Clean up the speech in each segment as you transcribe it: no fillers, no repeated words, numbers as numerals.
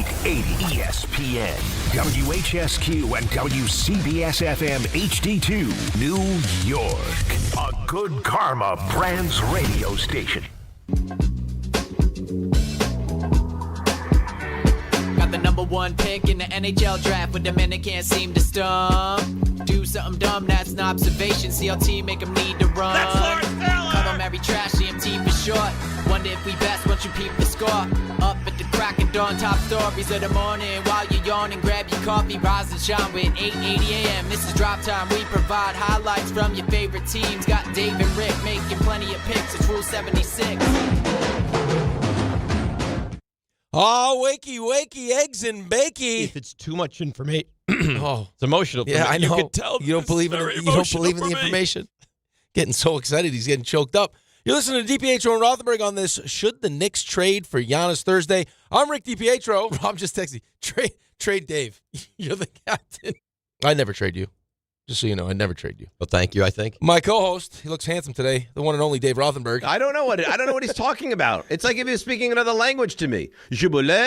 880 ESPN, WHSQ, and WCBS-FM HD2, New York. A Good Karma Brands radio station. Got the number one pick in the NHL draft, but the men that can't seem to stump. Do something dumb, that's an observation. CLT make them need to run. That's Lawrence Taylor! Call them every trash, CMT for short. Wonder if we best once you peep the score. Up at the crack of dawn, top stories of the morning. While you're yawning, grab your coffee, rise and shine with 8:80 a.m. This is Drop Time. We provide highlights from your favorite teams. Got Dave and Rick making plenty of picks. It's Rule 76. Oh, wakey, eggs and bakey. If it's too much information, It's emotional. Yeah, I know. You can tell you don't believe in it. You don't believe in the information. Getting so excited, he's getting choked up. You're listening to DiPietro and Rothenberg on this. Should the Knicks trade for Giannis Thursday? I'm Rick DiPietro. Rob just texted me. Trade Dave. You're the captain. I never trade you. Just so you know, I never trade you. Well, thank you, I think. My co-host, he looks handsome today, the one and only Dave Rothenberg. I don't know what he's talking about. It's like if he was speaking another language to me. I don't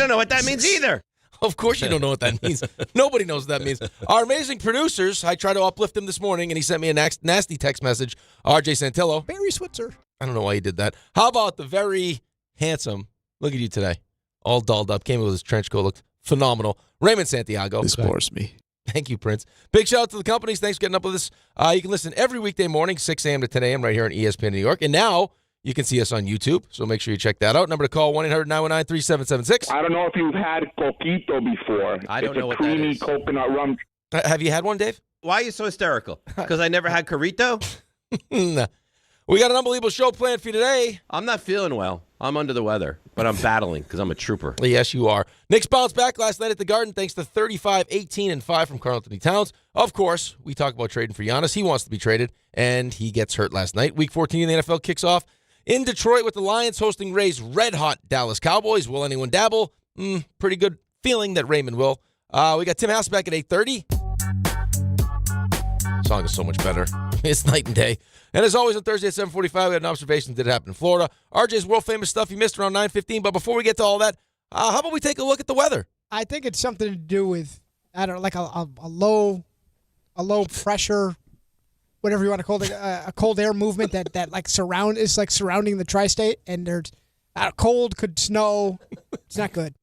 know what that means either. Of course you don't know what that means. Nobody knows what that means. Our amazing producers, I tried to uplift him this morning, and he sent me a nasty text message. RJ Santillo. Barry Switzer. I don't know why he did that. How about the very handsome, look at you today, all dolled up, came in with his trench coat, looked phenomenal, Raymond Santiago. This bores me. Thank you, Prince. Big shout out to the companies. Thanks for getting up with us. You can listen every weekday morning, 6 a.m. to 10 a.m. right here on ESPN New York. And now you can see us on YouTube, so make sure you check that out. Number to call, 1-800-919-3776. I don't know if you've had coquito before. I don't know what that is. It's a that creamy is. coconut rum. Have you had one, Dave? Why are you so hysterical? Because I never had Carrito? Nah. We got an unbelievable show planned for you today. I'm not feeling well. I'm under the weather, but I'm battling because I'm a trooper. Yes, you are. Knicks bounced back last night at the Garden thanks to 35, 18, and 5 from Karl Anthony Towns. Of course, we talk about trading for Giannis. He wants to be traded, and he gets hurt last night. Week 14 in the NFL kicks off in Detroit with the Lions hosting Ray's red-hot Dallas Cowboys. Will anyone dabble? Pretty good feeling that Raymond will. We got Tim Hasselbeck at 8:30. Song is so much better. It's night and day. And as always, on Thursday at 7:45, we had an observation that did happen in Florida. RJ's world-famous stuff he missed around 9:15. But before we get to all that, how about we take a look at the weather? I think it's something to do with, I don't know, like a low pressure, whatever you want to call it, a cold air movement that is surrounding the tri-state, and there's cold, could snow. It's not good.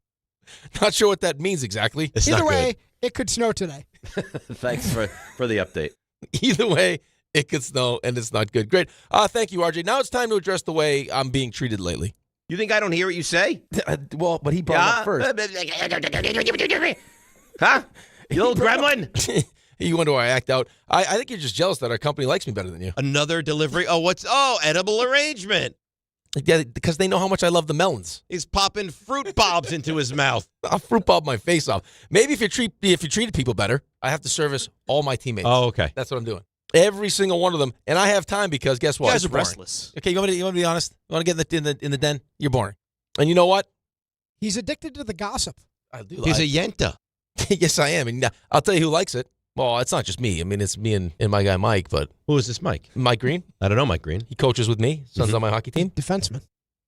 Not sure what that means exactly. It's Either not way, good. it could snow today. Thanks for the update. Either way, it could snow, and it's not good. Great. Thank you, RJ. Now it's time to address the way I'm being treated lately. You think I don't hear what you say? Well, but he brought it up first. Huh? You little gremlin? You wonder why I act out. I think you're just jealous that our company likes me better than you. Another delivery. Edible arrangement. Yeah, because they know how much I love the melons. He's popping fruit bobs into his mouth. I'll fruit bob my face off. Maybe if you treated people better, I have to service all my teammates. Oh, okay. That's what I'm doing. Every single one of them, and I have time because guess what? You guys are Boring. restless. Okay, you want me to be honest? You want to get in the den? You're boring. And you know what? He's addicted to the gossip. I do. He's a yenta. Yes, I am. And I'll tell you who likes it. Well, it's not just me. I mean, it's me and my guy Mike. But Who is this Mike? Mike Green. I don't know Mike Green. He coaches with me. Son's on my hockey team. Defenseman.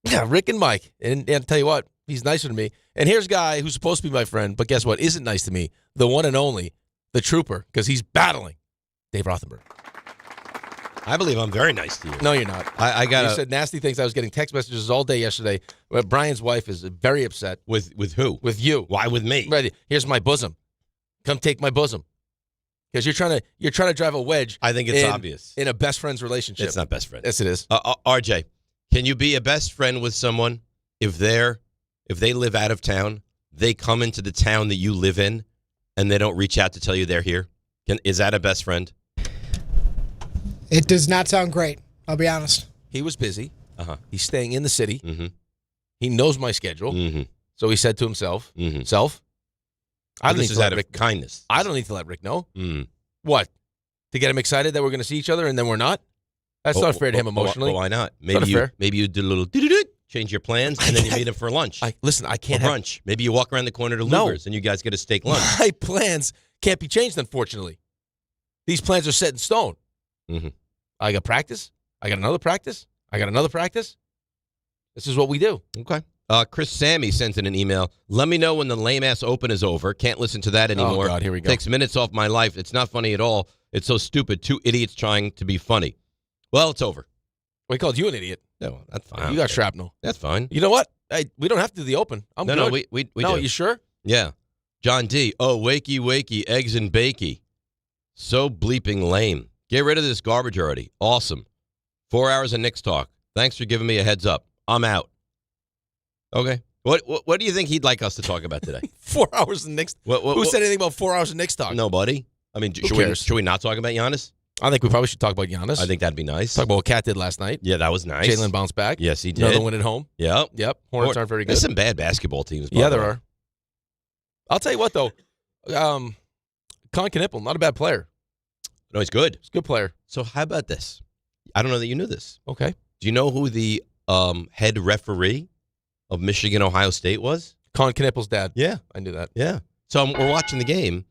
Yeah, Rick and Mike. And I'll tell you what, he's nicer to me. And here's a guy who's supposed to be my friend, but guess what? Isn't nice to me. The one and only, the trooper, because he's battling Dave Rothenberg. I believe I'm very nice to you. No, you're not. I got You said nasty things. I was getting text messages all day yesterday. Brian's wife is very upset. with who? With you. Why with me? Ready? Here's my bosom. Come take my bosom. Because you're trying to drive a wedge. I think it's obvious. In a best friend's relationship. It's not best friend. Yes, it is. RJ, can you be a best friend with someone if they live out of town, they come into the town that you live in, and they don't reach out to tell you they're here? Is that a best friend? It does not sound great, I'll be honest. He was busy. Uh-huh. He's staying in the city. Mm-hmm. He knows my schedule. Mm-hmm. So he said to himself, Mm-hmm. Self, I don't This need is to out let of Rick. kindness. I don't need to let Rick know. Mm. What? To get him excited that we're going to see each other and then we're not? That's not fair to him emotionally. Why not? Not fair. Maybe you did a little change your plans, and then you meet him for lunch. I Or can't have brunch. Maybe you walk around the corner to No. Luger's, and you guys get a steak lunch. my plans can't be changed, unfortunately. These plans are set in stone. Mm-hmm. I got practice. I got another practice. I got another practice. This is what we do. Okay. Chris Sammy sent in an email. Let me know when the lame-ass open is over. Can't listen to that anymore. Oh, God, here we go. Takes minutes off my life. It's not funny at all. It's so stupid. Two idiots trying to be funny. Well, it's over. We called you an idiot. No, that's fine. You got shrapnel. That's fine. You know what? Hey, we don't have to do the open. I'm good. No, we No, do. you sure? Yeah. John D. Oh, wakey, eggs and bakey. So bleeping lame. Get rid of this garbage already. Awesome. 4 hours of Knicks talk. Thanks for giving me a heads up. I'm out. Okay. What do you think he'd like us to talk about today? 4 hours of Knicks. Who said anything about 4 hours of Knicks talk? Nobody. I mean, cares? should we not talk about Giannis? I think we probably should talk about Giannis. I think that'd be nice. Talk about what Cat did last night. Yeah, that was nice. Jalen bounced back. Yes, he did. Another win at home. Yep. Hornets aren't very good. There's some bad basketball teams. Yeah, there are. I'll tell you what, though. Con Knippel, not a bad player. No, he's good. He's a good player. So how about this? I don't know that you knew this. Okay. Do you know who the head referee of Michigan-Ohio State was? Con Knippel's dad. Yeah. I knew that. Yeah. So we're watching the game,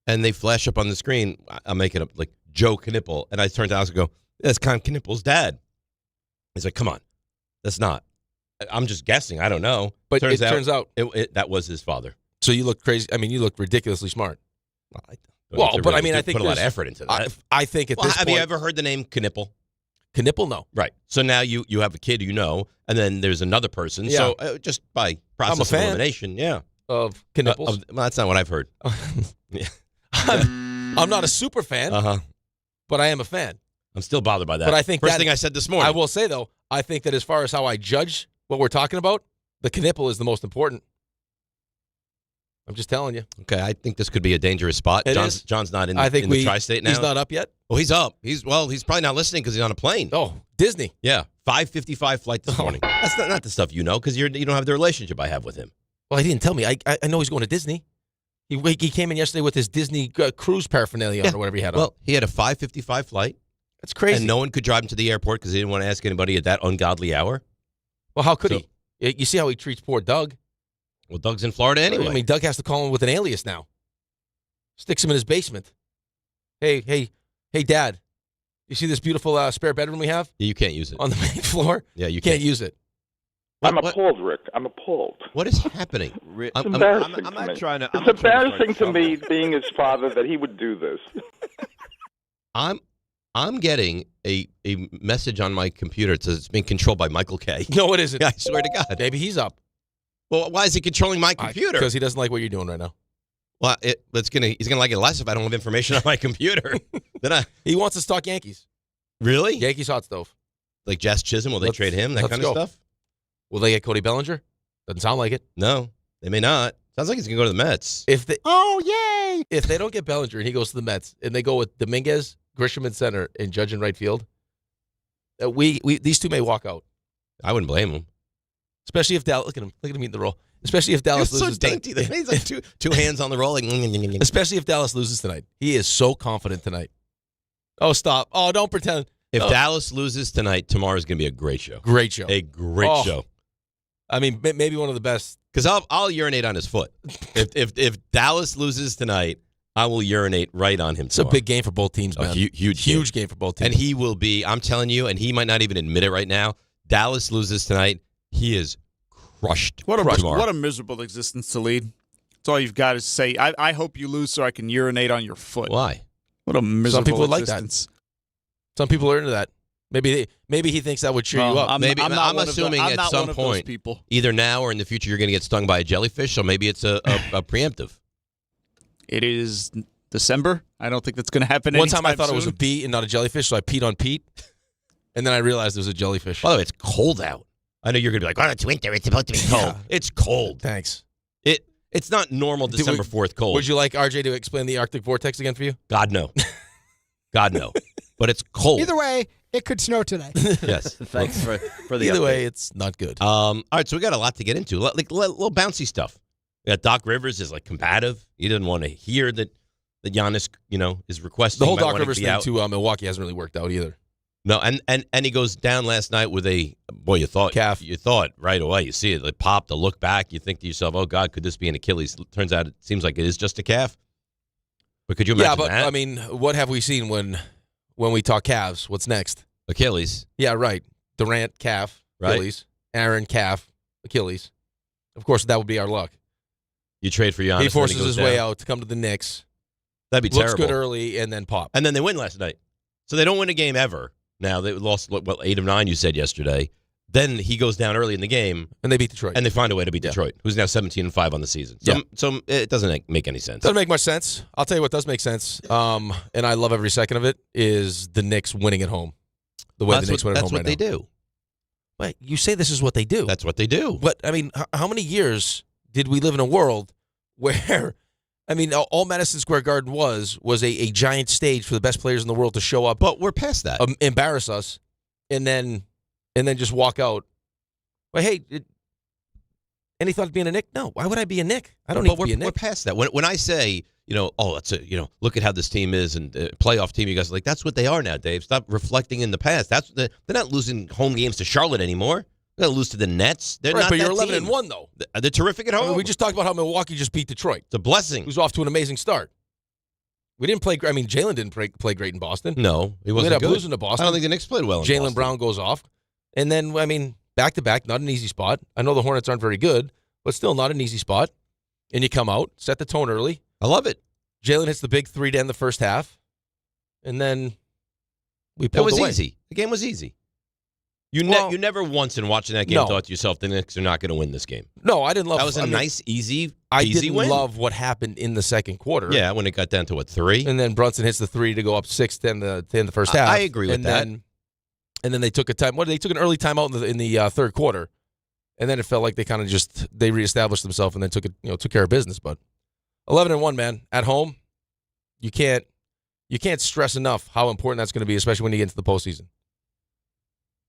and they flash up on the screen. I'm making up like Joe Knippel, and I turn to Alex and go, that's Con Knippel's dad. He's like, come on. That's not. I'm just guessing. I don't know. But it turns out that was his father. So you look crazy. I mean, you look ridiculously smart. I think put a lot of effort into that. I think at this have point. you ever heard the name Knippel? Knippel? No. Right. So now you have a kid and then there's another person. Yeah. So just by process of elimination, yeah. Of Knippels. Well, that's not what I've heard. Yeah. I'm not a super fan, but I am a fan. I'm still bothered by that. But I think first thing I said this morning. I will say, though, I think that as far as how I judge what we're talking about, the Knippel is the most important. I'm just telling you. Okay, I think this could be a dangerous spot. John's not in the tri-state now. He's not up yet? Oh, he's up. He's probably not listening because he's on a plane. Oh, Disney. Yeah, 5:55 flight this morning. That's not the stuff you know because you don't have the relationship I have with him. Well, he didn't tell me. I know he's going to Disney. He came in yesterday with his Disney cruise paraphernalia or whatever he had on. Well, he had a 5:55 flight. That's crazy. And no one could drive him to the airport because he didn't want to ask anybody at that ungodly hour. Well, how could he? You see how he treats poor Doug. Well, Doug's in Florida anyway. I mean, Doug has to call him with an alias now. Sticks him in his basement. Hey, Dad. You see this beautiful spare bedroom we have? Yeah, you can't use it. On the main floor? Yeah, you can't use it. I'm appalled, Rick. I'm appalled. What is happening? It's embarrassing to me. It's embarrassing to me, being his father, that he would do this. I'm getting a message on my computer that says it's being controlled by Michael K. No, it isn't. I swear to God. Maybe he's up. Well, why is he controlling my computer? Because he doesn't like what you're doing right now. Well, he's gonna like it less if I don't have information on my computer. He wants us to talk Yankees. Really? Yankees hot stove. Like Jazz Chisholm? Will they trade him? That kind of stuff? Will they get Cody Bellinger? Doesn't sound like it. No, they may not. Sounds like he's gonna go to the Mets. Yay! If they don't get Bellinger and he goes to the Mets and they go with Dominguez, Grisham in center, and Judge in right field, these two may walk out. I wouldn't blame him. Especially if Dallas, look at him eating the roll. Especially if Dallas loses. So dainty. He's like two hands on the roll. Like, especially if Dallas loses tonight. He is so confident tonight. Oh, stop. Oh, don't pretend. If Dallas loses tonight, tomorrow's going to be a great show. Great show. A great show. I mean, maybe one of the best. Because I'll urinate on his foot. If Dallas loses tonight, I will urinate right on him. It's a big game for both teams, man. Huge game for both teams. And he will be, I'm telling you, and he might not even admit it right now, Dallas loses tonight, he is crushed. What a miserable existence to lead. That's all you've got to say. I hope you lose so I can urinate on your foot. Why? What a miserable Some people existence. Like that. Some people are into that. Maybe he thinks that would cheer you up. I'm assuming at some point, either now or in the future, you're going to get stung by a jellyfish, so maybe it's a preemptive. It is December. I don't think that's going to happen One time I anytime thought it was a bee and not a jellyfish, so I peed on Pete, and then I realized it was a jellyfish. By the way, it's cold out. I know you're going to be like, well, it's winter. It's supposed to be cold. Yeah. It's cold. Thanks. It's not normal December 4th cold. Would you like RJ to explain the Arctic vortex again for you? God, no. God, no. But it's cold. Either way, it could snow today. Yes. Thanks for the Either update. way, it's not good. All right, so we got a lot to get into. Like little bouncy stuff. We got Doc Rivers is like combative. He doesn't want to hear that Giannis, is requesting. The whole Doc Rivers thing to Milwaukee hasn't really worked out either. No, and he goes down last night with you thought calf. You thought right away. You see it pop, the look back. You think to yourself, oh God, could this be an Achilles? Turns out it seems like it is just a calf. But could you imagine that? Yeah, but I mean, what have we seen when we talk calves? What's next? Achilles. Yeah, right. Durant calf, Right. Achilles. Aaron calf, Achilles. Of course, that would be our luck. You trade for Giannis. He forces goes his down. way out to come to the Knicks. That'd be Looks terrible. good early and then pop. And then they win last night. So they don't win a game ever. Now, they lost, 8 of 9, you said yesterday. Then he goes down early in the game. And they beat Detroit. And they find a way to beat Detroit, who's now 17-5 on the season. So it doesn't make any sense. Doesn't make much sense. I'll tell you what does make sense, and I love every second of it, is the Knicks winning at home. The way the Knicks win at home right now. That's what they do. Wait, you say this is what they do. That's what they do. But, I mean, how many years did we live in a world where, I mean, all Madison Square Garden was a giant stage for the best players in the world to show up. But we're past that. Embarrass us, and then just walk out. But, hey, any thought of being a Knick? No. Why would I be a Knick? I don't need to be a Knick. We're past that. When I say, look at how this team is and playoff team, you guys are like, that's what they are now, Dave. Stop reflecting in the past. They're not losing home games to Charlotte anymore. They're going to lose to the Nets. They're right, not but that you're 11-1, team. though. They're terrific at home. I mean, we just talked about how Milwaukee just beat Detroit. It's a blessing. Who's off to an amazing start. We didn't play. I mean, Jalen didn't play great in Boston. No, he wasn't we ended up good. losing to Boston. I don't think the Knicks played well in Boston. Jaylen Brown goes off. And then, I mean, back-to-back, not an easy spot. I know the Hornets aren't very good, but still not an easy spot. And you come out, set the tone early. I love it. Jalen hits the big three to end the first half. And then we pulled away. It was easy. The game was easy. You never once in watching that game thought to yourself, the Knicks are not going to win this game. No, I didn't love it. That was a nice, easy I easy didn't win. love what happened in the second quarter. Yeah, when it got down to, 3? And then Brunson hits the three to go up 6 to end the first half. I agree with that. And then they took a time. They took an early timeout in the third quarter, and then it felt like they kind of they reestablished themselves and then took care of business. But 11-1, man, at home, you can't stress enough how important that's going to be, especially when you get into the postseason.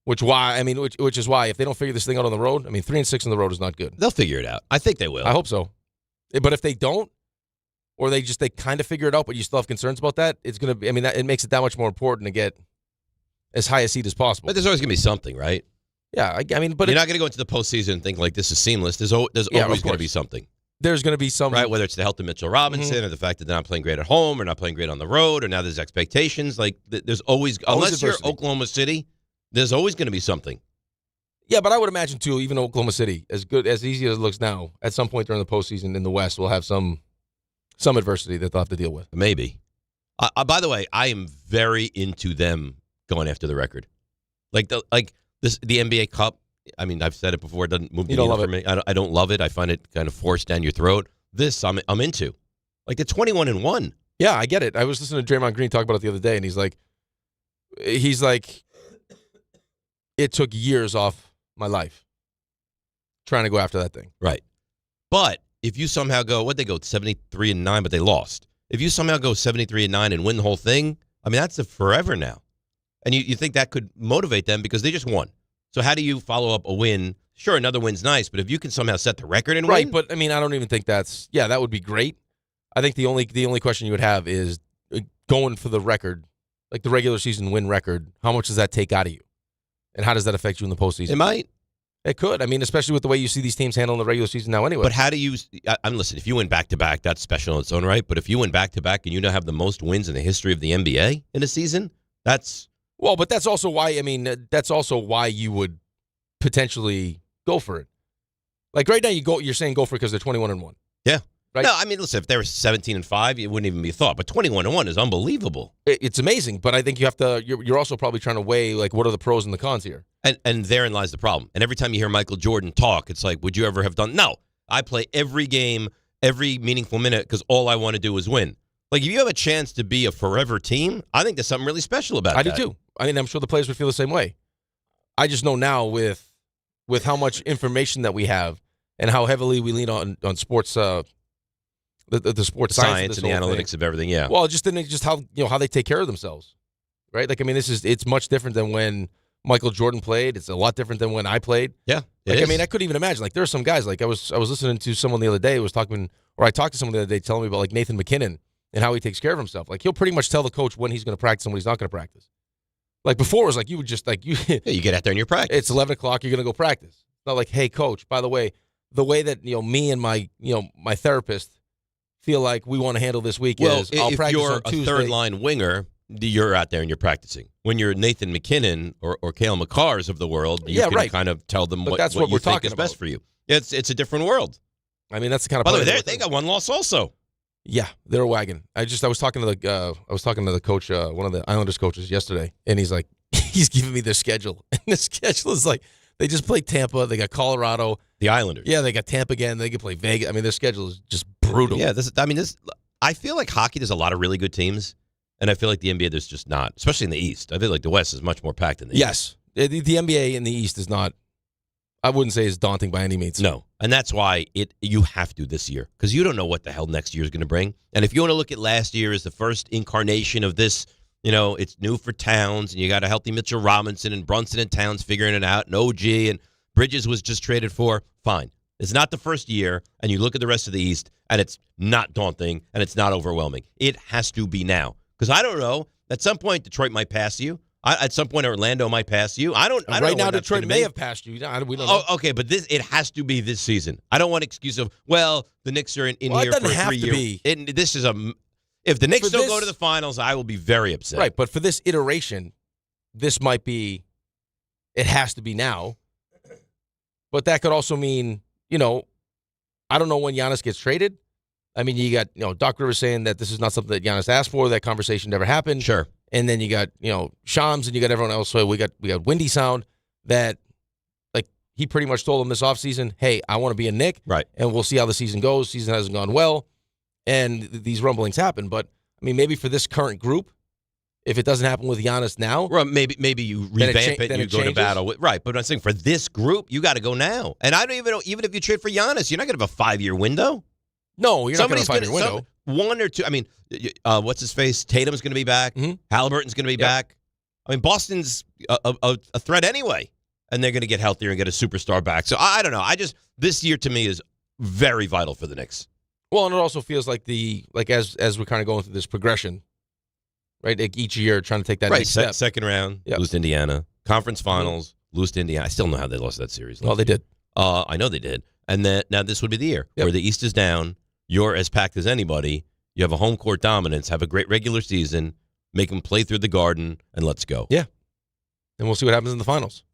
Which is why if they don't figure this thing out on the road, 3-6 on the road is not good. They'll figure it out. I think they will. I hope so. But if they don't, or they kind of figure it out, but you still have concerns about that, it's going to be. It makes it that much more important to get as high a seed as possible. But there's always going to be something, right? Yeah, but you're not going to go into the postseason and think like this is seamless. There's always going to be something. There's going to be some, right? Whether it's the health of Mitchell Robinson or the fact that they're not playing great at home or not playing great on the road, or now there's expectations. Like there's always unless you're Oklahoma City, there's always going to be something. Yeah, but I would imagine too, even Oklahoma City, as easy as it looks now, at some point during the postseason in the West, will have some adversity that they'll have to deal with. Maybe. By the way, I am very into them going after the record. The NBA Cup. I've said it before. It doesn't move the needle for me. I don't love it. I find it kind of forced down your throat. This I'm into. Like the 21-1. Yeah, I get it. I was listening to Draymond Green talk about it the other day, and he's like, it took years off my life trying to go after that thing. Right. But if you somehow go, 73-9, but they lost. If you somehow go 73-9 and win the whole thing, that's a forever now. And you think that could motivate them because they just won. So how do you follow up a win? Sure, another win's nice, but if you can somehow set the record and win. Right, but I don't even think that would be great. I think the only question you would have is going for the record, like the regular season win record, how much does that take out of you? And how does that affect you in the postseason? It might. It could. Especially with the way you see these teams handling the regular season now anyway. But how do you listen, if you win back-to-back, that's special in its own right. But if you win back-to-back and you now have the most wins in the history of the NBA in a season, that's... Well, but that's also why you would potentially go for it. Like right now, you're saying go for it because they're 21-1. Yeah. Right? No, listen, if they were 17-5, it wouldn't even be a thought. But 21-1 is unbelievable. It's amazing, but I think you have to. You're also probably trying to weigh like what are the pros and the cons here. And therein lies the problem. And every time you hear Michael Jordan talk, it's like, would you ever have done? No, I play every game, every meaningful minute because all I want to do is win. Like if you have a chance to be a forever team, I think there's something really special about that. I do too. I'm sure the players would feel the same way. I just know now with how much information that we have and how heavily we lean on sports, the sports science and the analytics of everything. Yeah. Well, just how they take care of themselves, right? Like it's much different than when Michael Jordan played. It's a lot different than when I played. Yeah. I couldn't even imagine. Like there are some guys. Like I was listening to someone the other day I talked to someone the other day telling me about like Nathan McKinnon and how he takes care of himself. Like he'll pretty much tell the coach when he's going to practice and when he's not going to practice. Like before, it was like you would just like you. Yeah, you get out there and you practice. It's 11 o'clock. You're going to go practice. It's not like, hey, coach. By the way that me and my therapist feel like we want to handle this week is I'll practice on Tuesday. If you're a third line winger, you're out there and you're practicing. When you're Nathan McKinnon or Cale Makars of the world, you can kind of tell them what you think is best for you. It's a different world. I mean, that's the kind of. By the way, they got one loss also. Yeah, they're a wagon. I was talking to the coach, one of the Islanders coaches yesterday, and he's like, he's giving me their schedule, and the schedule is like they just play Tampa, they got Colorado, the Islanders. Yeah, they got Tampa again. They can play Vegas. I mean, their schedule is just brutal. Yeah, I feel like hockey. There's a lot of really good teams, and I feel like the NBA there's just not, especially in the East. I feel like the West is much more packed than the East. Yes, the NBA in the East is not. I wouldn't say it's daunting by any means. No, and that's why you have to this year because you don't know what the hell next year is going to bring. And if you want to look at last year as the first incarnation of this, it's new for Towns, and you got a healthy Mitchell Robinson and Brunson and Towns figuring it out, and OG and Bridges was just traded for. Fine. It's not the first year, and you look at the rest of the East, and it's not daunting, and it's not overwhelming. It has to be now. Because I don't know. At some point, Detroit might pass you. At some point, Orlando might pass you. I don't right know now, Detroit may have passed you. We don't know. Okay, but it has to be this season. I don't want an excuse of, the Knicks are in here for 3 years. If the Knicks don't go to the finals, I will be very upset. Right, but for this iteration, this might be, it has to be now. But that could also mean, I don't know when Giannis gets traded. I mean, you got, Doc Rivers saying that this is not something that Giannis asked for. That conversation never happened. Sure. And then you got, Shams and you got everyone else. So we got Windy Sound that, like, he pretty much told him this offseason, hey, I want to be a Knick. Right. And we'll see how the season goes. Season hasn't gone well. And these rumblings happen. But, I mean, maybe for this current group, if it doesn't happen with Giannis now. Well, maybe you revamp it and you go to battle with. Right. But I'm saying for this group, you got to go now. And I don't even know, even if you trade for Giannis, you're not going to have a 5-year window. No, you're not going to have a 5-year window. One or two. I mean, what's his face? Tatum's going to be back. Mm-hmm. Halliburton's going to be back. I mean, Boston's a threat anyway, and they're going to get healthier and get a superstar back. So I don't know. This year to me is very vital for the Knicks. Well, and it also feels like as we're kind of going through this progression, right? Like each year trying to take that next step. Second round, lose to Indiana. Conference finals, lose to Indiana. I still know how they lost that series. Well, they did. I know they did. And then now this would be the year where the East is down. You're as packed as anybody. You have a home court dominance. Have a great regular season. Make them play through the Garden, and let's go. Yeah. And we'll see what happens in the finals.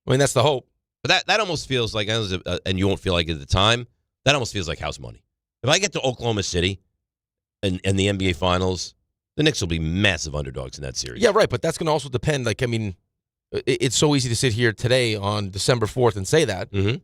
I mean, that's the hope. But that almost feels like, and you won't feel like it at the time, that almost feels like house money. If I get to Oklahoma City and the NBA Finals, the Knicks will be massive underdogs in that series. Yeah, right. But that's going to also depend. Like, I mean, it's so easy to sit here today on December 4th and say that. Mm-hmm.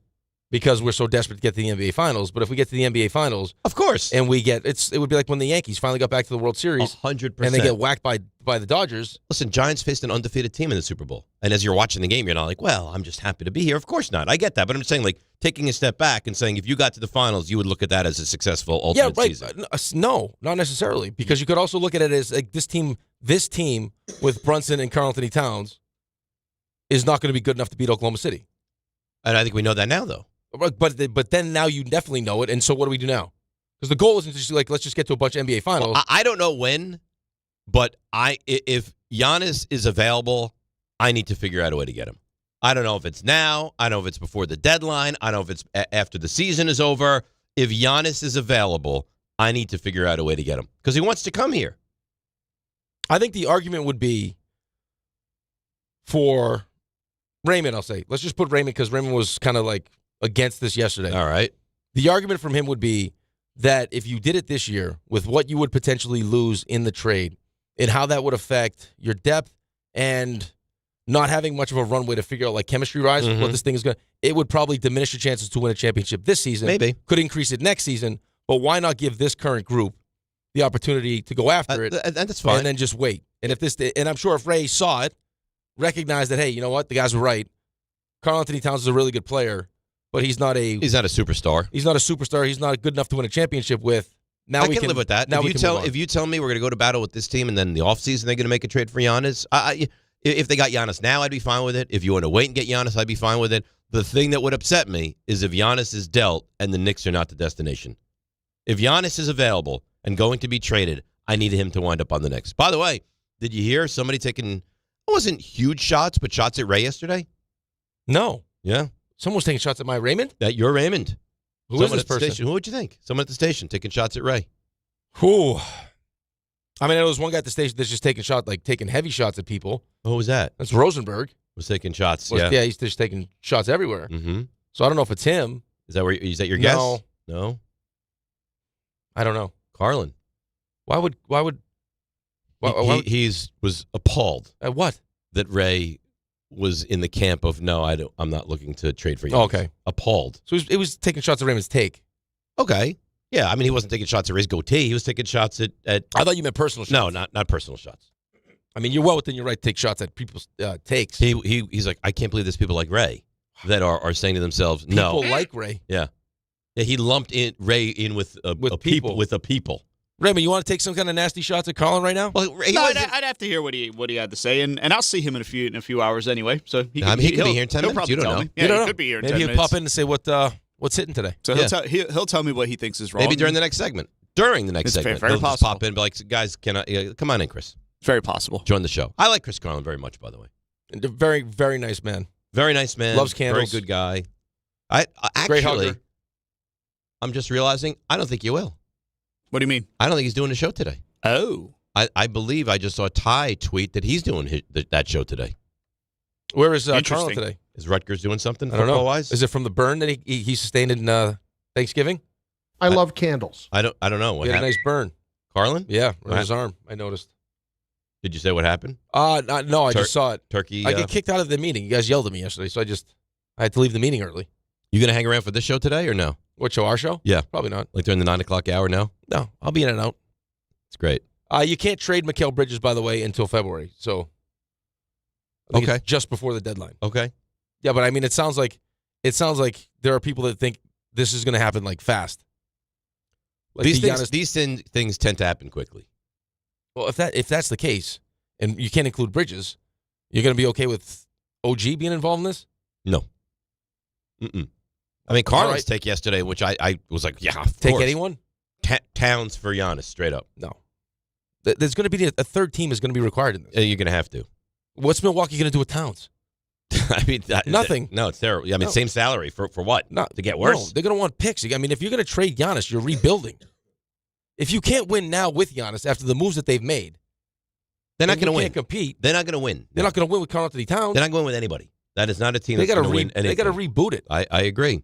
Because we're so desperate to get to the NBA Finals. But if we get to the NBA Finals, of course, and it would be like when the Yankees finally got back to the World Series, 100%, and they get whacked by the Dodgers. Listen, Giants faced an undefeated team in the Super Bowl, and as you're watching the game, you're not like, well, I'm just happy to be here. Of course not. I get that, but I'm just saying, like, taking a step back and saying, if you got to the Finals, you would look at that as a successful ultimate season. No, not necessarily, because you could also look at it as like this team with Brunson and Karl-Anthony Towns is not going to be good enough to beat Oklahoma City, and I think we know that now, though. But then now you definitely know it, and so what do we do now? Because the goal isn't just like, let's just get to a bunch of NBA Finals. Well, I don't know when, but if Giannis is available, I need to figure out a way to get him. I don't know if it's now. I don't know if it's before the deadline. I don't know if it's after the season is over. If Giannis is available, I need to figure out a way to get him because he wants to come here. I think the argument would be for Raymond, I'll say. Let's just put Raymond because Raymond was kind of like against this yesterday. All right. The argument from him would be that if you did it this year with what you would potentially lose in the trade and how that would affect your depth and not having much of a runway to figure out like chemistry-wise what this thing is going to, it would probably diminish your chances to win a championship this season. Maybe. Could increase it next season, but why not give this current group the opportunity to go after it? That's fine. And then just wait. And I'm sure if Ray saw it, recognized that, hey, you know what? The guys were right. Karl-Anthony Towns is a really good player. But he's not a superstar. He's not a superstar. He's not good enough to win a championship with. Now I can live with that. If you tell me we're going to go to battle with this team and then in the offseason they're going to make a trade for Giannis, if they got Giannis now, I'd be fine with it. If you want to wait and get Giannis, I'd be fine with it. The thing that would upset me is if Giannis is dealt and the Knicks are not the destination. If Giannis is available and going to be traded, I need him to wind up on the Knicks. By the way, did you hear somebody taking, it wasn't huge shots, but shots at Ray yesterday? No. Yeah. Someone was taking shots at my Raymond? You're Raymond. Who is this person? Who would you think? Someone at the station taking shots at Ray. Who? I mean, there was one guy at the station that's just taking heavy shots at people. What was that? That's Rosenberg. Was taking shots. Yeah, he's just taking shots everywhere. Mm-hmm. So I don't know if it's him. Is that your guess? No. I don't know. Carlin. Why would he was appalled at what? That Ray was in the camp of I'm not looking to trade for you. Okay. Appalled. So it was taking shots at Raymond's take. Okay. Yeah, I mean, he wasn't taking shots at Ray's goatee. He was taking shots at I thought you meant personal shots. No, not personal shots. I mean, you're well within your right to take shots at people's takes. He's like, I can't believe there's people like Ray that are saying to themselves, people like Ray. Yeah. Yeah, he lumped Ray in with people. Raymond, you want to take some kind of nasty shots at Carlin right now? Well, I'd have to hear what he had to say, and I'll see him in a few hours anyway. So he could be here in 10 minutes. You don't know. Yeah, he could be here in 10 minutes. Maybe he'll pop in and say what's hitting today. So he'll tell me what he thinks is wrong. Maybe during the next segment. During the next segment, very he'll possible. just pop in and be like, guys, come on in, Chris. It's very possible. Join the show. I like Chris Carlin very much, by the way. And a very, very nice man. Very nice man. Loves candles. Very good guy. I Great hugger. I'm just realizing I don't think you will. What do you mean? I don't think he's doing a show today. Oh. I believe I just saw Ty tweet that he's doing that show today. Where is Carlin today? Is Rutgers doing something I don't know. football-wise? Is it from the burn that he sustained in Thanksgiving? I love candles. I don't know. What he had happened? a nice burn. Carlin? Yeah, on his arm. I noticed. Did you say what happened? No, I just saw it. Turkey. I get kicked out of the meeting. You guys yelled at me yesterday, so I had to leave the meeting early. You going to hang around for this show today or no? What show? Our show? Yeah. Probably not. Like during the 9 o'clock hour, no? No, I'll be in and out. It's great. You can't trade Mikal Bridges, by the way, until February. So, I think it's just before the deadline. Okay. Yeah, but I mean, it sounds like there are people that think this is going to happen like fast. Like these things tend to happen quickly. Well, if that's the case, and you can't include Bridges, you're going to be okay with OG being involved in this? No. Mm-mm. I mean, Carlin's take yesterday, which I was like, yeah, of take course. Anyone? Towns for Giannis, straight up. No. There's going to be a third team is going to be required in this. You're going to have to. What's Milwaukee going to do with Towns? I mean, nothing. No, it's terrible. I mean, same salary for what? To get worse? No, they're going to want picks. I mean, if you're going to trade Giannis, you're rebuilding. If you can't win now with Giannis after the moves that they've made, they're not going to win. Can't compete. They're not going to win. They're not going to win with Karl-Anthony Towns. They're not going to win with anybody. That is not a team that's going to win anything. They got to reboot it. I agree.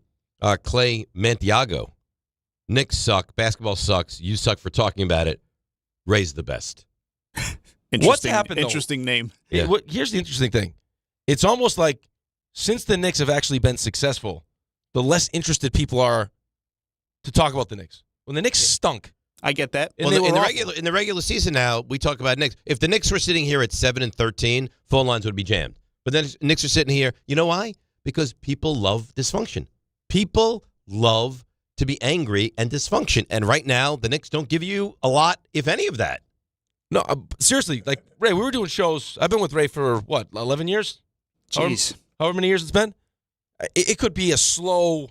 Clay Mantiago. Knicks suck. Basketball sucks. You suck for talking about it. Ray's the best. What's happened? Interesting name. Yeah. Here's the interesting thing. It's almost like since the Knicks have actually been successful, the less interested people are to talk about the Knicks. When the Knicks stunk, I get that. Well, in the regular season now, we talk about Knicks. If the Knicks were sitting here at 7-13, phone lines would be jammed. But then Knicks are sitting here. You know why? Because people love dysfunction. People love to be angry and dysfunction. And right now, the Knicks don't give you a lot, if any of that. No, seriously, like, Ray, we were doing shows. I've been with Ray for, 11 years? Jeez. However many years it's been. It could be a slow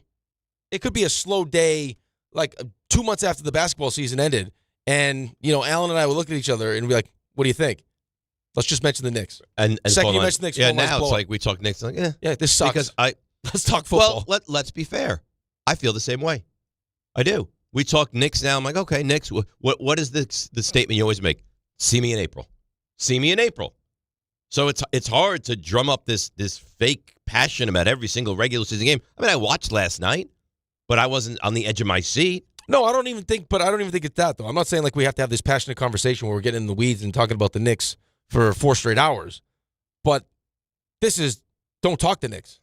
day, like 2 months after the basketball season ended. And, Alan and I would look at each other and be like, what do you think? Let's just mention the Knicks. And second you mention the Knicks, yeah, now it's like we talk Knicks. Like, yeah, this sucks. Because let's talk football. Well, let's be fair. I feel the same way. I do. We talk Knicks now. I'm like, okay, Knicks. What is the statement you always make? See me in April. See me in April. So it's hard to drum up this fake passion about every single regular season game. I mean, I watched last night, but I wasn't on the edge of my seat. No, I don't even think it's that, though. I'm not saying like we have to have this passionate conversation where we're getting in the weeds and talking about the Knicks for 4 straight hours. But this is, don't talk the Knicks.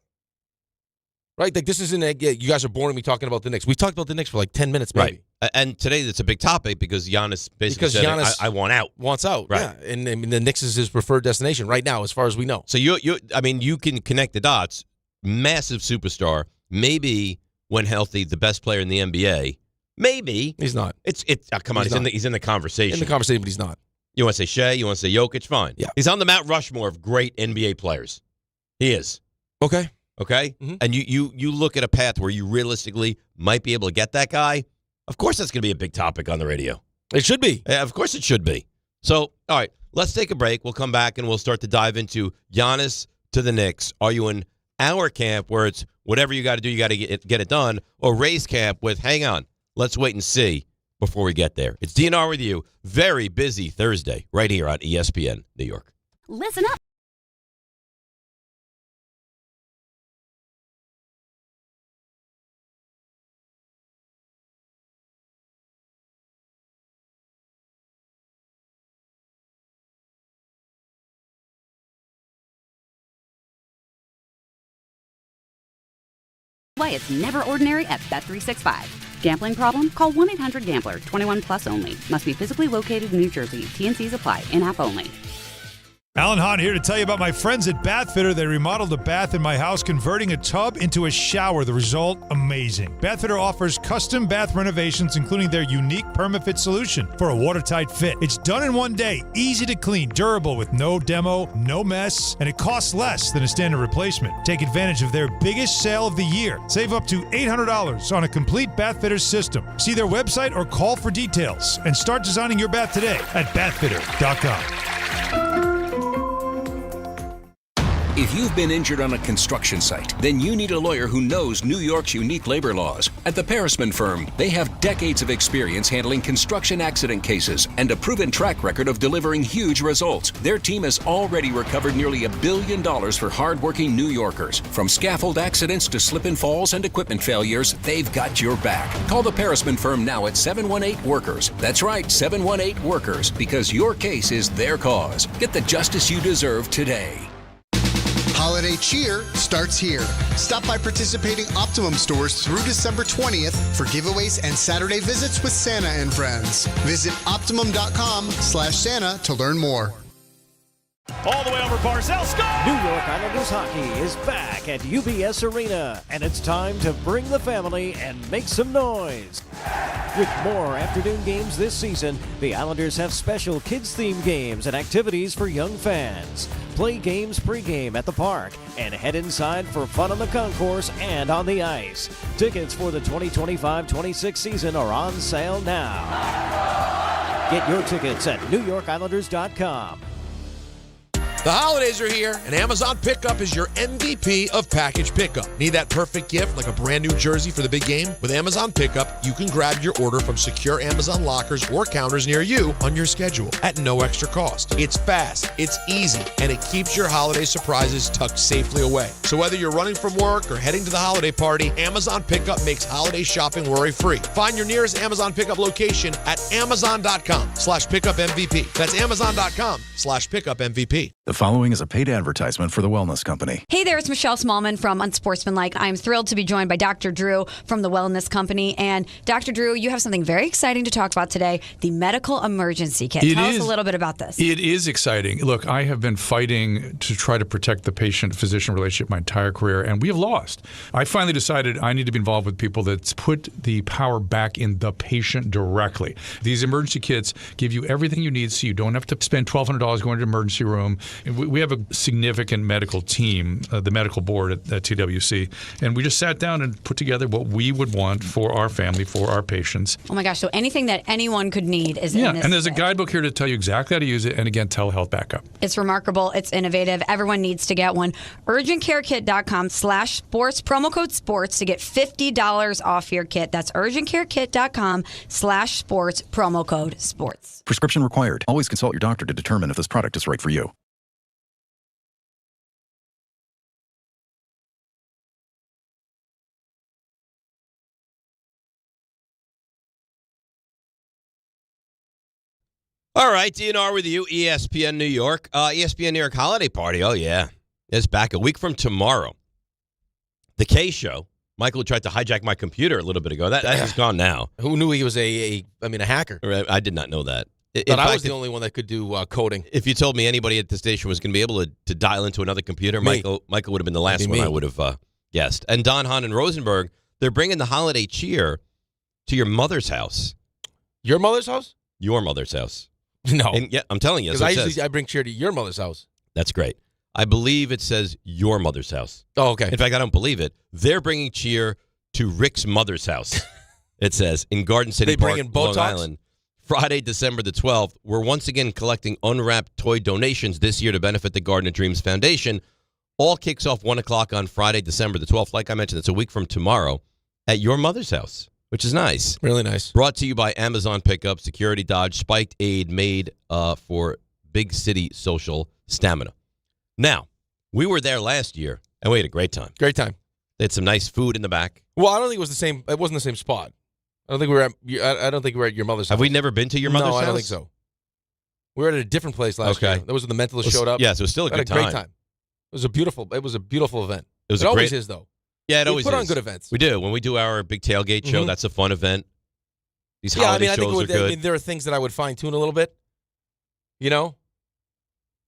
Right? Like, this isn't, you guys are boring me talking about the Knicks. We've talked about the Knicks for like 10 minutes, maybe. Right. And today it's a big topic because Giannis basically said, I want out. Wants out, right. Yeah. And I mean, the Knicks is his preferred destination right now, as far as we know. So, you can connect the dots. Massive superstar. Maybe, when healthy, the best player in the NBA. Maybe. He's not. Come on, he's in the conversation. In the conversation, but he's not. You want to say Shea? You want to say Jokic? Fine. Yeah. He's on the Mount Rushmore of great NBA players. He is. Okay. Mm-hmm. And you look at a path where you realistically might be able to get that guy. Of course that's going to be a big topic on the radio. It should be. Yeah, of course it should be. So, all right, let's take a break. We'll come back and we'll start to dive into Giannis to the Knicks. Are you in our camp where it's whatever you got to do, you got to get it done, or Ray's camp with, hang on, let's wait and see. before we get there. It's DNR with you. Very busy Thursday right here on ESPN New York. Listen up. Why it's never ordinary at Bet365. Gambling problem? Call 1-800-GAMBLER. 21 plus only. Must be physically located in New Jersey. T&Cs apply. In-app only. Alan Hahn here to tell you about my friends at Bathfitter. They remodeled a bath in my house, converting a tub into a shower. The result, amazing. Bathfitter offers custom bath renovations, including their unique PermaFit solution for a watertight fit. It's done in one day, easy to clean, durable with no demo, no mess, and it costs less than a standard replacement. Take advantage of their biggest sale of the year. Save up to $800 on a complete Bathfitter system. See their website or call for details and start designing your bath today at bathfitter.com. If you've been injured on a construction site, then you need a lawyer who knows New York's unique labor laws. At the Parisman Firm, they have decades of experience handling construction accident cases and a proven track record of delivering huge results. Their team has already recovered nearly $1 billion for hardworking New Yorkers. From scaffold accidents to slip and falls and equipment failures, they've got your back. Call the Parisman Firm now at 718-WORKERS. That's right, 718-WORKERS, because your case is their cause. Get the justice you deserve today. Holiday cheer starts here. Stop by participating Optimum stores through December 20th for giveaways and Saturday visits with Santa and friends. Visit Optimum.com/Santa to learn more. All the way over Barzell, score! New York Islanders hockey is back at UBS Arena, and it's time to bring the family and make some noise. With more afternoon games this season, the Islanders have special kids-themed games and activities for young fans. Play games pregame at the park and head inside for fun on the concourse and on the ice. Tickets for the 2025-26 season are on sale now. Get your tickets at NewYorkIslanders.com. The holidays are here, and Amazon Pickup is your MVP of package pickup. Need that perfect gift like a brand new jersey for the big game? With Amazon Pickup, you can grab your order from secure Amazon lockers or counters near you on your schedule at no extra cost. It's fast, it's easy, and it keeps your holiday surprises tucked safely away. So whether you're running from work or heading to the holiday party, Amazon Pickup makes holiday shopping worry-free. Find your nearest Amazon Pickup location at Amazon.com/PickupMVP. That's Amazon.com/PickupMVP. The following is a paid advertisement for the Wellness Company. Hey there, it's Michelle Smallman from Unsportsmanlike. I'm thrilled to be joined by Dr. Drew from the Wellness Company. And Dr. Drew, you have something very exciting to talk about today, the medical emergency kit. Tell us a little bit about this. It is exciting. Look, I have been fighting to try to protect the patient-physician relationship my entire career, and we have lost. I finally decided I need to be involved with people that put the power back in the patient directly. These emergency kits give you everything you need so you don't have to spend $1,200 going to the emergency room. We have a significant medical team, the medical board at TWC, and we just sat down and put together what we would want for our family, for our patients. Oh my gosh, so anything that anyone could need is in this and there's kit. A guidebook here to tell you exactly how to use it, and again, telehealth backup. It's remarkable. It's innovative. Everyone needs to get one. UrgentCareKit.com/sports, promo code sports to get $50 off your kit. That's UrgentCareKit.com/sports, promo code sports. Prescription required. Always consult your doctor to determine if this product is right for you. All right, DNR with you, ESPN New York. ESPN New York holiday party, oh yeah. It's back a week from tomorrow. The K Show. Michael tried to hijack my computer a little bit ago. That is gone now. Who knew he was a hacker? I did not know that. But I was the only one that could do coding. If you told me anybody at the station was going to be able to dial into another computer, Michael would have been the last one I would have guessed. And Don, Hahn, and Rosenberg, they're bringing the holiday cheer to your mother's house. Your mother's house? Your mother's house. No. And yeah, I'm telling you. Because I bring cheer to your mother's house. That's great. I believe it says your mother's house. Oh, okay. In fact, I don't believe it. They're bringing cheer to Rick's mother's house. It says in Garden City Park, Long Island. Friday, December the 12th. We're once again collecting unwrapped toy donations this year to benefit the Garden of Dreams Foundation. All kicks off 1 o'clock on Friday, December the 12th. Like I mentioned, it's a week from tomorrow at your mother's house. which is nice. Really nice. Brought to you by Amazon Pickup, Security Dodge, Spiked Aid made for big city social stamina. Now, we were there last year, and we had a great time. Great time. They had some nice food in the back. Well, I don't think it was the same. It wasn't the same spot. I don't think we were at. I don't think we were at your mother's house. Have we never been to your mother's house? No, I don't think so. We were at a different place last year. That was when the Mentalist showed up. Yes, it was still a good time. Great time. It was a beautiful event. It always is, though. Yeah, it always is. We put on good events. We do. When we do our big tailgate show, that's a fun event. These holiday shows are good. I mean, there are things that I would fine-tune a little bit. You know?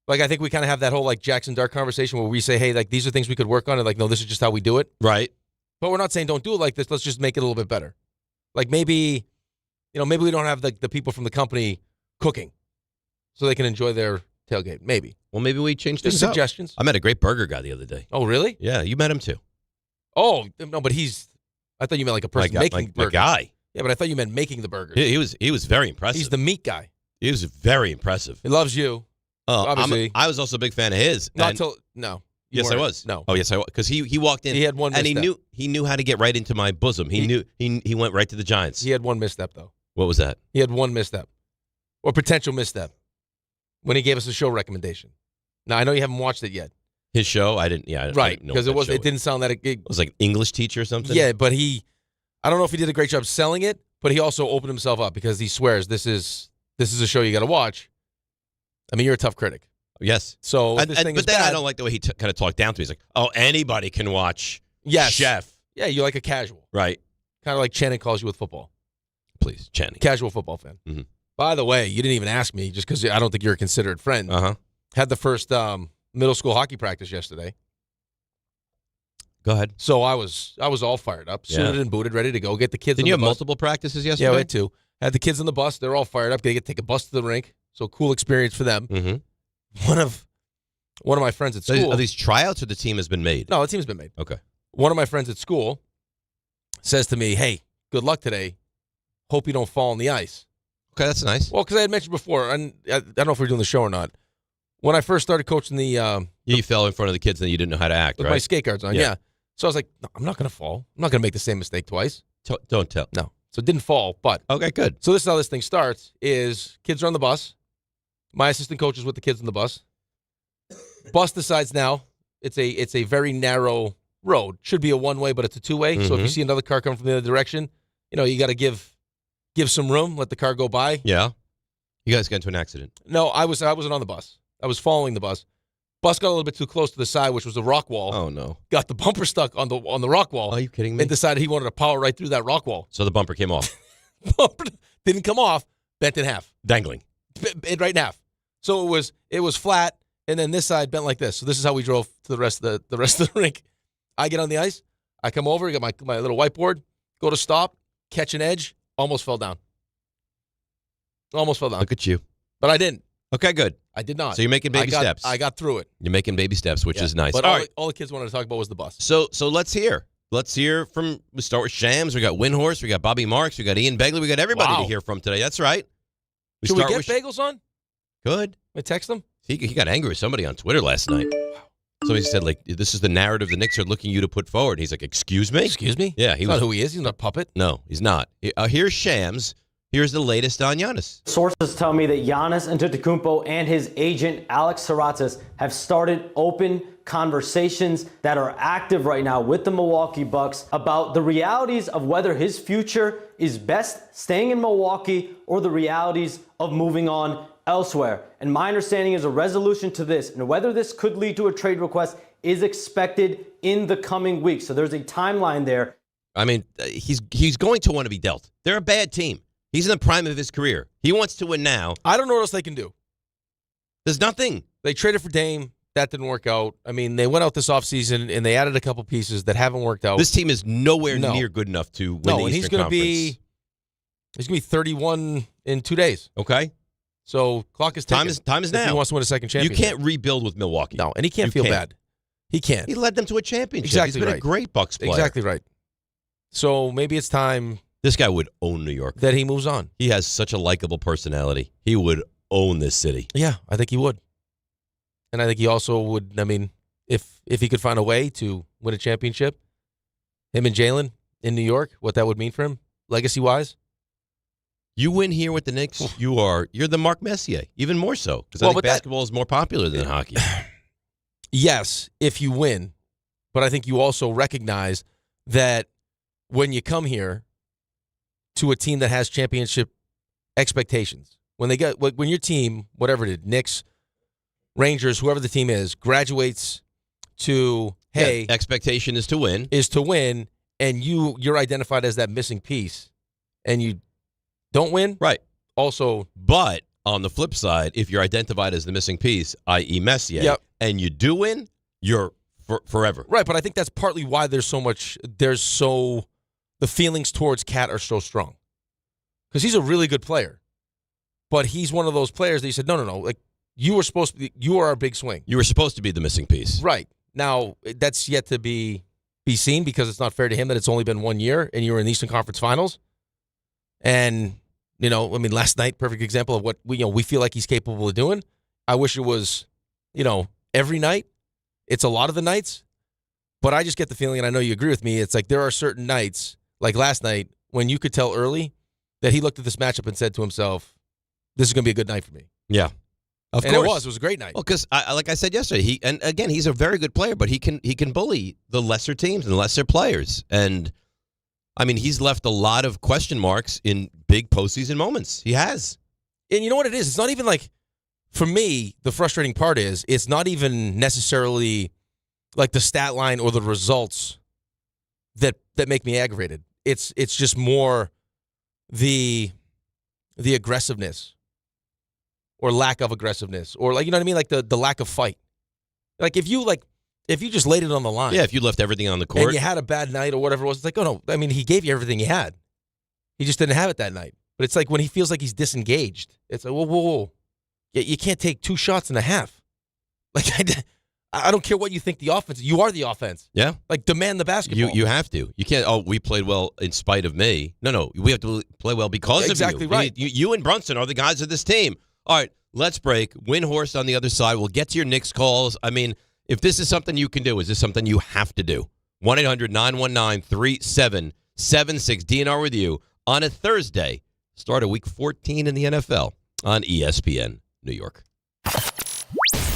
Like, I think we kind of have that whole, like, Jackson Dart conversation where we say, hey, like, these are things we could work on. And, like, no, this is just how we do it. Right. But we're not saying don't do it like this. Let's just make it a little bit better. Like, maybe we don't have the people from the company cooking so they can enjoy their tailgate. Maybe. Well, maybe we change things up. Suggestions. I met a great burger guy the other day. Oh, really? Yeah, you met him too. Oh, no, but I thought you meant like a person making burgers. My guy. Yeah, but I thought you meant making the burgers. He was very impressive. He's the meat guy. He was very impressive. He loves you. Obviously. I was also a big fan of his. No. Yes, I was. No. Oh, yes, I was. Because he walked in. He had one misstep. And he knew how to get right into my bosom. He went right to the Giants. He had one misstep, though. What was that? He had one misstep. Or potential misstep. When he gave us a show recommendation. Now, I know you haven't watched it yet. His show? I didn't. Yeah, right. Because it didn't sound that it was like an English teacher or something. Yeah, but I don't know if he did a great job selling it, but he also opened himself up because he swears this is a show you got to watch. I mean, you're a tough critic. Yes. So, but then I don't like the way he kind of talked down to me. He's like, "Oh, anybody can watch." Yes. Chef. Yeah, you're like a casual. Right. Kind of like Channing calls you with football. Please, Channing. Casual football fan. Mm-hmm. By the way, you didn't even ask me just because I don't think you're a considerate friend. Uh-huh. Had the first middle school hockey practice yesterday. Go ahead. So I was all fired up, suited and booted, ready to go. Get the kids. Didn't you have multiple practices yesterday? Yeah, we had two. Had the kids on the bus. They're all fired up. They get to take a bus to the rink. So cool experience for them. Mm-hmm. One of my friends at school. Are these tryouts or the team has been made? No, the team's been made. Okay. One of my friends at school says to me, "Hey, good luck today. Hope you don't fall on the ice." Okay, that's nice. Well, because I had mentioned before, and I don't know if we're doing the show or not. When I first started coaching you fell in front of the kids and you didn't know how to act, with right? my skate guards on, yeah. So I was like, no, I'm not going to fall. I'm not going to make the same mistake twice. Don't tell. No. So it didn't fall, but. Okay, good. So this is how this thing starts, is kids are on the bus. My assistant coach is with the kids on the bus. Bus decides now it's a very narrow road. Should be a one-way, but it's a two-way. Mm-hmm. So if you see another car coming from the other direction, you got to give some room, let the car go by. Yeah. You guys got into an accident. No, I wasn't on the bus. I was following the bus. Bus got a little bit too close to the side, which was a rock wall. Oh, no. Got the bumper stuck on the rock wall. Are you kidding me? And decided he wanted to power right through that rock wall. So the bumper came off. Didn't come off, bent in half. Dangling. Right in half. So it was flat, and then this side bent like this. So this is how we drove to the rest of the rink. I get on the ice. I come over, get my little whiteboard, go to stop, catch an edge, almost fell down. Almost fell down. Look at you. But I didn't. Okay, good. I did not. So you're making baby steps. I got through it. You're making baby steps, which is nice. But all the kids wanted to talk about was the bus. So let's hear. Let's hear from, we start with Shams. We got Windhorse. We got Bobby Marks. We got Ian Begley. We got everybody to hear from today. That's right. Should we get Bagels on? Good. I text him? He got angry with somebody on Twitter last night. Somebody said, like, this is the narrative the Knicks are looking you to put forward. And he's like, excuse me? Excuse me? Yeah. He's not who he is. He's not a puppet. No, he's not. Here's Shams. Here's the latest on Giannis. Sources tell me that Giannis Antetokounmpo and his agent, Alex Saratas, have started open conversations that are active right now with the Milwaukee Bucks about the realities of whether his future is best staying in Milwaukee or the realities of moving on elsewhere. And my understanding is a resolution to this and whether this could lead to a trade request is expected in the coming weeks. So there's a timeline there. I mean, he's going to want to be dealt. They're a bad team. He's in the prime of his career. He wants to win now. I don't know what else they can do. There's nothing. They traded for Dame. That didn't work out. I mean, they went out this offseason, and they added a couple pieces that haven't worked out. This team is nowhere near good enough to win the Eastern he's going to be 31 in 2 days. Okay. So clock is ticking. Time is now. If he wants to win a second championship. You can't rebuild with Milwaukee. No, and he can't feel bad. He can't. He led them to a championship. Exactly. He's been a great Bucks player. Exactly right. So maybe it's time. This guy would own New York. That he moves on. He has such a likable personality. He would own this city. Yeah, I think he would. And I think he also would, I mean, if he could find a way to win a championship, him and Jalen in New York, what that would mean for him. legacy-wise. You win here with the Knicks, you're the Marc Messier, even more so, because I think basketball is more popular than hockey. Yes, if you win, but I think you also recognize that when you come here to a team that has championship expectations, when your team, whatever it is, Knicks, Rangers, whoever the team is, graduates to, hey, expectation is to win, and you're identified as that missing piece, and you don't win, right? Also, but on the flip side, if you're identified as the missing piece, i.e. Messier, and you do win, you're forever. Right, but I think that's partly why the feelings towards Cat are so strong. Because he's a really good player. But he's one of those players that you said, no. Like, you are our big swing. You were supposed to be the missing piece. Right. Now, that's yet to be seen because it's not fair to him that it's only been 1 year and you were in the Eastern Conference Finals. And, last night, perfect example of what we feel like he's capable of doing. I wish it was, every night. It's a lot of the nights. But I just get the feeling, and I know you agree with me, it's like there are certain nights, like last night, when you could tell early that he looked at this matchup and said to himself, this is going to be a good night for me. Yeah. Of course. It was a great night. Well, because like I said yesterday, he's a very good player, but he can bully the lesser teams and lesser players. And he's left a lot of question marks in big postseason moments. He has. And you know what it is? It's not even like, for me, the frustrating part is it's not even necessarily like the stat line or the results that make me aggravated. It's just more the aggressiveness or lack of aggressiveness, or like, like the lack of fight. Like if you just laid it on the line. Yeah, if you left everything on the court. And you had a bad night or whatever it was, it's like, oh no, he gave you everything he had. He just didn't have it that night. But it's like when he feels like he's disengaged, it's like, whoa. You can't take 2 shots and a half. Like, I don't care what you think the offense is. You are the offense. Yeah. Like, demand the basketball. You have to. You can't, we played well in spite of me. No, we have to play well because of you. Exactly right. You and Brunson are the guys of this team. All right, let's break. Windhorst on the other side. We'll get to your Knicks calls. If this is something you can do, is this something you have to do? 1-800-919-3776. DNR with you on a Thursday. Start of Week 14 in the NFL on ESPN New York.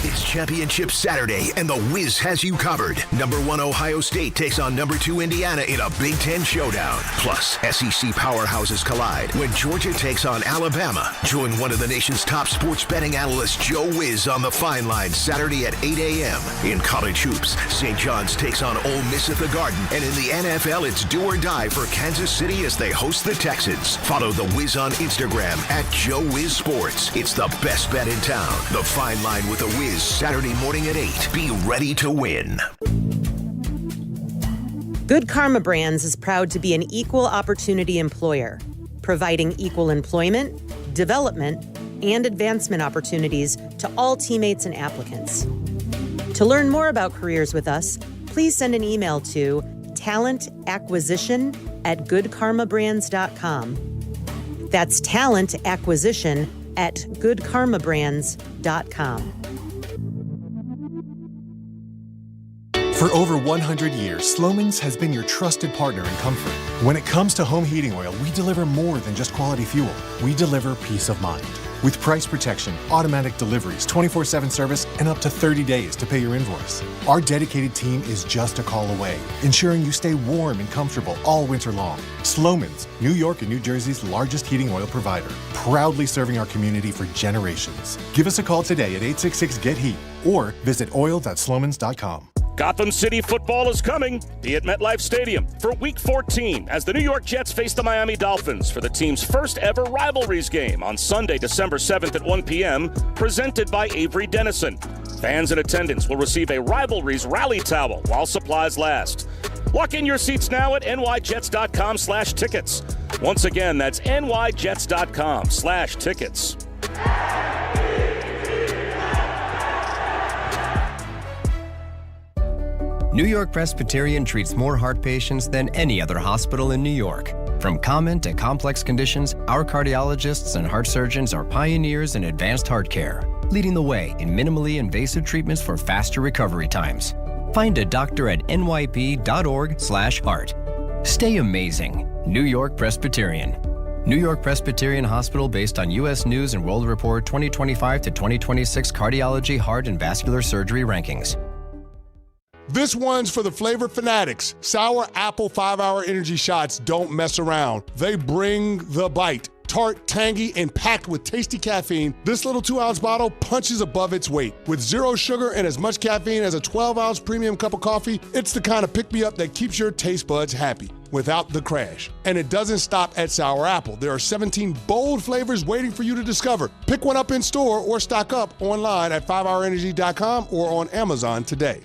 It's Championship Saturday, and the Wiz has you covered. Number 1 Ohio State takes on number 2 Indiana in a Big Ten showdown. Plus, SEC powerhouses collide when Georgia takes on Alabama. Join one of the nation's top sports betting analysts, Joe Wiz, on the Fine Line Saturday at 8 a.m. In college hoops, St. John's takes on Ole Miss at the Garden. And in the NFL, it's do or die for Kansas City as they host the Texans. Follow the Wiz on Instagram at Joe Wiz Sports. It's the best bet in town. The Fine Line with the Wiz, Saturday morning at 8. Be ready to win. Good Karma Brands is proud to be an equal opportunity employer, providing equal employment, development, and advancement opportunities to all teammates and applicants. To learn more about careers with us, please send an email to talentacquisition@goodkarmabrands.com. That's talentacquisition@goodkarmabrands.com. For over 100 years, Slomin's has been your trusted partner in comfort. When it comes to home heating oil, we deliver more than just quality fuel. We deliver peace of mind. With price protection, automatic deliveries, 24/7 service, and up to 30 days to pay your invoice. Our dedicated team is just a call away, ensuring you stay warm and comfortable all winter long. Slomin's, New York and New Jersey's largest heating oil provider, proudly serving our community for generations. Give us a call today at 866-GET-HEAT or visit oil.slomins.com. Gotham City football is coming. Be at MetLife Stadium for Week 14 as the New York Jets face the Miami Dolphins for the team's first ever rivalries game on Sunday, December 7th at 1 p.m., presented by Avery Dennison. Fans in attendance will receive a Rivalries rally towel while supplies last. Lock in your seats now at nyjets.com/tickets. Once again, that's nyjets.com/tickets. New York Presbyterian treats more heart patients than any other hospital in New York. From common to complex conditions, our cardiologists and heart surgeons are pioneers in advanced heart care, leading the way in minimally invasive treatments for faster recovery times. Find a doctor at nyp.org/heart. Stay amazing. New York Presbyterian. New York Presbyterian Hospital based on U.S. News and World Report 2025 to 2026 cardiology, heart, and vascular surgery rankings. This one's for the flavor fanatics. Sour Apple 5-Hour Energy Shots don't mess around. They bring the bite. Tart, tangy, and packed with tasty caffeine, this little 2-ounce bottle punches above its weight. With 0 sugar and as much caffeine as a 12-ounce premium cup of coffee, it's the kind of pick-me-up that keeps your taste buds happy without the crash. And it doesn't stop at Sour Apple. There are 17 bold flavors waiting for you to discover. Pick one up in store or stock up online at 5hourenergy.com or on Amazon today.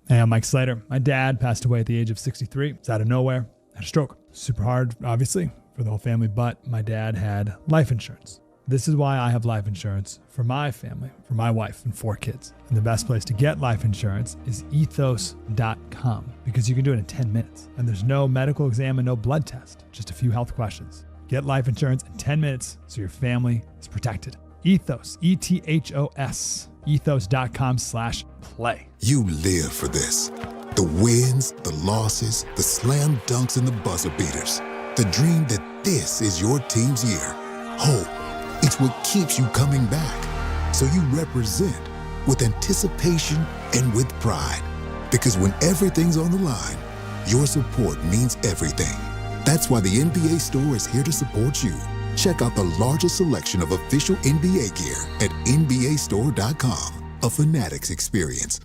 Hey, I'm Mike Slater. My dad passed away at the age of 63. It's out of nowhere. Had a stroke. Super hard, obviously, for the whole family, but my dad had life insurance. This is why I have life insurance for my family, for my wife and 4 kids. And the best place to get life insurance is ethos.com because you can do it in 10 minutes. And there's no medical exam and no blood test, just a few health questions. Get life insurance in 10 minutes so your family is protected. Ethos, ETHOS, ethos.com/play. You live for this. The wins, the losses, the slam dunks, and the buzzer beaters. The dream that this is your team's year. Hope, it's what keeps you coming back. So you represent with anticipation and with pride. Because when everything's on the line, your support means everything. That's why the NBA Store is here to support you. Check out the largest selection of official NBA gear at NBAstore.com. A Fanatics experience.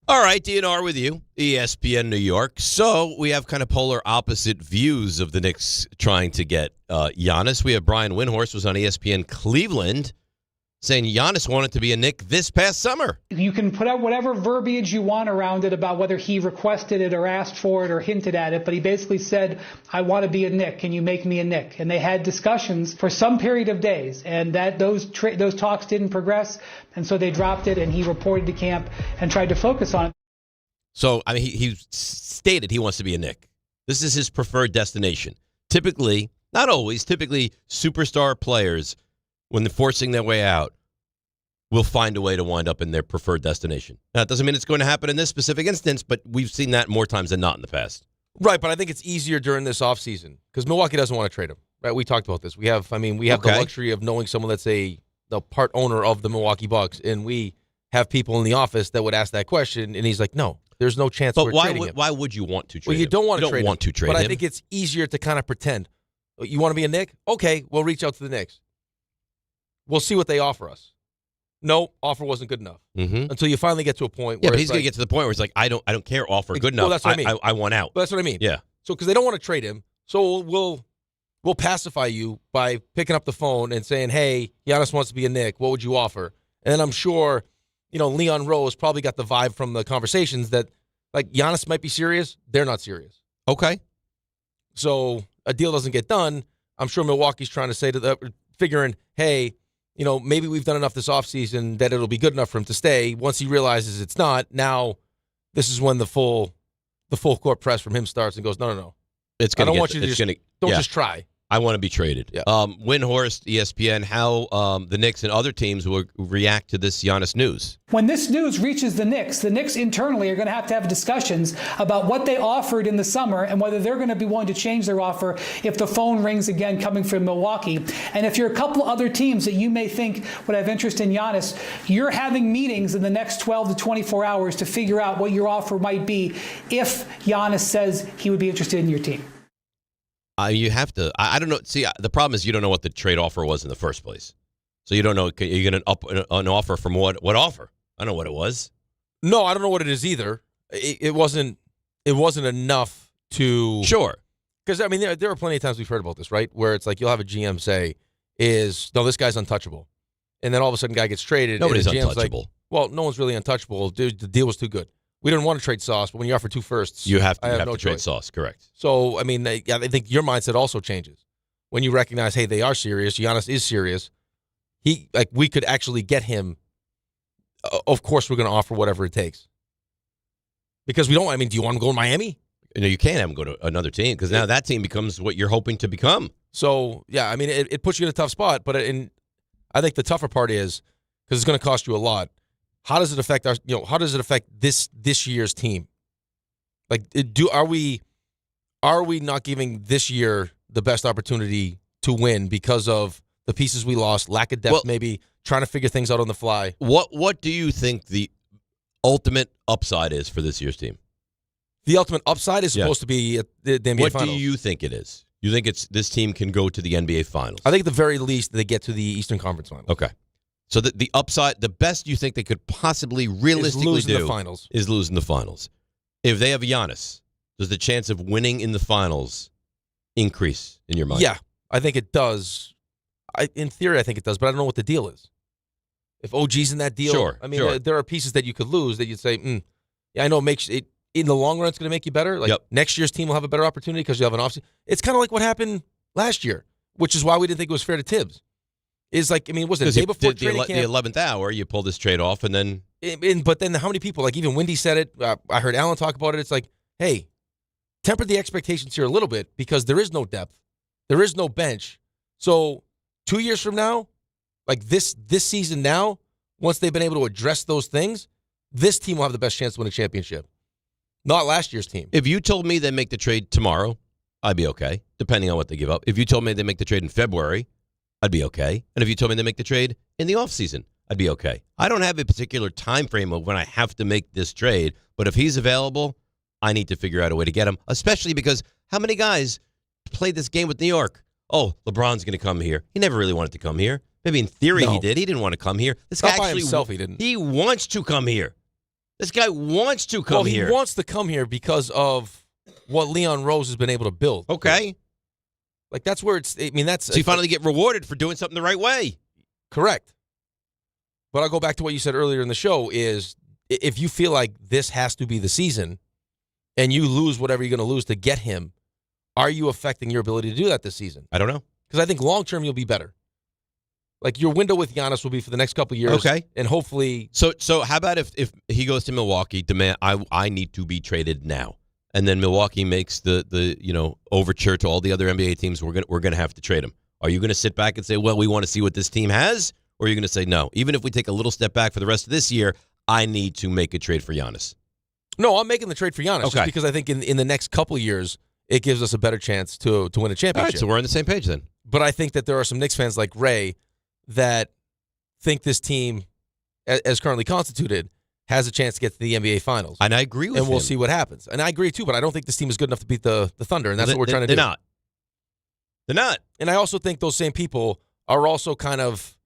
All right, DNR with you, ESPN New York. So we have kind of polar opposite views of the Knicks trying to get Giannis. We have Brian Windhorst was on ESPN Cleveland saying Giannis wanted to be a Knick this past summer. You can put out whatever verbiage you want around it about whether he requested it or asked for it or hinted at it, but he basically said, I want to be a Knick. Can you make me a Knick? And they had discussions for some period of days, and that those talks didn't progress, and so they dropped it, and he reported to camp and tried to focus on it. So, I mean, he stated he wants to be a Knick. This is his preferred destination. Typically, not always, typically superstar players, when they're forcing their way out, will find a way to wind up in their preferred destination. Now, it doesn't mean it's going to happen in this specific instance, but we've seen that more times than not in the past. Right, but I think it's easier during this offseason because Milwaukee doesn't want to trade him. Right, we talked about this. We have the luxury of knowing someone that's the part owner of the Milwaukee Bucks, and we have people in the office that would ask that question, and he's like, no, there's no chance we're trading him. Why would you want to trade him? Well, you don't want to trade him. But I think it's easier to kind of pretend. You want to be a Knick? Okay, we'll reach out to the Knicks. We'll see what they offer us. No, offer wasn't good enough. Until you finally get to a point where but he's going to get to the point where it's like, I don't care, offer good enough. Well, that's what I mean. I want out. Well, that's what I mean. Yeah. So because they don't want to trade him, so we'll pacify you by picking up the phone and saying, hey, Giannis wants to be a Knick. What would you offer? And then I'm sure, Leon Rose probably got the vibe from the conversations that, like, Giannis might be serious. They're not serious. Okay. So a deal doesn't get done. I'm sure Milwaukee's trying to say figuring, hey, maybe we've done enough this offseason that it'll be good enough for him to stay. Once he realizes it's not, now this is when the full court press from him starts and goes, no. I don't want you to just try. I want to be traded. Yeah. Windhorst, ESPN, how the Knicks and other teams will react to this Giannis news. When this news reaches the Knicks internally are going to have discussions about what they offered in the summer and whether they're going to be willing to change their offer if the phone rings again coming from Milwaukee. And if you're a couple other teams that you may think would have interest in Giannis, you're having meetings in the next 12 to 24 hours to figure out what your offer might be if Giannis says he would be interested in your team. You have to. I don't know. See, the problem is you don't know what the trade offer was in the first place. So you don't know. You're going to up an offer from what offer? I don't know what it was. No, I don't know what it is either. It wasn't enough to. Sure. Because, there are plenty of times we've heard about this, right? Where it's like you'll have a GM say, no, this guy's untouchable. And then all of a sudden, guy gets traded. Nobody's and the GM's untouchable. Like, well, no one's really untouchable. Dude, the deal was too good. We didn't want to trade Sauce, but when you offer 2 firsts, you have to no trade choice. Sauce, correct. So, I think your mindset also changes. When you recognize, hey, they are serious, Giannis is serious, we could actually get him. Of course, we're going to offer whatever it takes. Because we don't, do you want him to go to Miami? You can't have him go to another team because now that team becomes what you're hoping to become. So, yeah, I mean, it puts you in a tough spot. But I think the tougher part is, because it's going to cost you a lot, how does it affect how does it affect this year's team? Like, are we not giving this year the best opportunity to win because of the pieces we lost, lack of depth, maybe trying to figure things out on the fly? What do you think the ultimate upside is for this year's team? The ultimate upside is supposed to be the NBA What Finals. do you think it is? You think this team can go to the NBA Finals? I think at the very least they get to the Eastern Conference Finals. Okay. So the upside, the best you think they could possibly realistically losing the finals. Is losing the finals. If they have Giannis, does the chance of winning in the finals increase in your mind? Yeah, I think it does. In theory, I think it does, but I don't know what the deal is. If OG's in that deal, Sure, I mean, there are pieces that you could lose that you'd say, yeah, I know it makes it. In the long run, it's going to make you better. Like next year's team will have a better opportunity because you have an offseason. It's kind of like what happened last year, which is why we didn't think it was fair to Tibbs. Is like, I mean, was it the day before training camp? The 11th hour, you pull this trade off, and then... But then how many people, like even Wendy said it, I heard Alan talk about it, it's like, hey, temper the expectations here a little bit because there is no depth. There is no bench. So 2 years from now, like this season now, once they've been able to address those things, this team will have the best chance to win a championship. Not last year's team. If you told me they make the trade tomorrow, I'd be okay, depending on what they give up. If you told me they make the trade in February, I'd be okay. And if you told me they make the trade in the offseason, I'd be okay. I don't have a particular time frame of when I have to make this trade, but if he's available, I need to figure out a way to get him, especially because how many guys played this game with New York? Oh, LeBron's going to come here. He never really wanted to come here. Maybe in theory he did. He didn't want to come here. This guy Not by actually himself, he didn't. He wants to come here. This guy wants to come here. He wants to come here because of what Leon Rose has been able to build. Okay. Like, that's where it's, I mean, that's... So you finally get rewarded for doing something the right way. Correct. But I'll go back to what you said earlier in the show is if you feel like this has to be the season and you lose whatever you're going to lose to get him, are you affecting your ability to do that this season? I don't know. Because I think long-term you'll be better. Like, your window with Giannis will be for the next couple of years. Okay. And hopefully... So how about if he goes to Milwaukee, demand I need to be traded now. And then Milwaukee makes the overture to all the other NBA teams, we're going to have to trade him. Are you going to sit back and say, well, we want to see what this team has? Or are you going to say, no, even if we take a little step back for the rest of this year, I need to make a trade for Giannis? No, I'm making the trade for Giannis just because I think in the next couple of years, it gives us a better chance to win a championship. All right, so we're on the same page then. But I think that there are some Knicks fans like Ray that think this team, as currently constituted, has a chance to get to the NBA Finals. And I agree with him. And we'll see what happens. And I agree, too, but I don't think this team is good enough to beat the Thunder, and that's what we're trying to do. They're not. They're not. And I also think those same people are also kind of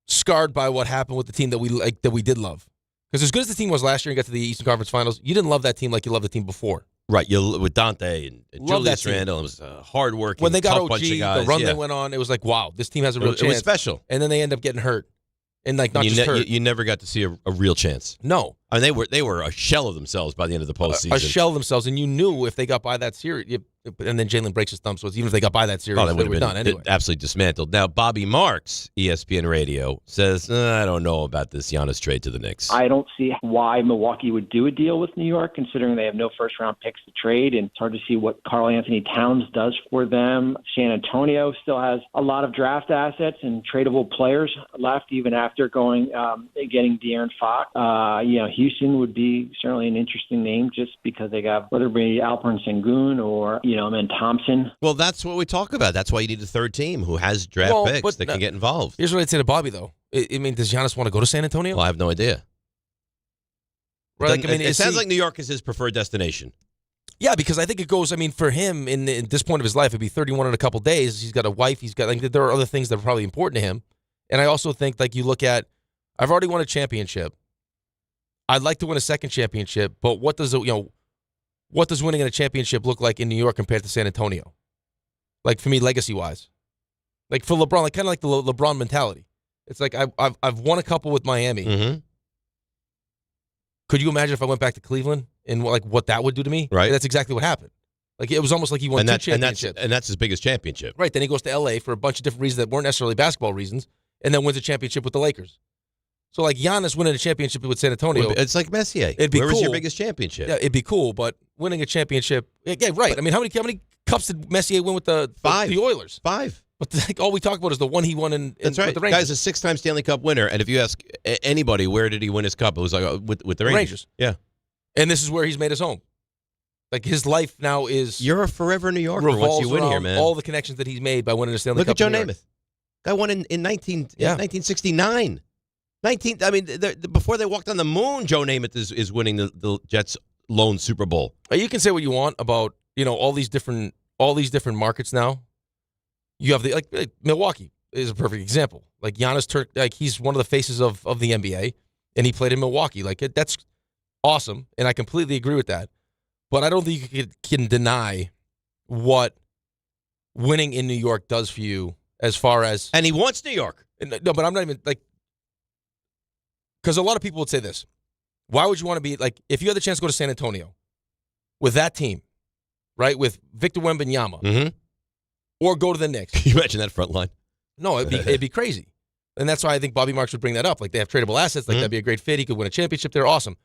scarred by what happened with the team that we did love. Because as good as the team was last year and got to the Eastern Conference Finals, you didn't love that team like you loved the team before. Right, with Dante and Julius Randle, it was hard-working, when they got tough OG, bunch of guys. the run they went on, it was like, wow, this team has a real chance. It was special. And then they end up getting hurt. And like not just hurt. You never got to see a real chance. No. I mean, they were a shell of themselves by the end of the postseason. A shell of themselves, and you knew if they got by that series, and then Jalen breaks his thumb, so even if they got by that series, they were done anyway. Absolutely dismantled. Now, Bobby Marks, ESPN Radio, says, I don't know about this Giannis trade to the Knicks. I don't see why Milwaukee would do a deal with New York, considering they have no first-round picks to trade, and it's hard to see what Karl Anthony Towns does for them. San Antonio still has a lot of draft assets and tradable players left, even after getting De'Aaron Fox. Houston would be certainly an interesting name just because they got, whether it be Alperen Sengun or, and Thompson. Well, that's what we talk about. That's why you need a third team who has draft picks that can get involved. Here's what I'd say to Bobby, though. I mean, does Giannis want to go to San Antonio? Well, I have no idea. Right, it sounds like New York is his preferred destination. Yeah, because I think it goes, for him, in this point of his life, it'd be 31 in a couple days. He's got a wife. There are other things that are probably important to him. And I also think, you look at, I've already won a championship. I'd like to win a second championship, but what does winning in a championship look like in New York compared to San Antonio? Like, for me, legacy-wise. Like, for LeBron, kind of like the LeBron mentality. It's like, I've won a couple with Miami. Mm-hmm. Could you imagine if I went back to Cleveland and, what that would do to me? Right. That's exactly what happened. Like, it was almost like he won two championships. And that's his biggest championship. Right. Then he goes to L.A. for a bunch of different reasons that weren't necessarily basketball reasons, and then wins a championship with the Lakers. So, Giannis winning a championship with San Antonio. It's like Messier. It'd be Where cool. was your biggest championship? Yeah, it'd be cool, but winning a championship. Yeah, right. I mean, how many cups did Messier win with the Oilers? 5. But all we talk about is the one he won in That's right. with the Rangers. Guy's a 6-time Stanley Cup winner, and if you ask anybody where did he win his cup, it was like with the Rangers. Yeah. And this is where he's made his home. Like his life now is. You're a forever New Yorker once you win here, man. All the connections that he's made by winning a Stanley Cup. Look at Joe Namath. Guy won in 1969. Before they walked on the moon, Joe Namath is winning the Jets' lone Super Bowl. You can say what you want about all these different markets now. You have like Milwaukee is a perfect example. Like Giannis, he's one of the faces of the NBA, and he played in Milwaukee. Like that's awesome, and I completely agree with that. But I don't think you can deny what winning in New York does for you as far as. And he wants New York. No, but I'm not even because a lot of people would say this. Why would you want to be if you had the chance to go to San Antonio with that team, right, with Victor Wembanyama? Mm-hmm. Or go to the Knicks. Can you imagine that front line? No, it'd be crazy. And that's why I think Bobby Marks would bring that up. Like, they have tradable assets. That'd be a great fit. He could win a championship. They're awesome.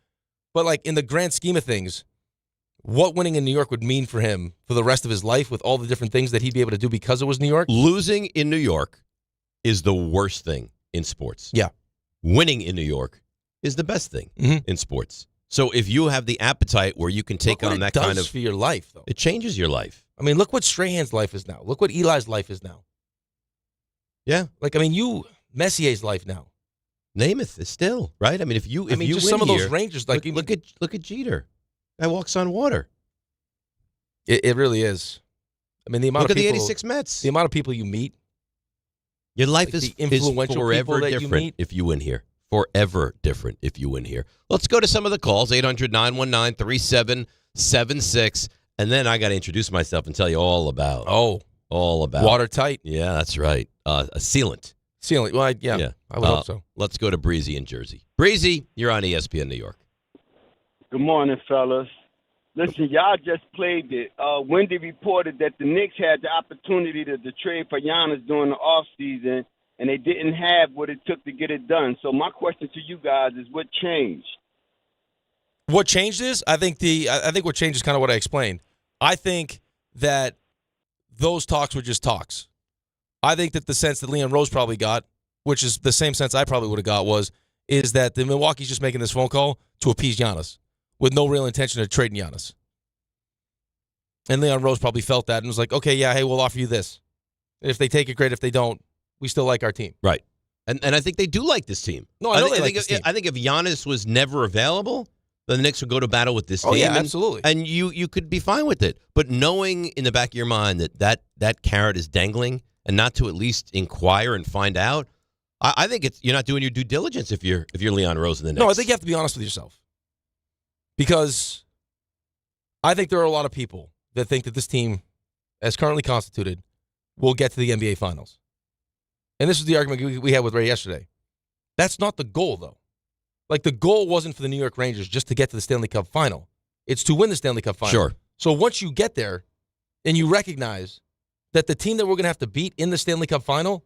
But, in the grand scheme of things, what winning in New York would mean for him for the rest of his life with all the different things that he'd be able to do because it was New York? Losing in New York is the worst thing in sports. Yeah. Winning in New York is the best thing in sports. So if you have the appetite where you can take on that kind of... for your life, though. It changes your life. I mean, look what Strahan's life is now. Look what Eli's life is now. Yeah. Messier's life now. Namath is still, right? I mean, if you just win some of here, those Rangers, look at Jeter. Guy walks on water. It really is. I mean, the amount Look of at people, the 86 Mets. The amount of people you meet. Your life is influential forever people that different you meet. if you win here. Forever different if you win here. Let's go to some of the calls. 800-919-3776. And then I got to introduce myself and tell you all about. Watertight. Yeah, that's right. A sealant. Sealant. Well, yeah. I would hope so. Let's go to Breezy in Jersey. Breezy, you're on ESPN New York. Good morning, fellas. Listen, y'all just played it. Wendy reported that the Knicks had the opportunity to trade for Giannis during the offseason, and they didn't have what it took to get it done. So my question to you guys is, what changed? What changed is, I think what changed is kind of what I explained. I think that those talks were just talks. I think that the sense that Leon Rose probably got, which is the same sense I probably would have got, is that the Milwaukee's just making this phone call to appease Giannis with no real intention of trading Giannis. And Leon Rose probably felt that and was like, okay, yeah, hey, we'll offer you this. And if they take it, great. If they don't, we still like our team. Right. And I think they do like this team. No, I know they like this team. I think if Giannis was never available, the Knicks would go to battle with this team. Oh, yeah, absolutely. And you could be fine with it. But knowing in the back of your mind that carrot is dangling and not to at least inquire and find out, I think you're not doing your due diligence if you're Leon Rose in the Knicks. No, I think you have to be honest with yourself. Because I think there are a lot of people that think that this team, as currently constituted, will get to the NBA Finals. And this was the argument we had with Ray yesterday. That's not the goal, though. Like, the goal wasn't for the New York Rangers just to get to the Stanley Cup Final. It's to win the Stanley Cup Final. Sure. So once you get there and you recognize that the team that we're going to have to beat in the Stanley Cup Final,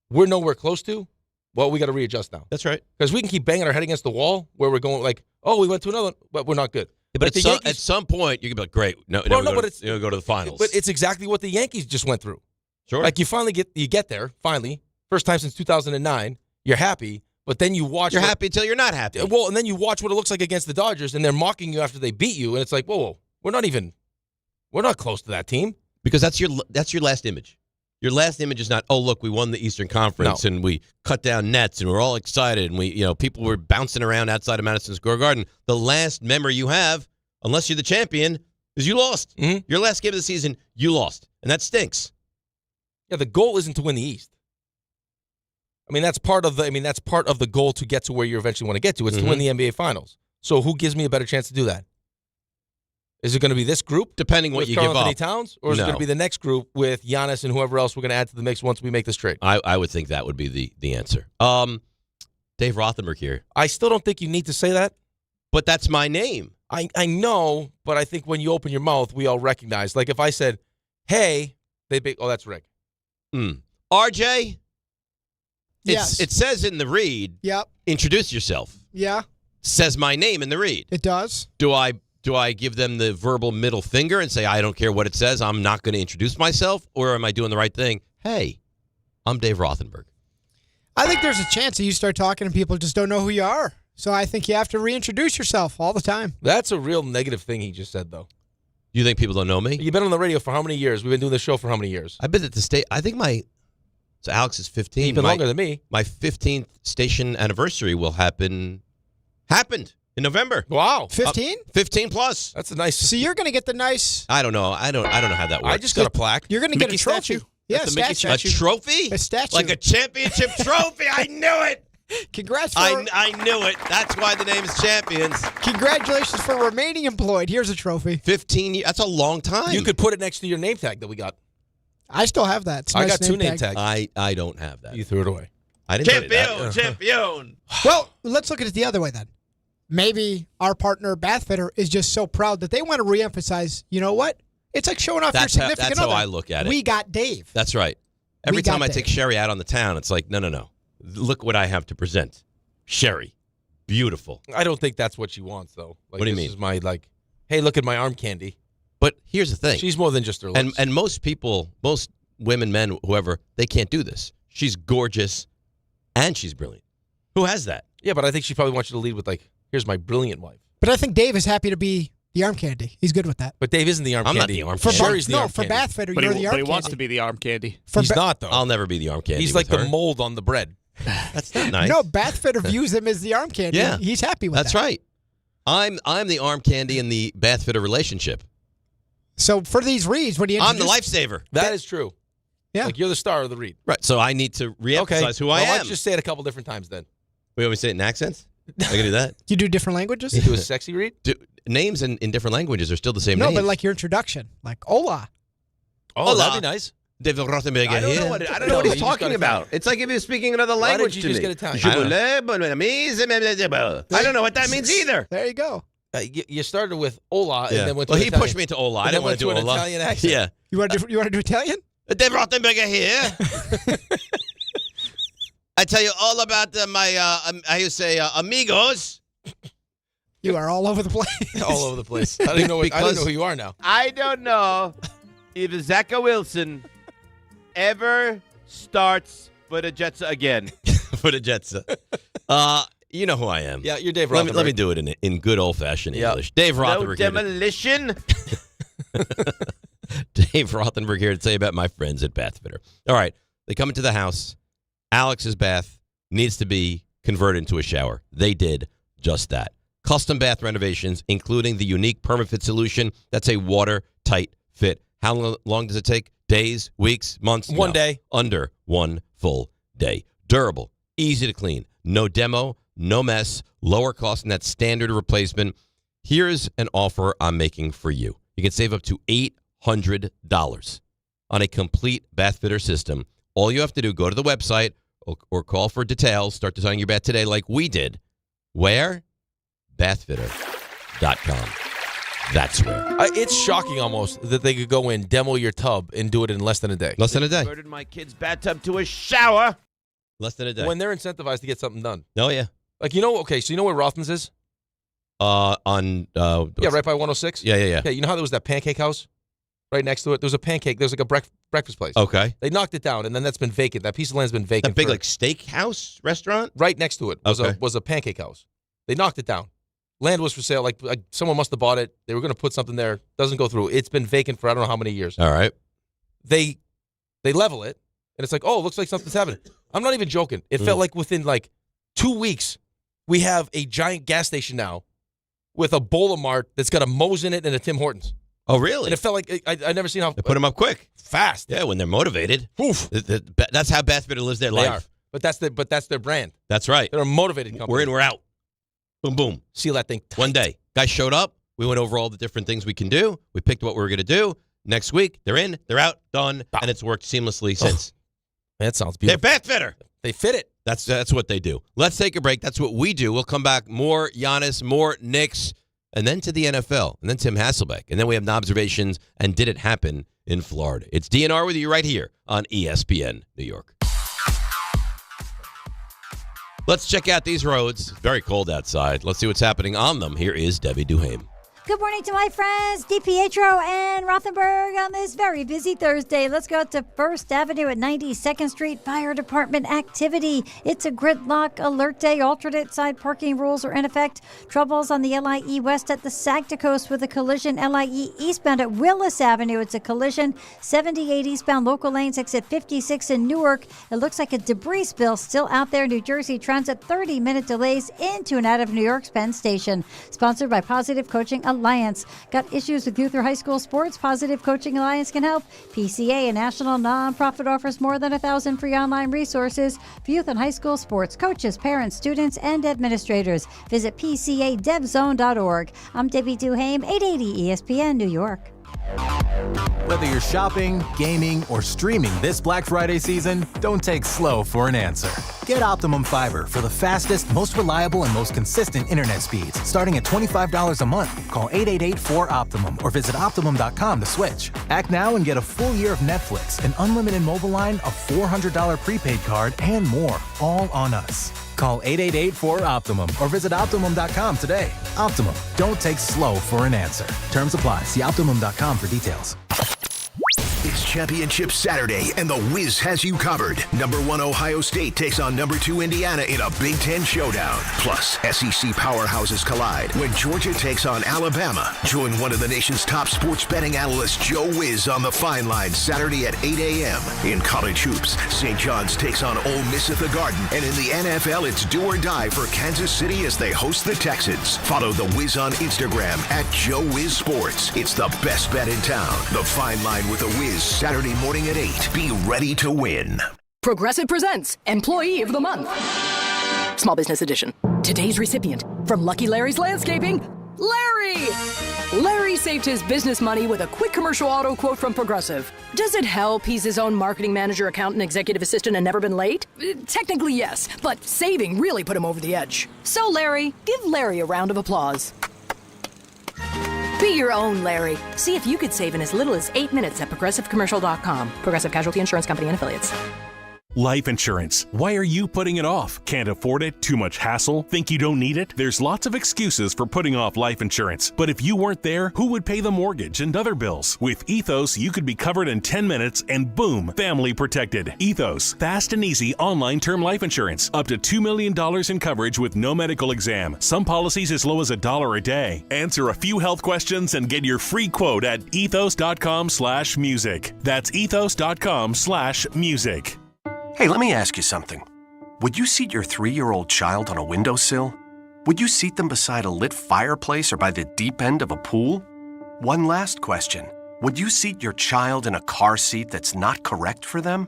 we're nowhere close to, well, we got to readjust now. That's right. Because we can keep banging our head against the wall where we're going like, oh, we went to another one, but we're not good. Yeah, but at some point, you can be like, great, no, go to the finals. But it's exactly what the Yankees just went through. Sure. Like, you get there, finally, first time since 2009, you're happy, but then you watch. You're happy until you're not happy. Well, and then you watch what it looks like against the Dodgers, and they're mocking you after they beat you, and it's like, whoa, we're not close to that team. Because that's your last image. Your last image is not, oh, look, we won the Eastern Conference and we cut down nets and we're all excited and people were bouncing around outside of Madison Square Garden. The last memory you have, unless you're the champion, is you lost. Mm-hmm. Your last game of the season, you lost. And that stinks. Yeah, the goal isn't to win the East. I mean, that's part of the goal to get to where you eventually want to get to. It's to win the NBA Finals. So who gives me a better chance to do that? Is it going to be this group, depending what you give up, Anthony Towns, or is it going to be the next group with Giannis and whoever else we're going to add to the mix once we make this trade? I would think that would be the answer. Dave Rothenberg here. I still don't think you need to say that. But that's my name. I know, but I think when you open your mouth, we all recognize. Like if I said, hey, that's Rick. RJ? Yes. It says in the read, Yep. Introduce yourself. Yeah. Says my name in the read. It does. Do I Do I give them the verbal middle finger and say, I don't care what it says, I'm not going to introduce myself? Or am I doing the right thing? Hey, I'm Dave Rothenberg. I think there's a chance that you start talking and people just don't know who you are. So I think you have to reintroduce yourself all the time. That's a real negative thing he just said, though. You think people don't know me? You've been on the radio for how many years? We've been doing this show for how many years? I've been at the state. I think so Alex is 15. You've been longer than me. My 15th station anniversary will happened in November. Wow. 15? 15 plus. That's a nice. So you're going to get the nice. I don't know. I don't know how that works. I just got a plaque. You're going to get a trophy. Statue? Yeah, a trophy? A statue. Like a championship trophy. I knew it. Congrats. I knew it. That's why the name is Champions. Congratulations for remaining employed. Here's a trophy. 15 years. That's a long time. You could put it next to your name tag that we got. I still have that. It's a I nice got two name tags. I don't have that. You threw it away. I didn't Champion. Well, let's look at it the other way then. Maybe our partner, Bathfitter, is just so proud that they want to reemphasize, you know what? It's like showing off your significant That's other. how I look at it. We got Dave. That's right. Every time I take Sherry out on the town, it's like, no. Look what I have to present. Sherry. Beautiful. I don't think that's what she wants, though. Like, what do you mean? This is my, hey, look at my arm candy. But here's the thing. She's more than just her looks. And most people, most women, men, whoever, they can't do this. She's gorgeous and she's brilliant. Who has that? Yeah, but I think she probably wants you to lead with, here's my brilliant wife. But I think Dave is happy to be the arm candy. He's good with that. But Dave isn't the arm candy. I'm not the arm candy. Sherry's the arm for candy. Bathfitter, you're the arm candy. But he wants to be the arm candy. He's not, though. I'll never be the arm candy. He's like with the her. mold on the bread. That's not nice. No, Bathfitter views him as the arm candy. Yeah. He's happy with that. That's right. I'm the arm candy in the Bathfitter relationship. So for these reads, when you I'm the lifesaver. That is true. Yeah. You're the star of the read. Right. So I need to reemphasize who I am. Why don't you just say it a couple different times then? We want me to say it in accents? I can do that. You do different languages? You do a sexy read? Names in different languages are still the same No, names. but like your introduction. Like, hola. Oh, Hola. that'd be nice. David Rothenberg I don't know what, I don't know what he's talking about. It's like if he was speaking another Why language did you to just me. get Italian? I don't know what that means either. There you go. You started with hola and Yeah. then went to Well, he Italian. pushed me into hola. I And didn't then want to do went to an hola. Italian accent. Yeah. You want to do Italian? David Rothenberg here. I tell you all about my, how you say, amigos. You are all over the place. All over the place. I don't even know, I don't know who you are now. I don't know if Zachary Wilson ever starts for the Jets again. For the Jets. You know who I am. Yeah, you're Dave Rothenberg. Let me do it in good old-fashioned English. Dave Rothenberg. No demolition. Dave Rothenberg here to tell you about my friends at Bathfitter. All right, they come into the house. Alex's bath needs to be converted into a shower. They did just that. Custom bath renovations, including the unique PermaFit solution. That's a watertight fit. How long does it take? Days, weeks, months? One No. day. Under one full day. Durable, easy to clean, no demo, no mess, lower cost than that standard replacement. Here's an offer I'm making for you. You can save up to $800 on a complete bath fitter system. All you have to do, go to the website or call for details. Start designing your bath today like we did. Where? Bathfitter.com. That's where. It's shocking almost that they could go in, demo your tub, and do it in less than a day. Less than a day. Converted my kid's bathtub to a shower. Less than a day. When they're incentivized to get something done. Oh, yeah. Like, so you know where Rothman's is? Right by 106? Yeah. Yeah, you know how there was that pancake house right next to it? There was a pancake. There was like a breakfast place. Okay. They knocked it down, and then that's been vacant. That piece of land's been vacant. A big, steakhouse restaurant? Right next to it was a pancake house. They knocked it down. Land was for sale. Like someone must have bought it. They were going to put something there. Doesn't go through. It's been vacant for I don't know how many years. All right. They level it, and it's like, oh, it looks like something's happening. I'm not even joking. It felt like within 2 weeks, we have a giant gas station now with a Bola Mart that's got a Moe's in it and a Tim Hortons. Oh, really? And it felt like I'd never seen how They put them up quick. fast. Yeah, when they're motivated. Oof. That's how Bathfitter lives their They life. are. But that's their brand. That's right. They're a motivated company. We're in, we're out. Boom, boom. Seal that thing tight. One day, guys showed up. We went over all the different things we can do. We picked what we were going to do. Next week, they're in, they're out, done, and it's worked seamlessly since. That sounds beautiful. They're Bathfitter. They fit it. That's what they do. Let's take a break. That's what we do. We'll come back. More Giannis, more Knicks, and then to the NFL, and then Tim Hasselbeck. And then we have Knobservations and Did It Happen in Florida. It's DNR with you right here on ESPN New York. Let's check out these roads. It's very cold outside. Let's see what's happening on them. Here is Debbie Duhame. Good morning to my friends, DiPietro and Rothenberg on this very busy Thursday. Let's go to First Avenue at 92nd Street. Fire department activity. It's a gridlock alert day. Alternate side parking rules are in effect. Troubles on the LIE West at the Sagta Coast with a collision. LIE eastbound at Willis Avenue. It's a collision. 78 eastbound local lanes exit 56 in Newark. It looks like a debris spill still out there. New Jersey Transit 30-minute delays into and out of New York's Penn Station. Sponsored by Positive Coaching Alliance. Got issues with youth or high school sports? Positive Coaching Alliance can help. PCA, a national nonprofit, offers more than 1,000 free online resources for youth and high school sports coaches, parents, students, and administrators. Visit PCADevZone.org. I'm Debbie Duhame, 880 ESPN New York. Whether you're shopping, gaming, or streaming this Black Friday season, don't take slow for an answer. Get Optimum Fiber for the fastest, most reliable, and most consistent internet speeds. Starting at $25 a month. Call 888-4OPTIMUM or visit Optimum.com to switch. Act now and get a full year of Netflix, an unlimited mobile line, a $400 prepaid card, and more, all on us. Call 888-4OPTIMUM or visit Optimum.com today. Optimum, don't take slow for an answer. Terms apply. See Optimum.com for details. It's Championship Saturday, and the Wiz has you covered. Number 1 Ohio State takes on number 2 Indiana in a Big Ten showdown. Plus, SEC powerhouses collide when Georgia takes on Alabama. Join one of the nation's top sports betting analysts, Joe Wiz, on the Fine Line Saturday at 8 a.m. In college hoops, St. John's takes on Ole Miss at the Garden. And in the NFL, it's do or die for Kansas City as they host the Texans. Follow the Wiz on Instagram at Joe Wiz Sports. It's the best bet in town. The Fine Line with the Wiz, Saturday morning at 8. Be ready to win. Progressive presents Employee of the Month. Small Business Edition. Today's recipient from Lucky Larry's Landscaping, Larry! Larry saved his business money with a quick commercial auto quote from Progressive. Does it help he's his own marketing manager, accountant, executive assistant, and never been late? Technically, yes, but saving really put him over the edge. So, Larry, give Larry a round of applause. Be your own Larry. See if you could save in as little as 8 minutes at ProgressiveCommercial.com. Progressive Casualty Insurance Company and Affiliates. Life insurance. Why are you putting it off? Can't afford it? Too much hassle? Think you don't need it? There's lots of excuses for putting off life insurance. But if you weren't there, who would pay the mortgage and other bills? With Ethos, you could be covered in 10 minutes and boom, family protected. Ethos, fast and easy online term life insurance. Up to $2 million in coverage with no medical exam. Some policies as low as $1 a day. Answer a few health questions and get your free quote at ethos.com/music. That's ethos.com/music. Hey, let me ask you something. Would you seat your 3-year-old child on a windowsill? Would you seat them beside a lit fireplace or by the deep end of a pool? One last question. Would you seat your child in a car seat that's not correct for them?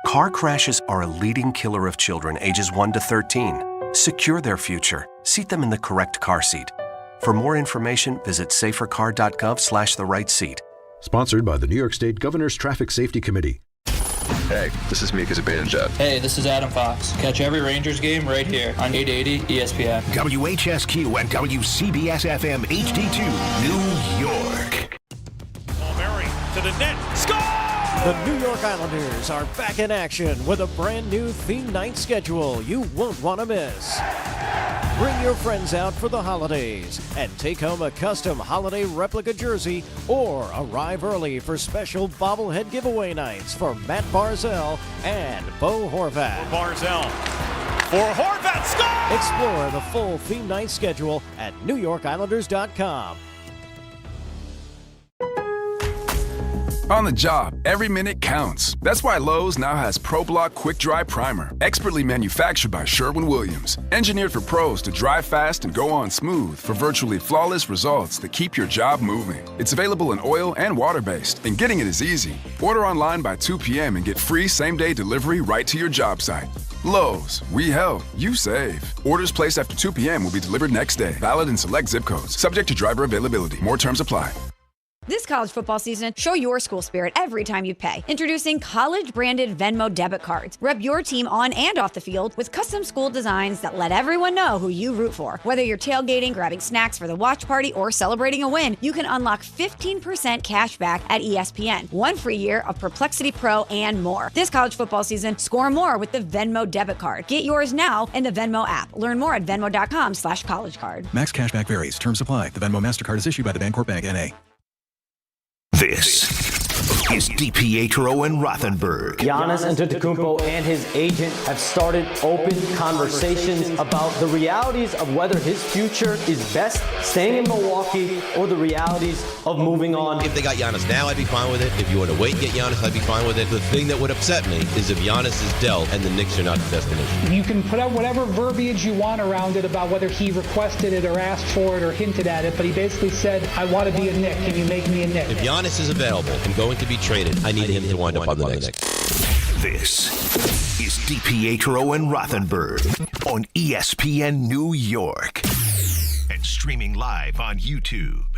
Car crashes are a leading killer of children ages 1 to 13. Secure their future. Seat them in the correct car seat. For more information, visit safercar.gov/the-right-seat. Sponsored by the New York State Governor's Traffic Safety Committee. Hey, this is Mika Zibanejad. Hey, this is Adam Fox. Catch every Rangers game right here on 880 ESPN. WHSQ and WCBS-FM HD2, New York. Murray to the net. Score! The New York Islanders are back in action with a brand new theme night schedule you won't want to miss. Bring your friends out for the holidays and take home a custom holiday replica jersey or arrive early for special bobblehead giveaway nights for Matt Barzell and Bo Horvat. Barzell for Horvat, score! Explore the full theme night schedule at NewYorkIslanders.com. On the job, every minute counts. That's why Lowe's now has ProBlock Quick Dry Primer, expertly manufactured by Sherwin-Williams. Engineered for pros to dry fast and go on smooth for virtually flawless results that keep your job moving. It's available in oil and water-based, and getting it is easy. Order online by 2 p.m. and get free same-day delivery right to your job site. Lowe's, we help, you save. Orders placed after 2 p.m. will be delivered next day. Valid in select zip codes. Subject to driver availability. More terms apply. This college football season, show your school spirit every time you pay. Introducing college-branded Venmo debit cards. Rep your team on and off the field with custom school designs that let everyone know who you root for. Whether you're tailgating, grabbing snacks for the watch party, or celebrating a win, you can unlock 15% cash back at ESPN, 1 free year of Perplexity Pro, and more. This college football season, score more with the Venmo debit card. Get yours now in the Venmo app. Learn more at venmo.com/collegecard. Max cashback varies. Terms apply. The Venmo MasterCard is issued by the Bancorp Bank, N.A. This is DiPietro and Rothenberg. Giannis Antetokounmpo and his agent have started open conversations about the realities of whether his future is best staying in Milwaukee or the realities of moving on. If they got Giannis now, I'd be fine with it. If you want to wait and get Giannis, I'd be fine with it. The thing that would upset me is if Giannis is dealt and the Knicks are not the destination. You can put out whatever verbiage you want around it about whether he requested it or asked for it or hinted at it, but he basically said, I want to be a Knick. Can you make me a Knick? If Giannis is available and going to be traded, I need him to wind up on the Knicks. This is DiPietro and Rothenberg on ESPN New York and streaming live on YouTube.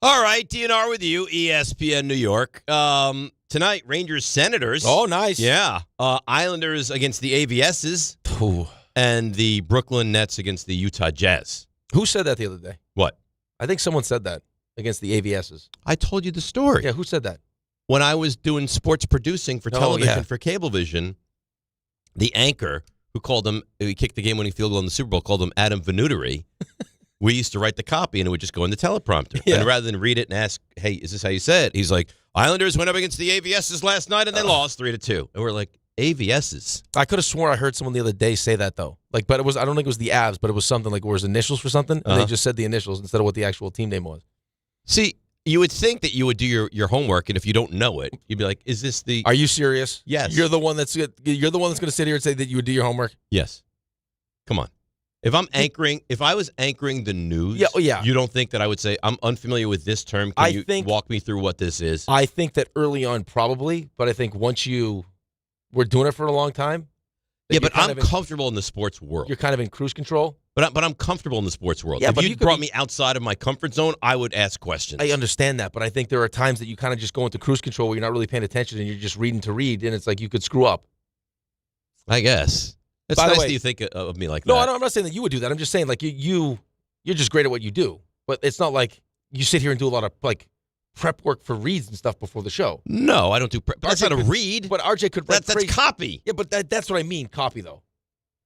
All right, DNR with you, ESPN New York. Tonight, Rangers Senators. Oh, nice. Yeah. Islanders against the AVSs. Ooh. And the Brooklyn Nets against the Utah Jazz. Who said that the other day? What? I think someone said that against the AVSs. I told you the story. Yeah, who said that? When I was doing sports producing for television for Cablevision, the anchor who kicked the game-winning field goal in the Super Bowl, called him Adam Venutory. We used to write the copy, and it would just go in the teleprompter. Yeah. And rather than read it and ask, hey, is this how you say it? He's like, Islanders went up against the AVSs last night, and they lost 3-2. And we're like, AVSs? I could have sworn I heard someone the other day say that, though. But I don't think it was the Avs, but it was something like, his initials for something, and they just said the initials instead of what the actual team name was. See, you would think that you would do your homework, and if you don't know it, you'd be like, "Is this the?" Are you serious? Yes. You're the one that's going to sit here and say that you would do your homework. Yes. Come on. If I was anchoring the news, yeah. You don't think that I would say I'm unfamiliar with this term? Can you walk me through what this is? I think that early on, probably, but I think once you were doing it for a long time. Yeah, but I'm comfortable in the sports world. You're kind of in cruise control. But I'm comfortable in the sports world. Yeah, if you brought me outside of my comfort zone, I would ask questions. I understand that, but I think there are times that you kind of just go into cruise control where you're not really paying attention and you're just reading to read, and it's like you could screw up. I guess. It's nice that you think of me like that. No, I'm not saying that you would do that. I'm just saying like you're just great at what you do. But it's not like you sit here and do a lot of like prep work for reads and stuff before the show. No, I don't do prep. That's not a read. But RJ could write that's copy. Yeah, but that's what I mean, copy though.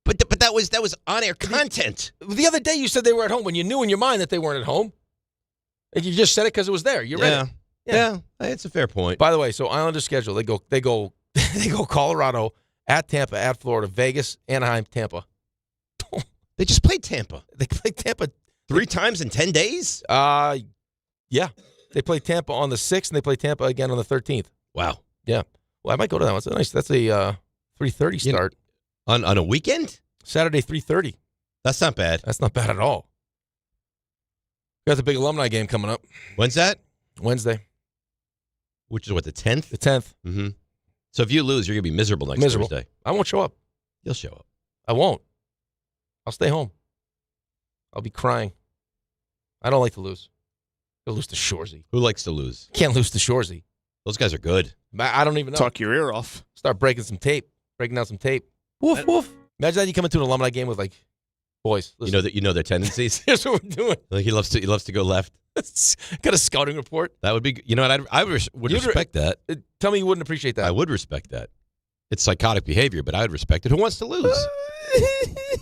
But that was on-air content. The other day you said they were at home when you knew in your mind that they weren't at home. And you just said it because it was there. You read it. Yeah, it's a fair point. By the way, so Islanders schedule, they go Colorado, at Tampa, at Florida, Vegas, Anaheim, Tampa. They just played Tampa. They played Tampa 3 times in 10 days? Yeah. They play Tampa on the 6th, and they play Tampa again on the 13th. Wow. Yeah. Well, I might go to that one. That's a 3:30 start. On a weekend? Saturday, 3:30. That's not bad. That's not bad at all. We got the big alumni game coming up. When's that? Wednesday. Which is what, the 10th? The 10th. Mm-hmm. So if you lose, you're going to be miserable next Thursday. I won't show up. You'll show up. I won't. I'll stay home. I'll be crying. I don't like to lose. I'll lose to Shorzy. Who likes to lose? Can't lose to Shorzy. Those guys are good. I don't even know. Talk your ear off. Start breaking down some tape. Woof, woof. Imagine that you come into an alumni game with like, boys. Listen. You know their tendencies. Here's what we're doing. Like he loves to go left. Got a scouting report. That would be. You know what? I would respect that. Tell me you wouldn't appreciate that. I would respect that. It's psychotic behavior, but I would respect it. Who wants to lose?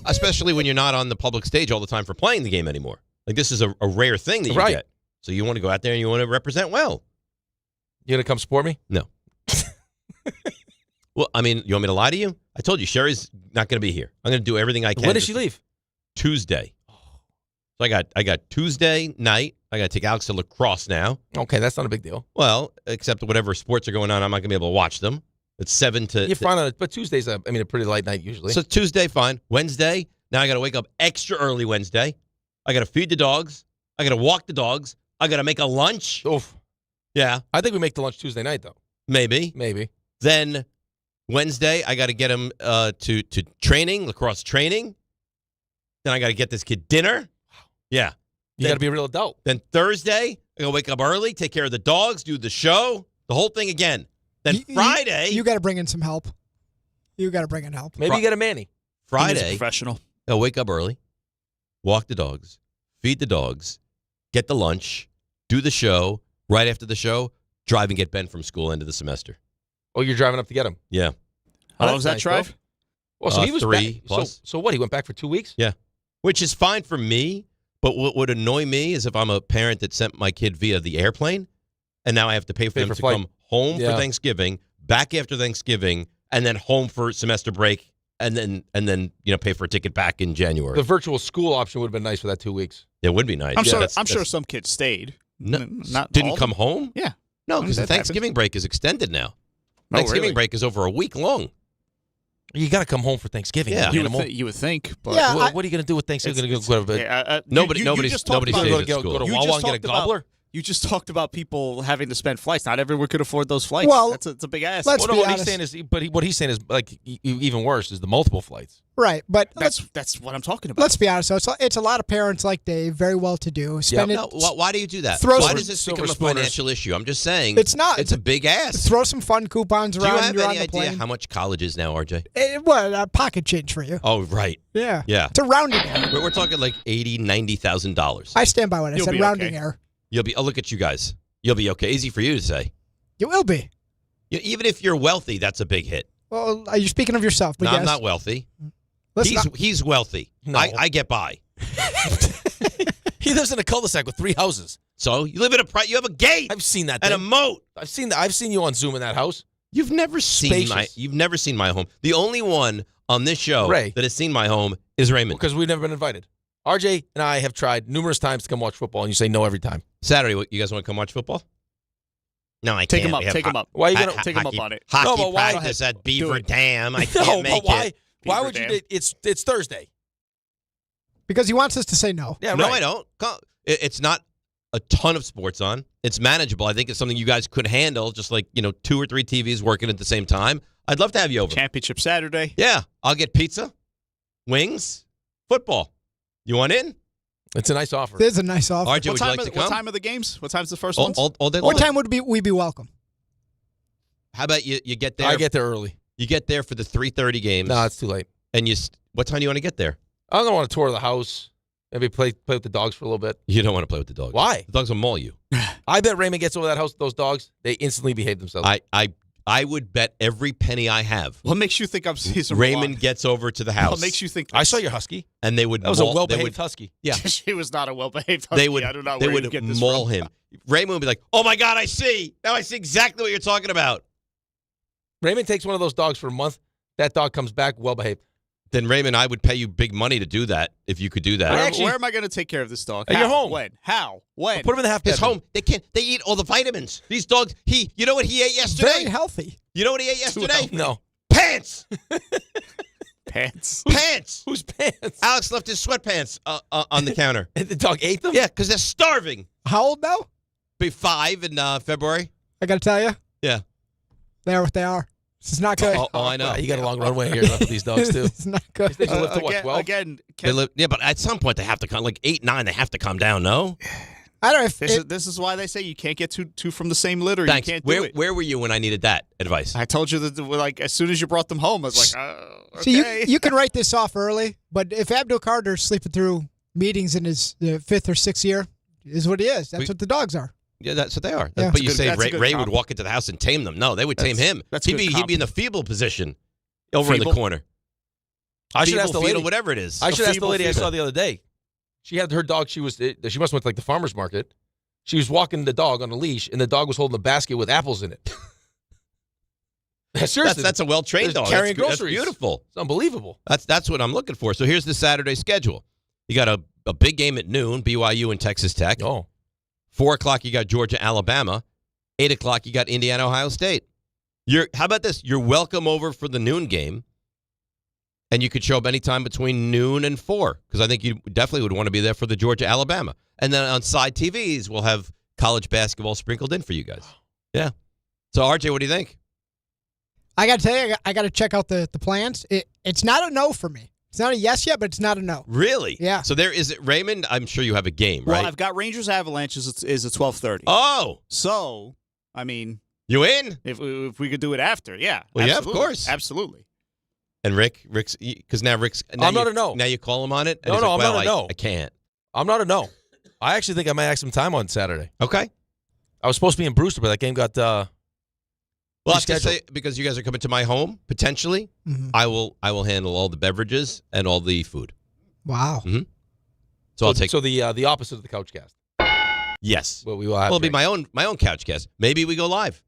Especially when you're not on the public stage all the time for playing the game anymore. Like this is a rare thing that you get. So you want to go out there and you want to represent well. You gonna come support me? No. Well, I mean, you want me to lie to you? I told you, Sherry's not going to be here. I'm going to do everything I can. When does she leave? Tuesday. So I got Tuesday night. I got to take Alex to lacrosse now. Okay, that's not a big deal. Well, except whatever sports are going on, I'm not going to be able to watch them. It's 7 to... You're fine on it, but Tuesday's, a pretty light night usually. So Tuesday, fine. Wednesday, now I got to wake up extra early Wednesday. I got to feed the dogs. I got to walk the dogs. I got to make a lunch. Oof. Yeah. I think we make the lunch Tuesday night, though. Maybe. Then... Wednesday, I got to get him to training, lacrosse training. Then I got to get this kid dinner. Yeah. You got to be a real adult. Then Thursday, I got to wake up early, take care of the dogs, do the show, the whole thing again. Then Friday. You got to bring in some help. You got to bring in help. Maybe you get a Manny. Friday. Professional. I'll wake up early, walk the dogs, feed the dogs, get the lunch, do the show. Right after the show, drive and get Ben from school end of the semester. Oh, you're driving up to get him? Yeah. How long was that drive? Bro. Well, so he was 3 back. plus. So what? He went back for 2 weeks? Yeah. Which is fine for me, but what would annoy me is if I'm a parent that sent my kid via the airplane, and now I have to pay for them to flight. come home for Thanksgiving, back after Thanksgiving, and then home for semester break, and then pay for a ticket back in January. The virtual school option would have been nice for that 2 weeks. It would be nice. I'm sure some kids stayed. Didn't come home? Yeah. No, because the Thanksgiving break is extended now. Oh, Thanksgiving really? break is over a week long. You got to come home for Thanksgiving. Yeah. You would think. But what are you going to do with Thanksgiving? Nobody's stays at school. Go to Wawa and get a gobbler? You just talked about people having to spend flights. Not everyone could afford those flights. Well, it's a big ass. let's be what honest. he's saying is, what he's saying is like even worse is the multiple flights. Right, but that's what I'm talking about. let's be honest. So it's a lot of parents like Dave, very well to do. Why do you do that? Throw Why some does this become a silver financial issue? I'm just saying. It's not. It's a big ass. Throw some fun coupons Do you around. have You're any on the idea plane. how much college is now, RJ? Pocket change for you. Oh, right. Yeah. Yeah. It's a rounding error. We're talking like $80,000, $90,000. I stand by what I said. Rounding error. You'll be. Oh, look at you guys. You'll be okay. Easy for you to say. You will be. Even if you're wealthy, that's a big hit. Well, you're speaking of yourself. But No, yes. I'm not wealthy. Listen, He's wealthy. No. I get by. He lives in a cul-de-sac with 3 houses. So you live in you have a gate. I've seen that. And a moat. I've seen that. I've seen you on Zoom in that house. You've never seen my home. The only one on this show that has seen my home is Raymond. Because we've never been invited. RJ and I have tried numerous times to come watch football, and you say no every time. Saturday, you guys want to come watch football? No, I Take can't. him up. Why are you going take him up on it? Hockey No, but why? practice at Beaver Dam. I can't make it. Why would you? It's Thursday. because he wants us to say no. Yeah, no, I don't. It's not a ton of sports on. It's manageable. I think it's something you guys could handle, just like 2 or 3 TVs working at the same time. I'd love to have you over. Championship Saturday. Yeah, I'll get pizza, wings, football. You want in? It's a nice offer. It is a nice offer. RJ, would you like to come? What time are the games? What time's the first ones? All day long. What time would we be welcome? How about you get there? I get there early. You get there for the 3:30 games. No, it's too late. And what time do you want to get there? I'm going to want to tour the house. Maybe play with the dogs for a little bit. You don't want to play with the dogs. Why? The dogs will maul you. I bet Raymond gets over that house with those dogs. They instantly behave themselves. I would bet every penny I have. What makes you think I'm season Raymond gets over to the house. What makes you think I saw your husky. And they would That was a well-behaved husky. Yeah. She was not a well-behaved husky. They would maul him. Raymond would be like, "Oh my God, I see. Now I see exactly what you're talking about." Raymond takes one of those dogs for a month. That dog comes back well-behaved. Then Raymond, I would pay you big money to do that if you could do that. Where am I going to take care of this dog? At your home. When? How? When? I'll put him in the half His bedroom. home. They eat all the vitamins. These dogs. You know what he ate yesterday? Very healthy. You know what he ate yesterday? No. Pants. Pants. Pants. Whose pants? Alex left his sweatpants on the counter. And the dog ate them? Yeah, because they're starving. How old now? Be 5 in February. I got to tell you. Yeah. They are what they are. This is not good. Oh, I know. You got a long runday here left with these dogs, too. It's not good. They live to what, 12? Again, Yeah, but at some point they have to come, like 8, 9, they have to calm down, no? I don't know if this is why they say you can't get two from the same litter. Thanks. You can't do it. Where were you when I needed that advice? I told you that like as soon as you brought them home, I was like, okay. So you can write this off early, but if Abdul Carter's sleeping through meetings in his 5th or 6th year, is what he is. That's what the dogs are. Yeah, that's what they are. Yeah. But you say That's a good Ray would comp. walk into the house and tame them. No, they would tame him. That's he'd good be in the feeble position over in Feeble? the corner. I should Feeble, ask the fetal, lady. whatever it is. I should ask the feeble lady I fetal. saw the other day. She had her dog. She must have went to like the farmer's market. She was walking the dog on a leash, and the dog was holding a basket with apples in it. Seriously, That's a well-trained dog. Carrying That's groceries. beautiful. It's unbelievable. That's what I'm looking for. So here's the Saturday schedule. You got a big game at noon, BYU and Texas Tech. Oh. 4 o'clock, you got Georgia, Alabama. 8 o'clock, you got Indiana, Ohio State. How about this? You're welcome over for the noon game, and you could show up anytime between noon and 4, because I think you definitely would want to be there for the Georgia, Alabama. And then on side TVs, we'll have college basketball sprinkled in for you guys. Yeah. So, RJ, what do you think? I got to tell you, I got to check out the plans. It's not a no for me. It's not a yes yet, but it's not a no. Really? Yeah. So there is it, Raymond. I'm sure you have a game, Well, right? I've got Rangers Avalanche is at 12:30. Oh, so I mean, you in? If we could do it after, yeah. Well, yeah, absolutely. of course, absolutely. And Rick's because now Rick's. Now I'm not a no. Now you call him on it. And No, he's no, like, I'm well, not a no. I can't. I'm not a no. I actually think I might have some time on Saturday. Okay. I was supposed to be in Brewster, but that game got Well, I have to say, because you guys are coming to my home potentially, I will handle all the beverages and all the food. Wow. Mm-hmm. So I'll take the opposite of the couch cast. Yes. Well, we will have. Well, it'll be my own couch cast. Maybe we go live.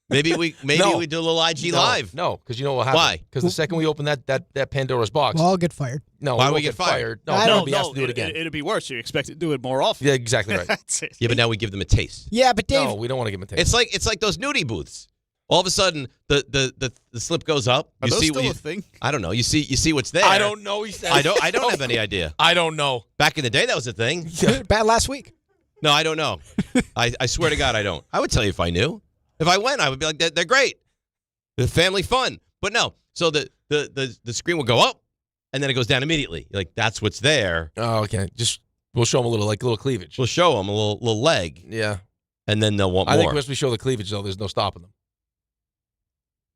Maybe we do a little IG live. No, because you know what will happen. Why? Because the second we open that Pandora's box, We'll all get fired. No, Why we would won't we get fired? No, I don't- nobody has to do it again. It'd be worse. You expect to do it more often. Yeah, exactly right. That's it. Yeah, but now we give them a taste. Yeah, but Dave, No, we don't want to give them a taste. It's like those nudie booths. All of a sudden, the slip goes up. Are You those see still what a thing? I don't know. You see what's there. I don't know. He said. I don't have any idea. I don't know. Back in the day, that was a thing. bad last week. No, I don't know. I swear to God, I don't. I would tell you if I knew. If I went, I would be like, they're great. They're family fun. But no. So the screen will go up, and then it goes down immediately. You're like, that's what's there. Oh, okay. Just we'll show them a little cleavage. We'll show them a little leg. Yeah. And then they'll want I more. think once we show the cleavage, though, there's no stopping them.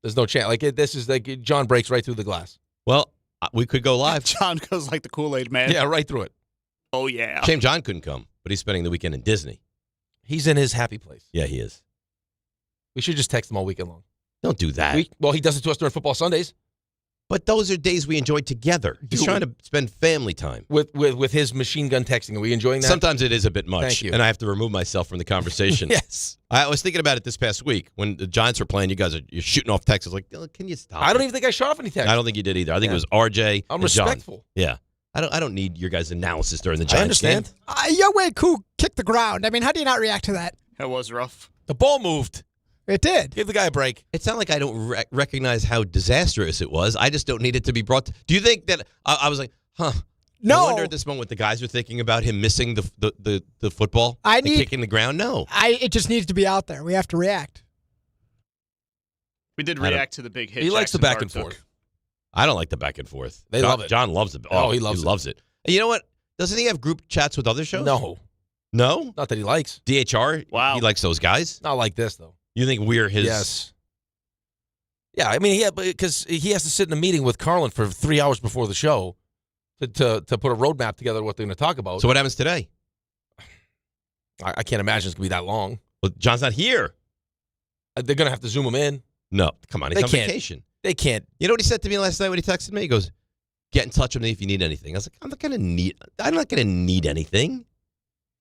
There's no chance. This is like John breaks right through the glass. Well, we could go live. John goes like the Kool-Aid man. Yeah, right through it. Oh, yeah. Shame John couldn't come, but he's spending the weekend in Disney. He's in his happy place. Yeah, he is. We should just text him all weekend long. Don't do that. Well, he does it to us during football Sundays. But those are days we enjoy together. He's trying to spend family time. With his machine gun texting. Are we enjoying that? Sometimes it is a bit much. Thank you. And I have to remove myself from the conversation. Yes. I was thinking about it this past week when the Giants were playing. You're shooting off texts. I was like, oh, can you stop? I don't even think I shot off any text. I don't think you did either. I think it was RJ. I'm and John. respectful. Yeah. I don't need your guys' analysis during the Giants I understand. game. Younghoe Koo kicked the ground. I mean, how do you not react to that? That was rough. The ball moved. It did. Give the guy a break. It's not like I don't recognize how disastrous it was. I just don't need it to be brought. Do you think that I was like, huh? No. I wonder at this moment what the guys are thinking about him missing the football, kicking the ground. No, it just needs to be out there. We have to react. We did react to the big hit. He likes the Jackson back Dart and took. forth. I don't like the back and forth. They love it. John loves it. Oh, he loves it. And you know what? Doesn't he have group chats with other shows? No. No? Not that he likes. DHR? Wow. He likes those guys? Not like this, though. You think we're his? Yes. Yeah, I mean, because he has to sit in a meeting with Carlin for 3 hours before the show to put a roadmap together of what they're going to talk about. So what happens today? I can't imagine it's going to be that long. Well, John's not here. They're going to have to zoom him in. No, come on. He's They on can't. vacation. They can't. You know what he said to me last night when he texted me? He goes, get in touch with me if you need anything. I was like, I'm not going to need anything.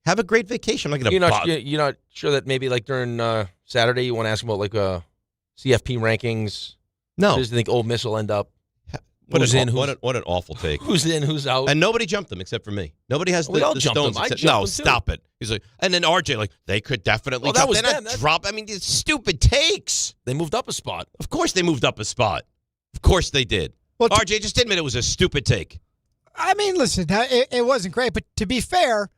Have a great vacation. I'm not going to You're not sure that maybe like during Saturday you want to ask him about like CFP rankings? No. Does you think Ole Miss will end up? What Who's an in? what an awful take. Who's in? Who's out? And nobody jumped them except for me. Nobody has We all the jumped stones. them. I except- jumped no, them, too. stop it. He's like, and then RJ, like, they could definitely Well, that jump. was They're them. not drop. I mean, these stupid takes. They moved up a spot. Of course they moved up a spot. Of course they did. Well, RJ, just admit it was a stupid take. I mean, listen, it wasn't great, but to be fair,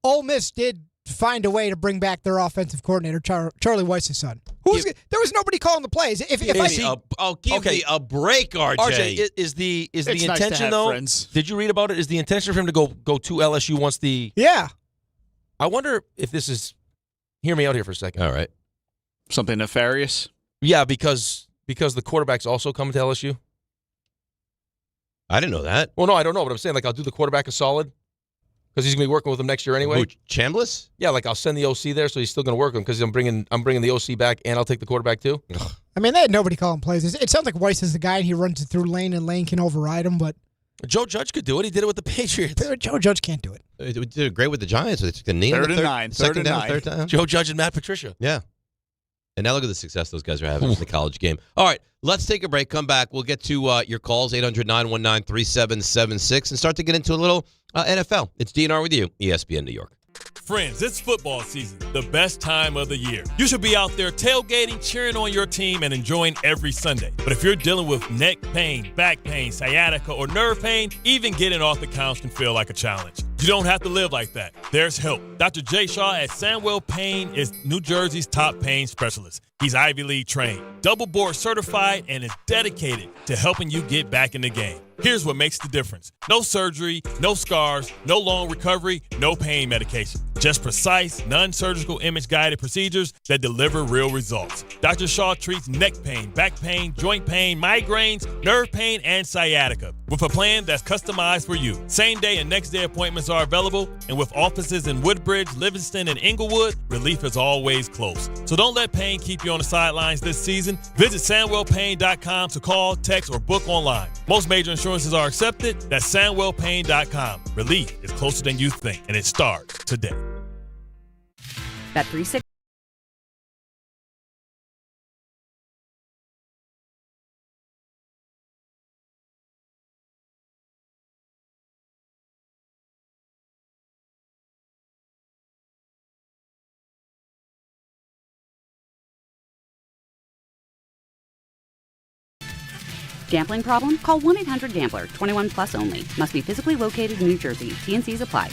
Ole Miss did find a way to bring back their offensive coordinator, Charlie Weiss's son. There was nobody calling the plays. If Give me a break, RJ. RJ, is the It's nice to intention have though? friends. Did you read about it? Is the intention for him to go to LSU once the? Yeah. I wonder if this is. Hear me out here for a second. All right. Something nefarious. Yeah, because the quarterback's also coming to LSU. I didn't know that. Well, no, I don't know, but I'm saying like I'll do the quarterback a solid because he's gonna be working with him next year anyway. Who, Chambliss? Yeah, like I'll send the OC there, so he's still gonna work with him because I'm bringing the OC back and I'll take the quarterback too. I mean, they had nobody calling plays. It sounds like Weiss is the guy, and he runs it through Lane, and Lane can override him, but Joe Judge could do it. He did it with the Patriots. Joe Judge can't do it. It did great with the Giants. They took the knee Third in the and nine. second down, third down. Joe Judge and Matt Patricia. Yeah. And now look at the success those guys are having in the college game. All right, let's take a break. Come back. We'll get to your calls, 800-919-3776, and start to get into a little NFL. It's DNR with you, ESPN New York. Friends, it's football season, the best time of the year. You should be out there tailgating, cheering on your team, and enjoying every Sunday. But if you're dealing with neck pain, back pain, sciatica, or nerve pain, even getting off the couch can feel like a challenge. You don't have to live like that. There's help. Dr. Jay Shaw at Sandwell Pain is New Jersey's top pain specialist. He's Ivy League trained, double board certified, and is dedicated to helping you get back in the game. Here's what makes the difference. No surgery, no scars, no long recovery, no pain medication. Just precise, non-surgical image-guided procedures that deliver real results. Dr. Shaw treats neck pain, back pain, joint pain, migraines, nerve pain, and sciatica with a plan that's customized for you. Same-day and next-day appointments are available, and with offices in Woodbridge, Livingston, and Inglewood, relief is always close. So don't let pain keep you on the sidelines this season. Visit SandwellPain.com to call, text, or book online. Most major insurances are accepted. That's SandwellPain.com. Relief is closer than you think, and it starts today. Bet 360. Gambling problem? Call 1-800-GAMBLER. 21 plus only. Must be physically located in New Jersey. T&Cs apply.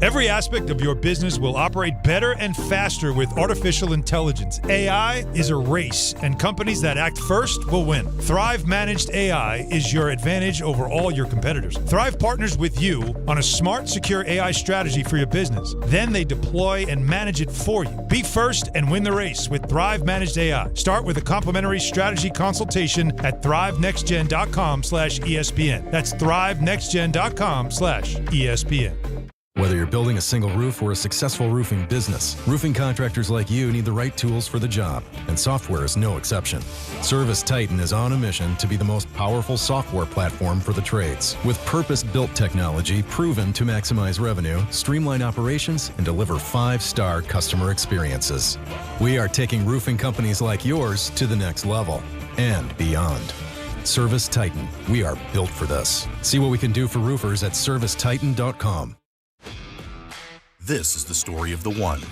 Every aspect of your business will operate better and faster with artificial intelligence. AI is a race, and companies that act first will win. Thrive Managed AI is your advantage over all your competitors. Thrive partners with you on a smart, secure AI strategy for your business. Then they deploy and manage it for you. Be first and win the race with Thrive Managed AI. Start with a complimentary strategy consultation at thrivenextgen.com/ESPN. That's thrivenextgen.com/ESPN. Whether you're building a single roof or a successful roofing business, roofing contractors like you need the right tools for the job, and software is no exception. Service Titan is on a mission to be the most powerful software platform for the trades, with purpose-built technology proven to maximize revenue, streamline operations, and deliver 5-star customer experiences. We are taking roofing companies like yours to the next level and beyond. Service Titan, we are built for this. See what we can do for roofers at servicetitan.com. This is the story of the one.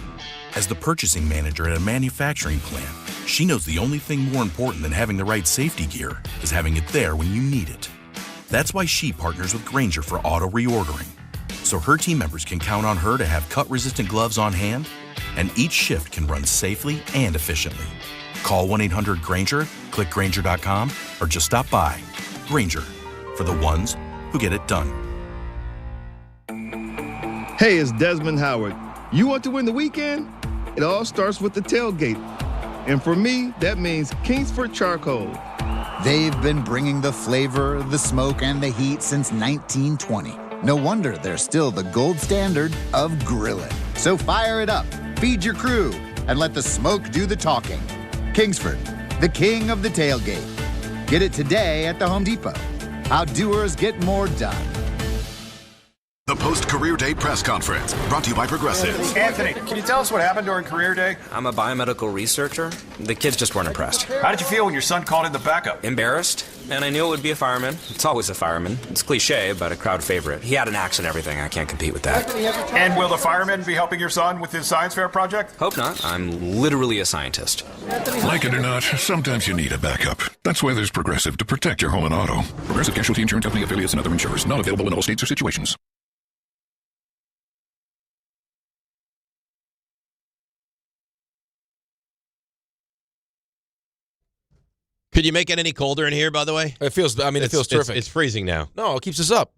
As the purchasing manager at a manufacturing plant, she knows the only thing more important than having the right safety gear is having it there when you need it. That's why she partners with Grainger for auto reordering, so her team members can count on her to have cut-resistant gloves on hand, and each shift can run safely and efficiently. Call 1-800-GRAINGER, click Grainger.com, or just stop by. Grainger, for the ones who get it done. Hey, it's Desmond Howard. You want to win the weekend? It all starts with the tailgate. And for me, that means Kingsford Charcoal. They've been bringing the flavor, the smoke, and the heat since 1920. No wonder they're still the gold standard of grilling. So fire it up, feed your crew, and let the smoke do the talking. Kingsford, the king of the tailgate. Get it today at the Home Depot. How doers get more done. The post-career day press conference, brought to you by Progressive. Anthony, can you tell us what happened during career day? I'm a biomedical researcher. The kids just weren't impressed. How did you feel when your son called in the backup? Embarrassed, and I knew it would be a fireman. It's always a fireman. It's cliche, but a crowd favorite. He had an axe and everything. I can't compete with that. And will the firemen be helping your son with his science fair project? Hope not. I'm literally a scientist. Like it or not, sometimes you need a backup. That's why there's Progressive to protect your home and auto. Progressive Casualty Insurance Company affiliates and other insurers. Not available in all states or situations. Could you make it any colder in here, by the way? It feels terrific. It's freezing now. No, it keeps us up.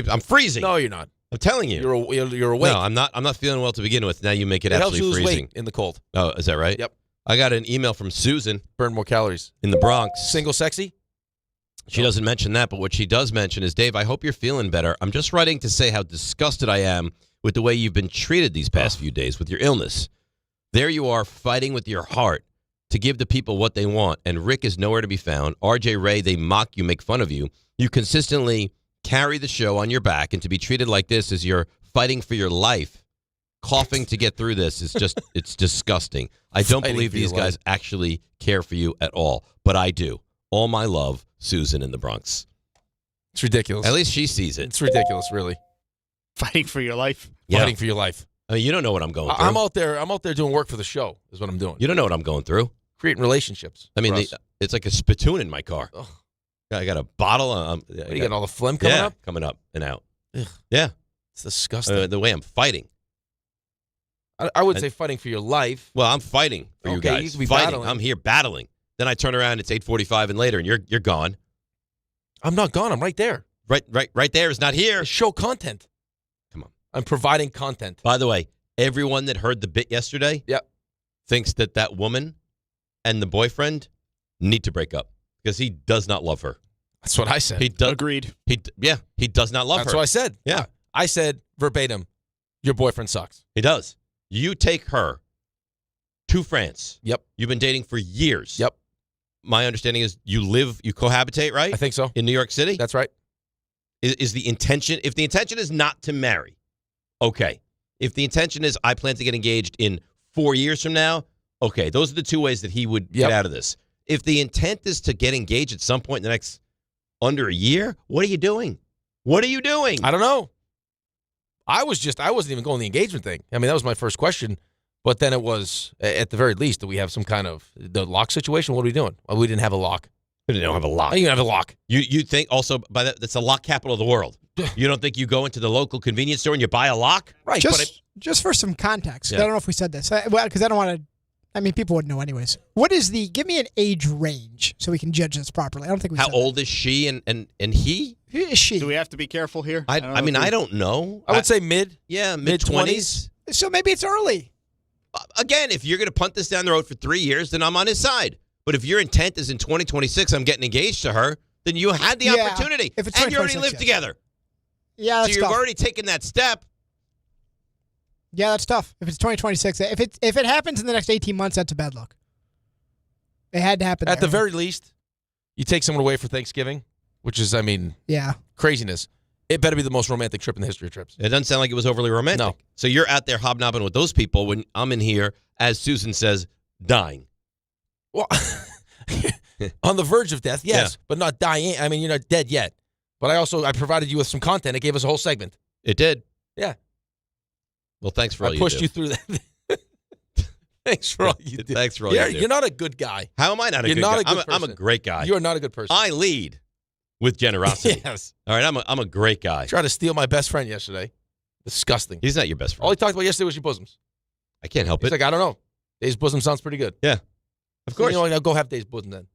I'm freezing. No, you're not. I'm telling you. You're awake. No, I'm not feeling well to begin with. Now you make it helps absolutely you lose freezing. weight in the cold. Oh, is that right? Yep. I got an email from Susan. Burn more calories. In the Bronx. Single sexy? She doesn't mention that, but what she does mention is, Dave, I hope you're feeling better. I'm just writing to say how disgusted I am with the way you've been treated these past few days with your illness. There you are fighting with your heart to give the people what they want, and Rick is nowhere to be found. RJ Ray, they mock you, make fun of you. You consistently carry the show on your back, and to be treated like this as you're fighting for your life, coughing to get through this is just, it's disgusting. I don't believe these guys actually care for you at all, but I do. All my love, Susan in the Bronx. It's ridiculous. At least she sees it. It's ridiculous, really. Fighting for your life. Yeah. Fighting for your life. I mean, you don't know what I'm going through. I'm out there doing work for the show, is what I'm doing. You don't know what I'm going through. Creating relationships. I mean, it's like a spittoon in my car. Ugh. I got a bottle. You got all the phlegm coming up? Coming up and out. Ugh. Yeah. It's disgusting. The way I'm fighting. I wouldn't say fighting for your life. Well, I'm fighting for you guys. You could be fighting. battling. I'm here battling. Then I turn around, it's 8:45 and later, and you're gone. I'm not gone. I'm right there. Right there is not here. Show content. Come on. I'm providing content. By the way, everyone that heard the bit yesterday thinks that woman and the boyfriend need to break up because he does not love her. That's what I said. Agreed. He does not love her. That's what I said. Yeah. I said verbatim, your boyfriend sucks. He does. You take her to France. Yep. You've been dating for years. Yep. My understanding is you cohabitate, right? I think so. In New York City? That's right. Is the intention, if the intention is not to marry, okay. If the intention is I plan to get engaged in 4 years from now, okay. Those are the two ways that he would get out of this. If the intent is to get engaged at some point in the next under a year, what are you doing? What are you doing? I don't know. I wasn't even going the engagement thing. I mean, that was my first question. But then it was, at the very least, do we have some kind of the lock situation? What are we doing? Well, we didn't have a lock. We didn't have a lock. You didn't have a lock. You think also by that's the lock capital of the world. You don't think you go into the local convenience store and you buy a lock? Right. Just for some context, I don't know if we said this. Because I don't want to. I mean, people would know anyways. What is give me an age range so we can judge this properly? I don't think we How said old is she and he? Who is she? Do we have to be careful here? I don't know. I would say mid. Yeah, mid-20s. So maybe it's early. Again, if you're going to punt this down the road for 3 years, then I'm on his side. But if your intent is in 2026, I'm getting engaged to her, then you had the opportunity. If it's and you already live 2026, together. Yeah, that's so you've tough. already taken that step. Yeah, that's tough. If it's 2026, if it happens in the next 18 months, that's a bad look. It had to happen. At the very least, you take someone away for Thanksgiving, which is, craziness. It better be the most romantic trip in the history of trips. It doesn't sound like it was overly romantic. No. So you're out there hobnobbing with those people when I'm in here, as Susan says, dying. Well, on the verge of death, yes, but not dying. I mean, you're not dead yet. But I provided you with some content. It gave us a whole segment. It did. Yeah. Well, thanks for all you do. I pushed you through that. Thanks for all you do. Thanks for all you do. You're not a good guy. How am I not a good guy? I'm a great guy. You are not a good person. I lead with generosity. Yes. All right, I'm a great guy. Tried to steal my best friend yesterday. Disgusting. He's not your best friend. All he talked about yesterday was your bosoms. I can't help He's it. like, I don't know. Dave's bosom sounds pretty good. Yeah. Of course. So, go have Dave's bosom then.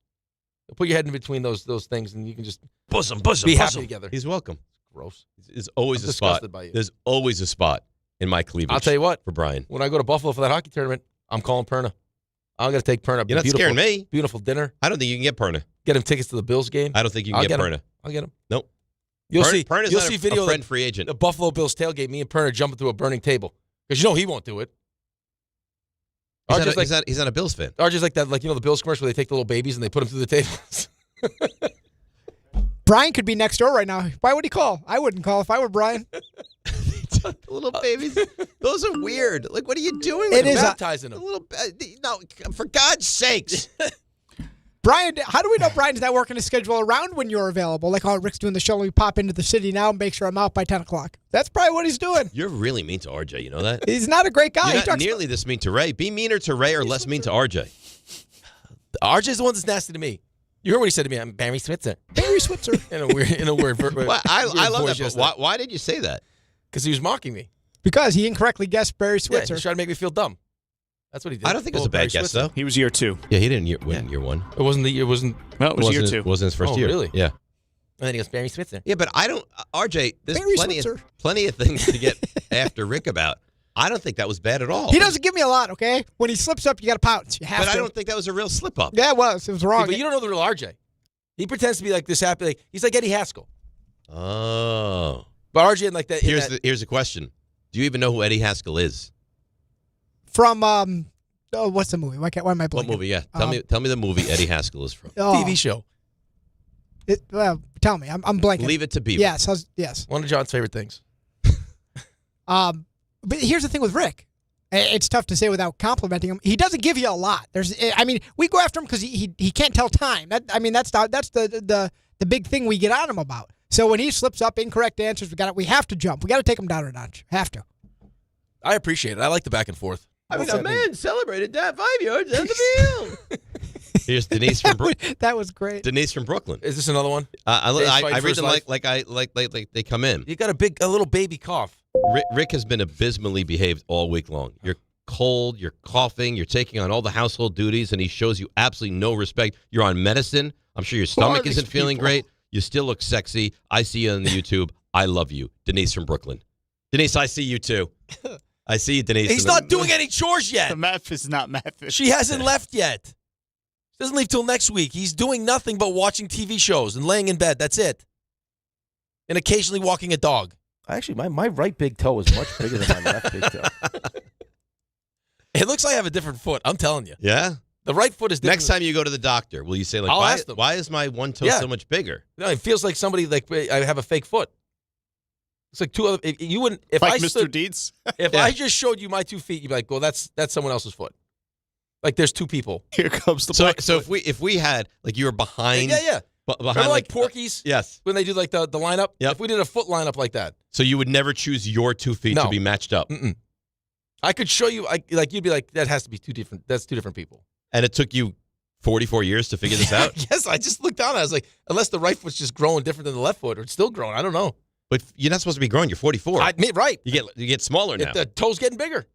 Put your head in between those things, and you can just bosom, be happy together. He's welcome. Gross. There's always I'm a spot. disgusted by you. There's always a spot in my cleavage. I'll tell you what. For Brian. When I go to Buffalo for that hockey tournament, I'm calling Perna. I'm going to take Perna. You're not scaring me. Beautiful dinner. I don't think you can get Perna. Get him tickets to the Bills game. I don't think you can get Perna. I'll get him. Nope. You'll see Perna's video a friend free agent. The Buffalo Bills tailgate, me and Perna jumping through a burning table. Because he won't do it. He's not a Bills fan. Or just like that, the Bills commercial where they take the little babies and they put them through the tables. Brian could be next door right now. Why would he call? I wouldn't call if I were Brian. The little babies. Those are weird. Like, what are you doing? It is baptizing them. No, for God's sakes. Brian, how do we know Brian's not working his schedule around when you're available? Like, Rick's doing the show. Let me pop into the city now and make sure I'm out by 10 o'clock. That's probably what he's doing. You're really mean to RJ. You know that? He's not a great guy. You're not nearly this mean to Ray. Be meaner to Ray or less mean to RJ. RJ's the one that's nasty to me. You heard what he said to me. I'm Barry Switzer. Barry Switzer. in a weird well, I love that. But why did you say that? Because he was mocking me. Because he incorrectly guessed Barry Switzer. Yeah, he tried to make me feel dumb. That's what he did. I don't think it was a bad guess, though. He was year 2. Yeah, he didn't win year 1. It wasn't the. It wasn't. No, it was year 2. It wasn't his first year. Really? Yeah. And then he goes Barry Switzer. Yeah, but I don't. RJ, there's Barry plenty of things to get after Rick about. I don't think that was bad at all. He doesn't give me a lot, okay? When he slips up, you got to pounce. You have but to. I don't think that was a real slip up. Yeah, it was. It was wrong. Yeah, but you don't know the real RJ. He pretends to be like this happy. Like, he's like Eddie Haskell. Oh. But RJ like that. Here's the question. Do you even know who Eddie Haskell is? From what's the movie? Why am I blanking? What movie? Yeah, tell me the movie Eddie Haskell is from. TV show. Well, tell me. I'm blanking. Leave it to Beaver. Yes, yes. One of John's favorite things. But here's the thing with Rick. It's tough to say without complimenting him. He doesn't give you a lot. We go after him because he can't tell time. That's the big thing we get on him about. So when he slips up incorrect answers, we have to jump. We got to take him down a notch. Have to. I appreciate it. I like the back and forth. I mean, a man celebrated that 5 yards down the field. Here's Denise from Brooklyn. That was great. Denise from Brooklyn. Is this another one? I read them like they come in. You got a little baby cough. Rick has been abysmally behaved all week long. cold, you're coughing, you're taking on all the household duties, and he shows you absolutely no respect. You're on medicine. I'm sure your stomach isn't feeling great. You still look sexy. I see you on the YouTube. I love you. Denise from Brooklyn. Denise, I see you too. I see you, Denise. He's not doing any chores yet. The math is not math. She hasn't left yet. She doesn't leave till next week. He's doing nothing but watching TV shows and laying in bed. That's it. And occasionally walking a dog. Actually, my right big toe is much bigger than my left big toe. It looks like I have a different foot. I'm telling you. Yeah? The right foot is different. Next time you go to the doctor, will you say, like, I'll ask them. Why is my one toe so much bigger? No, it feels like somebody, like, I have a fake foot. It's like two other. You wouldn't. If like I Mr. stood, Deeds? If I just showed you my 2 feet, you'd be like, well, that's someone else's foot. Like, there's two people. Here comes the So if we had, like, you were behind. Yeah. Behind, remember, like Porky's? Yes. When they do, like, the lineup? Yep. If we did a foot lineup like that. So you would never choose your 2 feet to be matched up? Mm-mm. I could show you, you'd be like, that has to be two different people. And it took you 44 years to figure this out? Yes, I just looked down. I was like, unless the right foot's just growing different than the left foot, or it's still growing. I don't know. But you're not supposed to be growing. You're 44. Right. You get smaller now. The toe's getting bigger.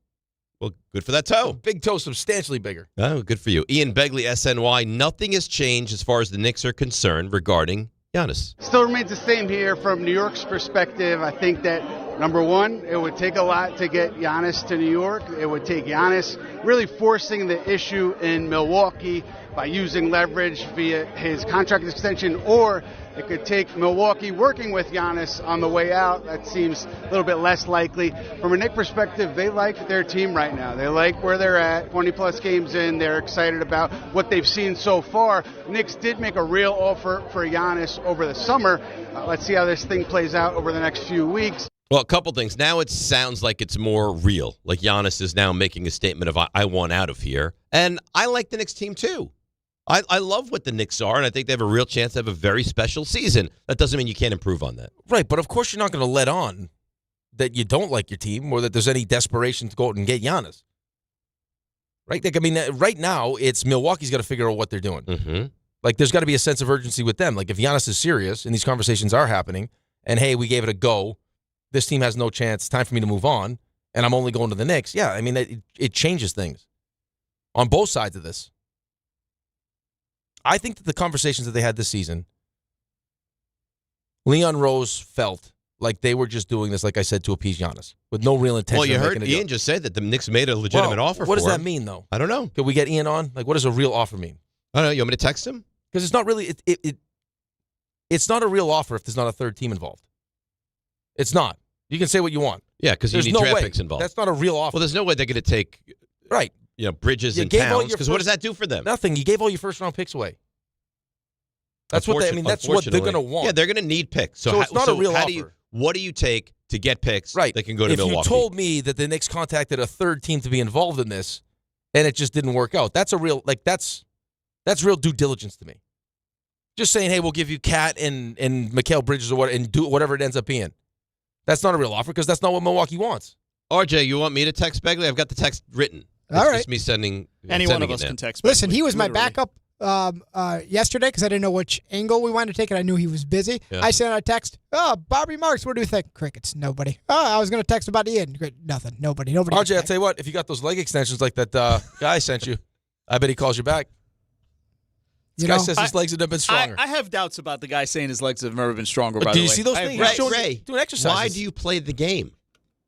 Well, good for that toe. Big toe, substantially bigger. Oh, good for you. Ian Begley, SNY. Nothing has changed as far as the Knicks are concerned regarding Giannis. Still remains the same here from New York's perspective. I think that, number one, it would take a lot to get Giannis to New York. It would take Giannis really forcing the issue in Milwaukee by using leverage via his contract extension, or it could take Milwaukee working with Giannis on the way out. That seems a little bit less likely. From a Knick perspective, they like their team right now. They like where they're at, 20-plus games in. They're excited about what they've seen so far. Knicks did make a real offer for Giannis over the summer. Let's see how this thing plays out over the next few weeks. Well, a couple things. Now it sounds like it's more real. Like Giannis is now making a statement of, I want out of here. And I like the Knicks team, too. I love what the Knicks are, and I think they have a real chance to have a very special season. That doesn't mean you can't improve on that. Right, but of course you're not going to let on that you don't like your team or that there's any desperation to go out and get Giannis. Right? Like, I mean, right now, it's Milwaukee's got to figure out what they're doing. Mm-hmm. Like, there's got to be a sense of urgency with them. Like, if Giannis is serious and these conversations are happening, and, hey, we gave it a go, this team has no chance, time for me to move on, and I'm only going to the Knicks. Yeah, I mean, it changes things on both sides of this. I think that the conversations that they had this season, Leon Rose felt like they were just doing this, like I said, to appease Giannis, with no real intention. Well, you of heard making Ian just say that the Knicks made a legitimate offer for him. What does that mean, though? I don't know. Could we get Ian on? Like, what does a real offer mean? I don't know. You want me to text him? Because it's not really it's not a real offer if there's not a third team involved. It's not. You can say what you want. Yeah, because you need draft picks involved. That's not a real offer. Well, there's no way they're going to take Bridges and Towns, because what does that do for them? Nothing. You gave all your first-round picks away. That's what that's what they're going to want. Yeah, they're going to need picks. So it's not a real offer. What do you take to get picks that can go to Milwaukee? If you told me that the Knicks contacted a third team to be involved in this, and it just didn't work out, that's a real that's real due diligence to me. Just saying, hey, we'll give you Cat and Mikal Bridges or what, and do whatever it ends up being. That's not a real offer because that's not what Milwaukee wants. RJ, you want me to text Begley? I've got the text written. All right. Just me sending. Any one of us can text Begley. Listen, he was my backup yesterday because I didn't know which angle we wanted to take, and I knew he was busy. Yeah. I sent out a text. Oh, Bobby Marks, what do you think? Crickets, nobody. Oh, I was going to text about Ian. Nothing, nobody. RJ, I'll tell you what, if you got those leg extensions like that guy sent you, I bet he calls you back. This guy says his legs have never been stronger. I have doubts about the guy saying his legs have never been stronger, by the way. Do you see those things? Ray, doing exercises. Why do you play the game?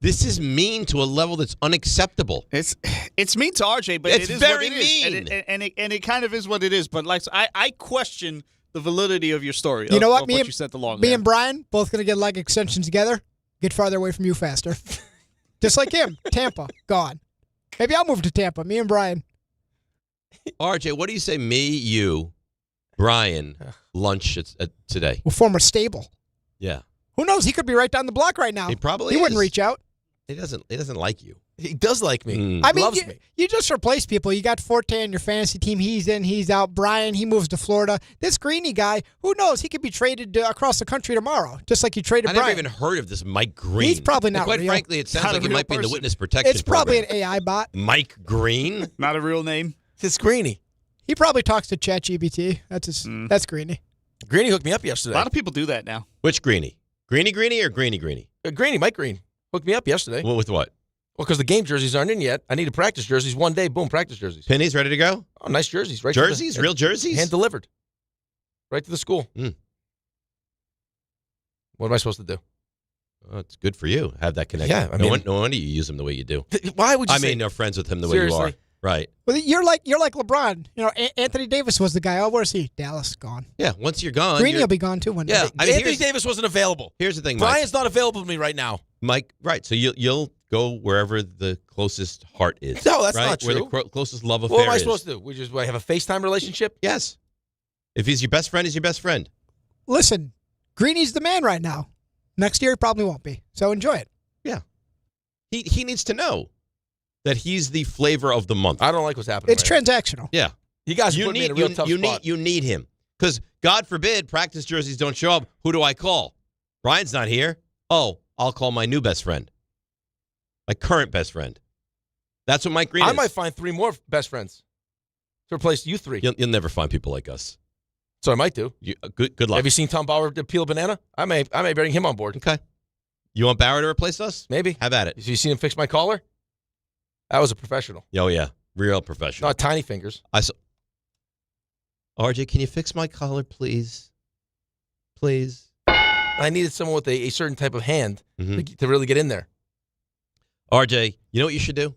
This is mean to a level that's unacceptable. It's mean to RJ, but it's it is very what it mean. Is. And it kind of is what it is. But like I question the validity of your story. You know what? You sent along me and Brian both going to get leg extensions together. Get farther away from you faster. Just like him. Tampa, gone. Maybe I'll move to Tampa. Me and Brian. RJ, what do you say? Me, you, Brian, lunch today. We'll form a stable. Yeah. Who knows? He could be right down the block right now. He probably wouldn't reach out. He doesn't like you. He does like me. I mean, loves me. You just replace people. You got Forte on your fantasy team. He's in, he's out. Brian, he moves to Florida. This Greeny guy, who knows? He could be traded across the country tomorrow, just like you traded Brian. I never even heard of this Mike Green. He's probably not Quite real. frankly, it sounds like he might be in the witness protection It's probably program. an AI bot. Mike Green? Not a real name. It's Greeny. He probably talks to ChatGPT. That's Greeny. Greeny hooked me up yesterday. A lot of people do that now. Which Greeny? Greeny or Greeny? Greeny, Mike Green hooked me up yesterday. Well, with what? Well, because the game jerseys aren't in yet. I needed practice jerseys. One day, boom, practice jerseys. Pennies ready to go? Oh, nice jerseys. Right Jerseys? Real jerseys? Hand delivered. Right to the school. What am I supposed to do? Oh, it's good for you. Have that connection. Yeah, no wonder you use them the way you do. Why would you? I mean, no friends with him the way you are. Right. Well, you're like LeBron. You know, Anthony Davis was the guy. Oh, where's he? Dallas, gone. Yeah, once you're gone. Greeny will be gone too one day. Yeah, I mean, Anthony Davis wasn't available. Here's the thing, Mike. Brian's not available to me right now. Mike, right. So you'll go wherever the closest heart is. No, that's right? not true. Where the closest love affair is. What am I supposed to do? We just have a FaceTime relationship? Yes. If he's your best friend, he's your best friend. Listen, Greeny's the man right now. Next year, he probably won't be. So enjoy it. Yeah. He needs to know that he's the flavor of the month. I don't like what's happening. It's transactional. Yeah. You guys put me in a real tough spot. You need him. Because, God forbid, practice jerseys don't show up. Who do I call? Brian's not here. Oh, I'll call my new best friend. My current best friend. That's what Mike Green is. I might find 3 more best friends to replace you 3. You'll never find people like us. So I might do. Good luck. Have you seen Tom Bauer peel a banana? I may bring him on board. Okay. You want Bauer to replace us? Maybe. Have at it. Have you seen him fix my collar? That was a professional. Oh, yeah. Real professional. Not tiny fingers. RJ, can you fix my collar, please? Please. I needed someone with a certain type of hand to really get in there. RJ, you know what you should do?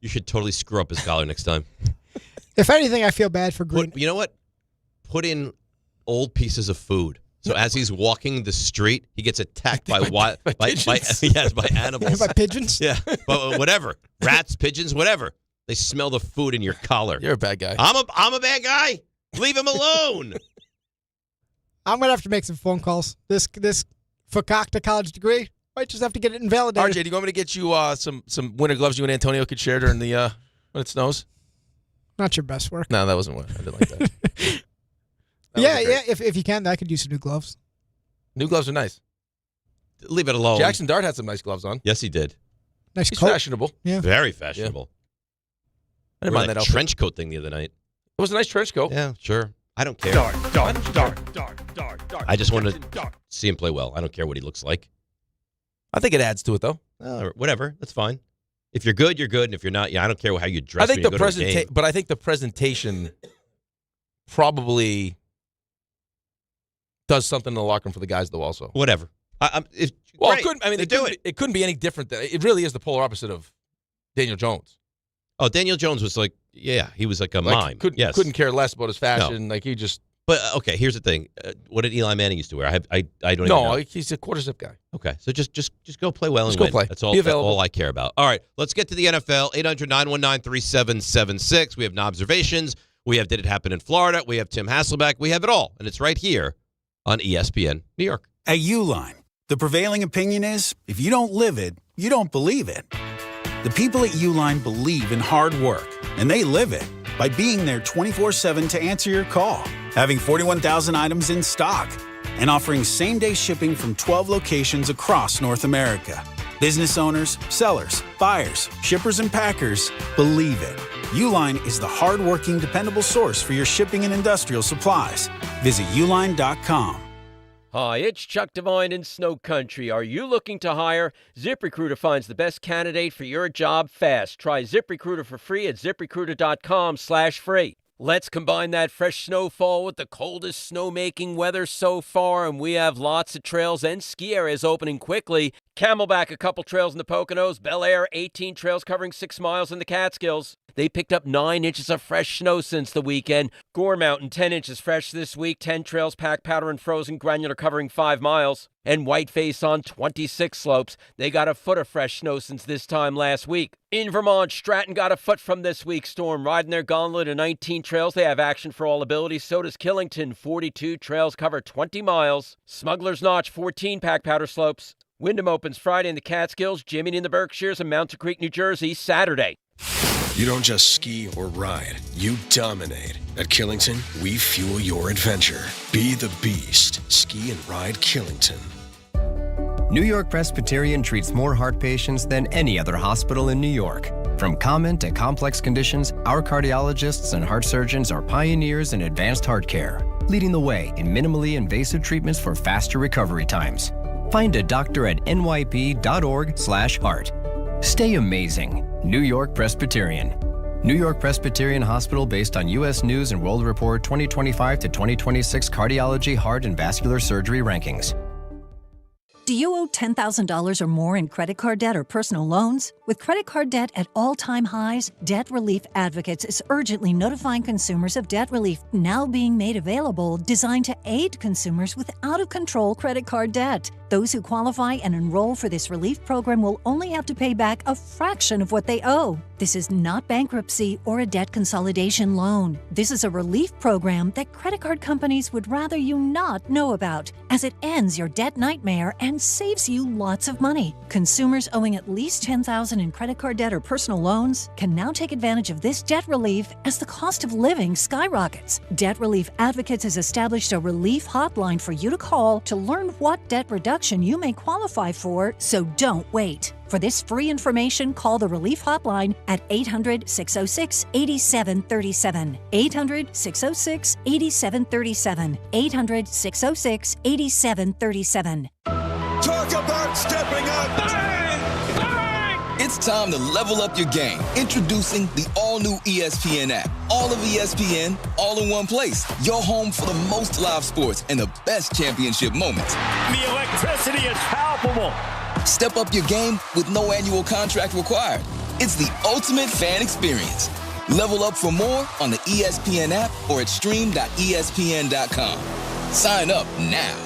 You should totally screw up his collar next time. If anything, I feel bad for Green. You know what? Put in old pieces of food. So as he's walking the street, he gets attacked by animals. By pigeons? Yeah, but whatever. Rats, pigeons, whatever. They smell the food in your collar. You're a bad guy. I'm a bad guy. Leave him alone. I'm going to have to make some phone calls. This fakakta college degree, might just have to get it invalidated. RJ, do you want me to get you some winter gloves you and Antonio could share during the when it snows? Not your best work. No, that wasn't what I did like that. Yeah. If you can, I could use some new gloves. New gloves are nice. Leave it alone. Jackson Dart had some nice gloves on. Yes, he did. Nice He's coat. fashionable. Yeah. Very fashionable. I didn't mind that outfit. Trench coat thing the other night. It was a nice trench coat. Yeah, sure. I don't care. Dark. I just want to see him play well. I don't care what he looks like. I think it adds to it, though. Whatever. That's fine. If you're good, you're good. And if you're not, I don't care how you dress. I think when you go to a game. but I think the presentation probably does something in the locker room for the guys, though. Also, whatever. It couldn't be any different. It really is the polar opposite of Daniel Jones. Oh, Daniel Jones was like, he was like a mime. Couldn't care less about his fashion. No. Like he just. But okay, here's the thing. What did Eli Manning used to wear? I don't even know. know. He's a quarter zip guy. Okay, so just go play well and go win. play. That's Be available. all I care about. All right, let's get to the NFL. 800-919-3776. We have Knobservations. We have Did It Happen in Florida? We have Tim Hasselbeck. We have it all, and it's right here on ESPN New York. At Uline, the prevailing opinion is if you don't live it, you don't believe it. The people at Uline believe in hard work, and they live it by being there 24/7 to answer your call, having 41,000 items in stock, and offering same-day shipping from 12 locations across North America. Business owners, sellers, buyers, shippers, and packers believe it. Uline is the hard-working, dependable source for your shipping and industrial supplies. Visit uline.com. Hi, it's Chuck Devine in Snow Country. Are you looking to hire? ZipRecruiter finds the best candidate for your job fast. Try ZipRecruiter for free at ZipRecruiter.com/free. Let's combine that fresh snowfall with the coldest snowmaking weather so far, and we have lots of trails and ski areas opening quickly. Camelback, a couple trails in the Poconos. Bel Air, 18 trails covering 6 miles in the Catskills. They picked up 9 inches of fresh snow since the weekend. Gore Mountain, 10 inches fresh this week. 10 trails, packed powder and frozen granular covering 5 miles. And Whiteface on 26 slopes. They got a foot of fresh snow since this time last week. In Vermont, Stratton got a foot from this week's storm. Riding their gauntlet of 19 trails, they have action for all abilities. So does Killington. 42 trails cover 20 miles. Smuggler's Notch, 14 packed powder slopes. Wyndham opens Friday in the Catskills, Jimmy in the Berkshires, and Mountain Creek, New Jersey, Saturday. You don't just ski or ride, you dominate. At Killington, we fuel your adventure. Be the beast. Ski and ride Killington. New York Presbyterian treats more heart patients than any other hospital in New York. From common to complex conditions, our cardiologists and heart surgeons are pioneers in advanced heart care, leading the way in minimally invasive treatments for faster recovery times. Find a doctor at nyp.org/heart. Stay amazing. New York Presbyterian. New York Presbyterian Hospital based on U.S. News and World Report 2025 to 2026 cardiology, heart, and vascular surgery rankings. Do you owe $10,000 or more in credit card debt or personal loans? With credit card debt at all-time highs, Debt Relief Advocates is urgently notifying consumers of debt relief now being made available, designed to aid consumers with out-of-control credit card debt. Those who qualify and enroll for this relief program will only have to pay back a fraction of what they owe. This is not bankruptcy or a debt consolidation loan. This is a relief program that credit card companies would rather you not know about, as it ends your debt nightmare and saves you lots of money. Consumers owing at least $10,000 in credit card debt or personal loans can now take advantage of this debt relief as the cost of living skyrockets. Debt Relief Advocates has established a relief hotline for you to call to learn what debt reduction you may qualify for, so don't wait. For this free information, call the Relief Hotline at 800-606-8737. 800-606-8737. 800-606-8737. Talk about stepping up! Bang! Bang! It's time to level up your game. Introducing the all-new ESPN app. All of ESPN, all in one place. Your home for the most live sports and the best championship moments. The electricity is palpable. Step up your game with no annual contract required. It's the ultimate fan experience. Level up for more on the ESPN app or at stream.espn.com. Sign up now.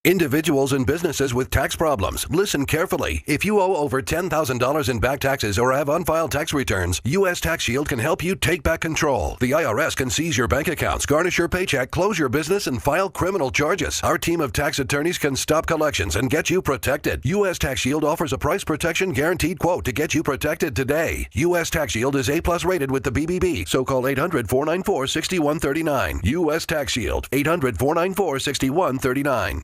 Individuals and businesses with tax problems, listen carefully. If you owe over $10,000 in back taxes or have unfiled tax returns, U.S. Tax Shield can help you take back control. The IRS can seize your bank accounts, garnish your paycheck, close your business, and file criminal charges. Our team of tax attorneys can stop collections and get you protected. U.S. Tax Shield offers a price protection guaranteed quote to get you protected today. U.S. Tax Shield is A+ rated with the BBB, so call 800-494-6139. U.S. Tax Shield, 800-494-6139.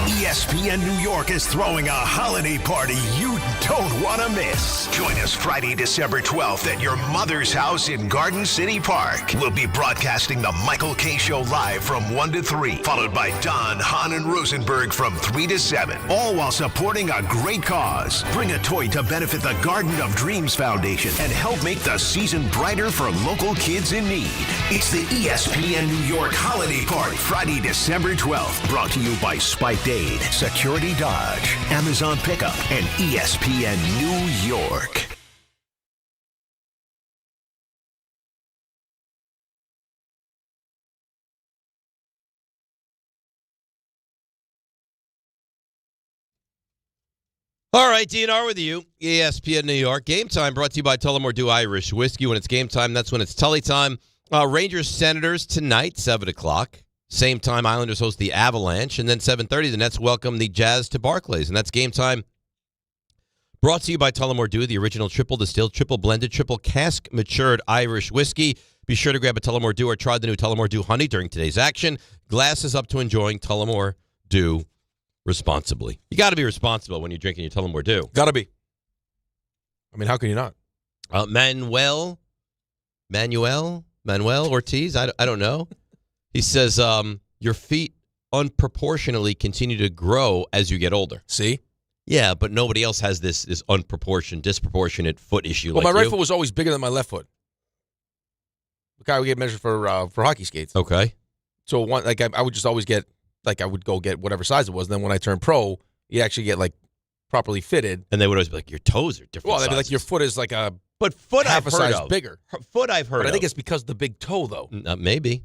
ESPN New York is throwing a holiday party you don't want to miss. Join us Friday, December 12th at your mother's house in Garden City Park. We'll be broadcasting the Michael K. Show live from 1 to 3, followed by Don, Hahn, and Rosenberg from 3 to 7, all while supporting a great cause. Bring a toy to benefit the Garden of Dreams Foundation and help make the season brighter for local kids in need. It's the ESPN New York Holiday Party, Friday, December 12th, brought to you by Spiked Aid, Security Dodge, Amazon Pickup, and ESPN New York. All right, DNR with you. ESPN New York. Game time brought to you by Tullamore Dew Irish Whiskey. When it's game time, that's when it's Tully time. Rangers Senators tonight, 7 o'clock. Same time, Islanders host the Avalanche. And then 7:30, the Nets welcome the Jazz to Barclays. And that's game time brought to you by Tullamore Dew, the original triple distilled, triple blended, triple cask matured Irish whiskey. Be sure to grab a Tullamore Dew or try the new Tullamore Dew Honey during today's action. Glasses up to enjoying Tullamore Dew responsibly. You got to be responsible when you're drinking your Tullamore Dew. Got to be. I mean, how can you not? Manuel Ortiz, I don't know. He says, your feet unproportionately continue to grow as you get older. See? Yeah, but nobody else has this disproportionate foot issue. Well, like my right you. foot was always bigger than my left foot. The guy would get measured for hockey skates. Okay. So I would just always get, I would go get whatever size it was. And then when I turned pro, you actually get properly fitted. And they would always be like, your toes are different. Well, they'd be like, your foot is like a foot half I've a heard size of. bigger. Foot I've heard But I think of. it's because of the big toe, though. Maybe.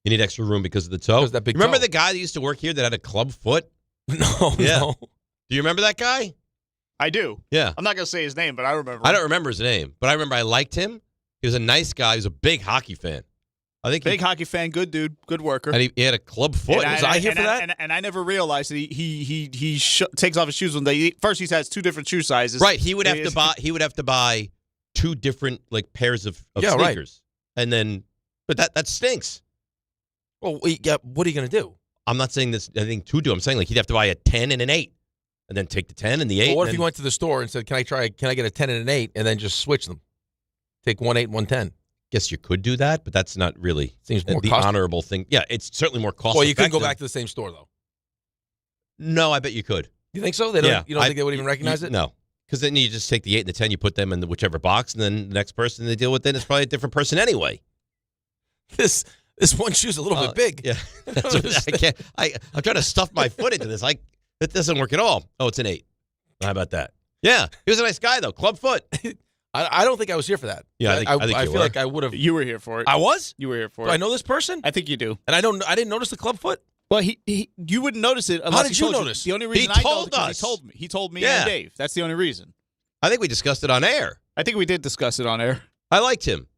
You need extra room because of the toe? Because that big Remember toe. the guy that used to work here that had a club foot? No. Do you remember that guy? I do. Yeah. I'm not going to say his name, but I remember. I don't remember his name, but I remember I liked him. He was a nice guy. He was a big hockey fan. I think big hockey fan, good dude, good worker. And he had a club foot. Was I here for that? And I never realized that he takes off his shoes when first he has two different shoe sizes. Right. He would have to buy two different pairs of sneakers. Right. And then, but that stinks. Well, what are you going to do? I'm not saying this. I think to do. I'm saying he'd have to buy a 10 and an 8, and then take the 10 and the 8. Well, what if he went to the store and said, "Can I get a 10 and an 8," and then just switch them? Take 1 8, 1 10. Guess you could do that, but that's not really seems more the honorable thing. Yeah, it's certainly more cost. Well, you couldn't go back to the same store though. No, I bet you could. You think so? You don't think they would even recognize it? No, Because then you just take the 8 and the 10, you put them in whichever box, and then the next person they deal with then is probably a different person anyway. This one shoe's a little bit big. Yeah, that's what, I can't. I'm trying to stuff my foot into this. That doesn't work at all. Oh, it's an 8. How about that? Yeah, he was a nice guy though. Club foot. I don't think I was here for that. Yeah, I feel like I would have. You were here for it. I was. You were here for it. Do I know this person? I think you do. And I didn't notice the club foot. Well, you wouldn't notice it unless How did he you told notice? The only reason He I know told is 'cause us. He told me. He told me Yeah. and Dave. That's the only reason. I think we discussed it on air. I think we did discuss it on air. I liked him.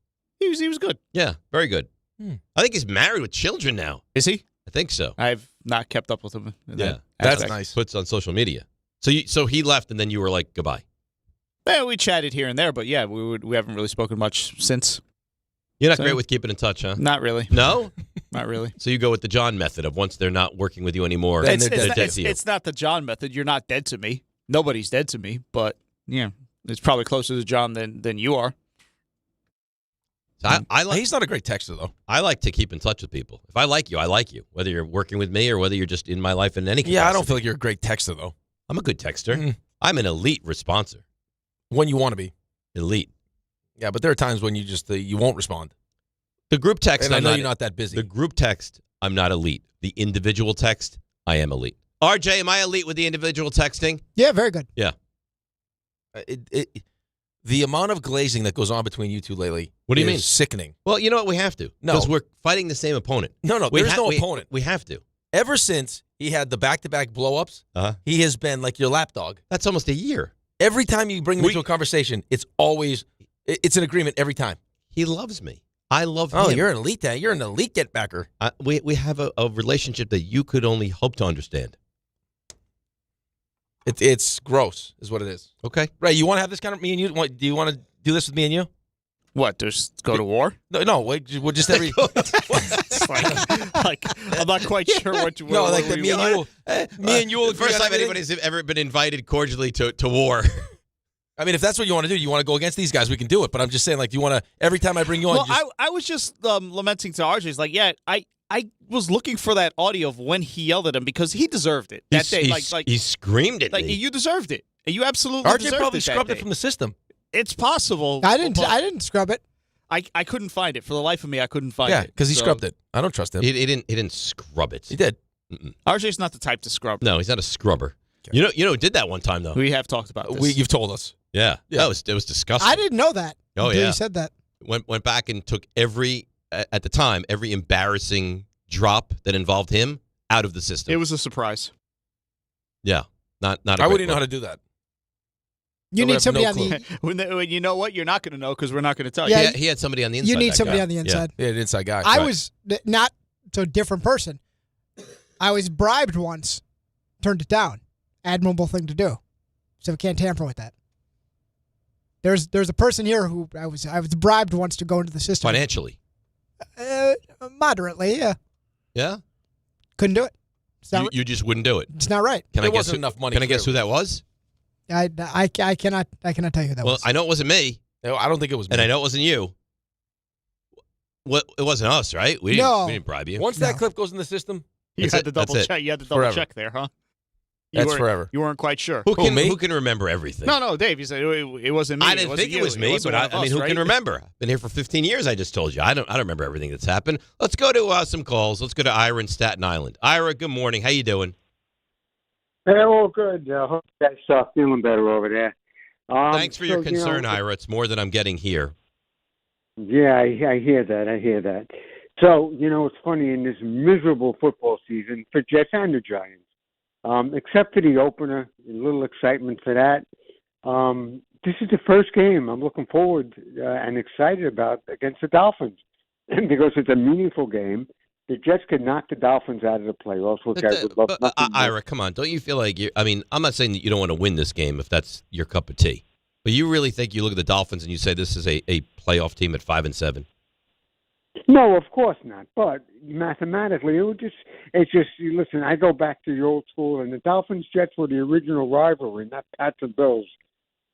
He was good. Yeah, very good. I think he's married with children now. Is he? I think so. I've not kept up with him. in Yeah, that that's aspect. nice. Puts on social media. So he left, and then you were like, goodbye. Well, we chatted here and there, but yeah, we haven't really spoken much since. You're not So- great with keeping in touch, huh? Not really. No? Not really. So you go with the John method of once they're not working with you anymore, It's, they're it's, dead it's, to you. it's not the John method. You're not dead to me. Nobody's dead to me, but yeah, it's probably closer to John than you are. So I like, He's not a great texter, though. I like to keep in touch with people. If I like you, I like you. Whether you're working with me or whether you're just in my life in any capacity. Yeah, I don't feel like you're a great texter, though. I'm a good texter. I'm an elite responser. When you want to be. Elite. Yeah, but there are times when you just you won't respond. The group text, And I know you're not that busy. The group text, I'm not elite. The individual text, I am elite. RJ, am I elite with the individual texting? Yeah, very good. Yeah. The amount of glazing that goes on between you two lately. What do you is mean? Sickening. Well, you know what? We have to. No. Because we're fighting the same opponent. No, We there's no opponent. We have to. Ever since he had the back-to-back blow-ups, he has been like your lapdog. That's almost a year. Every time you bring him into a conversation, it's an agreement every time. He loves me. I love him. Oh, you're an elite. You're an elite get-backer. We have a relationship that you could only hope to understand. It's gross, is what it is. Okay. Ray, you want to have this kind of me and you? Do you want to do this with me and you? What? Just go to war? No. We'll just every. like I'm not quite sure what you. No, like me and you. Me and you will. The first time anybody's ever been invited cordially to war. I mean, if that's what you want to do, you want to go against these guys, we can do it. But I'm just saying, like, do you want to every time I bring you on? Well, I was just lamenting to RJ. It's like, yeah, I was looking for that audio of when he yelled at him because he deserved it that day. Like he screamed at like me. you deserved it. You absolutely RJ deserved probably it that scrubbed it day. from the system. It's possible. I didn't scrub it. I couldn't find it for the life of me. I couldn't find it. Yeah, because he So, scrubbed it. I don't trust him. He didn't scrub it. He did. RJ's not the type to scrub. No, he's not a scrubber. You know who did that one time though. We have talked about this. You've told us. Yeah. It was disgusting. I didn't know that. Oh, until yeah. you said that. Went back and took at the time every embarrassing drop that involved him out of the system. It was a surprise. Yeah, not. I wouldn't know how to do that. You need somebody on the. when you know what, you're not going to know because we're not going to tell Yeah, you. He had somebody on the inside. You need that somebody guy. on the inside. Yeah, an inside guy. I was not so different person. I was bribed once, turned it down. Admirable thing to do. So we can't tamper with that. There's a person here who I was bribed once to go into the system. Financially. Moderately, yeah. Yeah. Couldn't do it. It's not, You just wouldn't do it. it's not right. Can I There guess wasn't who- enough money, Can I guess who that was? I cannot tell you who that Well, was. I know it wasn't me, No, I don't think it was me. and I know it wasn't you. What? It wasn't us, right? We didn't bribe you. Once that clip goes in the system, You That's had it. to double That's it. check. You had to double Forever. check there, huh? That's weren't- forever. You weren't quite sure. Who can remember everything? No, Dave. You said it wasn't me. I didn't think it was me, but I mean, who can remember? I've been here for 15 years. I just told you. I don't remember everything that's happened. Let's go to some calls. Let's go to Ira in Staten Island. Ira, good morning. How you doing? Hey, all good. Hope you guys are feeling better over there. Thanks for your concern, Ira. It's more than I'm getting here. Yeah, I hear that. So, it's funny, in this miserable football season for Jets and the Giants, except for the opener, a little excitement for that, this is the first game I'm looking forward and excited about against the Dolphins because it's a meaningful game. The Jets could knock the Dolphins out of the playoffs, which I would love nothing more. Ira, come on. Don't you feel like I'm not saying that you don't want to win this game if that's your cup of tea. But you really think you look at the Dolphins and you say this is a playoff team at 5-7? No, of course not. But mathematically, it's just, listen, I go back to the old school, and the Dolphins-Jets were the original rivalry, not Pats and Bills.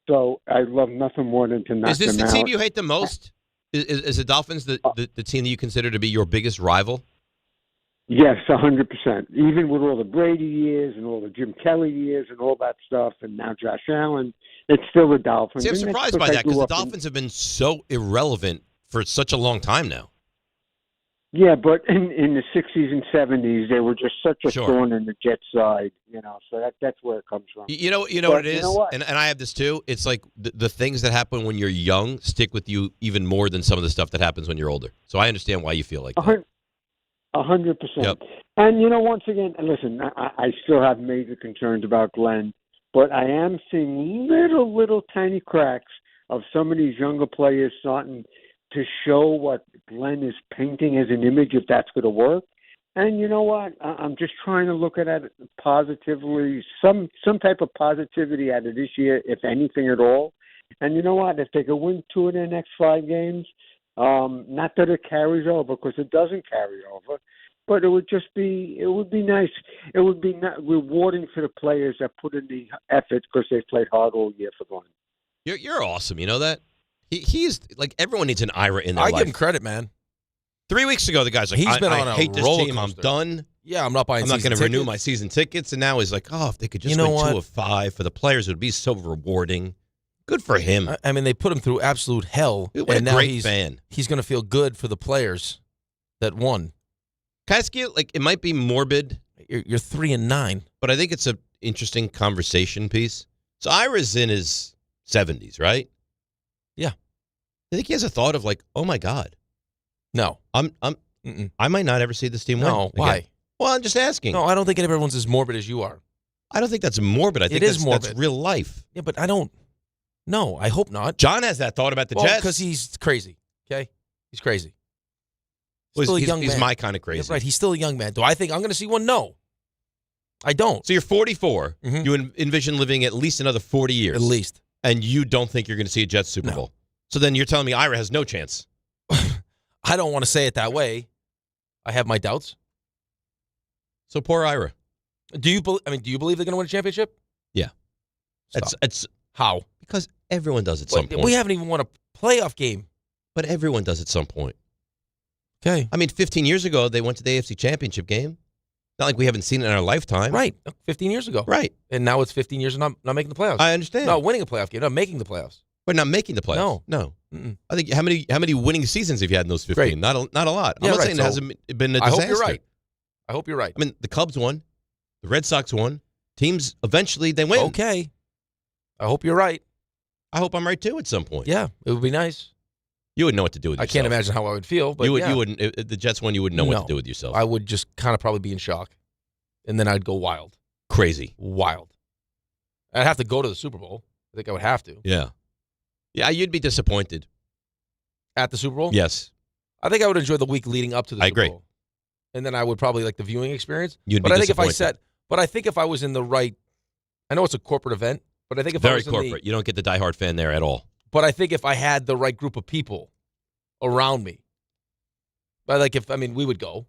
So I love nothing more than to knock them out. Is this the team you hate the most? Is the Dolphins the team that you consider to be your biggest rival? Yes, 100%. Even with all the Brady years and all the Jim Kelly years and all that stuff, and now Josh Allen, it's still the Dolphins. See, I'm And that's surprised by because I that because grew the up in- Dolphins have been so irrelevant for such a long time now. Yeah, but in the 60s and 70s, they were just such a Sure. thorn in the Jets' side, so that's where it comes from. You know But what it is? you know what? And I have this too. It's like the things that happen when you're young stick with you even more than some of the stuff that happens when you're older. So I understand why you feel like that. 100%. Yep. And, once again, listen, I still have major concerns about Glenn, but I am seeing little tiny cracks of some of these younger players starting to show what Glenn is painting as an image, if that's going to work. And you know what? I'm just trying to look at it positively, some type of positivity out of this year, if anything at all. And you know what? If they could win 2 of their next 5 games, not that it carries over, because it doesn't carry over, but it would be nice. It would be rewarding for the players that put in the effort because they've played hard all year for Glenn. You're awesome. You know that? He's like, everyone needs an Ira in their life. I give him credit, man. 3 weeks ago, the guy's like, He's been on I a hate this roller team. I'm coaster. done. Yeah, I'm not buying I'm not season going to renew tickets. my season tickets. And now he's like, if they could just You know win what? 2 of 5 for the players, it would be so rewarding. Good for him. I mean, they put him through absolute hell. What a and now great fan. He's going to feel good for the players that won. Can I ask you, it might be morbid. You're 3-9. But I think it's an interesting conversation piece. So Ira's in his 70s, right? Yeah. I think he has a thought of oh my God. No. I might not ever see this team win. No, why? Again. Well, I'm just asking. No, I don't think everyone's as morbid as you are. I don't think that's morbid. I think It is that's morbid. real life. Yeah, but I don't. No, I hope not. John has that thought about the Jets. Because he's crazy. Okay? He's crazy. Well, Still a he's young man. my kind of crazy. Yeah, right. He's still a young man. Do I think I'm going to see one? No. I don't. So you're 44. You envision living at least another 40 years. At least. And you don't think you're going to see a Jets Super Bowl. So then you're telling me Ira has no chance. I don't want to say it that way. I have my doubts. So poor Ira. Do you believe they're going to win a championship? Yeah. It's how? Because everyone does at some point. We haven't even won a playoff game. But everyone does at some point. Okay. I mean, 15 years ago, they went to the AFC Championship game. Not like we haven't seen it in our lifetime. Right. 15 years ago. Right. And now it's 15 years and not making the playoffs. I understand. Not winning a playoff game, not making the playoffs. But not making the playoffs. No. I think how many winning seasons have you had in those 15? Great. Not a lot. I'm Yeah, not right. saying So, it hasn't been a I disaster. hope you're right. I hope you're right. I mean, the Cubs won. The Red Sox won. Teams, eventually, they win. Okay. I hope you're right. I hope I'm right, too, at some point. Yeah, it would be nice. You wouldn't know what to do with I yourself. can't imagine how I would feel, but you yeah. wouldn't. If the Jets won, you wouldn't know what to do with yourself. I would just kind of probably be in shock. And then I'd go wild. Crazy. Wild. I'd have to go to the Super Bowl. I think I would have to. Yeah. Yeah, you'd be disappointed. At the Super Bowl? Yes. I think I would enjoy the week leading up to the I Super agree. Bowl. And then I would probably like the viewing experience. You'd but be I think disappointed. I think if I was in the right, I know it's a corporate event, but I think if I Very was corporate. You don't get the diehard fan there at all. But I think if I had the right group of people around me, we would go.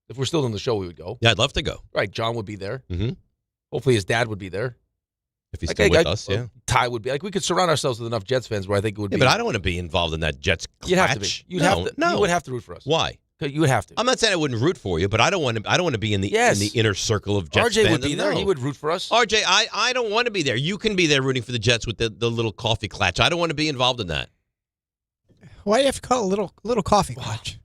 If we're still doing the show, we would go. Yeah, I'd love to go. Right, John would be there. Mm-hmm. Hopefully his dad would be there. If he's still with us, yeah. Ty would be. We could surround ourselves with enough Jets fans where I think it would be. Yeah, but I don't want to be involved in that Jets clash. You'd have to be. No. You would have to root for us. Why? You would have to. I'm not saying I wouldn't root for you, but I don't want to be in the inner circle of Jets RJ fans. would be there. No. He would root for us. RJ, I don't want to be there. You can be there rooting for the Jets with the little coffee clutch. I don't want to be involved in that. Why do you have to call it a little coffee clutch?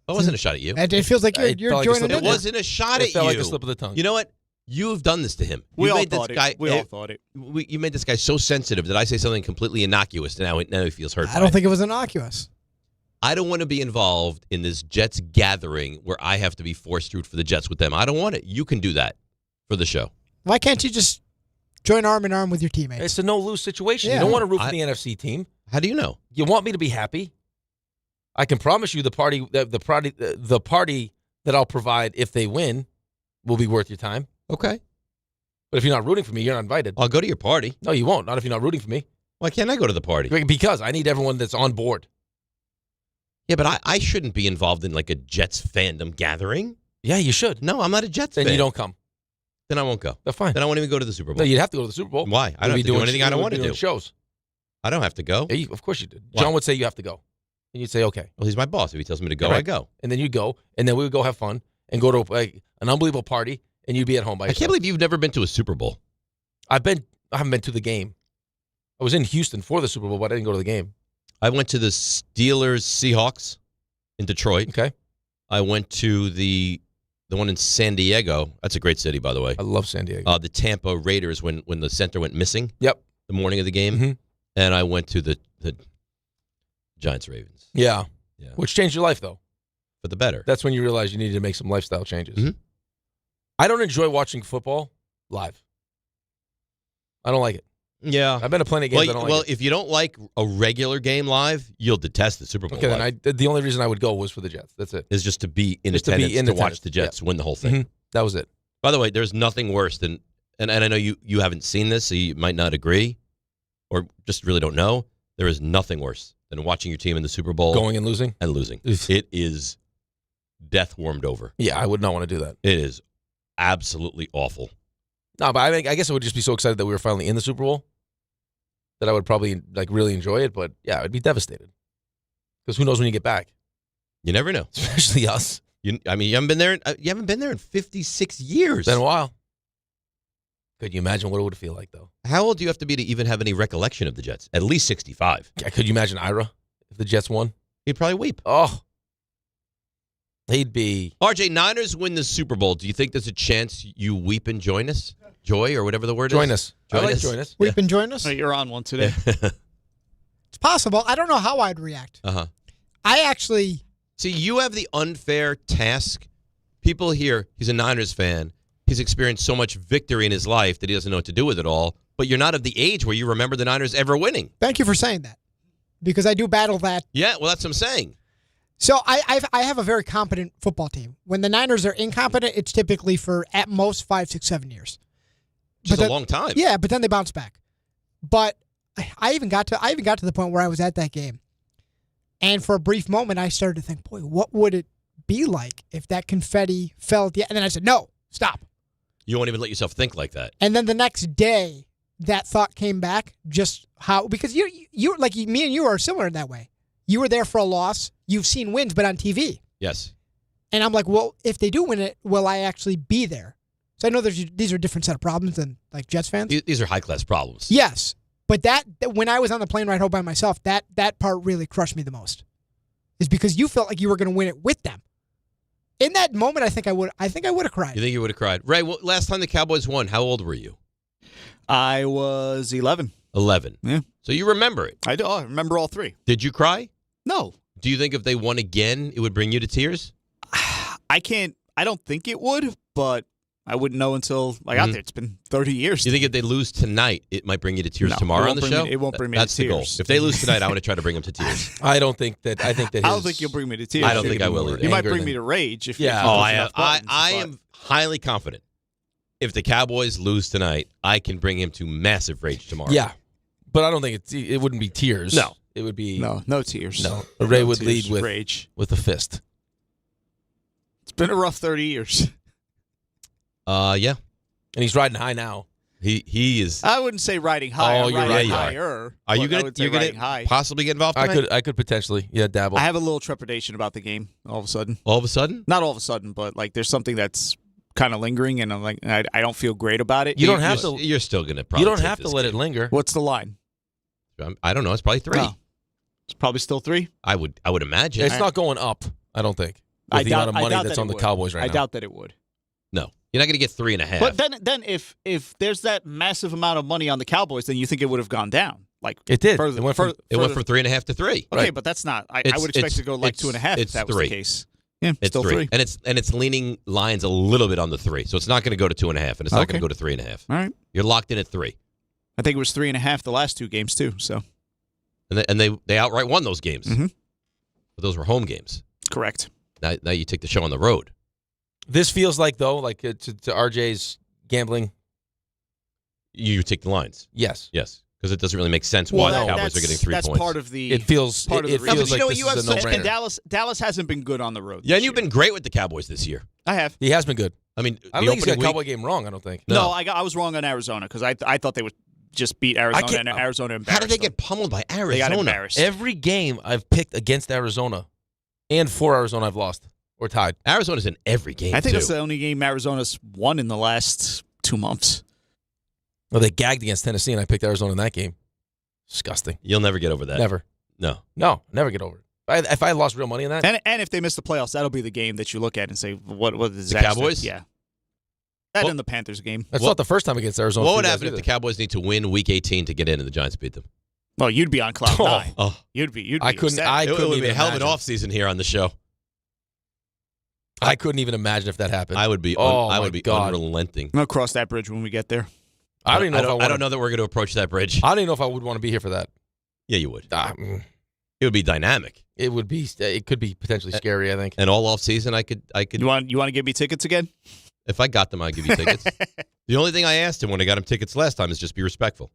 That wasn't a shot at you. It feels like you're joining in. It wasn't a shot at you. It felt like a slip of the tongue. You know what? You've done this to him. We You all made this thought it. guy- We all thought it. You made this guy so sensitive that I say something completely innocuous, and now he feels hurt. I don't think it was innocuous. I don't want to be involved in this Jets gathering where I have to be forced to root for the Jets with them. I don't want it. You can do that for the show. Why can't you just join arm in arm with your teammates? It's a no-lose situation. Yeah. You don't want to root for the NFC team. How do you know? You want me to be happy. I can promise you the party that I'll provide if they win will be worth your time. Okay. But if you're not rooting for me, you're not invited. I'll go to your party. No, you won't. Not if you're not rooting for me. Why can't I go to the party? Because I need everyone that's on board. Yeah, but I shouldn't be involved in like a Jets fandom gathering. Yeah, you should. No, I'm not a Jets fan. Then you don't come. Then I won't go. That's fine. Then I won't even go to the Super Bowl. No, you'd have to go to the Super Bowl. Why? I don't have to do anything I don't want to do. Shows. I don't have to go. Yeah, of course you did. Why? John would say you have to go. And you'd say, okay. Well, he's my boss. If he tells me to go, Right. I go. And then you go, and then we would go have fun and go to an unbelievable party, and you'd be at home by I yourself. can't believe you've never been to a Super Bowl. I haven't been to the game. I was in Houston for the Super Bowl, but I didn't go to the game. I went to the Steelers Seahawks in Detroit. Okay. I went to the one in San Diego. That's a great city, by the way. I love San Diego. The Tampa Raiders when the center went missing. Yep. The morning of the game. Mm-hmm. And I went to the Giants Ravens. Yeah. Yeah. Which changed your life, though. For the better. That's when you realized you needed to make some lifestyle changes. Mhm. I don't enjoy watching football live. I don't like it. Yeah. I've been to plenty of games. I don't like it. If you don't like a regular game live, you'll detest the Super Bowl. Okay, live. then the only reason I would go was for the Jets. That's it. Is just to be in Just to be attendance in to attendance. watch the Jets win the whole thing. Mhm. That was it. By the way, there's nothing worse than, and I know you haven't seen this, so you might not agree, or just really don't know. There is nothing worse than watching your team in the Super Bowl Going and losing? and losing. Oof. It is death warmed over. Yeah, I would not want to do that. It is absolutely awful. No, but I guess I would just be so excited that we were finally in the Super Bowl that I would probably really enjoy it. But yeah, I'd be devastated because who knows when you get back, You never know. especially us. You haven't been there. You haven't been there in 56 years. It's been a while. Could you imagine what it would feel like, though? How old do you have to be to even have any recollection of the Jets? At least 65. Yeah, could you imagine Ira if the Jets won? He'd probably weep. Oh, he'd be. RJ, Niners win the Super Bowl. Do you think there's a chance you weep and join us? Joy or whatever the word Join is? us. I like join us. We've been joining us. Oh, you're on one today. It's possible. I don't know how I'd react. Uh-huh. I actually. See, you have the unfair task. People hear he's a Niners fan. He's experienced so much victory in his life that he doesn't know what to do with it all. But you're not of the age where you remember the Niners ever winning. Thank you for saying that, because I do battle that. Yeah, well, that's what I'm saying. So I have a very competent football team. When the Niners are incompetent, it's typically for at most 5, 6, 7 years. Just a long time. Yeah, but then they bounce back. But I even got to the point where I was at that game, and for a brief moment, I started to think, boy, what would it be like if that confetti fell at the end? And then I said, no, stop. You won't even let yourself think like that. And then the next day, that thought came back. Just how, because you like me and you are similar in that way. You were there for a loss. You've seen wins, but on TV. Yes. And I'm like, well, if they do win it, will I actually be there? So I know these are a different set of problems than like Jets fans. These are high-class problems. Yes, but that when I was on the plane ride home by myself, that part really crushed me the most. Is because you felt like you were going to win it with them. In that moment, I think I would have cried. You think you would have cried? Ray, well, last time the Cowboys won, how old were you? I was 11. 11. Yeah. So you remember it. I do. I remember all three. Did you cry? No. Do you think if they won again, it would bring you to tears? I don't think it would, but I wouldn't know until I got there. It's been 30 years. You think if they lose tonight, it might bring you to tears No, tomorrow it on the won't show? bring me- it won't bring me That's to the goal. tears. If they lose tonight, I want to try to bring them to tears. I don't think that. I think that. I don't think you'll bring me to tears. I don't think I will either. You might bring me to rage if Yeah. you Oh, push I enough buttons, I but- am highly confident. If the Cowboys lose tonight, I can bring him to massive rage tomorrow. Yeah, but I don't think it wouldn't be tears. No. It would be no tears. No, Ray would tears, lead with rage. with a fist. It's been a rough 30 years. Yeah. And he's riding high now. He is. I wouldn't say riding high. Oh, I'm you're riding right. You are. higher. Are you but I gonna would say you're gonna riding high. possibly get involved tonight? I could potentially dabble. I have a little trepidation about the game. All of a sudden. All of a sudden? Not all of a sudden, but like there's something that's kind of lingering, and I'm like I don't feel great about it. You don't have to. You're still gonna. You Probably don't take have to this let game. it linger. What's the line? I don't know. It's probably 3. Oh. It's probably still 3. I would imagine. It's not going up. I don't think. With the amount of money that's on the Cowboys right now. I doubt that it would. No, you're not going to get 3.5. But then if there's that massive amount of money on the Cowboys, then you think it would have gone down. Like it did. Further, It went from 3.5 to 3. Okay, Right. but that's not. I It's- would expect it's- to go like it's- 2.5 if it's that was 3. the case. Yeah, It's still 3. 3. And it's leaning lines a little bit on the 3. So it's not going to go to 2.5, and it's not going to go to 3.5. All right. You're locked in at 3. I think it was 3.5 the last 2 games too. So. And they outright won those games. Mhm. But those were home games. Correct. Now you take the show on the road. This feels like though, like to RJ's gambling. You take the lines. Yes. Yes. Because it doesn't really make sense Well, why the Cowboys are getting 3 that's points. part of the. It feels. part of It the feels reason. like You this know, is a and no-brainer. Dallas hasn't been good on the road. Yeah, and this you've year. been great with the Cowboys this year. I have. He has been good. I mean, I don't think he's got a Cowboy game wrong. I don't think. No, I was wrong on Arizona because I thought they just beat Arizona, and Arizona embarrassed How did they them. get pummeled by Arizona? They got embarrassed. Every game I've picked against Arizona, and for Arizona I've lost or tied. Arizona's in every game, I think too. that's the only game Arizona's won in the last 2 months. Well, they gagged against Tennessee, and I picked Arizona in that game. Disgusting. You'll never get over that. Never. No. Never get over it. If I lost real money in that. And if they miss the playoffs, that'll be the game that you look at and say, what is The Cowboys? Yeah. That and the Panthers game. That's not the first time against Arizona. What would happen if the Cowboys need to win Week 18 to get in and the Giants beat them? Well, you'd be on cloud nine. Oh. You'd be I couldn't It would be even a hell of an imagine. offseason here on the show. I couldn't even imagine if that happened. I would be God. unrelenting. I'll cross that bridge when we get there. I don't know that we're going to approach that bridge. I don't even know if I would want to be here for that. Yeah, you would. It would be dynamic. It would be. It could be potentially scary, I think. And all off season, I could. You want to give me tickets again? If I got them, I'd give you tickets. The only thing I asked him when I got him tickets last time is just be respectful.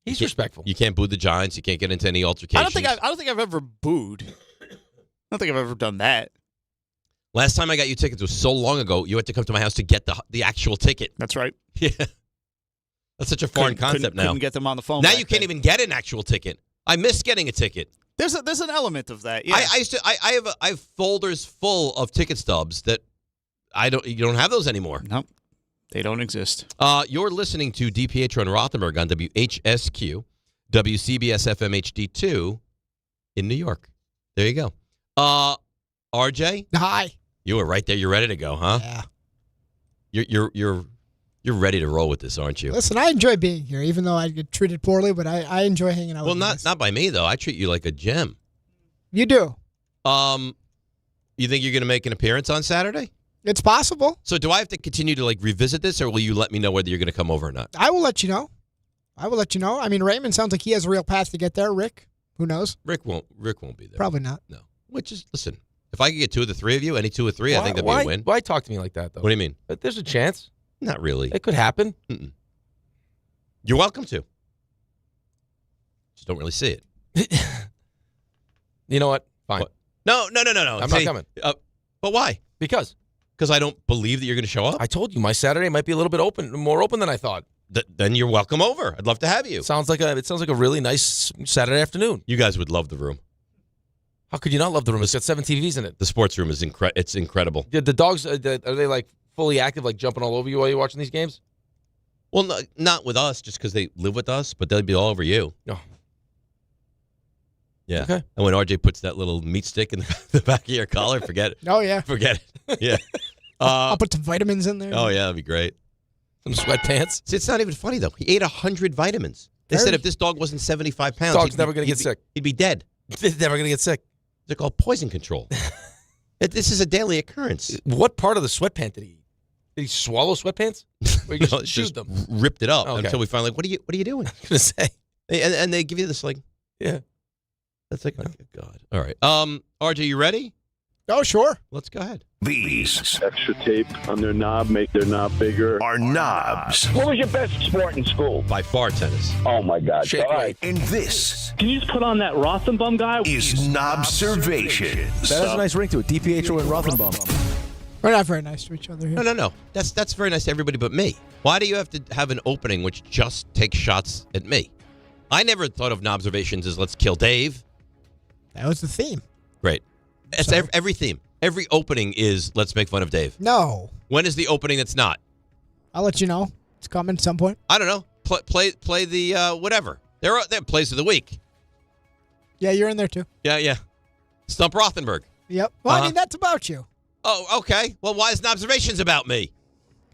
He's respectful. You can't boo the Giants. You can't get into any altercations. I don't think I've ever booed. I don't think I've ever done that. Last time I got you tickets was so long ago. You had to come to my house to get the actual ticket. That's right. Yeah, that's such a foreign concept now. Couldn't get them on the phone. Now back you can't then. even get an actual ticket. I miss getting a ticket. There's an element of that. Yeah. I have folders full of ticket stubs that you don't have those anymore. Nope. They don't exist. You're listening to DiPietro and Rothenberg on WHSQ, WCBS FM HD2 in New York. There you go. RJ? Hi. You were right there. You're ready to go, huh? Yeah. You're ready to roll with this, aren't you? Listen, I enjoy being here, even though I get treated poorly, but I enjoy hanging out with you guys. Not by me, though. I treat you like a gem. You do. You think you're going to make an appearance on Saturday? It's possible. So do I have to continue to revisit this, or will you let me know whether you're going to come over or not? I will let you know. I mean, Raymond sounds like he has a real path to get there. Rick, who knows? Rick won't be there. Probably not. No. Listen, if I could get two of the three of you, any two or three, I think that'd be a win. Why talk to me like that, though? What do you mean? But there's a chance. Not really. It could happen. Mm-mm. You're welcome to. Just don't really see it. You know what? Fine. What? No. I'm not coming. But why? Because I don't believe that you're going to show up. I told you my Saturday might be a little bit more open than I thought. Then you're welcome over. I'd love to have you. It sounds like a really nice Saturday afternoon. You guys would love the room. How could you not love the room? It's got 7 TVs in it. The sports room is it's incredible. The dogs are they fully active, jumping all over you while you're watching these games? Well, not with us, just because they live with us, but they'll be all over you. No. Yeah. Okay. And when RJ puts that little meat stick in the back of your collar, forget it. Oh, yeah. Forget it. Yeah. I'll put some vitamins in there. Oh, yeah, that'd be great. Some sweatpants. See, it's not even funny, though. He ate 100 vitamins. They said if this dog wasn't 75 pounds, dog's never going to get sick. He'd be dead. He's never going to get sick. They're called poison control. This is a daily occurrence. What part of the sweatpant did he eat? Did he swallow sweatpants? Or he just them? Ripped it up Okay. until we finally, what are you doing? I was going to say. And they give you this yeah. That's like, oh, God. All right. RJ, you ready? Oh, sure. Let's go ahead. These extra tape on their knob make their knob bigger. Are knobs. What was your best sport in school? By far, tennis. Oh my God! All right. And this Can you just put on that Rothenberg guy? is Knobservations. That has a nice ring to it. DiPietro and Rothenberg. We're not very nice to each other here. No. That's very nice to everybody but me. Why do you have to have an opening which just takes shots at me? I never thought of Knobservations as let's kill Dave. That was the theme. Great. It's every theme. Every opening is let's make fun of Dave. No. When is the opening that's not? I'll let you know. It's coming at some point. I don't know. Play the whatever. They're plays of the week. Yeah, you're in there too. Yeah. Stump Rothenberg. Yep. Well, I mean, that's about you. Oh, okay. Well, why is Knobservations about me?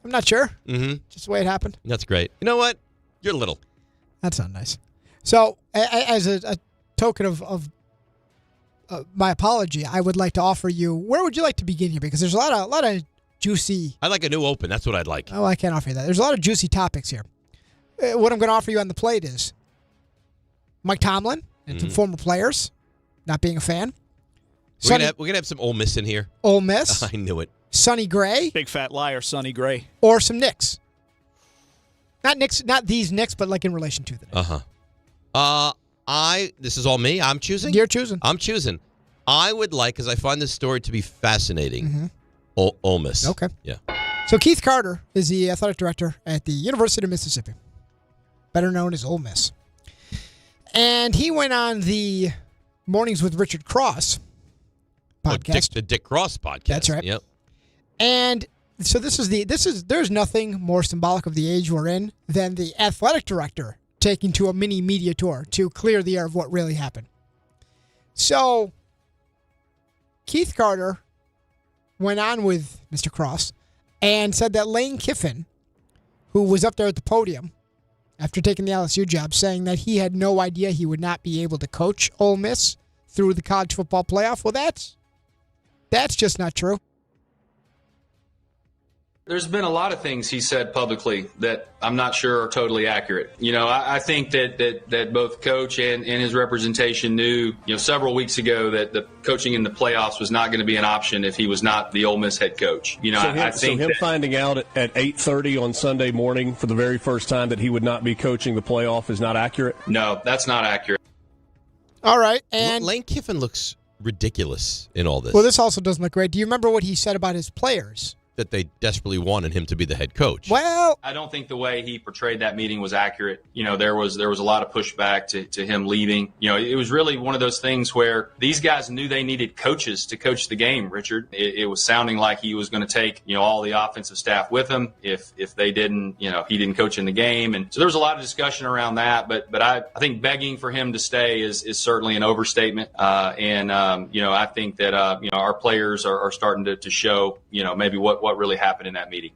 I'm not sure. Mm-hmm. Just the way it happened. That's great. You know what? You're little. That's not nice. So, as a token of my apology, I would like to offer you. Where would you like to begin here? Because there's a lot of juicy. I'd like a new open. That's what I'd like. Oh, I can't offer you that. There's a lot of juicy topics here. What I'm going to offer you on the plate is Mike Tomlin and some former players not being a fan. We're gonna have some Ole Miss in here. Ole Miss. I knew it. Sonny Gray. Big fat liar, Sonny Gray. Or some Knicks. Not Knicks, not these Knicks, but in relation to the Knicks. This is all me. I'm choosing? You're choosing. I'm choosing. I would like, because I find this story to be fascinating, Ole Miss. Okay. Yeah. So Keith Carter is the athletic director at the University of Mississippi. better known as Ole Miss. And he went on the Mornings with Richard Cross podcast. The Dick Cross podcast. That's right. Yep. And so there's nothing more symbolic of the age we're in than the athletic director taking to a mini media tour to clear the air of what really happened. So Keith Carter went on with Mr. Cross and said that Lane Kiffin, who was up there at the podium after taking the LSU job, saying that he had no idea he would not be able to coach Ole Miss through the college football playoff. Well, that's just not true. There's been a lot of things he said publicly that I'm not sure are totally accurate. I think that both coach and his representation knew, several weeks ago that the coaching in the playoffs was not going to be an option if he was not the Ole Miss head coach. I think him finding out at 8:30 on Sunday morning for the very first time that he would not be coaching the playoff is not accurate? No, that's not accurate. All right. And Lane Kiffin looks ridiculous in all this. Well, this also doesn't look great. Do you remember what he said about his players? That they desperately wanted him to be the head coach. Well, I don't think the way he portrayed that meeting was accurate. There was a lot of pushback to him leaving. It was really one of those things where these guys knew they needed coaches to coach the game, Richard. It was sounding like he was going to take, all the offensive staff with him if they didn't, he didn't coach in the game. And so there was a lot of discussion around that. But I think begging for him to stay is certainly an overstatement. I think that, our players are starting to show, maybe what really happened in that meeting.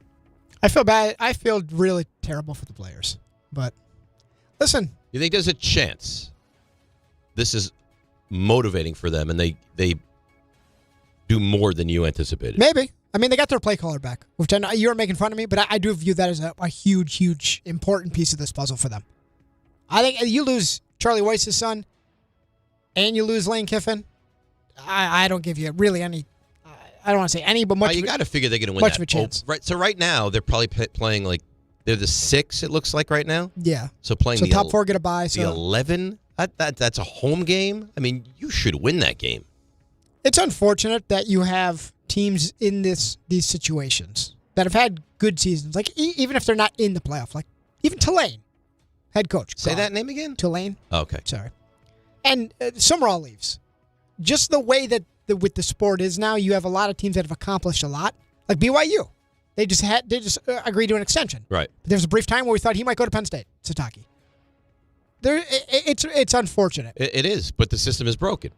I feel bad. I feel really terrible for the players. But listen. You think there's a chance this is motivating for them and they do more than you anticipated? Maybe. I mean, they got their play caller back, which I know you were making fun of me, but I do view that as a huge, huge, important piece of this puzzle for them. I think you lose Charlie Weiss's son and you lose Lane Kiffin. I don't give you really any. I don't want to say any, but much. You got to figure they're going to win much that. of a chance. Right. So right now they're probably playing like they're the 6. It looks like right now. Yeah. So playing so the top 4 get a bye. The 11. That's a home game. I mean, you should win that game. It's unfortunate that you have teams in these situations that have had good seasons. Like even if they're not in the playoff, like even Tulane, head coach. Say that name again. Tulane. Oh, okay. Sorry. And Summerall leaves. Just the way that with the sport is now, you have a lot of teams that have accomplished a lot. Like BYU, they just agreed to an extension. Right. But there was a brief time where we thought he might go to Penn State. Satake. It's unfortunate. It is, but the system is broken.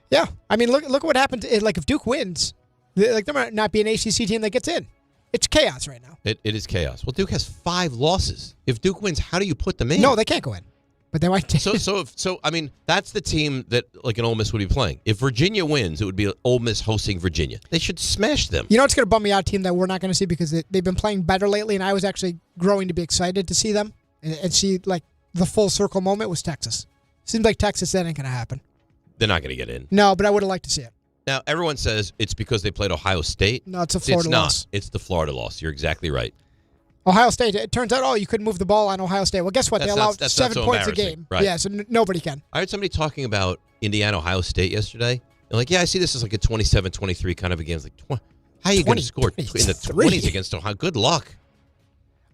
Yeah, I mean, look at what happened. Like if Duke wins, there might not be an ACC team that gets in. It's chaos right now. It is chaos. Well, Duke has 5 losses. If Duke wins, how do you put them in? No, they can't go in. But they might. So I mean, that's the team that like an Ole Miss would be playing. If Virginia wins, it would be Ole Miss hosting Virginia. They should smash them. You know what's going to bum me out, a team that we're not going to see because they've been playing better lately, and I was actually growing to be excited to see them and see like the full circle moment was Texas. Seems like Texas, that ain't going to happen. They're not going to get in. No, but I would have liked to see it. Now everyone says it's because they played Ohio State. No, it's a Florida loss. It's the Florida loss. You're exactly right. Ohio State, it turns out, you couldn't move the ball on Ohio State. Well, guess what? They allowed 7 points a game. Right. Yeah, so nobody can. I heard somebody talking about Indiana, Ohio State yesterday. They're like, yeah, I see this as like a 27-23 kind of a game. It's like, how are you going to score in the 20s against Ohio? Good luck.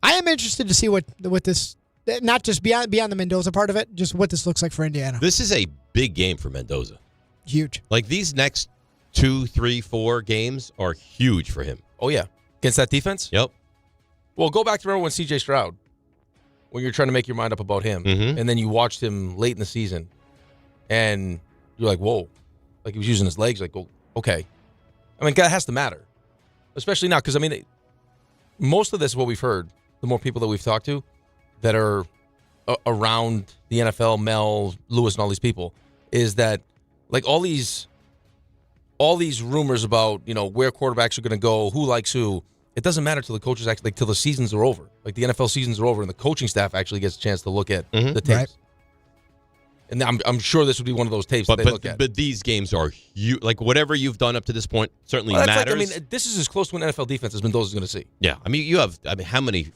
I am interested to see what this, not just beyond the Mendoza part of it, just what this looks like for Indiana. This is a big game for Mendoza. Huge. Like these next 2, 3, 4 games are huge for him. Oh, yeah. Against that defense? Yep. Well, go back to remember when C.J. Stroud, when you're trying to make your mind up about him, and then you watched him late in the season, and you're like, whoa. Like he was using his legs, like, okay. I mean, that has to matter. Especially now, because, I mean, most of this is what we've heard, the more people that we've talked to that are around the NFL, Mel, Lewis, and all these people, is that, like, all these rumors about, where quarterbacks are going to go, who likes who, it doesn't matter till the coaches actually, till the seasons are over. Like the NFL seasons are over, and the coaching staff actually gets a chance to look at the tapes. Right. And I'm sure this would be one of those tapes that they look at. But these games are huge. Like whatever you've done up to this point certainly matters. Like, I mean, this is as close to an NFL defense as Mendoza's going to see. Yeah, I mean, you have. I mean, how many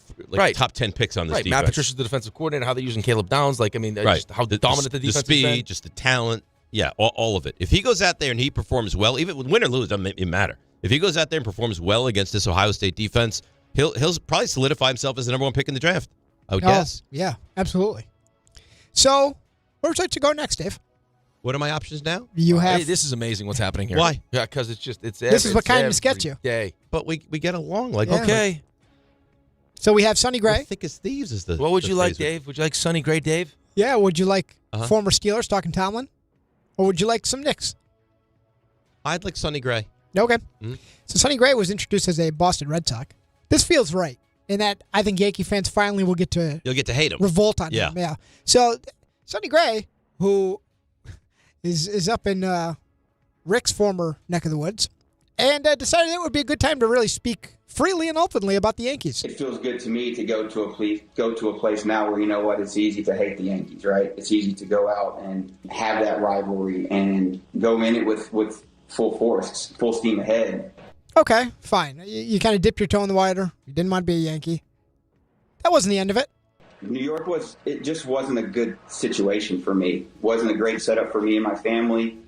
top 10 picks on this defense? Matt Patricia's the defensive coordinator. How they're using Caleb Downs. Like, I mean, just how dominant the defense the speed, has been. just the talent. Yeah, all of it. If he goes out there and he performs well, even with win or lose, doesn't even matter. If he goes out there and performs well against this Ohio State defense, he'll probably solidify himself as the number 1 pick in the draft. I would guess. Yeah, absolutely. So, where would you like to go next, Dave? What are my options now? You have. Hey, this is amazing what's happening here. Why? Yeah, because it's This is what kindness gets you. Day. But we get along. Okay. So we have Sonny Gray. Thick as thieves is the. What would the you like, phrase. Dave? Would you like Sonny Gray, Dave? Yeah. Would you like Uh-huh. former Steelers talking Tomlin, or would you like some Knicks? I'd like Sonny Gray. Okay. Mhm. So Sonny Gray was introduced as a Boston Red Sox. This feels right in that I think Yankee fans finally will get to You'll get to hate him. revolt on Yeah. him. Yeah. So Sonny Gray, who is up in Rick's former neck of the woods, and decided it would be a good time to really speak freely and openly about the Yankees. It feels good to me to go to a place now where, you know what, it's easy to hate the Yankees, right? It's easy to go out and have that rivalry and go in it with full force, full steam ahead. Okay, fine. You kind of dipped your toe in the water. You didn't want to be a Yankee. That wasn't the end of it. New York just wasn't a good situation for me. Wasn't a great setup for me and my family.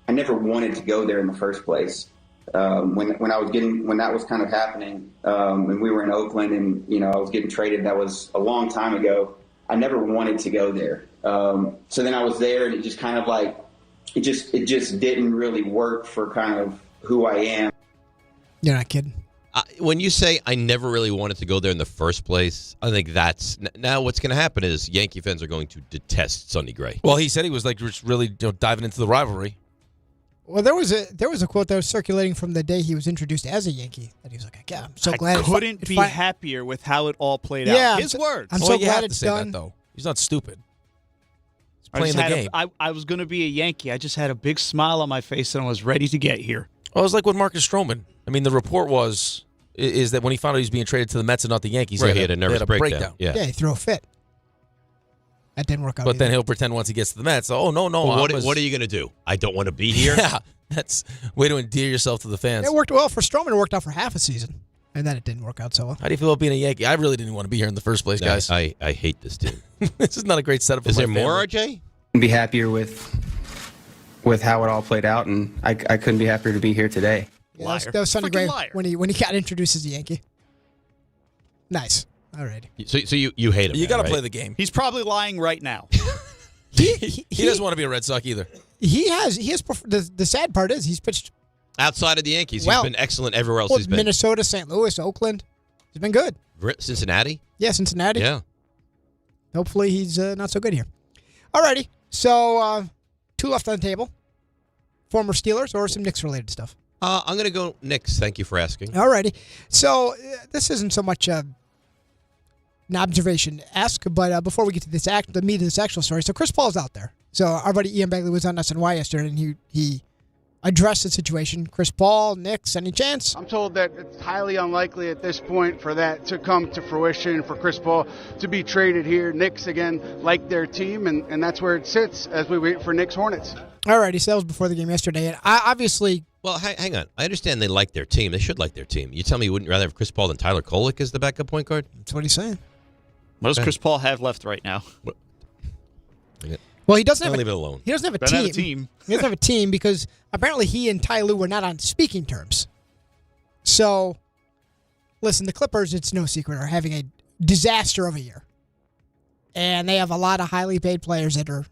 I never wanted to go there in the first place. When that was kind of happening, and we were in Oakland, and I was getting traded. That was a long time ago. I never wanted to go there. So then I was there, and it just kind of like it just didn't really work for kind of who I am. You're not kidding. When you say I never really wanted to go there in the first place, I think that's now what's going to happen is Yankee fans are going to detest Sonny Gray. Well, he said he was like just really diving into the rivalry. Well, there was a quote that was circulating from the day he was introduced as a Yankee that he was like, "Yeah, I'm so glad." I couldn't be happier with how it all played Yeah, out. His words. I'm so you glad have it's to say done. that, though. He's not stupid. He's I playing just the had game. I was going to be a Yankee. I just had a big smile on my face and I was ready to get here. Well, it was like with Marcus Stroman. I mean, the report is that when he found out he was being traded to the Mets and not the Yankees, Right, he had a nervous breakdown. Yeah. Yeah, he threw a fit. That didn't work out. But then either. he'll pretend once he gets to the Mets, oh, no. Well, what are you going to do? I don't want to be here? Yeah, that's way to endear yourself to the fans. It worked well for Stroman. It worked out for half a season, and then it didn't work out so well. How do you feel about being a Yankee? I really didn't want to be here in the first place, guys. I hate this team. This is not a great setup for Is my there more, family. RJ? Be happier with how it all played out, and I couldn't be happier to be here today. Yeah, that was Sonny Gray when he got introduced as a Yankee. Nice. All right. So you hate him. You got to right? play the game. He's probably lying right now. He doesn't want to be a Red Sox either. He has. The sad part is he's pitched Outside of the Yankees, well. he's been excellent everywhere else Well, he's been. Minnesota, St. Louis, Oakland. He's been good. Cincinnati? Yeah, Cincinnati. Yeah. Hopefully he's not so good here. All righty. So, two left on the table. Former Steelers or some Knicks-related stuff? I'm going to go Knicks. Thank you for asking. All righty. So, this isn't so much an observation-esque, but before we get to the meat of this actual story, so Chris Paul's out there. So, our buddy Ian Begley was on SNY yesterday, and he addressed the situation. Chris Paul, Knicks, any chance? I'm told that it's highly unlikely at this point for that to come to fruition, for Chris Paul to be traded here. Knicks, again, like their team, and that's where it sits as we wait for Knicks Hornets. All righty. So, that was before the game yesterday. And obviously... Well, hang on. I understand they like their team. They should like their team. You tell me you wouldn't rather have Chris Paul than Tyler Kolek as the backup point guard? That's what he's saying. What does Chris Paul have left right now? Well, he doesn't have leave it alone. He doesn't have a Doesn't team. have a team. He doesn't have a team because apparently he and Ty Lue were not on speaking terms. So, listen, the Clippers, it's no secret, are having a disaster of a year. And they have a lot of highly paid players that are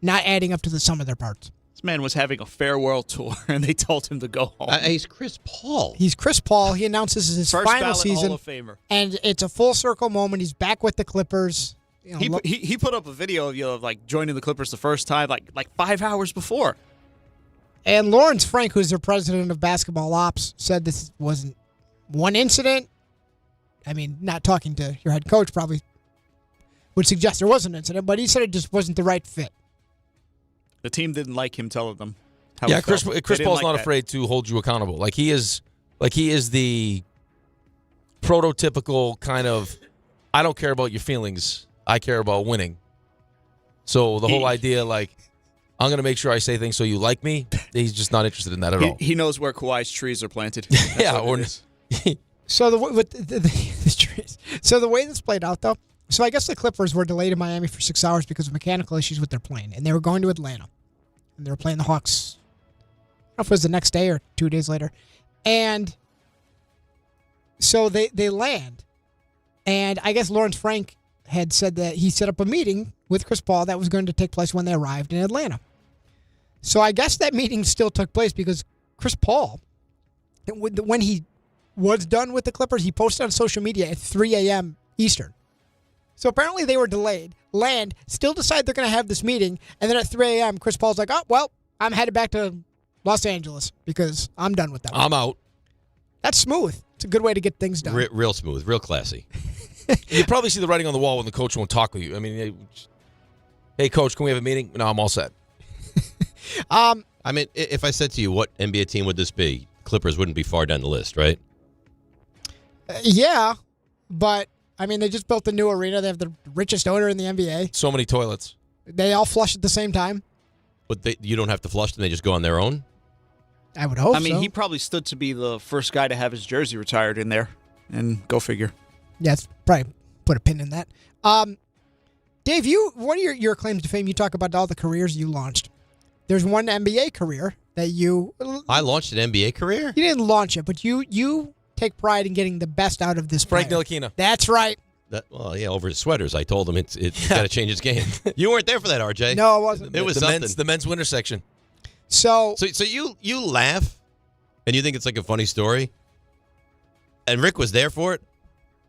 not adding up to the sum of their parts. This man was having a farewell tour, and they told him to go home. He's Chris Paul. He's Chris Paul. He announced this is his First final ballot season. Hall of Famer. And it's a full circle moment. He's back with the Clippers. You know, He put up a video of like joining the Clippers the first time, like 5 hours before. And Lawrence Frank, who's their president of basketball ops, said this wasn't one incident. I mean, not talking to your head coach probably would suggest there was an incident, but he said it just wasn't the right fit. The team didn't like him telling them how Yeah, he Chris felt. They Paul's didn't like not that. afraid to hold you accountable. Like he is the prototypical kind of I don't care about your feelings. I care about winning. So the whole idea, like, I'm going to make sure I say things so you like me, he's just not interested in that at all. He knows where Kawhi's trees are planted. Yeah, or So the way this played out, though, so I guess the Clippers were delayed in Miami for 6 hours because of mechanical issues with their plane, and they were going to Atlanta, and they were playing the Hawks. I don't know if it was the next day or 2 days later, and so they land, and I guess Lawrence Frank had said that he set up a meeting with Chris Paul that was going to take place when they arrived in Atlanta. So I guess that meeting still took place because Chris Paul, when he was done with the Clippers, he posted on social media at 3 a.m. Eastern. So apparently they were delayed. Land still decide they're going to have this meeting, and then at 3 a.m., Chris Paul's like, oh, well, I'm headed back to Los Angeles because I'm done with that. I'm out. That's smooth. It's a good way to get things done. Real smooth, real classy. You probably see the writing on the wall when the coach won't talk with you. I mean, hey, coach, can we have a meeting? No, I'm all set. I mean, if I said to you, what NBA team would this be? Clippers wouldn't be far down the list, right? Yeah, but, I mean, they just built a new arena. They have the richest owner in the NBA. So many toilets. They all flush at the same time. But you don't have to flush them. They just go on their own? I would hope so. I mean, he probably stood to be the first guy to have his jersey retired in there. And go figure. Yeah, it's probably put a pin in that. Dave, what are your claims to fame? You talk about all the careers you launched. There's one NBA career that you... I launched an NBA career? You didn't launch it, but you take pride in getting the best out of this Frank player. Ntilikina. That's right. Well, yeah, over his sweaters. I told him it's got to change its game. You weren't there for that, RJ. No, I wasn't. It was something. The men's winter section. So you laugh, and you think it's like a funny story, and Rick was there for it.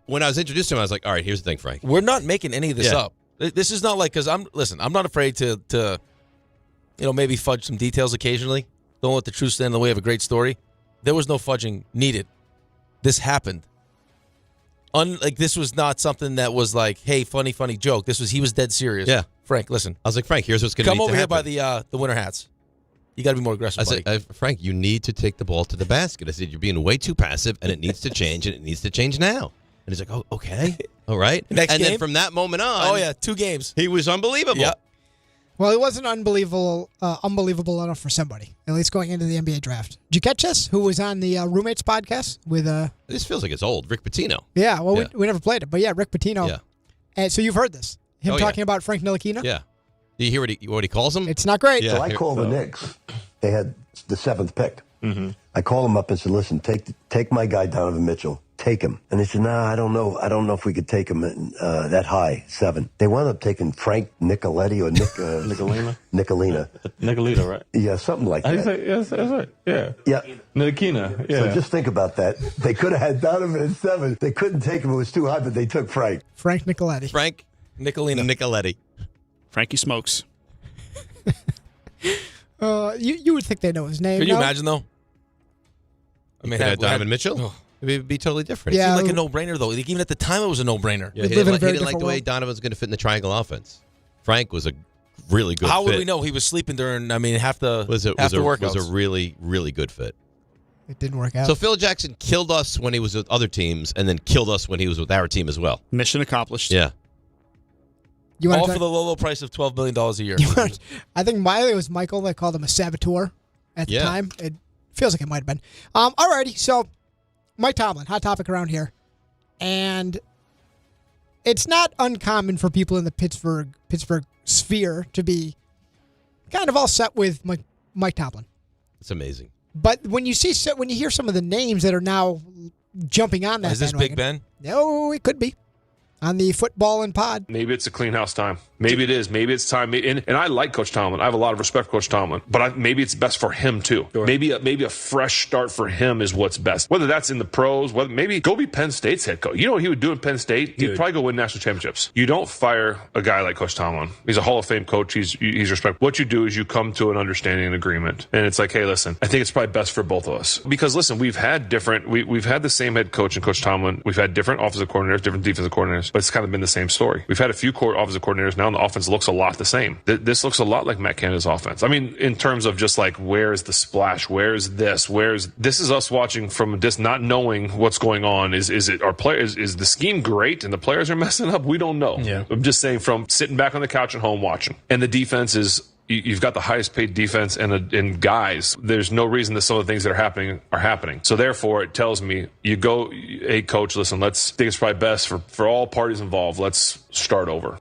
When I was introduced to him, I was like, all right, here's the thing, Frank. We're not making any of this up. This is not like, because I'm not afraid to maybe fudge some details occasionally. Don't let the truth stand in the way of a great story. There was no fudging needed. This happened. This was not something that was like, hey, funny joke. He was dead serious. Yeah. Frank, listen. I was like, Frank, here's what's going to come over here happen. by the winter hats. You got to be more aggressive, I said, Frank, you need to take the ball to the basket. I said, you're being way too passive, and it needs to change, and it needs to change now. And he's like, oh, okay. All right. Next game? Then from that moment on. Oh, yeah, 2 games. He was unbelievable. Yep. Well, it wasn't unbelievable enough for somebody, at least going into the NBA draft. Did you catch this? Who was on the Roommates podcast with... This feels like it's old. Rick Pitino. Yeah, well, we never played it. But yeah, Rick Pitino. Yeah. And so you've heard this. Him talking about Frank Ntilikina? Yeah. Do you hear what he calls him? It's not great. Yeah, So I called the Knicks. They had the 7th pick. Mm-hmm. I called him up and said, listen, take my guy Donovan Mitchell. Take him. And they said, nah, I don't know. I don't know if we could take him that high, 7. They wound up taking Frank Nicoletti or Nicolina? Nicolina, right? Yeah, something like that. Yes, that's right. Yeah. Yeah. Ntilikina. Yeah. So just think about that. They could have had Donovan at 7. They couldn't take him. It was too high, but they took Frank. Frank Nicoletti. Frank Nicoletti. Frankie Smokes. You would think they know his name. Could you imagine, though? I mean, Donovan Mitchell? It would be totally different. It seemed like a no-brainer, though. Like, even at the time, it was a no-brainer. Yeah, he didn't like the way Donovan was going to fit in the triangle offense. Frank was a really good fit. How would we know he was sleeping during, half the workouts? Was a really, really good fit. It didn't work out. So Phil Jackson killed us when he was with other teams and then killed us when he was with our team as well. Mission accomplished. Yeah. All for the low price of $12 million a year. I think it was Michael that called him a saboteur at the time. It feels like it might have been. Alrighty, so Mike Tomlin, hot topic around here. And it's not uncommon for people in the Pittsburgh sphere to be kind of all set with Mike Tomlin. It's amazing. But when you hear some of the names that are now jumping on that, is this Big Ben? No, it could be. On the Football and Pod. Maybe it's a clean house time. Maybe it is. Maybe it's time. And I like Coach Tomlin. I have a lot of respect for Coach Tomlin. But maybe it's best for him, too. Sure. Maybe a fresh start for him is what's best. Whether that's in the pros, maybe go be Penn State's head coach. You know what he would do in Penn State? He'd probably go win national championships. You don't fire a guy like Coach Tomlin. He's a Hall of Fame coach. He's respected. What you do is you come to an understanding and agreement. And it's like, hey, listen, I think it's probably best for both of us. Because, listen, we've had the same head coach in Coach Tomlin. We've had different offensive coordinators, different defensive coordinators. But it's kind of been the same story. We've had a few offensive coordinators now, and the offense looks a lot the same. This looks a lot like Matt Canada's offense. I mean, in terms of just like, where's the splash? Where's this? This is us watching from just not knowing what's going on. Is it our players? Is the scheme great and the players are messing up? We don't know. Yeah. I'm just saying, from sitting back on the couch at home watching, and the defense is. You've got the highest paid defense and guys. There's no reason that some of the things that are happening. So therefore, it tells me hey, coach, listen, think it's probably best for all parties involved. Let's start over.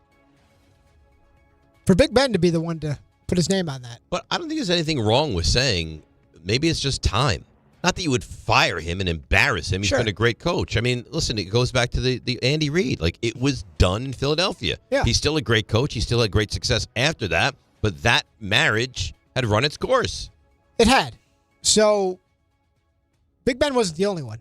For Big Ben to be the one to put his name on that. But I don't think there's anything wrong with saying maybe it's just time. Not that you would fire him and embarrass him. He's been a great coach. I mean, listen, it goes back to the Andy Reid. Like, it was done in Philadelphia. Yeah. He's still a great coach. He still had great success after that. But that marriage had run its course. It had. So, Big Ben wasn't the only one.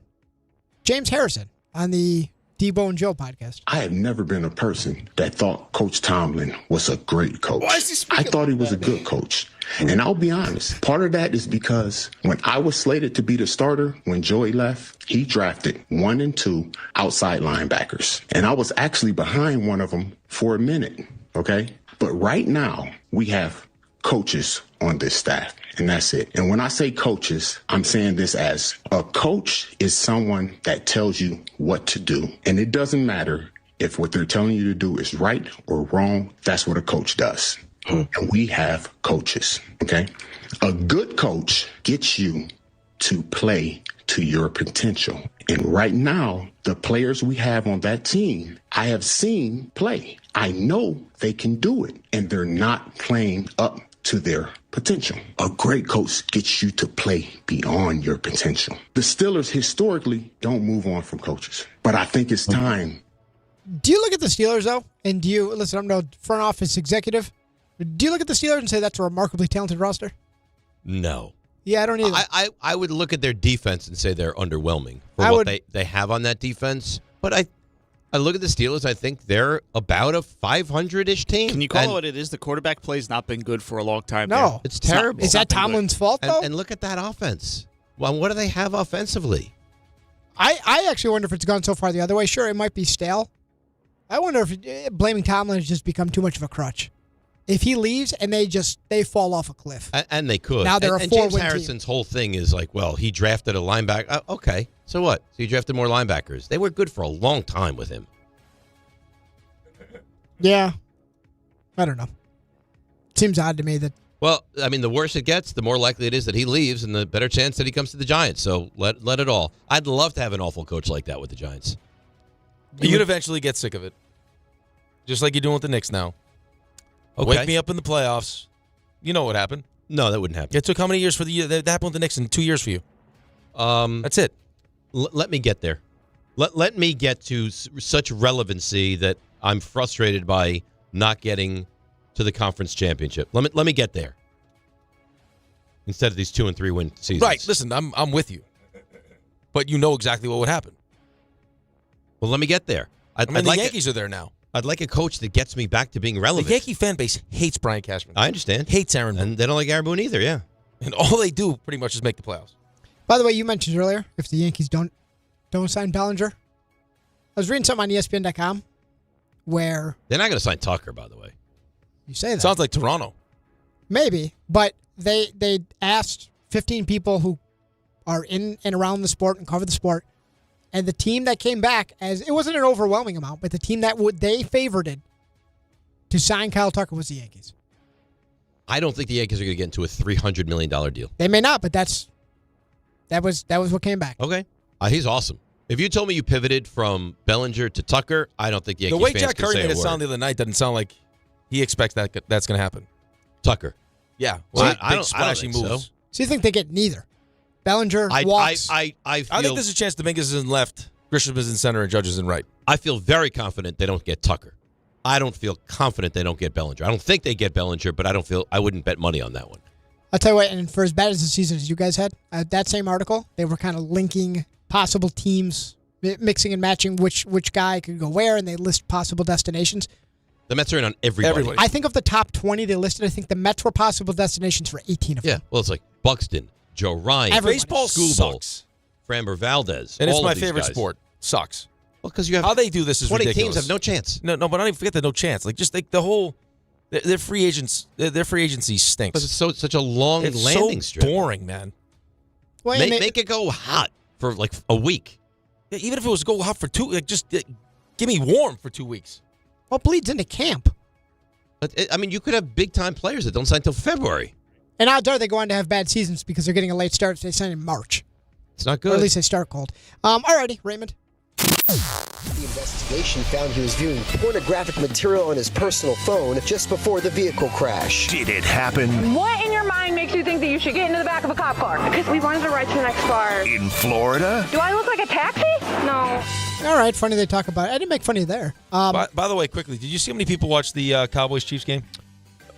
James Harrison on the Debo and Joe podcast. I have never been a person that thought Coach Tomlin was a great coach. I thought he was a good coach. And I'll be honest, part of that is because when I was slated to be the starter, when Joey left, he drafted 1 and 2 outside linebackers. And I was actually behind one of them for a minute, okay? But right now, we have coaches on this staff, and that's it. And when I say coaches, I'm saying this as a coach is someone that tells you what to do. And it doesn't matter if what they're telling you to do is right or wrong. That's what a coach does. And we have coaches, okay? A good coach gets you to play to your potential. And right now, the players we have on that team, I have seen play. I know they can do it, and they're not playing up to their potential. A great coach gets you to play beyond your potential. The Steelers historically don't move on from coaches, but I think it's time. Do you look at the Steelers, though, and do you, listen, I'm no front office executive, do you look at the Steelers and say that's a remarkably talented roster? No. Yeah, I don't either. I would look at their defense and say they're underwhelming for what they have on that defense. But I look at the Steelers, I think they're about a 500-ish team. Can you call it what it is? The quarterback play's not been good for a long time. No. It's terrible. Is that Tomlin's fault, though? And look at that offense. Well, what do they have offensively? I actually wonder if it's gone so far the other way. Sure, it might be stale. I wonder if blaming Tomlin has just become too much of a crutch. If he leaves and they fall off a cliff. And they could. Now they're a 4-win James team. Harrison's whole thing is like, well, he drafted a linebacker. Okay, so what? So he drafted more linebackers. They were good for a long time with him. Yeah. I don't know. Seems odd to me that. Well, I mean, the worse it gets, the more likely it is that he leaves and the better chance that he comes to the Giants. So let it all. I'd love to have an awful coach like that with the Giants. You'd eventually get sick of it. Just like you're doing with the Knicks now. Okay. Wake me up in the playoffs. You know what happened. No, that wouldn't happen. It took how many years for that happened with the Knicks in 2 years for you? That's it. Let me get there. Let me get to such relevancy that I'm frustrated by not getting to the conference championship. Let me get there. Instead of these 2 and 3 win seasons. Right. Listen, I'm with you. But you know exactly what would happen. Well, let me get there. The Yankees are there now. I'd like a coach that gets me back to being relevant. The Yankee fan base hates Brian Cashman. I understand. Hates Aaron Boone. And they don't like Aaron Boone either, yeah. And all they do pretty much is make the playoffs. By the way, you mentioned earlier, if the Yankees don't sign Bellinger. I was reading something on ESPN.com where... They're not going to sign Tucker, by the way. You say that. Sounds like Toronto. Maybe, but they asked 15 people who are in and around the sport and cover the sport, and the team that came back, as it wasn't an overwhelming amount, but the team that they favored to sign Kyle Tucker was the Yankees. I don't think the Yankees are going to get into a $300 million deal. They may not, but that was what came back. Okay. He's awesome. If you told me you pivoted from Bellinger to Tucker, I don't think the Yankees The way fans Jack can Curry say made a it word. sound the other night doesn't sound like he expects that's going to happen. Tucker. Yeah. Well, Big, I don't splashy think moves. so. So you think they get neither? Bellinger walks. I think there's a chance Dominguez is in left, Grisham is in center, and Judge is in right. I feel very confident they don't get Tucker. I don't feel confident they don't get Bellinger. I don't think they get Bellinger, but I wouldn't bet money on that one. I'll tell you what, and for as bad as the season as you guys had, that same article, they were kind of linking possible teams, mixing and matching which guy could go where, and they list possible destinations. The Mets are in on everybody. I think of the top 20 they listed, I think the Mets were possible destinations for 18 of them. Yeah, well, it's like Buxton, Joe Ryan, Everybody. Baseball sucks. Framber Valdez. And it's all my of these favorite guys. sport. Sucks. Well, because you have how they do this is 20 ridiculous. teams have no chance. No, but I don't even forget the no chance. Like just like the whole their free agents, their free agency stinks. Because it's such a long it's landing so strip. Boring, man. Well, Make it go hot for like a week. Yeah, even if it was go hot for 2, like just give me warm for 2 weeks. What bleeds into camp? But you could have big time players that don't sign until February. And odds are they go on to have bad seasons because they're getting a late start if they sign in March. It's not Or good. at least they start cold. Alrighty, Raymond. The investigation found he was viewing pornographic material on his personal phone just before the vehicle crash. Did it happen? What in your mind makes you think that you you should get into the back of a cop car. Because we wanted to ride to the next bar. In Florida? Do I look like a taxi? No. All right, funny they talk about it. I didn't make fun of you there. By the way, quickly, did you see how many people watched the Cowboys-Chiefs game?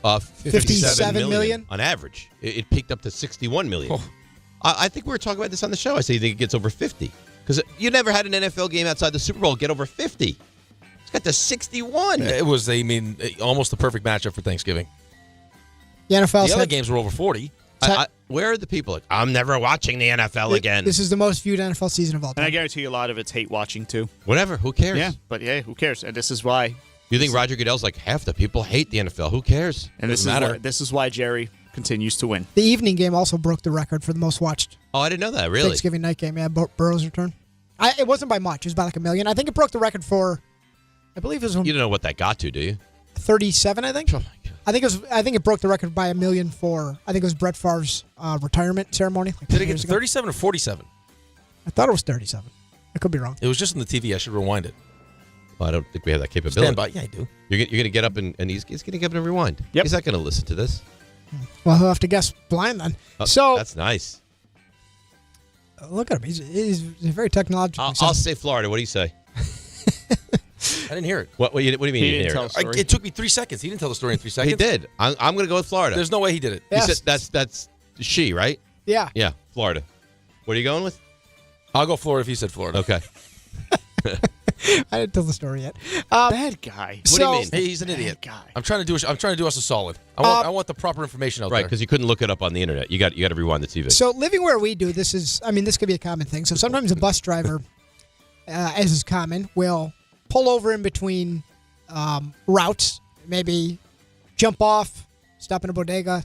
57 million? on average. It peaked up to 61 million. I think we were talking about this on the show. I say you think it gets over 50. Because you never had an NFL game outside the Super Bowl get over 50. It's got to 61. It was, almost the perfect matchup for Thanksgiving. The NFL The other games were over 40. Where are the people? Like, I'm never watching the NFL again. This is the most viewed NFL season of all time. And I guarantee you a lot of it's hate watching, too. Whatever. Who cares? Yeah, but who cares? And this is why. You think Roger Goodell's like, half the people hate the NFL. Who cares? And this is why Jerry continues to win. The evening game also broke the record for the most watched. Oh, I didn't know that. Really? Thanksgiving night game. Yeah, Burrow's return. It wasn't by much. It was by like 1 million. I think it broke the record for, I believe it was You don't know what that got to, do you? 37, I think. Oh, my God. I think it broke the record by 1 million for, I think it was Brett Favre's retirement ceremony. Like Did it get to 37 or 47? I thought it was 37. I could be wrong. It was just on the TV. I should rewind it. Well, I don't think we have that capability. Stand by. Yeah, I do. You're going to get up and he's going to get up and rewind. Yep. He's not going to listen to this. Well, he'll have to guess blind then. So that's nice. Look at him. He's very technological. I'll say Florida. What do you say? I didn't hear it. What do you mean He you didn't didn't tell hear the story. It took me 3 seconds. He didn't tell the story in 3 seconds. He did. I'm going to go with Florida. There's no way he did it. He said that's she, right? Yeah. Yeah, Florida. What are you going with? I'll go Florida if he said Florida. Okay. I didn't tell the story yet. Bad guy. What do you mean? Hey, he's an idiot. Guy. I'm trying to do us a solid. I want the proper information out there. Right, because you couldn't look it up on the internet. You got to rewind the TV. So living where we do, this could be a common thing. So sometimes a bus driver, as is common, will pull over in between routes, maybe jump off, stop in a bodega,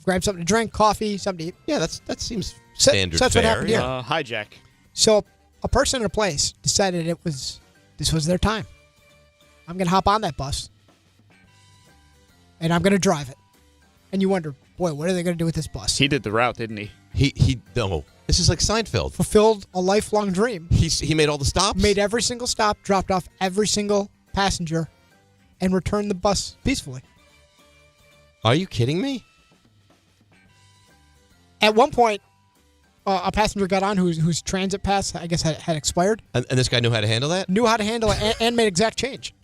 grab something to drink, coffee, something to eat. Yeah, that seems standard so that's fare. what happened here. Hijack. So a person in a place decided this was their time. I'm going to hop on that bus, and I'm going to drive it. And you wonder, boy, what are they going to do with this bus? He did the route, didn't he? No. This is like Seinfeld. Fulfilled a lifelong dream. He made all the stops? Made every single stop, dropped off every single passenger, and returned the bus peacefully. Are you kidding me? At one point, a passenger got on whose transit pass, I guess, had expired. And this guy knew how to handle that? Knew how to handle it and made exact change.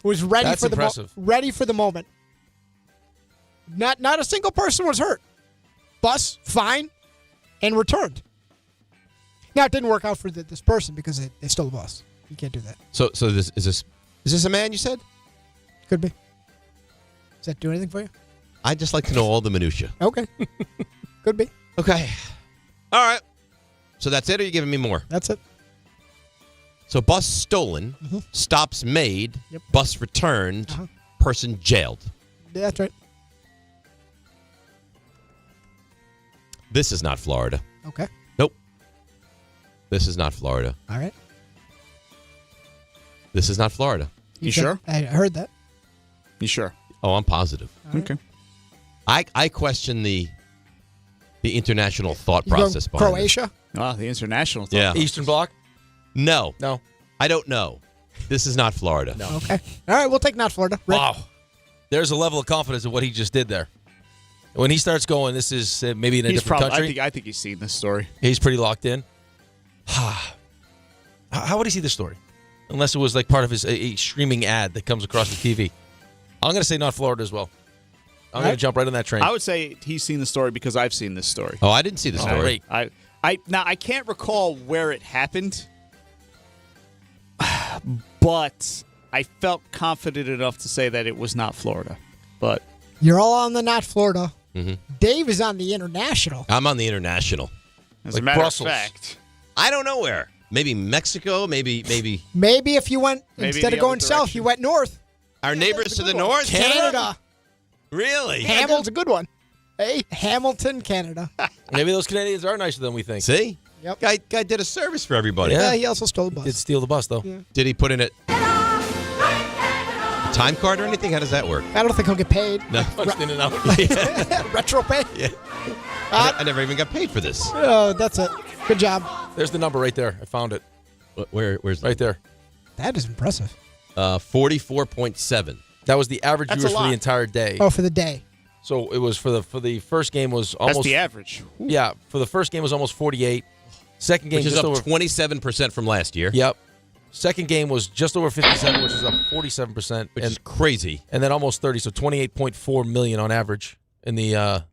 Was ready That's for the impressive. ready for the moment. Not a single person was hurt. Bus fine, and returned. Now it didn't work out for this person because they stole the bus. You can't do that. So is this a man? You said? Could be. Does that do anything for you? I'd just like to know all the minutia. Okay. Could be. Okay. All right. So that's it, or are you giving me more? That's it. So bus stolen, stops made, bus returned, person jailed. Yeah, that's right. This is not Florida. Okay. Nope. This is not Florida. All right. This is not Florida. You sure? I heard that. You sure? Oh, I'm positive. Okay. I question the international thought You go process behind Croatia? Oh, the international thought. Yeah. Eastern Bloc? No. No. I don't know. This is not Florida. No. Okay. All right, we'll take not Florida. Rick? Wow. There's a level of confidence in what he just did there. When he starts going, this is maybe in a different country. I think he's seen this story. He's pretty locked in. How would he see the story? Unless it was like part of his a streaming ad that comes across the TV. I'm going to say not Florida as well. I'm going to jump right on that train. I would say he's seen the story because I've seen this story. Oh, I didn't see the story. I can't recall where it happened, but I felt confident enough to say that it was not Florida. But You're all on the not Florida. Mm-hmm. Dave is on the international. I'm on the international. As like a matter Brussels. of fact, I don't know where. Maybe Mexico. Maybe. Maybe if you went, Maybe instead the of going other south, direction. you went north. Our neighbors to the north. Canada. Really? Hamilton's a good one. Hey, Hamilton, Canada. Maybe those Canadians are nicer than we think. See? Yep. Guy did a service for everybody. Yeah, he also stole the bus. Did steal the bus, though. Yeah. Did he put in it time card or anything? How does that work? I don't think he'll get paid. No. Punched in and out. Retro pay? Yeah. I never even got paid for this. Oh, that's it. Good job. There's the number right there. I found it. Where's right there? That is impressive. 44.7. That was the average That's viewers a for lot. the entire day. Oh, for the day. So it was for the first game was almost That's the average. Yeah, for the first game was almost 48. Second game Which is just up over 27% from last year. Yep. Second game was just over 57, which is up 47%, Which is crazy. And then almost 30, so 28.4 million on average in the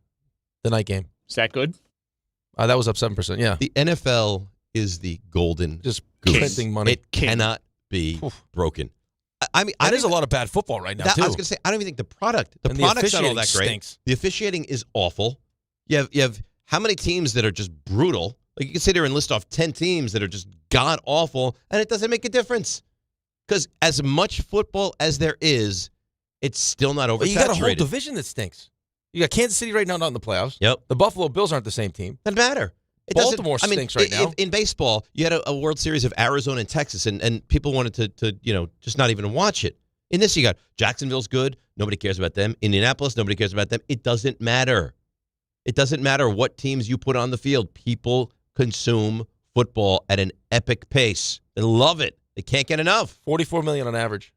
night game. Is that good? That was up 7%. Yeah. The NFL is the golden Just goose. printing money. It cannot be broken. I mean, there's a lot of bad football right now, too. I was going to say, I don't even think the product's not all that officiating great. stinks. The officiating is awful. You have how many teams that are just brutal? Like you can sit here and list off 10 teams that are just god awful, and it doesn't make a difference. Because as much football as there is, it's still not oversaturated. You got a whole division that stinks. You got Kansas City right now, not in the playoffs. Yep. The Buffalo Bills aren't the same team. Doesn't matter. Baltimore stinks right now. In baseball, you had a World Series of Arizona and Texas, and people wanted to just not even watch it. In this, you got Jacksonville's good. Nobody cares about them. Indianapolis, nobody cares about them. It doesn't matter. It doesn't matter what teams you put on the field. People consume football at an epic pace. They love it. They can't get enough. 44 million on average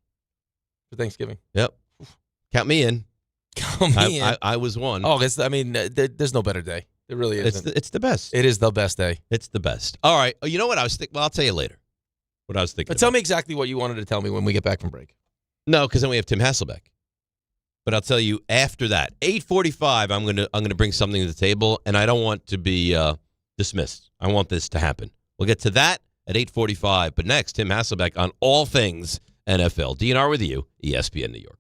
for Thanksgiving. Yep. Count me in. Count me in. I was one. Oh, there's no better day. It really isn't. It's the best. It is the best day. It's the best. All right. You know what I was thinking? Well, I'll tell you later what I was thinking. But tell me exactly what you wanted to tell me when we get back from break. No, because then we have Tim Hasselbeck. But I'll tell you after that. 8:45, I'm gonna bring something to the table, and I don't want to be dismissed. I want this to happen. We'll get to that at 8:45. But next, Tim Hasselbeck on all things NFL. DNR with you, ESPN New York.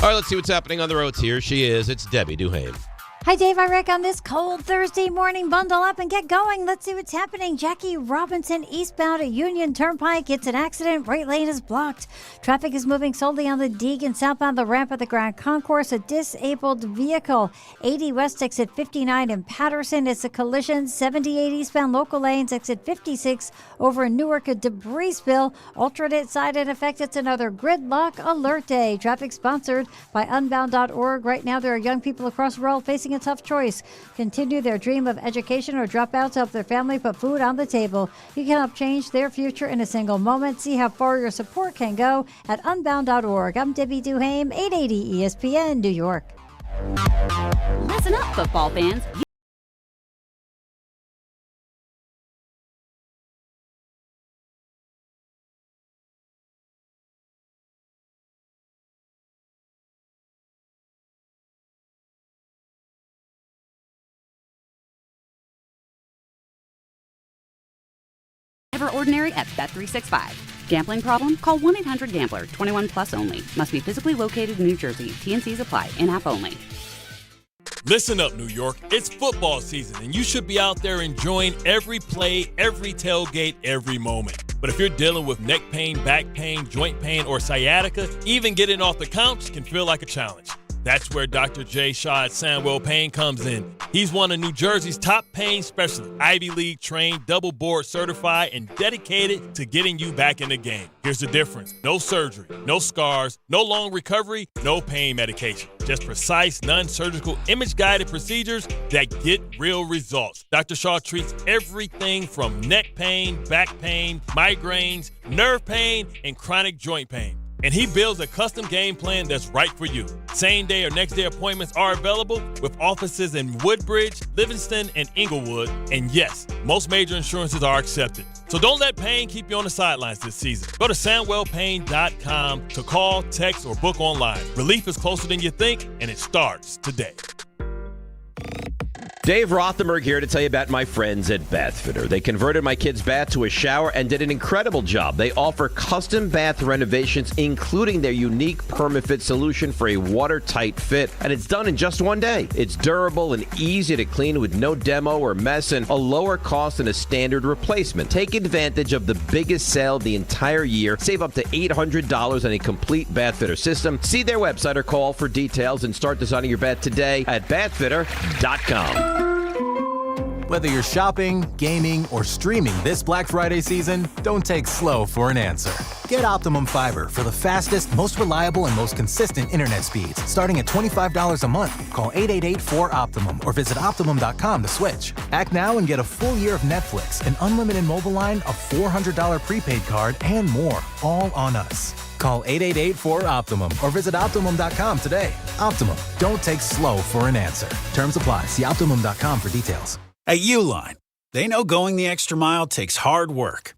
All right, let's see what's happening on the roads here. She is. It's Debbie Duhame. Hi, Dave. Hi, Rick. On this cold Thursday morning, bundle up and get going. Let's see what's happening. Jackie Robinson eastbound at Union Turnpike. It's an accident. Right lane is blocked. Traffic is moving slowly on the Deegan southbound the ramp at the Grand Concourse. A disabled vehicle. 80 west exit 59 in Patterson. It's a collision. 78 eastbound local lanes. Exit 56 over in Newark. A debris spill. Alternate side in effect. It's another gridlock alert day. Traffic sponsored by Unbound.org. Right now, there are young people across the world facing a tough choice. Continue their dream of education or drop out to help their family put food on the table. You can help change their future in a single moment. See how far your support can go at Unbound.org. I'm Debbie Duhame, 880 ESPN, New York. Listen up, football fans. Ordinary at Bet365. Gambling problem? Call 1-800-GAMBLER. 21 plus only. Must be physically located in New Jersey. T&Cs apply. In-app only. Listen up, New York. It's football season, and you should be out there enjoying every play, every tailgate, every moment. But if you're dealing with neck pain, back pain, joint pain, or sciatica, even getting off the couch can feel like a challenge. That's where Dr. Jay Shaw at Sandwell Pain comes in. He's one of New Jersey's top pain specialists, Ivy League trained, double board certified, and dedicated to getting you back in the game. Here's the difference. No surgery, no scars, no long recovery, no pain medication. Just precise, non-surgical, image-guided procedures that get real results. Dr. Shaw treats everything from neck pain, back pain, migraines, nerve pain, and chronic joint pain. And he builds a custom game plan that's right for you. Same day or next day appointments are available with offices in Woodbridge, Livingston, and Inglewood. And yes, most major insurances are accepted. So don't let pain keep you on the sidelines this season. Go to SandwellPain.com to call, text, or book online. Relief is closer than you think, and it starts today. Dave Rothenberg here to tell you about my friends at Bathfitter. They converted my kid's bath to a shower and did an incredible job. They offer custom bath renovations, including their unique PermaFit solution for a watertight fit, and it's done in just one day. It's durable and easy to clean with no demo or mess and a lower cost than a standard replacement. Take advantage of the biggest sale of the entire year. Save up to $800 on a complete Bathfitter system. See their website or call for details and start designing your bath today at bathfitter.com. Whether you're shopping, gaming, or streaming this Black Friday season, don't take slow for an answer. Get Optimum Fiber for the fastest, most reliable, and most consistent internet speeds. Starting at $25 a month, call 888-4OPTIMUM or visit Optimum.com to switch. Act now and get a full year of Netflix, an unlimited mobile line, a $400 prepaid card, and more, all on us. Call 888-4-OPTIMUM or visit Optimum.com today. Optimum, don't take slow for an answer. Terms apply. See Optimum.com for details. At Uline, they know going the extra mile takes hard work.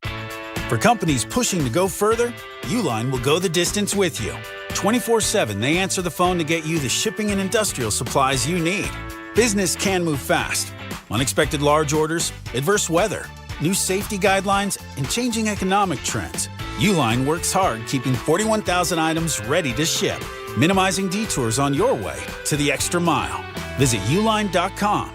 For companies pushing to go further, Uline will go the distance with you. 24/7, they answer the phone to get you the shipping and industrial supplies you need. Business can move fast. Unexpected large orders, adverse weather, new safety guidelines, and changing economic trends. Uline works hard keeping 41,000 items ready to ship, minimizing detours on your way to the extra mile. Visit uline.com.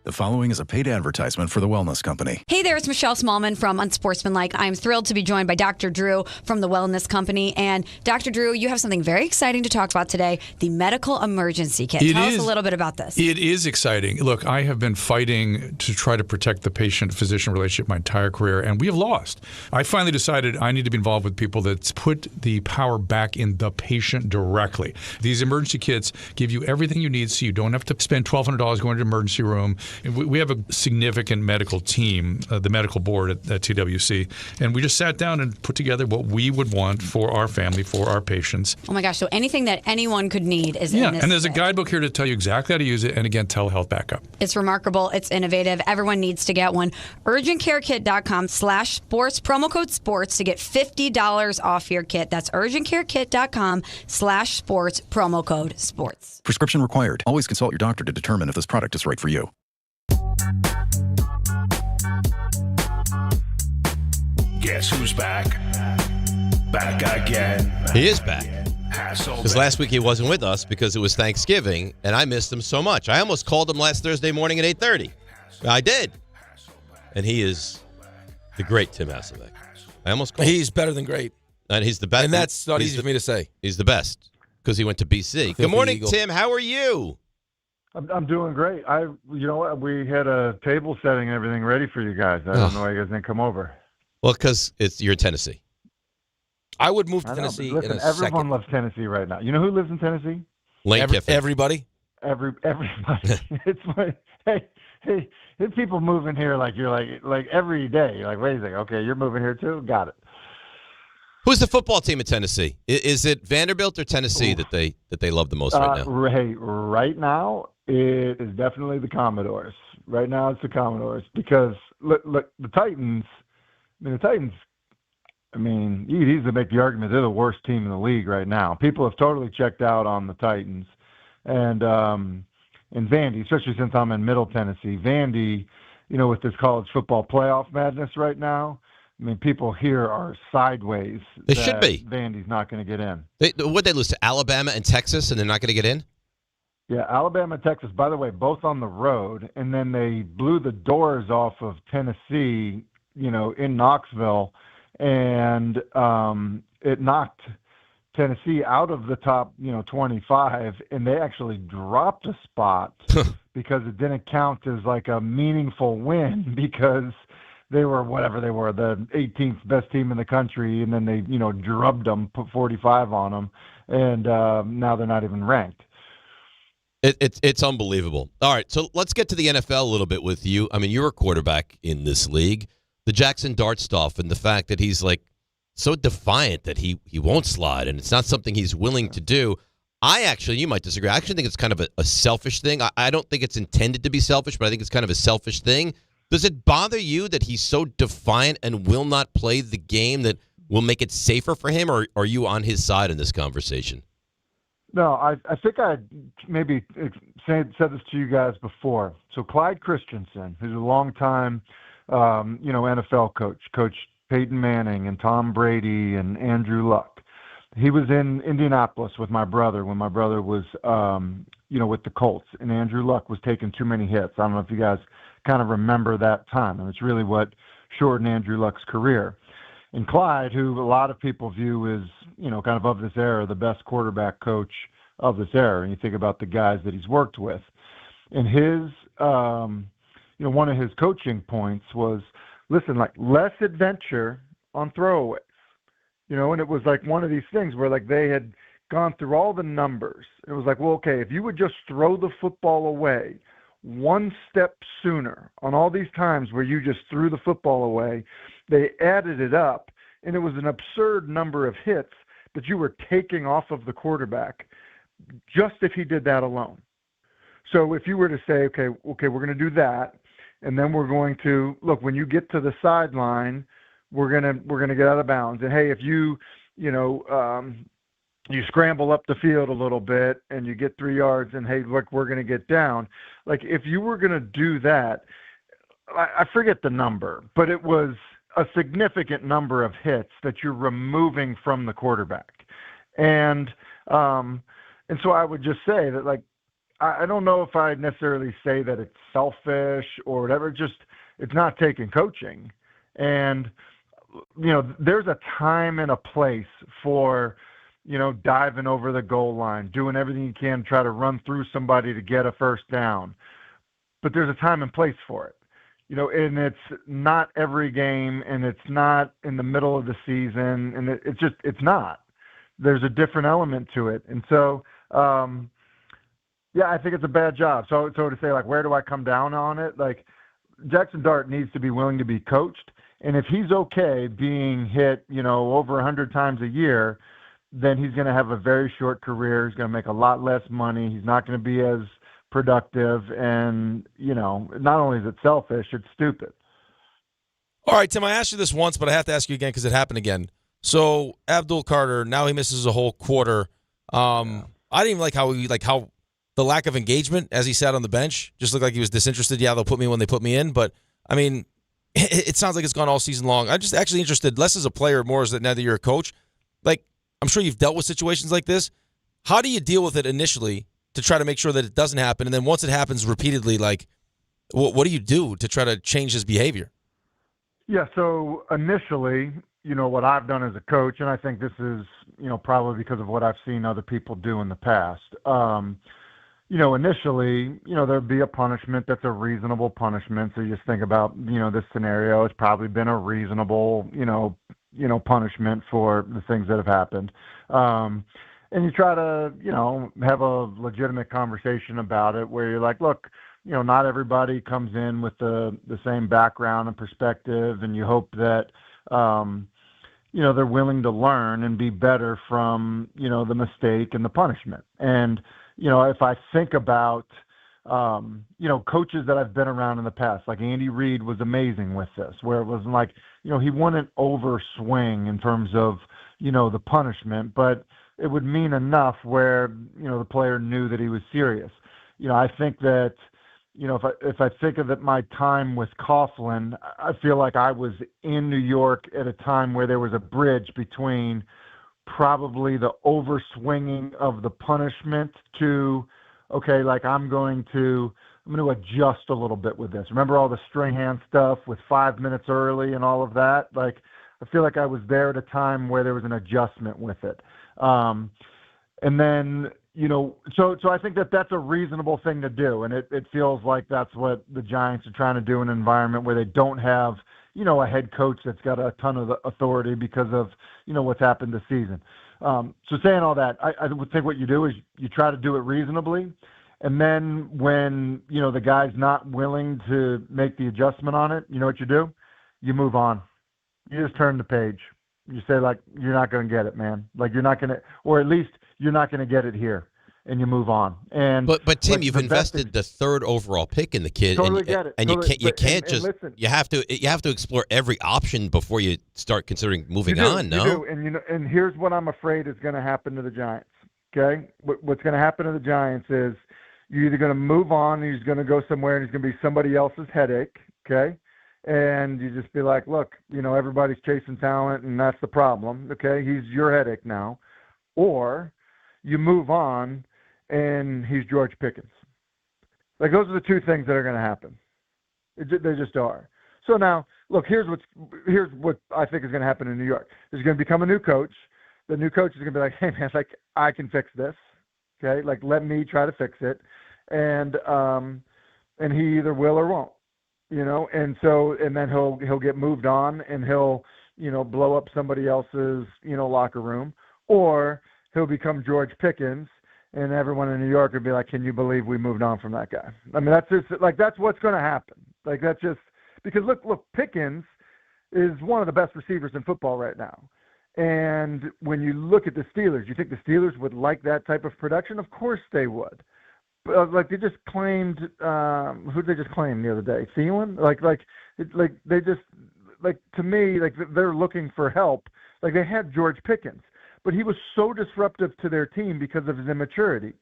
The following is a paid advertisement for the Wellness Company. Hey there, it's Michelle Smallman from Unsportsmanlike. I'm thrilled to be joined by Dr. Drew from the Wellness Company. And Dr. Drew, you have something very exciting to talk about today, the medical emergency kit. Tell us a little bit about this. It is exciting. Look, I have been fighting to try to protect the patient-physician relationship my entire career, and we have lost. I finally decided I need to be involved with people that put the power back in the patient directly. These emergency kits give you everything you need so you don't have to spend $1,200 going to an emergency room. We have a significant medical team, the medical board at TWC, and we just sat down and put together what we would want for our family, for our patients. Oh my gosh, so anything that anyone could need is in this and there's kit. a guidebook here to tell you exactly how to use it, and again, telehealth backup. It's remarkable. It's innovative. Everyone needs to get one. UrgentCareKit.com/sports, promo code sports to get $50 off your kit. That's UrgentCareKit.com/sports, promo code sports. Prescription required. Always consult your doctor to determine if this product is right for you. Guess who's back? Back again. He is back. Because last week he wasn't with us because it was Thanksgiving, and I missed him so much. I almost called him last Thursday morning at 8:30. I did. And he is the great Tim Hasselbeck. I almost called him. He's better than great. And he's the best. And that's not easy for me to say. He's the best because he went to BC. Good morning, Tim. How are you? I'm doing great. You know what? We had a table setting and everything ready for you guys. I don't know why you guys didn't come over. Well, because you're in Tennessee. I would move to Tennessee listen, in a everyone second. loves Tennessee right now. You know who lives in Tennessee? Lane Kiffin. Everybody? Everybody. It's like, hey, there's people moving here like you're like every day. You're like, wait a second. Okay, you're moving here too? Got it. Who's the football team at Tennessee? Is it Vanderbilt or Tennessee that they love the most right now? Hey, right now it is definitely the Commodores. Right now it's the Commodores because look the Titans. You could easily make the argument they're the worst team in the league right now. People have totally checked out on the Titans, and Vandy, especially since I'm in Middle Tennessee. Vandy, with this college football playoff madness right now. People here are sideways. They should be. Vandy's not going to get in. Would they lose to Alabama and Texas, and they're not going to get in? Yeah, Alabama and Texas, by the way, both on the road, and then they blew the doors off of Tennessee, in Knoxville, and it knocked Tennessee out of the top, 25, and they actually dropped a spot because it didn't count as like a meaningful win because they were whatever they were, the 18th best team in the country, and then they, drubbed them, put 45 on them, and now they're not even ranked. It's unbelievable. All right, so let's get to the NFL a little bit with you. You're a quarterback in this league. The Jackson Dart stuff and the fact that he's so defiant that he won't slide and it's not something he's willing to do. You might disagree. I actually think it's kind of a selfish thing. I don't think it's intended to be selfish, but I think it's kind of a selfish thing. Does it bother you that he's so defiant and will not play the game that will make it safer for him, or are you on his side in this conversation? No, I think I maybe said this to you guys before. So Clyde Christensen, who's a longtime NFL coach, coached Peyton Manning and Tom Brady and Andrew Luck. He was in Indianapolis with my brother when my brother was, with the Colts, and Andrew Luck was taking too many hits. I don't know if you guys kind of remember that time, and it's really what shortened Andrew Luck's career. And Clyde, who a lot of people view as, kind of this era, the best quarterback coach of this era, and you think about the guys that he's worked with. And his, one of his coaching points was, listen, less adventure on throwaways. And it was one of these things where they had gone through all the numbers. It was well, okay, if you would just throw the football away one step sooner on all these times where you just threw the football away, they added it up, and it was an absurd number of hits, that you were taking off of the quarterback just if he did that alone. So if you were to say, okay, we're going to do that, and then we're going to look when you get to the sideline, we're gonna get out of bounds. And hey, if you scramble up the field a little bit and you get 3 yards, and hey, look, we're going to get down. Like if you were going to do that, I forget the number, but it was a significant number of hits that you're removing from the quarterback. And so I would just say that, like, I don't know if I'd necessarily say that it's selfish or whatever, just it's not taking coaching. And, there's a time and a place for, diving over the goal line, doing everything you can to try to run through somebody to get a first down. But there's a time and place for it. And it's not every game, and it's not in the middle of the season, and it's not. There's a different element to it. And so, I think it's a bad job. So to say, like, where do I come down on it? Like, Jackson Dart needs to be willing to be coached. And if he's okay being hit, over 100 times a year, then he's going to have a very short career. He's going to make a lot less money. He's not going to be as productive. And, not only is it selfish, it's stupid. All right, Tim, I asked you this once, but I have to ask you again because it happened again. So Abdul Carter, now he misses a whole quarter. I didn't even like how the lack of engagement as he sat on the bench just looked like he was disinterested. Yeah, they'll put me when they put me in. But, I mean, it sounds like it's gone all season long. I'm just actually interested, less as a player, more as now that you're a coach. Like, I'm sure you've dealt with situations like this. How do you deal with it initially to try to make sure that it doesn't happen? And then once it happens repeatedly, like, what do you do to try to change his behavior? Yeah, so initially, what I've done as a coach, and I think this is, probably because of what I've seen other people do in the past. Initially, there'd be a punishment that's a reasonable punishment. So you just think about, this scenario. It's probably been a reasonable, punishment for the things that have happened. And you try to, have a legitimate conversation about it where you're like, look, not everybody comes in with the same background and perspective, and you hope that, they're willing to learn and be better from, the mistake and the punishment. And, if I think about, coaches that I've been around in the past, like Andy Reid was amazing with this, where it wasn't like, he wouldn't overswing in terms of, the punishment, but it would mean enough where, the player knew that he was serious. I think that, if I think of it, my time with Coughlin, I feel like I was in New York at a time where there was a bridge between probably the overswinging of the punishment to, okay, like I'm going to adjust a little bit with this. Remember all the string hand stuff with 5 minutes early and all of that? Like, I feel like I was there at a time where there was an adjustment with it. And then, so I think that that's a reasonable thing to do. And it feels like that's what the Giants are trying to do in an environment where they don't have, a head coach that's got a ton of authority because of, what's happened this season. So saying all that, I would think what you do is you try to do it reasonably. And then when, the guy's not willing to make the adjustment on it, you know what you do? You move on. You just turn the page. You say, like, you're not going to get it, man. Like, you're not going to, or at least you're not going to get it here. And you move on. And but Tim, you've invested the 3rd overall pick in the kid, totally get it. And totally, you can't just listen, you have to explore every option before you start considering moving on. No, you do. And here's what I'm afraid is going to happen to the Giants. Okay, what's going to happen to the Giants is you're either going to move on, and he's going to go somewhere, and he's going to be somebody else's headache. Okay, and you just be like, look, everybody's chasing talent, and that's the problem. Okay, he's your headache now, or you move on. And he's George Pickens. Like, those are the two things that are going to happen. They just are. So now, look, here's what I think is going to happen in New York. There's going to become a new coach. The new coach is going to be like, hey, man, like, I can fix this. Okay? Like, let me try to fix it. And he either will or won't. And so, and then he'll get moved on, and he'll, blow up somebody else's, locker room. Or he'll become George Pickens, and everyone in New York would be like, can you believe we moved on from that guy? I mean, that's just, like, that's what's going to happen. Like, that's just, because look, Pickens is one of the best receivers in football right now. And when you look at the Steelers, you think the Steelers would like that type of production? Of course they would. But, like, they just claimed, who did they just claim the other day? Thielen? They just, like, to me, like, they're looking for help. Like, they had George Pickens, but he was so disruptive to their team because of his immaturity.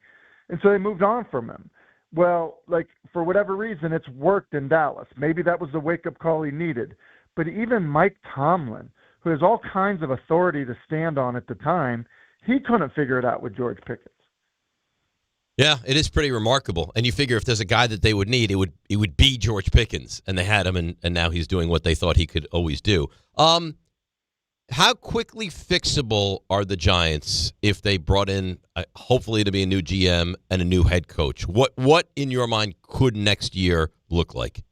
And so they moved on from him. Well, like, for whatever reason, it's worked in Dallas. Maybe that was the wake-up call he needed. But even Mike Tomlin, who has all kinds of authority to stand on at the time, he couldn't figure it out with George Pickens. Yeah, it is pretty remarkable. And you figure if there's a guy that they would need, it would be George Pickens. And they had him, and now he's doing what they thought he could always do. How quickly fixable are the Giants if they brought in, hopefully to be a new GM and a new head coach? What in your mind could next year look like?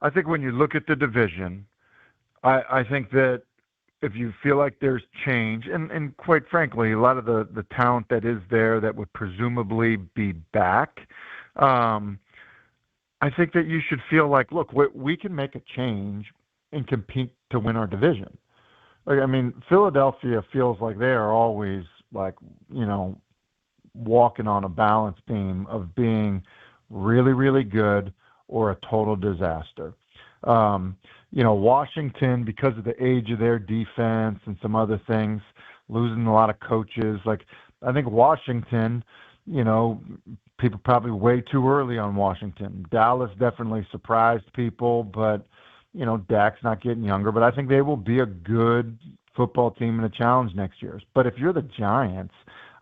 I think when you look at the division, I think that if you feel like there's change, and quite frankly, a lot of the talent that is there that would presumably be back, I think that you should feel like, look, we can make a change and compete to win our division. Like, I mean, Philadelphia feels like they are always, like, walking on a balance beam of being really, really good or a total disaster. Washington, because of the age of their defense and some other things, losing a lot of coaches. Like, I think Washington, people probably way too early on Washington. Dallas definitely surprised people, but, Dak's not getting younger. But I think they will be a good football team and a challenge next year. But if you're the Giants,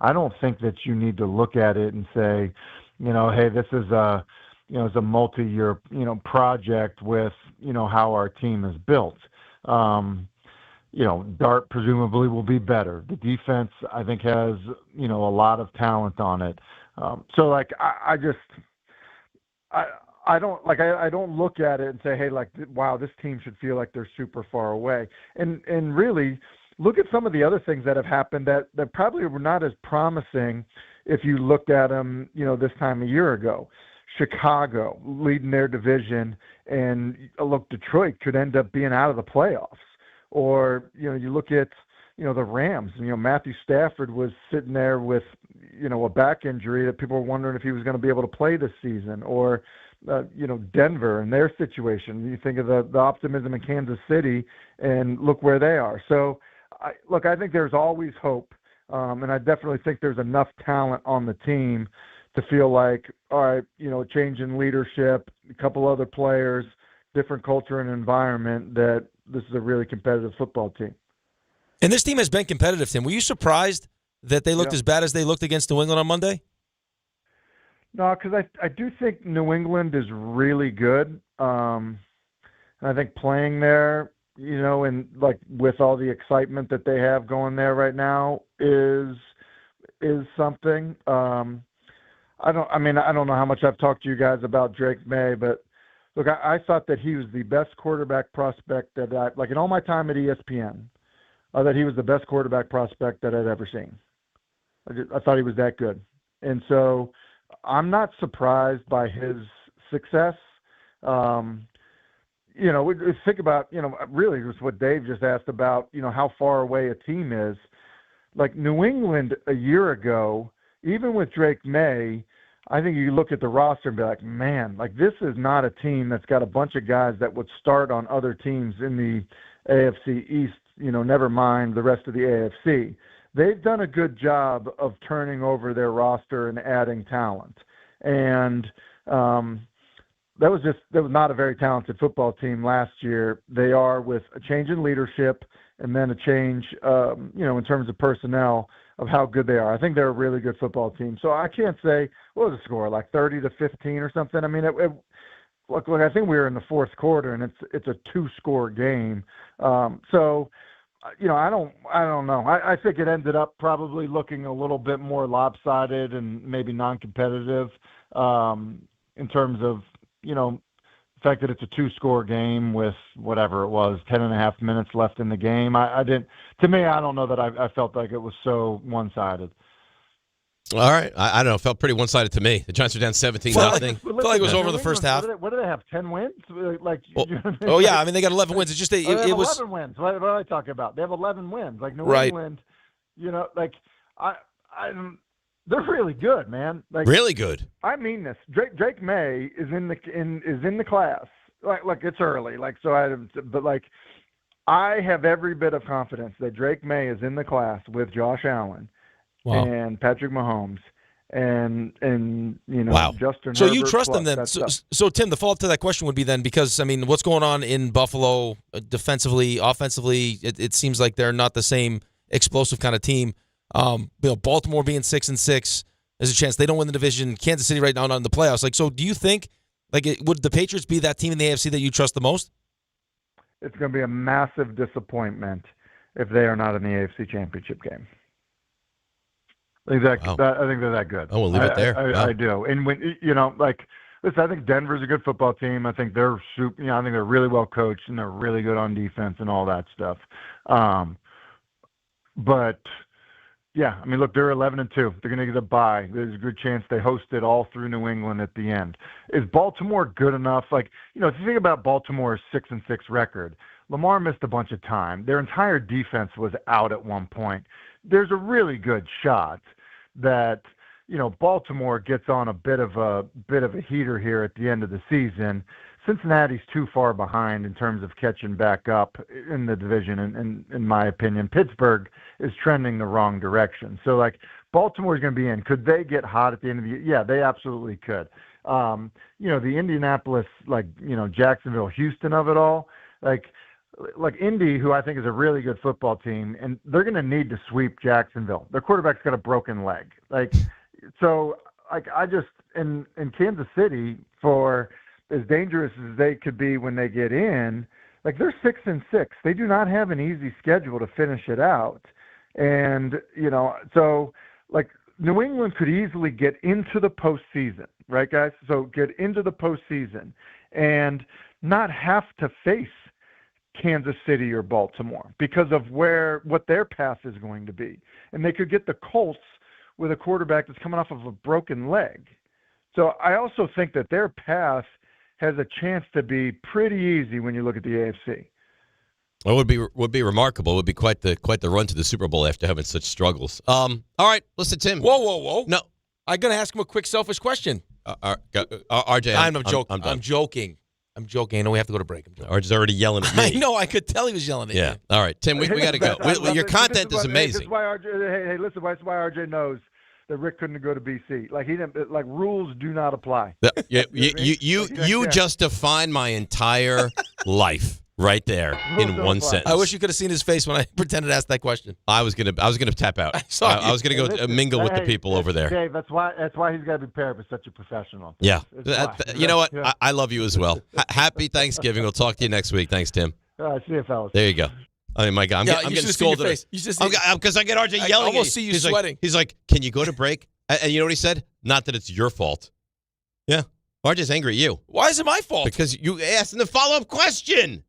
I don't think that you need to look at it and say, hey, this is a multi-year, project with, how our team is built. Dart presumably will be better. The defense, I think, has, a lot of talent on it. So, like, I don't look at it and say, hey, like, wow, this team should feel like they're super far away. And really look at some of the other things that have happened that probably were not as promising if you looked at them, this time a year ago. Chicago leading their division, and look, Detroit could end up being out of the playoffs. Or, you look at, the Rams, Matthew Stafford was sitting there with, a back injury that people were wondering if he was going to be able to play this season. Or, Denver and their situation. You think of the optimism in Kansas City, and look where they are. So, I think there's always hope, and I definitely think there's enough talent on the team to feel like, all right, change in leadership, a couple other players, different culture and environment, that this is a really competitive football team. And this team has been competitive, Tim. Were you surprised that they looked as bad as they looked against New England on Monday? No, because I do think New England is really good. And I think playing there, and like with all the excitement that they have going there right now is something. I don't know how much I've talked to you guys about Drake May, but look, I thought that he was the best quarterback prospect that in all my time at ESPN, that he was the best quarterback prospect that I'd ever seen. I thought he was that good. And so I'm not surprised by his success. Think about, really just what Dave just asked about, how far away a team is. Like New England a year ago, even with Drake May, I think you look at the roster and be like, man, like this is not a team that's got a bunch of guys that would start on other teams in the AFC East, never mind the rest of the AFC. They've done a good job of turning over their roster and adding talent. And that was not a very talented football team last year. They are, with a change in leadership and then a change, in terms of personnel, of how good they are. I think they're a really good football team. So I can't say, what was the score, like 30-15 or something? I mean, look, I think we were in the fourth quarter, and it's a 2-score game. So, I don't know. I think it ended up probably looking a little bit more lopsided and maybe non-competitive in terms of, the fact that it's a 2-score game with whatever it was, 10.5 minutes left in the game. I don't know that I felt like it was so one-sided. All right. I don't know. It felt pretty one-sided to me. The Giants were down 17-0. Felt like it was over the first half. What do they have? 10 wins? Like, oh yeah, I mean they got 11 wins. It's just they have it was 11 wins. What am I talking about? They have 11 wins. Like New right. England, like they're really good, man. Like really good. I mean this. Drake May is in the class. Like it's early. But I have every bit of confidence that Drake May is in the class with Josh Allen. Wow. And Patrick Mahomes and wow. Justin so Herbert. You trust them then? So Tim, the follow-up to that question would be then, because I mean, what's going on in Buffalo defensively, offensively? It seems like they're not the same explosive kind of team. Baltimore being 6-6, there's a chance they don't win the division. Kansas City right now not in the playoffs. So do you think would the Patriots be that team in the AFC that you trust the most? It's going to be a massive disappointment if they are not in the AFC Championship game. Exactly. Wow. I think they're that good. Oh, we'll leave it there. I do. And when listen, I think Denver's a good football team. I think they're super. I think they're really well coached and they're really good on defense and all that stuff. But yeah, I mean, look, they're 11-2. They're going to get a bye. There's a good chance they host it all through New England at the end. Is Baltimore good enough? If you think about Baltimore's 6-6 record, Lamar missed a bunch of time. Their entire defense was out at one point. There's a really good shot that Baltimore gets on a bit of a heater here at the end of the season. Cincinnati's too far behind in terms of catching back up in the division, and in my opinion, Pittsburgh is trending the wrong direction. So Baltimore's going to be in. Could they get hot at the end of the year? Yeah, they absolutely could. The Indianapolis, Jacksonville, Houston of it all, Indy, who I think is a really good football team, and they're going to need to sweep Jacksonville. Their quarterback's got a broken leg. I just in Kansas City, for as dangerous as they could be when they get in, they're 6-6. They do not have an easy schedule to finish it out. And, New England could easily get into the postseason, right, guys? So get into the postseason and not have to face Kansas City or Baltimore because of what their path is going to be. And they could get the Colts with a quarterback that's coming off of a broken leg. So I also think that their path has a chance to be pretty easy when you look at the AFC. Well, would be remarkable. It would be quite the run to the Super Bowl after having such struggles. All right, listen, Tim. Whoa. No. I'm going to ask him a quick selfish question. RJ, I'm joking. I know we have to go to break. RJ's already yelling at me. I know. I could tell he was yelling at you. Yeah. All right, Tim, we got to go. Your content is amazing. That's why RJ, listen, that's why RJ knows that Rick couldn't go to BC. He didn't. Rules do not apply. You just defined my entire life right there in one sentence. I wish you could have seen his face when I pretended to ask that question. I was gonna tap out. I was gonna go mingle with the people over there. Dave, that's why he's got to be paired with such a professional. Yeah. You know what? Yeah. I love you as well. Happy Thanksgiving. We'll talk to you next week. Thanks, Tim. All right, see you, fellas. There you go. I mean, my God, I'm getting scolded. Because I get RJ yelling. I almost see you sweating. He's like, "Can you go to break?" And you know what he said? Not that it's your fault. Yeah. RJ's angry at you. Why is it my fault? Because you asked him the follow-up question.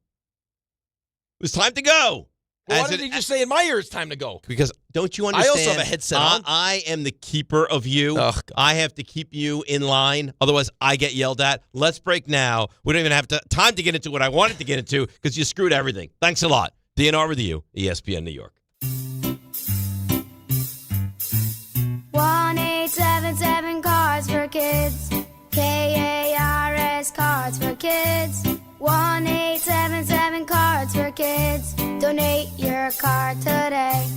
It was time to go. Well, why did he just say in my ear it's time to go? Because don't you understand? I also have a headset on. I am the keeper of you. I have to keep you in line. Otherwise, I get yelled at. Let's break now. We don't even have time to get into what I wanted to get into because you screwed everything. Thanks a lot. DNR with you, ESPN New York. 1-877 Cards for Kids. KARS Cards for Kids. 1-877 Cards for Kids. Donate your card today.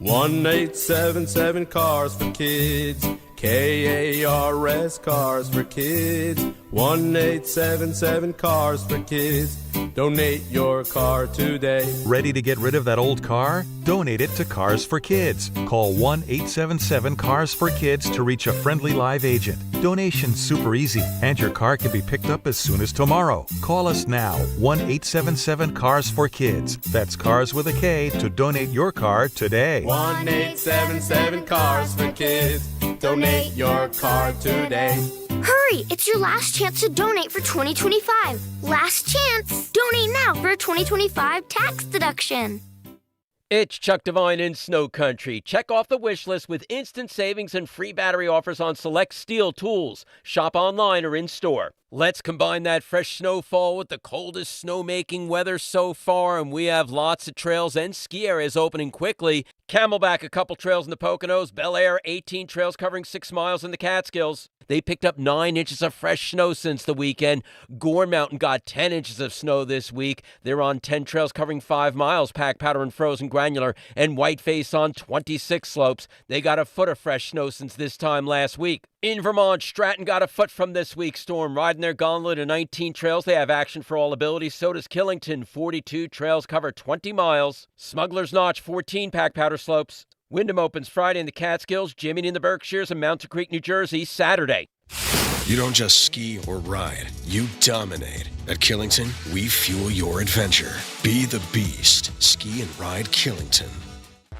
1-877 Cars for Kids. KARS Cars for Kids. 1-877 Cars for Kids. Donate your car today. Ready to get rid of that old car? Donate it to Cars for Kids. Call 1-877-CARS-FOR-KIDS to reach a friendly live agent. Donation's super easy, and your car can be picked up as soon as tomorrow. Call us now, 1-877-CARS-FOR-KIDS. That's Cars with a K to donate your car today. 1-877 Cars for Kids. Donate your car today. Hurry! It's your last chance to donate for 2025. Last chance! Donate now for a 2025 tax deduction. It's Chuck Devine in Snow Country. Check off the wish list with instant savings and free battery offers on select steel tools. Shop online or in store. Let's combine that fresh snowfall with the coldest snowmaking weather so far, and we have lots of trails and ski areas opening quickly. Camelback, a couple trails in the Poconos. Bel Air, 18 trails covering 6 miles in the Catskills. They picked up 9 inches of fresh snow since the weekend. Gore Mountain got 10 inches of snow this week. They're on 10 trails covering 5 miles, packed powder and frozen granular, and Whiteface on 26 slopes. They got a foot of fresh snow since this time last week. In Vermont, Stratton got a foot from this week's storm. Riding their gauntlet of 19 trails, they have action for all abilities. So does Killington. 42 trails cover 20 miles. Smuggler's Notch, 14 packed powder slopes. Wyndham opens Friday in the Catskills, Jimmy in the Berkshires, and Mountain Creek, New Jersey, Saturday. You don't just ski or ride, you dominate. At Killington, we fuel your adventure. Be the beast. Ski and ride Killington.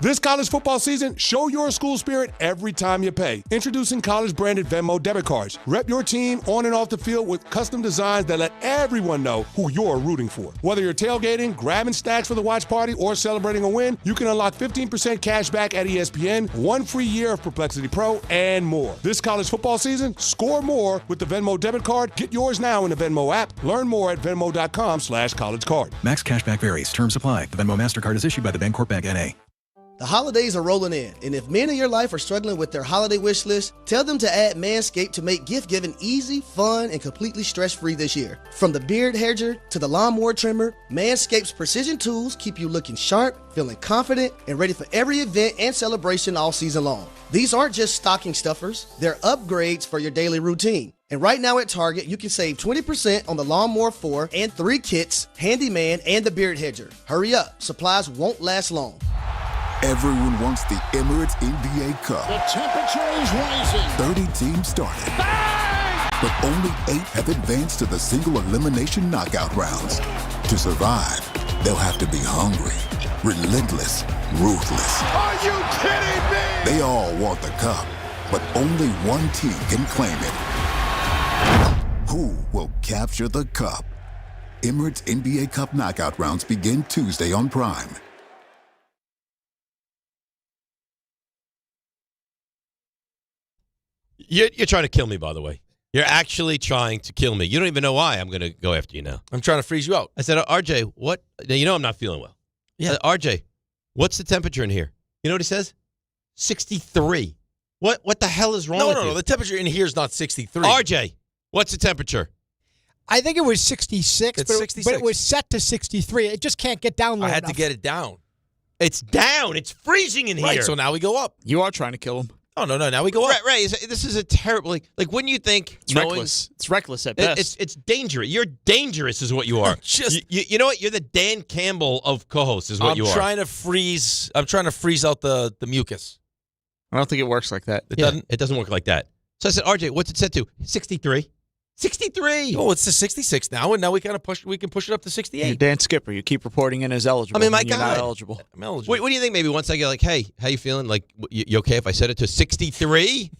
This college football season, show your school spirit every time you pay. Introducing college-branded Venmo debit cards. Rep your team on and off the field with custom designs that let everyone know who you're rooting for. Whether you're tailgating, grabbing stacks for the watch party, or celebrating a win, you can unlock 15% cash back at ESPN, 1 free year of Perplexity Pro, and more. This college football season, score more with the Venmo debit card. Get yours now in the Venmo app. Learn more at venmo.com/collegecard. Max cashback varies. Terms apply. The Venmo MasterCard is issued by the Bancorp Bank N.A. The holidays are rolling in, and if men in your life are struggling with their holiday wish list, tell them to add Manscaped to make gift-giving easy, fun, and completely stress-free this year. From the beard hedger to the lawnmower trimmer, Manscaped's precision tools keep you looking sharp, feeling confident, and ready for every event and celebration all season long. These aren't just stocking stuffers, they're upgrades for your daily routine. And right now at Target, you can save 20% on the Lawnmower 4 and 3 kits, Handyman, and the beard hedger. Hurry up, supplies won't last long. Everyone wants the Emirates NBA Cup. The temperature is rising. 30 teams started. Bang! But only 8 have advanced to the single elimination knockout rounds. To survive, they'll have to be hungry, relentless, ruthless. Are you kidding me? They all want the cup, but only one team can claim it. Who will capture the cup? Emirates NBA Cup knockout rounds begin Tuesday on Prime. You're trying to kill me, by the way. You're actually trying to kill me. You don't even know why I'm going to go after you now. I'm trying to freeze you out. I said, RJ, what? Now, you know I'm not feeling well. Yeah. RJ, what's the temperature in here? You know what he says? 63. What the hell is wrong with you? No. The temperature in here is not 63. RJ, what's the temperature? I think it was 66, It's 66. but it was set to 63. It just can't get down low I had enough. to get it down. It's down. It's freezing in here. Right, so now we go up. You are trying to kill him. Oh, no. Now we go up. Ray, this is a terrible... Like, wouldn't you think... It's reckless. It's reckless at best. It's dangerous. You're dangerous is what you are. You know what? You're the Dan Campbell of co-hosts is what you are. I'm trying to freeze out the mucus. I don't think it works like that. It doesn't work like that. So I said, RJ, what's it set to? 63. 63. Oh, it's to 66 now, and now we can push it up to 68. You're Dan Skipper. You keep reporting in as eligible. I mean, my you're God. not eligible. I'm eligible. What do you think? Maybe once I get like, hey, how you feeling? Like, you okay if I set it to 63?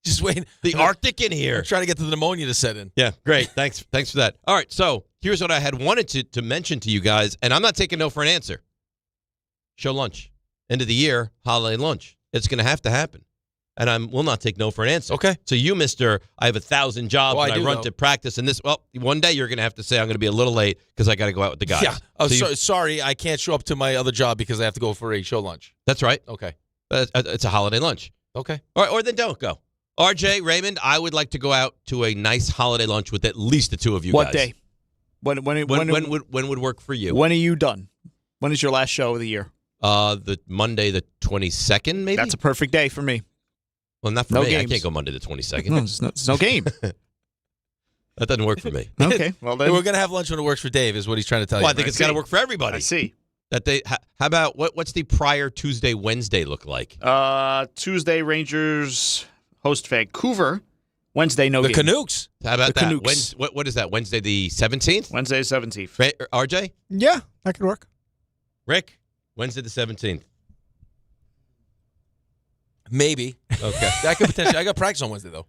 Just waiting. The Arctic in here. I'm trying to get the pneumonia to set in. Yeah, great. Thanks for that. All right, so here's what I had wanted to mention to you guys, and I'm not taking no for an answer. Show lunch. End of the year, holiday lunch. It's going to have to happen. And I will not take no for an answer. Okay. So you, Mr. I have 1,000 jobs and I run though. to practice. And this, one day you're going to have to say I'm going to be a little late because I got to go out with the guys. Yeah. Sorry, I can't show up to my other job because I have to go for a show lunch. That's right. Okay. It's a holiday lunch. Okay. Or then don't go. RJ, Raymond, I would like to go out to a nice holiday lunch with at least the two of you What guys. What day? When would work for you? When are you done? When is your last show of the year? The Monday the 22nd, maybe? That's a perfect day for me. Well, not for No me. games. I can't go Monday the 22nd. No, it's no game. That doesn't work for me. Okay, well then We're going to have lunch when it works for Dave is what he's trying to tell you. Well, I think it's got to work for everybody. I see. How about what's the prior Tuesday, Wednesday look like? Tuesday, Rangers host Vancouver. Wednesday, no The game. Canucks. How about The that? Canucks. What is that? Wednesday the 17th? Wednesday, 17th. RJ? Yeah, that could work. Rick? Wednesday the 17th. Maybe. Okay. I could potentially. I got practice on Wednesday, though. All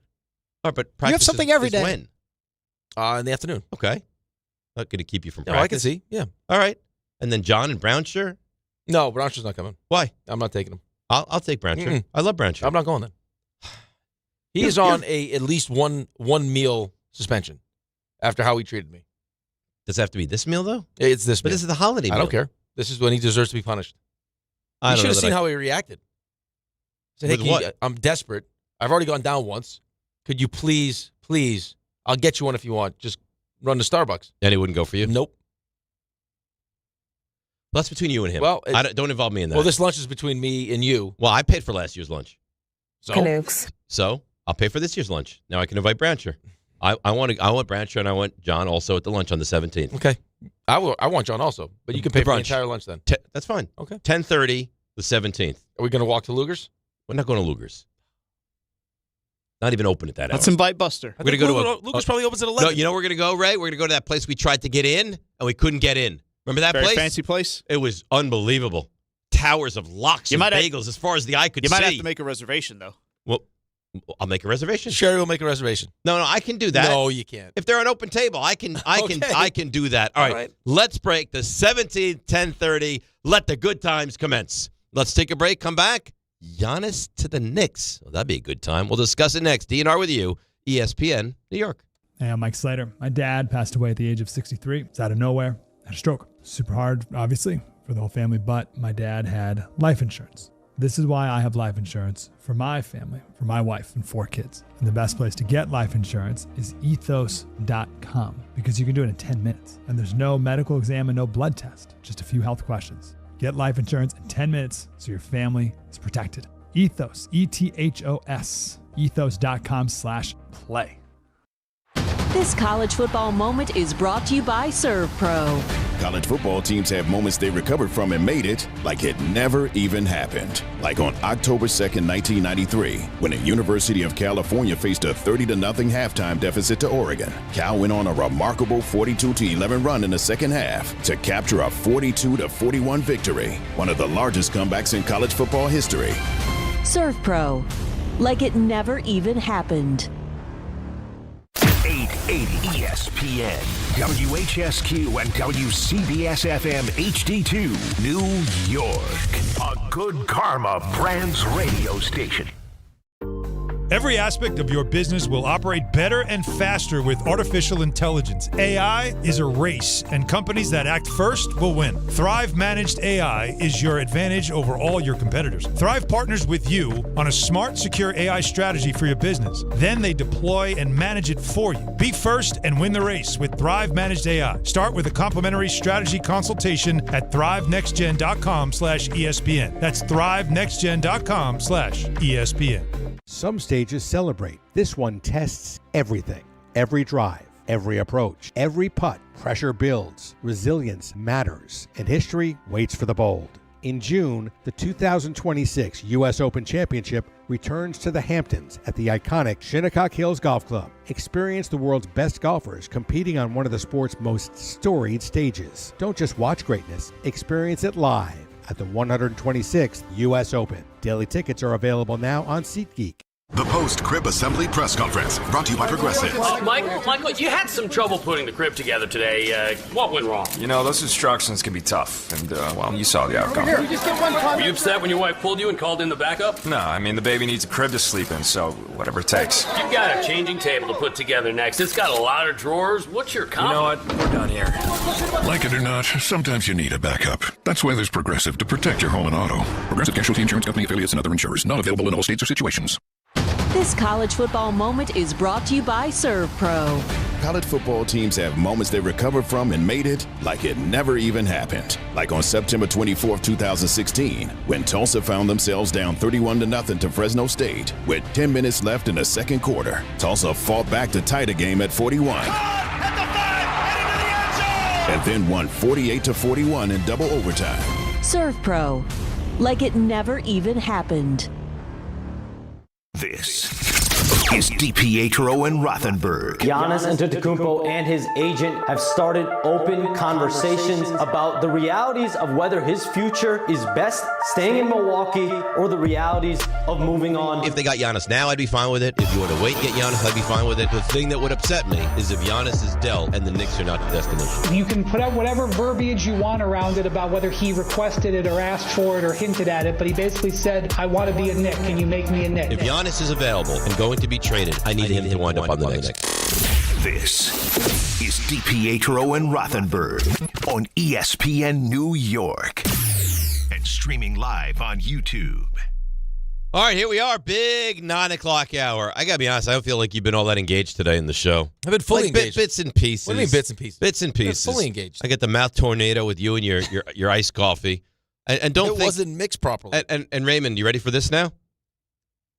right, but You have practice something is every day. when? In the afternoon. Okay. Not going to keep you from No, practice. I can see. Yeah. All right. And then John and Brownshire? No, Brownshaw's not coming. Why? I'm not taking him. I'll take Brownshire. Mm-mm. I love Brownshire. I'm not going then. He is on at least one meal suspension after how he treated me. Does it have to be this meal, though? It's this But meal. this is the holiday meal. I don't care. This is when he deserves to be punished. You should have seen how he reacted. He said, With hey, what? I'm desperate. I've already gone down once. Could you please, I'll get you one if you want. Just run to Starbucks. And he wouldn't go for you? Nope. Well, that's between you and him. Well, don't involve me in that. Well, this lunch is between me and you. Well, I paid for last year's lunch. So I'll pay for this year's lunch. Now I can invite Brownshire. I want Brownshire and I want John also at the lunch on the 17th. Okay. I want John also, but you can pay for the entire lunch then. That's fine. Okay. 10:30, the 17th. Are we going to walk to Luger's? We're not going to Luger's. Not even open at that hour. Let's invite Buster. We're going to go to Luger's probably opens at 11. No, you know where we're going to go, Ray? We're going to go to that place we tried to get in and we couldn't get in. Remember that Very place? fancy place. It was unbelievable. Towers of lox and bagels as far as the eye could see. You might have to make a reservation, though. Well, I'll make a reservation. Sherry will make a reservation. No, I can do that. No, you can't. If they're an open table, I can do that. All right. Let's break the 17th, 10:30. Let the good times commence. Let's take a break. Come back. Giannis to the Knicks. Well, that'd be a good time. We'll discuss it next. DNR with you, ESPN, New York. Hey, I'm Mike Slater. My dad passed away at the age of 63. It's out of nowhere. Had a stroke. Super hard, obviously, for the whole family, but my dad had life insurance. This is why I have life insurance for my family, for my wife and 4 kids. And the best place to get life insurance is ethos.com because you can do it in 10 minutes. And there's no medical exam and no blood test, just a few health questions. Get life insurance in 10 minutes so your family is protected. Ethos, ETHOS, ethos.com/play. This college football moment is brought to you by Serve Pro. College football teams have moments they recovered from and made it like it never even happened. Like on October 2nd, 1993, when the University of California faced a 30-0 halftime deficit to Oregon. Cal went on a remarkable 42-11 run in the second half to capture a 42-41 victory, one of the largest comebacks in college football history. Serve Pro, like it never even happened. 880 ESPN, WHSQ, and WCBS-FM HD2, New York. A Good Karma Brands radio station. Every aspect of your business will operate better and faster with artificial intelligence. AI is a race, and companies that act first will win. Thrive Managed AI is your advantage over all your competitors. Thrive partners with you on a smart, secure AI strategy for your business. Then they deploy and manage it for you. Be first and win the race with Thrive Managed AI. Start with a complimentary strategy consultation at thrivenextgen.com/ESPN. That's thrivenextgen.com/ESPN. Some stages celebrate. This one tests everything. Every drive, every approach, every putt. Pressure builds. Resilience matters. And history waits for the bold. In June, the 2026 U.S. Open Championship returns to the Hamptons at the iconic Shinnecock Hills Golf Club. Experience the world's best golfers competing on one of the sport's most storied stages. Don't just watch greatness, experience it live at the 126th U.S. Open. Daily tickets are available now on SeatGeek. The post-crib assembly press conference, brought to you by Progressive. Michael, you had some trouble putting the crib together today. What went wrong? You know, those instructions can be tough, and, well, you saw the outcome. Were you upset when your wife pulled you and called in the backup? No, I mean, the baby needs a crib to sleep in, so whatever it takes. You've got a changing table to put together next. It's got a lot of drawers. What's your comment? You know what? We're done here. Like it or not, sometimes you need a backup. That's why there's Progressive to protect your home and auto. Progressive Casualty Insurance Company affiliates and other insurers. Not available in all states or situations. This college football moment is brought to you by Serve Pro. College football teams have moments they recovered from and made it like it never even happened. Like on September 24th, 2016, when Tulsa found themselves down 31-0 to Fresno State. With 10 minutes left in the second quarter, Tulsa fought back to tie the game at 41. And then won 48-41 in double overtime. Serve Pro, like it never even happened. This is DiPietro and Rothenberg. Giannis Antetokounmpo and his agent have started open conversations about the realities of whether his future is best staying in Milwaukee or the realities of moving on. If they got Giannis now, I'd be fine with it. If you want to wait and get Giannis, I'd be fine with it. The thing that would upset me is if Giannis is dealt and the Knicks are not the destination. You can put out whatever verbiage you want around it about whether he requested it or asked for it or hinted at it, but he basically said, I want to be a Knick. Can you make me a Knick? If Giannis is available and going to be traded, I need him to wind up on the Knicks. This is DiPietro and Rothenberg on ESPN New York and streaming live on YouTube. All right, here we are. Big 9 o'clock hour. I got to be honest, I don't feel like you've been all that engaged today in the show. I've been fully engaged. Bits and pieces. What do you mean bits and pieces? Bits and pieces. Fully engaged. I get the mouth tornado with you and your iced coffee. And don't think... It wasn't mixed properly. And Raymond, you ready for this now?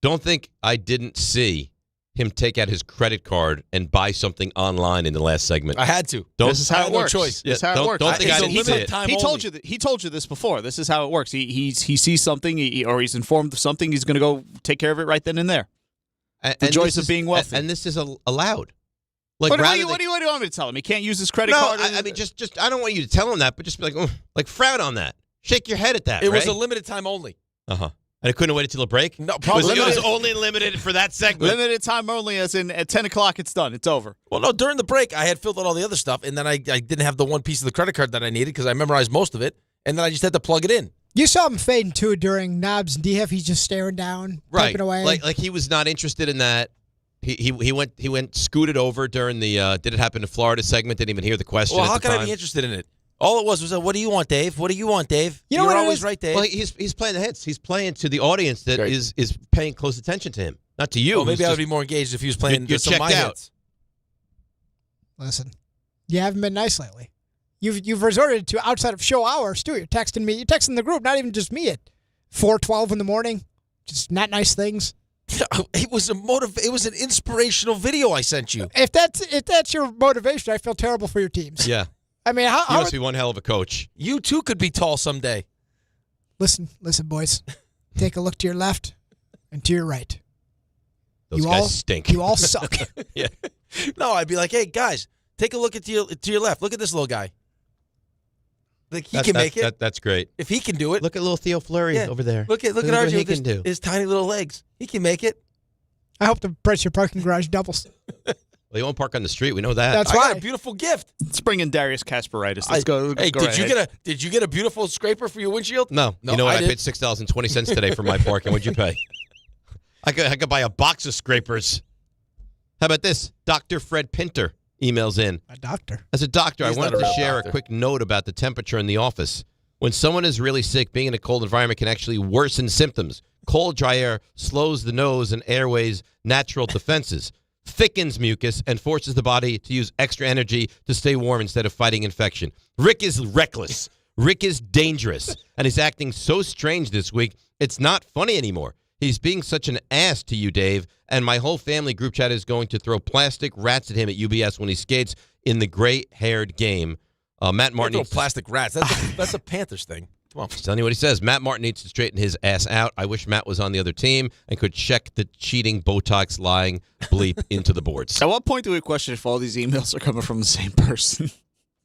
Don't think I didn't see him take out his credit card and buy something online in the last segment. I had to. This is how it works. No choice. This is how it works. Don't think I didn't see it. He told you this before. This is how it works. He sees something or he's informed of something. He's going to go take care of it right then and there. The joys of being wealthy. And this is allowed. Like, what do you want me to tell him? He can't use his credit card? I mean, just I don't want you to tell him that, but just be like frown on that. Shake your head at that. It was a limited time only. Uh-huh. And it couldn't wait until a break? No, probably it was only limited for that segment. Limited time only, as in at 10 o'clock it's done. It's over. Well, no, during the break, I had filled out all the other stuff, and then I didn't have the one piece of the credit card that I needed because I memorized most of it, and then I just had to plug it in. You saw him fading, too, during Knobs and DIHIF. He's just staring down, typing away. Like he was not interested in that. He went scooted over during the Did It Happen in Florida segment, didn't even hear the question. Well, how can I be interested in it? All it was what do you want, Dave? What do you want, Dave? You know You're what always right, Dave. Well, he's playing the hits. He's playing to the audience that is paying close attention to him, not to you. Well, maybe I would be more engaged if he was playing some of my hits. Listen, you haven't been nice lately. You've resorted to outside of show hours too. You're texting me. You're texting the group, not even just me at 4:12 in the morning. Just not nice things. It was It was an inspirational video I sent you. If that's your motivation, I feel terrible for your teams. Yeah. I mean, you must be one hell of a coach. You too could be tall someday. Listen, boys. Take a look to your left and to your right. Those guys stink. You all suck. Yeah. No, I'd be like, hey guys, take a look to your left. Look at this little guy. Like he can make it. That's great. If he can do it, look at little Theo Fleury over there. Look at RJ with his tiny little legs. He can make it. I hope the price of your parking garage doubles. Well, you won't park on the street. We know that. That's I right. got a beautiful gift. Let's bring in Darius Kasperitis. Let's go. Hey, go did you get a beautiful scraper for your windshield? No. You know what? I paid $6.20 today for my parking. What'd you pay? I could buy a box of scrapers. How about this? Dr. Fred Pinter emails in. A doctor. As a doctor, He's I wanted to share a quick note about the temperature in the office. When someone is really sick, being in a cold environment can actually worsen symptoms. Cold, dry air slows the nose and airways' natural defenses, thickens mucus, and forces the body to use extra energy to stay warm instead of fighting infection. Rick is reckless. Rick is dangerous. And he's acting so strange this week, it's not funny anymore. He's being such an ass to you, Dave, and my whole family group chat is going to throw plastic rats at him at UBS when he skates in the gray-haired game. Matt Martin needs plastic rats. That's a Panthers thing. Come on. Just telling you what he says. Matt Martin needs to straighten his ass out. I wish Matt was on the other team and could check the cheating, Botox, lying bleep into the boards. At what point do we question if all these emails are coming from the same person?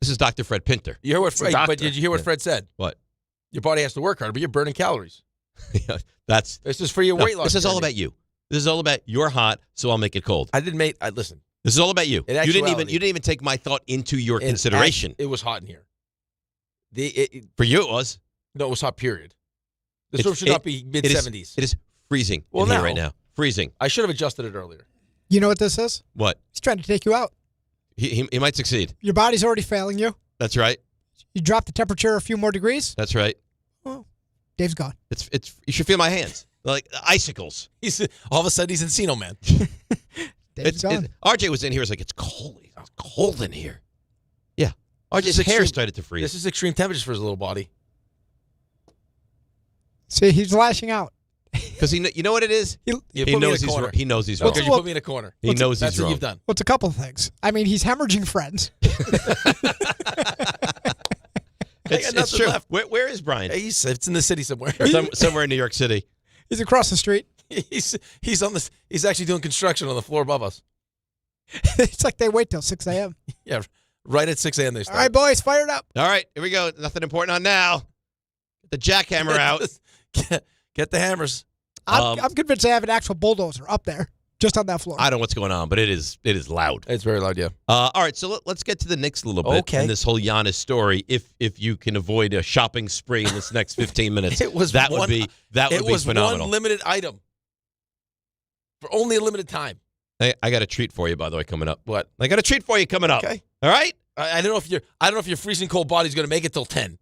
This is Dr. Fred Pinter. You hear what but did you hear what Fred said? What? Your body has to work harder, but you're burning calories. Yeah, this is for your weight loss. This is all about you. This is all about you're hot, so I'll make it cold. Listen. This is all about you. You didn't even take my thought into your consideration. It was hot in here. For you, it was. No, it was hot, period. The storm should not be mid-70s. It is freezing in here right now. Freezing. I should have adjusted it earlier. You know what this is? What? He's trying to take you out. He might succeed. Your body's already failing you. That's right. You drop the temperature a few more degrees. That's right. Oh, Dave's gone. It's. You should feel my hands. Like icicles. All of a sudden, he's Encino Man. Dave's gone. RJ was in here. He was like, it's cold. It's cold in here. Yeah. RJ's hair started to freeze. This is extreme temperatures for his little body. See, he's lashing out. Because you know what it is? He knows he's wrong. He knows he's wrong. Because you put me in a corner. He knows that's he's wrong. what you've done. Well, it's a couple of things. I mean, he's hemorrhaging friends. It's true. Where is Brian? It's in the city somewhere. Somewhere in New York City. He's across the street. He's on this. He's actually doing construction on the floor above us. It's like they wait till 6 a.m. Yeah, right at 6 a.m. they start. All right, boys, fire it up. All right, here we go. Nothing important on now. Get the jackhammer out. Get the hammers. I'm convinced they have an actual bulldozer up there, just on that floor. I don't know what's going on, but it is loud. It's very loud, yeah. All right, so let's get to the Knicks a little bit. Okay. And this whole Giannis story. If you can avoid a shopping spree in this next 15 minutes, It was that one- would be phenomenal. One limited item for only a limited time. I got a treat for you, by the way, coming up. What? I got a treat for you coming up. Okay. All right. I don't know if your freezing cold body's going to make it till 10.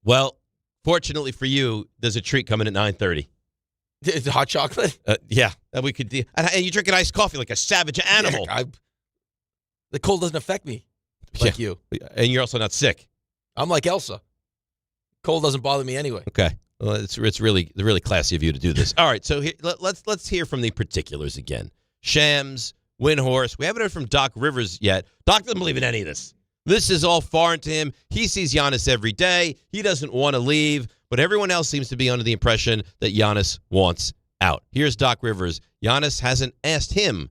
Well, fortunately for you, there's a treat coming at 9:30. It's hot chocolate. Yeah, that we could do. And you drinking iced coffee like a savage animal. Yeah, the cold doesn't affect me like you, and you're also not sick. I'm like Elsa. Cold doesn't bother me anyway. Okay. Well, it's really classy of you to do this. All right, so let's hear from the particulars again. Shams, Windhorse. We haven't heard from Doc Rivers yet. Doc doesn't believe in any of this. This is all foreign to him. He sees Giannis every day. He doesn't want to leave, but everyone else seems to be under the impression that Giannis wants out. Here's Doc Rivers. Giannis hasn't asked him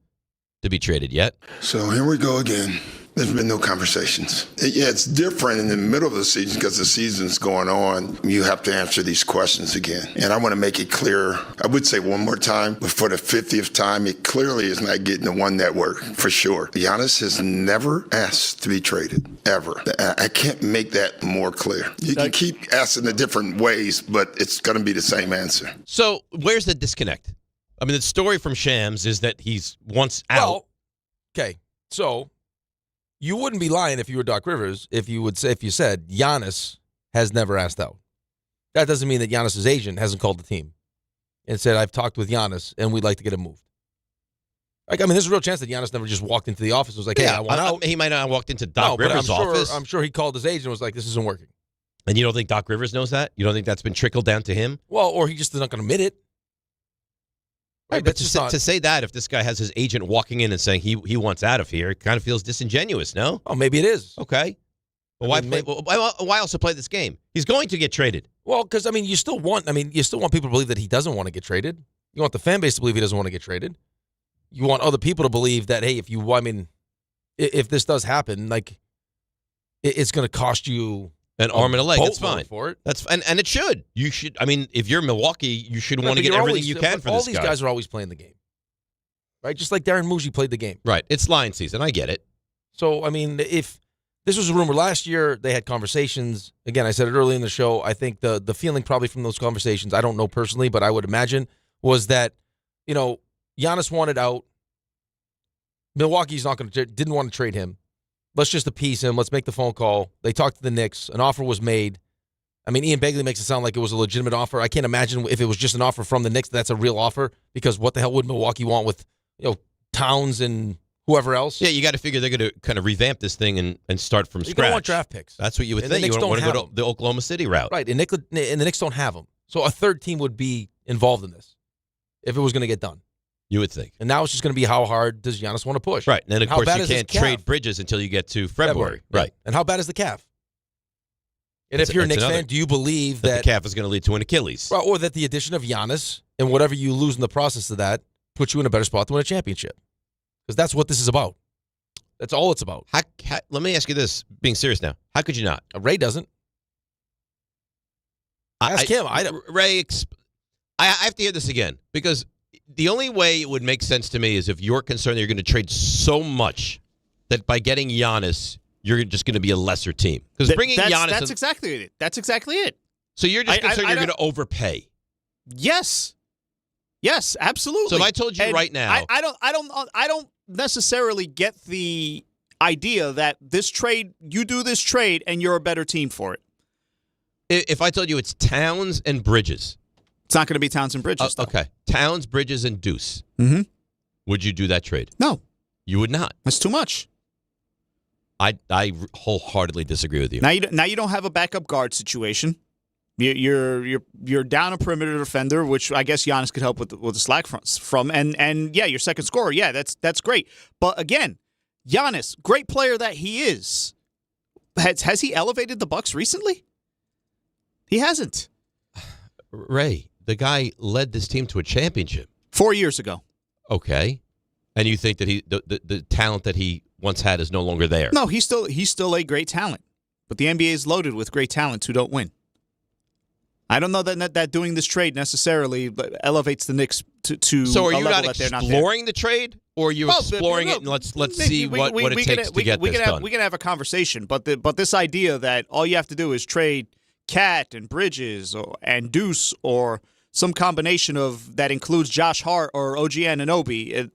to be traded yet. So here we go again. There's been no conversations. It's different in the middle of the season because the season's going on. You have to answer these questions again. And I want to make it clear, I would say one more time, but for the 50th time, it clearly is not getting to one network, for sure. Giannis has never asked to be traded, ever. I can't make that more clear. You can keep asking the different ways, but it's going to be the same answer. So where's the disconnect? I mean, the story from Shams is that he's wants out. Well, okay, so you wouldn't be lying if you were Doc Rivers if you said Giannis has never asked out. That doesn't mean that Giannis's agent hasn't called the team and said, I've talked with Giannis and we'd like to get him moved. Like, I mean, there's a real chance that Giannis never just walked into the office and was like, hey, I want out. He might not have walked into Doc Rivers' office. I'm sure he called his agent and was like, this isn't working. And you don't think Doc Rivers knows that? You don't think that's been trickled down to him? Well, or he just is not going to admit it. Right, but to say that, if this guy has his agent walking in and saying he wants out of here, it kind of feels disingenuous, no? Oh, maybe it is. Okay. Well, why also play this game? He's going to get traded. Well, because, I mean, you still want people to believe that he doesn't want to get traded. You want the fan base to believe he doesn't want to get traded. You want other people to believe that, hey, if this does happen, like, it's going to cost you an arm and a leg. That's fine. For it. That's and it should. You should. I mean, if you're Milwaukee, you should want to get everything you can for this guy. All these guys are always playing the game, right? Just like Darren Muji played the game. Right. It's line season. I get it. So, I mean, if this was a rumor last year, they had conversations. Again, I said it early in the show. I think the feeling probably from those conversations, I don't know personally, but I would imagine, was that, Giannis wanted out. Milwaukee's didn't want to trade him. Let's just appease him. Let's make the phone call. They talked to the Knicks. An offer was made. I mean, Ian Begley makes it sound like it was a legitimate offer. I can't imagine if it was just an offer from the Knicks, that's a real offer, because what the hell would Milwaukee want with, Towns and whoever else? Yeah, you got to figure they're going to kind of revamp this thing and start from scratch. You don't want draft picks. That's what you would and think. You don't want to go to the Oklahoma City route. Right, and the Knicks don't have them. So a third team would be involved in this if it was going to get done. You would think. And now it's just going to be how hard does Giannis want to push? Right. And then, of course, you can't trade Bridges until you get to February. Right. And how bad is the calf? And if you're a Knicks fan, do you believe that the calf is going to lead to an Achilles? Right, or that the addition of Giannis and whatever you lose in the process of that puts you in a better spot to win a championship? Because that's what this is about. That's all it's about. Let me ask you this, being serious now. How could you not? Ray doesn't. Ask him. Ray, I have to hear this again, because the only way it would make sense to me is if you're concerned that you're going to trade so much that by getting Giannis, you're just going to be a lesser team. Because bringing Giannis... That's exactly it. That's exactly it. So you're just concerned you're going to overpay. Yes. Yes, absolutely. So if I told you right now... I don't necessarily get the idea that you do this trade and you're a better team for it. If I told you it's Towns and Bridges... It's not going to be Towns and Bridges, though. Okay. Towns, Bridges, and Deuce. Mm-hmm. Would you do that trade? No. You would not. That's too much. I wholeheartely distree with you. Now you don't have a backup guard situation. You're down a perimeter defender, which I guess Giannis could help with the slack from. And yeah, your second scorer. Yeah, that's great. But again, Giannis, great player that he is, has he elevated the Bucks recently? He hasn't. Ray, the guy led this team to a championship. 4 years ago. Okay. And you think that the talent that he once had is no longer there? No, he's still a great talent. But the NBA is loaded with great talents who don't win. I don't know that doing this trade necessarily elevates the Knicks to So are a you level not that they're not there. exploring the trade, or are you exploring it and let's see what it takes to get this done? We can have a conversation, but this idea that all you have to do is trade Cat and Bridges and Deuce or some combination of that includes Josh Hart or OG Anunoby,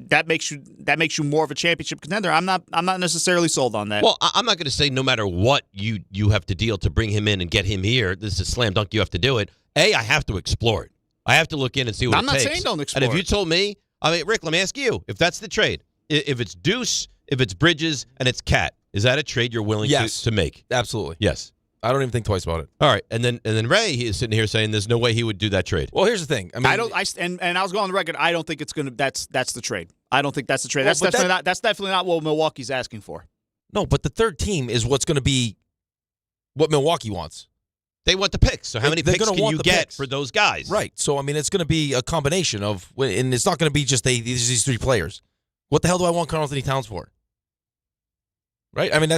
that makes you more of a championship contender. I'm not necessarily sold on that. Well, I'm not going to say no matter what you have to deal to bring him in and get him here. This is a slam dunk. You have to do it. I have to explore it. I have to look in and see what I'm it takes. not saying don't explore And if you told me, Rick, let me ask you, if that's the trade, if it's Deuce, if it's Bridges, and it's Cat, is that a trade you're willing to make? Absolutely. Yes. I don't even think twice about it. All right, and then Ray, he is sitting here saying there's no way he would do that trade. Well, here's the thing. I mean, I was going on the record. I don't think it's gonna. That's the trade. I don't think that's the trade. Well, That's definitely not what Milwaukee's asking for. No, but the third team is what's going to be what Milwaukee wants. They want the picks. So how many picks can you get for those guys? Right. So I mean, it's going to be a combination of, and it's not going to be just these three players. What the hell do I want Karl Anthony Towns for? Right. I mean,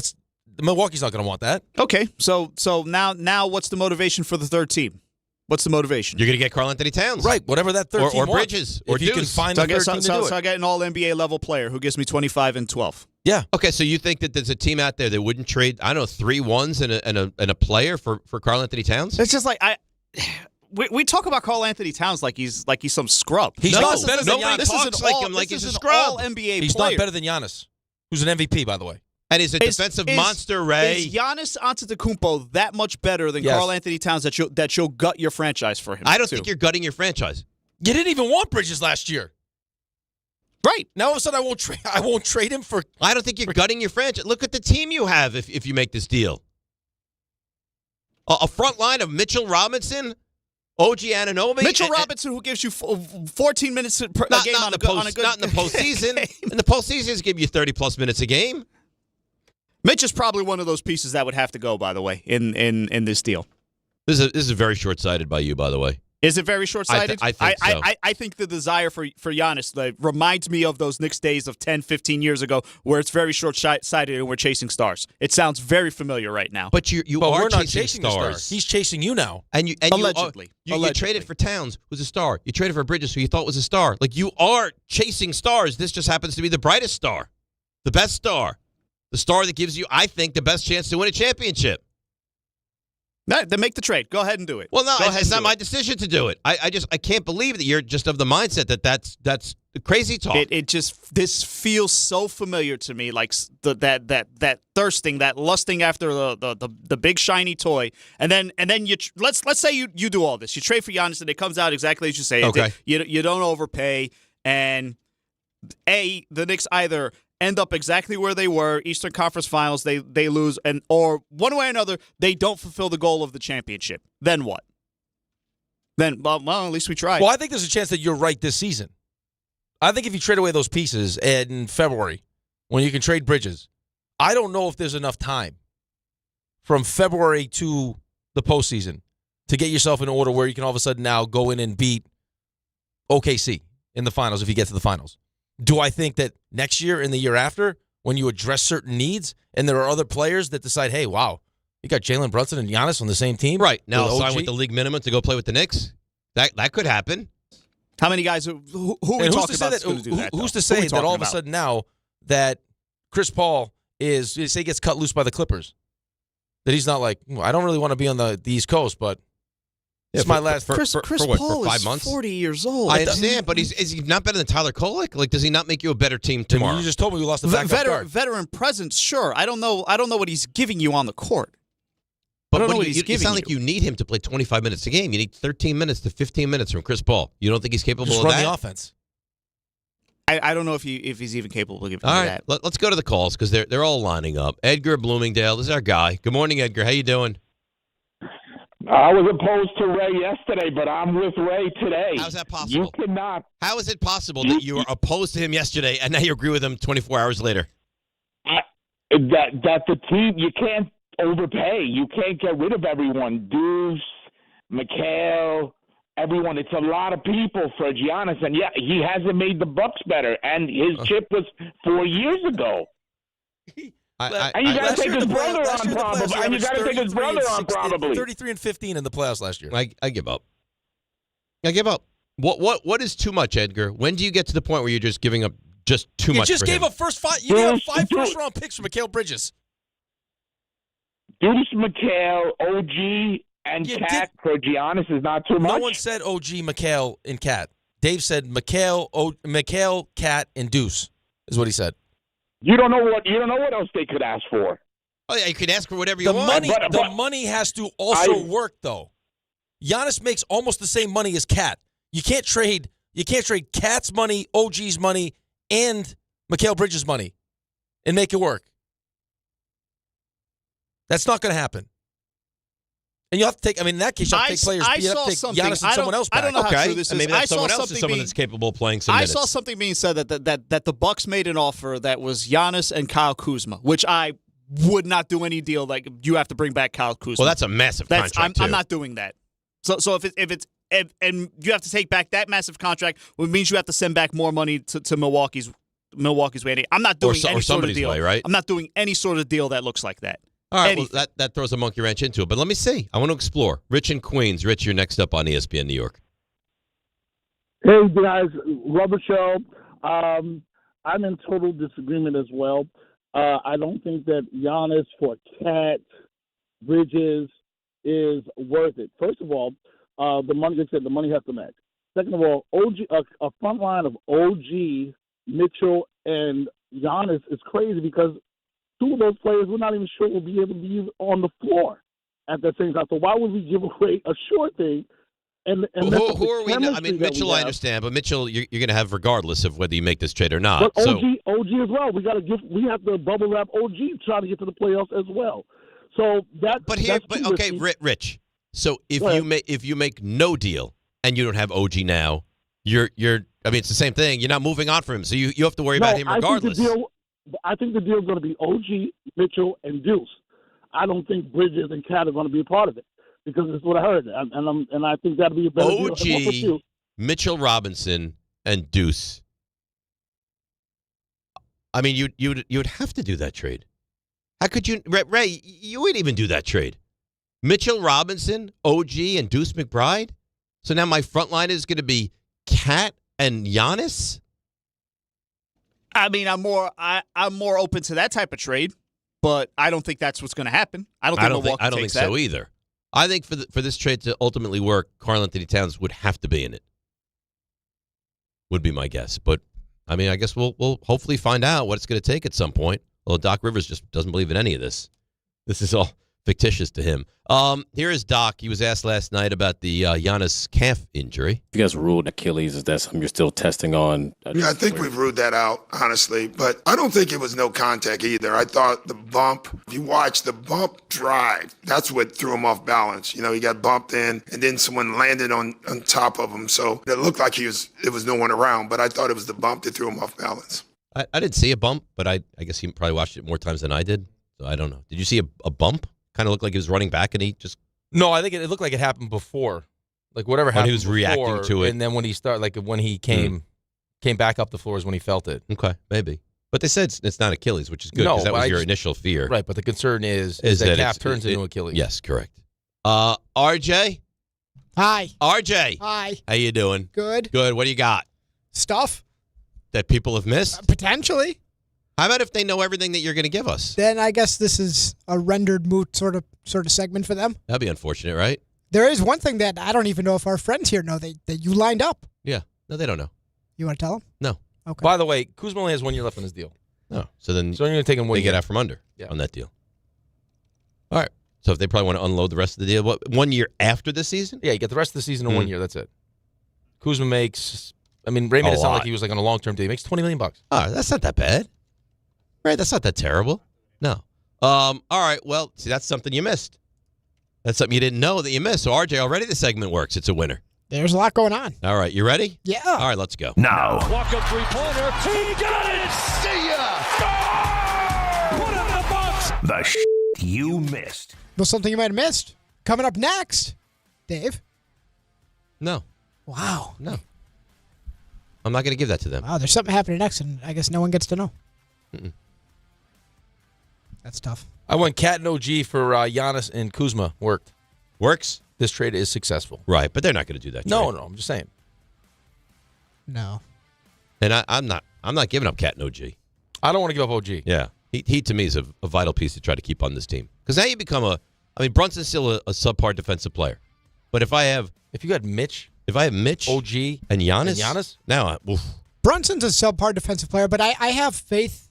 Milwaukee's not going to want that. Okay, so now what's the motivation for the third team? What's the motivation? You're going to get Karl Anthony Towns. Right, whatever that third team or wants. Bridges, if or you Deuce. can find So a third team to do it. So I get an all-NBA level player who gives me 25 and 12. Yeah. Okay, so you think that there's a team out there that wouldn't trade, I don't know, 3 ones and a player for Karl Anthony Towns? It's just like we talk about Karl Anthony Towns like he's some scrub. He's not better than Nobody Giannis. talks like him like he's a scrub. All NBA He's player. not better than Giannis, who's an MVP, by the way. And he's a defensive monster, Ray. Is Giannis Antetokounmpo that much better than Karl Anthony Towns that you'll gut your franchise for him? I don't think you're gutting your franchise. You didn't even want Bridges last year. Right. Now all of a sudden I won't trade him for. I don't think you're gutting your franchise. Look at the team you have if you make this deal. A front line of Mitchell Robinson, OG Anunoby. Mitchell Robinson, who gives you 14 minutes a game on a good not in the postseason. In the postseason, he's giving you 30-plus minutes a game. Mitch is probably one of those pieces that would have to go, by the way, in this deal. This is very short-sighted by you, by the way. Is it very short-sighted? I think so. I think the desire for Giannis reminds me of those Knicks days of 10, 15 years ago where it's very short-sighted and we're chasing stars. It sounds very familiar right now. But you But are we're not chasing the stars. He's chasing you now. And Allegedly. You traded for Towns, who's a star. You traded for Bridges, who you thought was a star. Like, you are chasing stars. This just happens to be the brightest star, the best star, the star that gives you, I think, the best chance to win a championship. Then make the trade. Go ahead and do it. Well, no, it's not my decision to do it. I can't believe that you're just of the mindset that's crazy talk. This feels so familiar to me, like that thirsting, that lusting after the big shiny toy, and then let's say you do all this, you trade for Giannis, and it comes out exactly as you say. Okay. You don't overpay, and the Knicks either end up exactly where they were, Eastern Conference Finals, they lose, or one way or another, they don't fulfill the goal of the championship. Then what? Then, well, at least we tried. Well, I think there's a chance that you're right this season. I think if you trade away those pieces in February, when you can trade Bridges, I don't know if there's enough time from February to the postseason to get yourself in order where you can all of a sudden now go in and beat OKC in the finals if you get to the finals. Do I think that next year and the year after, when you address certain needs and there are other players that decide, hey, wow, you got Jalen Brunson and Giannis on the same team? Right. Now sign with the league minimum to go play with the Knicks? That could happen. How many guys who are we talking about going to do that? Who's to say that all of a sudden now that Chris Paul say he gets cut loose by the Clippers, that he's not like, I don't really want to be on the East Coast, but it's my last. Chris what, Paul for 5 is months? 40 years old. I understand, but is he not better than Tyler Kolek? Like, does he not make you a better team tomorrow? You just told me we lost the backup guard. Veteran presence, sure. I don't know what he's giving you on the court. But I don't know what he's giving you sound like you need him to play 25 minutes a game. You need 13 minutes to 15 minutes from Chris Paul. You don't think he's capable Just of run that? the offense. I don't know if he's even capable of giving All you right, that. let's go to the calls because they're all lining up. Edgar Bloomingdale, this is our guy. Good morning, Edgar. How you doing? I was opposed to Ray yesterday, but I'm with Ray today. How's that possible? You cannot. How is it possible that you were opposed to him yesterday and now you agree with him 24 hours later? That the team, you can't overpay. You can't get rid of everyone. Deuce, McHale, everyone. It's a lot of people for Giannis, and yeah, he hasn't made the Bucks better, and his chip was 4 years ago. And you got to take his brother on, probably. And you got to take his brother on, probably. 33-15 in the playoffs last year. I give up. I give up. What is too much, Edgar? When do you get to the point where you're just giving up just too much? You just gave up you gave up 5 first-round picks for Mikal Bridges. Deuce, Mikal, OG, and Cat for Giannis is not too much. No one said OG, Mikal, and Cat. Dave said Mikal, Cat, and Deuce is what he said. You don't know what else they could ask for. Oh yeah, you could ask for whatever you want. The money has to also work though. Giannis makes almost the same money as Cat. You can't trade Cat's money, OG's money, and Mikal Bridges' money and make it work. That's not going to happen. And you have to take. I mean, in that case, you have to take players. You have to take Giannis and someone else back. I don't know how true this is. Maybe that's someone else is someone that's capable of playing some minutes. I saw something being said that the Bucks made an offer that was Giannis and Kyle Kuzma, which I would not do any deal like you have to bring back Kyle Kuzma. Well, that's a massive contract. I'm not doing that. So if you have to take back that massive contract, which means you have to send back more money to Milwaukee's way. I'm not doing any sort of deal. Way, right? I'm not doing any sort of deal that looks like that. All right, well, that throws a monkey wrench into it. But let me see. I want to explore. Rich in Queens. Rich, you're next up on ESPN New York. Hey, guys. Rubber show. I'm in total disagreement as well. I don't think that Giannis for Cat, Bridges is worth it. First of all, the money, they said the money has to match. Second of all, a front line of OG, Mitchell, and Giannis is crazy because two of those players we're not even sure will be able to be on the floor at the same time. So why would we give away a short thing? And who are we? I mean, Mitchell, I understand, but Mitchell, you're going to have regardless of whether you make this trade or not. But OG as well. We have to bubble wrap OG trying to get to the playoffs as well. So okay, Rich. So if you make no deal and you don't have OG now, you're. I mean, it's the same thing. You're not moving on from him, so you have to worry about him regardless. I think the deal is going to be OG, Mitchell, and Deuce. I don't think Bridges and Cat are going to be a part of it because that's what I heard, and I think that'll be a better deal. OG, Mitchell Robinson, and Deuce. I mean, you would have to do that trade. How could you, Ray? You wouldn't even do that trade. Mitchell Robinson, OG, and Deuce McBride. So now my front line is going to be Cat and Giannis. I mean, I'm more open to that type of trade, but I don't think that's what's going to happen. I don't think so either. I think for this trade to ultimately work, Karl-Anthony Towns would have to be in it. Would be my guess, but I mean, I guess we'll hopefully find out what it's going to take at some point. Although Doc Rivers just doesn't believe in any of this. This is all fictitious to him. Here is Doc. He was asked last night about the Giannis calf injury. You guys ruled Achilles. Is that something you're still testing on? Yeah, I think we've ruled that out, honestly. But I don't think it was no contact either. I thought the bump, if you watch the bump drive, that's what threw him off balance. You know, he got bumped in, and then someone landed on top of him. So it looked like there was no one around. But I thought it was the bump that threw him off balance. I didn't see a bump, but I guess he probably watched it more times than I did. So I don't know. Did you see a bump? Kind of looked like he was running back, and he just... No, I think it looked like it happened before. Like whatever happened when he was reacting to it. And then when he started, like when he came back up the floor is when he felt it. Okay, maybe. But they said it's not Achilles, which is good because that was your initial fear. Right, but the concern is that calf turns into Achilles. Yes, correct. RJ? Hi. RJ? Hi. How you doing? Good. Good. What do you got? Stuff. That people have missed? Potentially. How about if they know everything that you're going to give us? Then I guess this is a rendered moot sort of segment for them. That'd be unfortunate, right? There is one thing that I don't even know if our friends here know that you lined up. Yeah. No, they don't know. You want to tell them? No. Okay. By the way, Kuzma only has 1 year left on his deal. No. So you're going to take him 1 year. They get out from under on that deal. All right. So if they probably want to unload the rest of the deal, what, 1 year after the season? Yeah, you get the rest of the season in 1 year. That's it. Kuzma makes, I mean, Ray made it sound like he was like on a long-term deal. He makes $20 million. Oh, that's not that bad. Right, that's not that terrible. No. All right, well, see, that's something you missed. That's something you didn't know that you missed. So, RJ, already the segment works. It's a winner. There's a lot going on. All right, you ready? Yeah. All right, let's go. Now. Walk-up three-pointer. He got it! See ya! Score! Put in the box! The you missed. Well, something you might have missed. Coming up next, Dave. No. Wow. No. I'm not going to give that to them. Wow, there's something happening next, and I guess no one gets to know. Mm-mm. That's tough. I went Cat and OG for Giannis and Kuzma. Works? This trade is successful. Right, but they're not going to do that. No, trade. I'm just saying. No. And I'm not giving up Cat and OG. I don't want to give up OG. Yeah. He to me is a vital piece to try to keep on this team. Because now you become Brunson's still a subpar defensive player. But if you got Mitch, OG, and Giannis, now Brunson's a subpar defensive player, but I have faith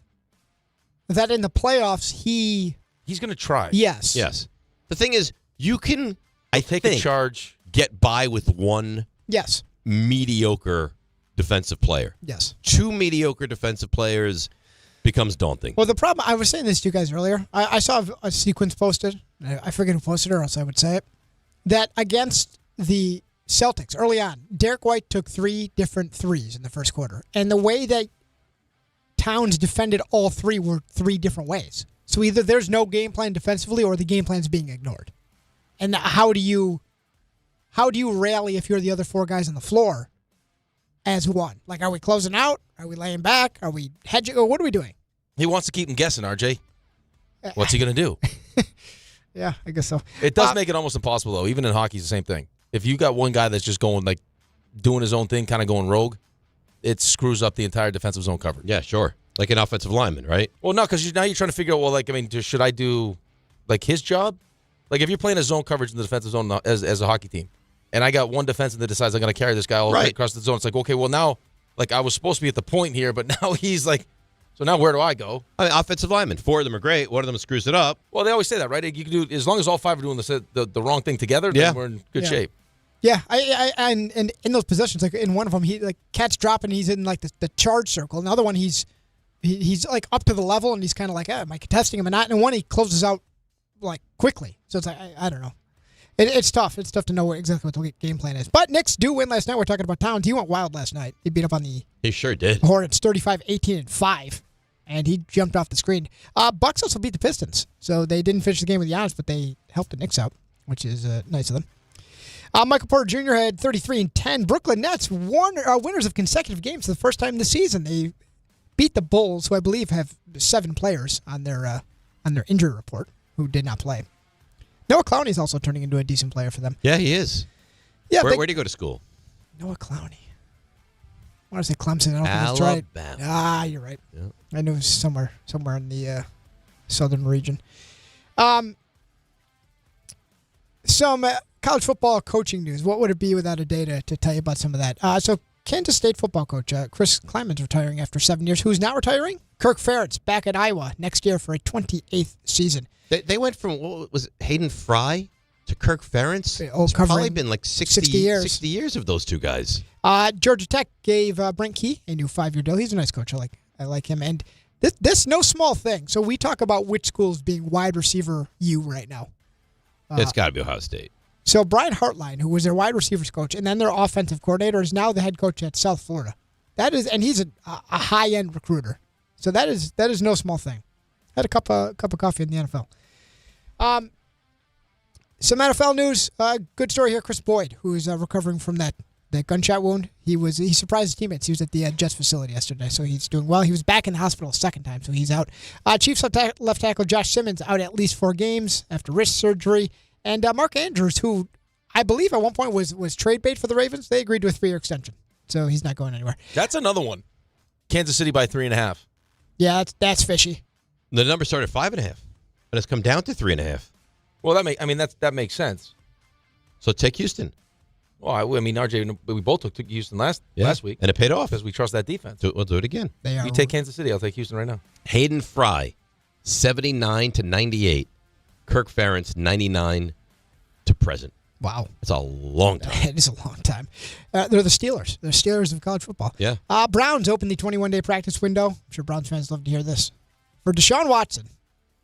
that in the playoffs he's going to try. Yes. Yes. The thing is, you can take a charge, get by with one mediocre defensive player. Yes. 2 mediocre defensive players becomes daunting. Well, the problem, I was saying this to you guys earlier. I saw a sequence posted. I forget who posted it, or else I would say it. That against the Celtics early on, Derek White took 3 different threes in the first quarter. And the way that Towns defended all 3 were 3 different ways. So either there's no game plan defensively or the game plan's being ignored. And how do you rally if you're the other 4 guys on the floor as one? Like, are we closing out? Are we laying back? Are we hedging? Or what are we doing? He wants to keep him guessing, RJ. What's he going to do? Yeah, I guess so. It does make it almost impossible, though. Even in hockey, it's the same thing. If you got one guy that's just going, like, doing his own thing, kind of going rogue, it screws up the entire defensive zone coverage. Yeah, sure. Like an offensive lineman, right? Well, no, because now you're trying to figure out, should I do, his job? Like, if you're playing a zone coverage in the defensive zone as a hockey team, and I got one defenseman that decides I'm going to carry this guy all the way across the zone, it's like, okay, well, now, I was supposed to be at the point here, but now he's like, so now where do I go? Offensive linemen. 4 of them are great. One of them screws it up. Well, they always say that, right? You can do, as long as all 5 are doing the wrong thing together, then we're in good shape. Yeah, and in those possessions, like in one of them, he Cat's dropping, he's in the charge circle. Another one, he's like up to the level, and he's kind of like, am I contesting him or not? And one, he closes out quickly. So it's like I don't know. It's tough. It's tough to know exactly what the game plan is. But Knicks do win last night. We're talking about Towns. He went wild last night. He beat up on the He sure did. Hornets 35-18-5, and he jumped off the screen. Bucks also beat the Pistons, so they didn't finish the game with Giannis, but they helped the Knicks out, which is nice of them. Michael Porter Jr. had 33 and 10. Brooklyn Nets winners of consecutive games for the first time this season. They beat the Bulls, who I believe have 7 players on their injury report who did not play. Noah Clowney is also turning into a decent player for them. Yeah, he is. Yeah, where did he go to school? Noah Clowney. I want to say Clemson. I don't think that's right. Alabama. You're right. Yeah. I knew it was somewhere in the southern region. Some college football coaching news. What would it be without a day to tell you about some of that? So Kansas State football coach Chris Kleiman's retiring after 7 years. Who's not retiring? Kirk Ferentz back at Iowa next year for a 28th season. They went from, what was it, Hayden Fry to Kirk Ferentz? It's probably been like 60 years of those 2 guys. Georgia Tech gave Brent Key a new 5-year deal. He's a nice coach. I like him. And this no small thing. So we talk about which schools being wide receiver U right now. It's got to be Ohio State. So Brian Hartline, who was their wide receivers coach and then their offensive coordinator, is now the head coach at South Florida. And he's a high-end recruiter. So that is no small thing. Had a cup of coffee in the NFL. Some NFL news. Good story here. Chris Boyd, who is recovering from that gunshot wound. He surprised his teammates. He was at the Jets facility yesterday, so he's doing well. He was back in the hospital a second time, so he's out. Chiefs left tackle Josh Simmons out at least 4 games after wrist surgery. And Mark Andrews, who I believe at one point was trade bait for the Ravens, they agreed to a 3-year extension, so he's not going anywhere. That's another one. Kansas City by 3.5. Yeah, that's fishy. The number started 5.5, and it's come down to 3.5. Well, that makes sense. So take Houston. Well, RJ, we both took Houston last week, and it paid off because we trust that defense. We'll do it again. You take Kansas City, I'll take Houston right now. Hayden Fry, 79 to 98. Kirk Ferentz, 99 to present. Wow. That's a long time. It is a long time. They're the Steelers. They're Steelers of college football. Yeah. Browns opened the 21-day practice window. I'm sure Browns fans love to hear this. For Deshaun Watson.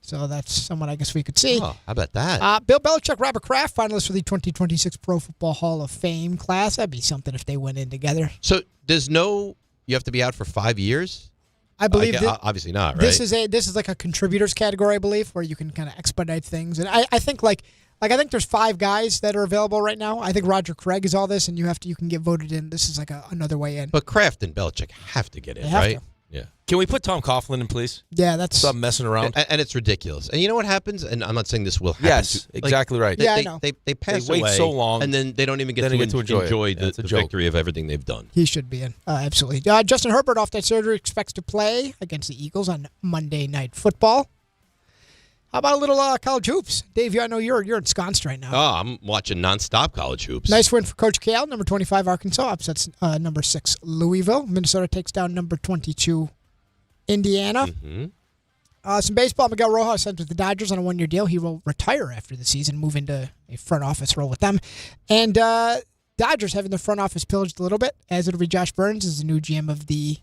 So that's someone I guess we could see. Oh, how about that? Bill Belichick, Robert Kraft, finalists for the 2026 Pro Football Hall of Fame class. That'd be something if they went in together. So you have to be out for 5 years? I believe obviously not, right? This is like a contributors category, I believe, where you can kind of expedite things. And I think like Like, I think there's 5 guys that are available right now. I think Roger Craig is all this, and you can get voted in. This is like another way in. But Kraft and Belichick have to get in, have right? to. Yeah. Can we put Tom Coughlin in, please? Yeah, that's... Stop messing around. And it's ridiculous. And you know what happens? And I'm not saying this will happen. Yes, exactly right. I know. They pass They wait away, so long, and then they don't even get to enjoy the victory of everything they've done. He should be in. Absolutely. Justin Herbert, off that surgery, expects to play against the Eagles on Monday Night Football. How about a little college hoops? Dave, I know you're ensconced right now. Oh, I'm watching nonstop college hoops. Nice win for Coach Cal, number 25 Arkansas, upsets number 6 Louisville. Minnesota takes down number 22 Indiana. Mm-hmm. Some baseball. Miguel Rojas signed with the Dodgers on a 1-year deal. He will retire after the season, move into a front office role with them. And Dodgers having their front office pillaged a little bit, as it'll be Josh Burns as the new GM of the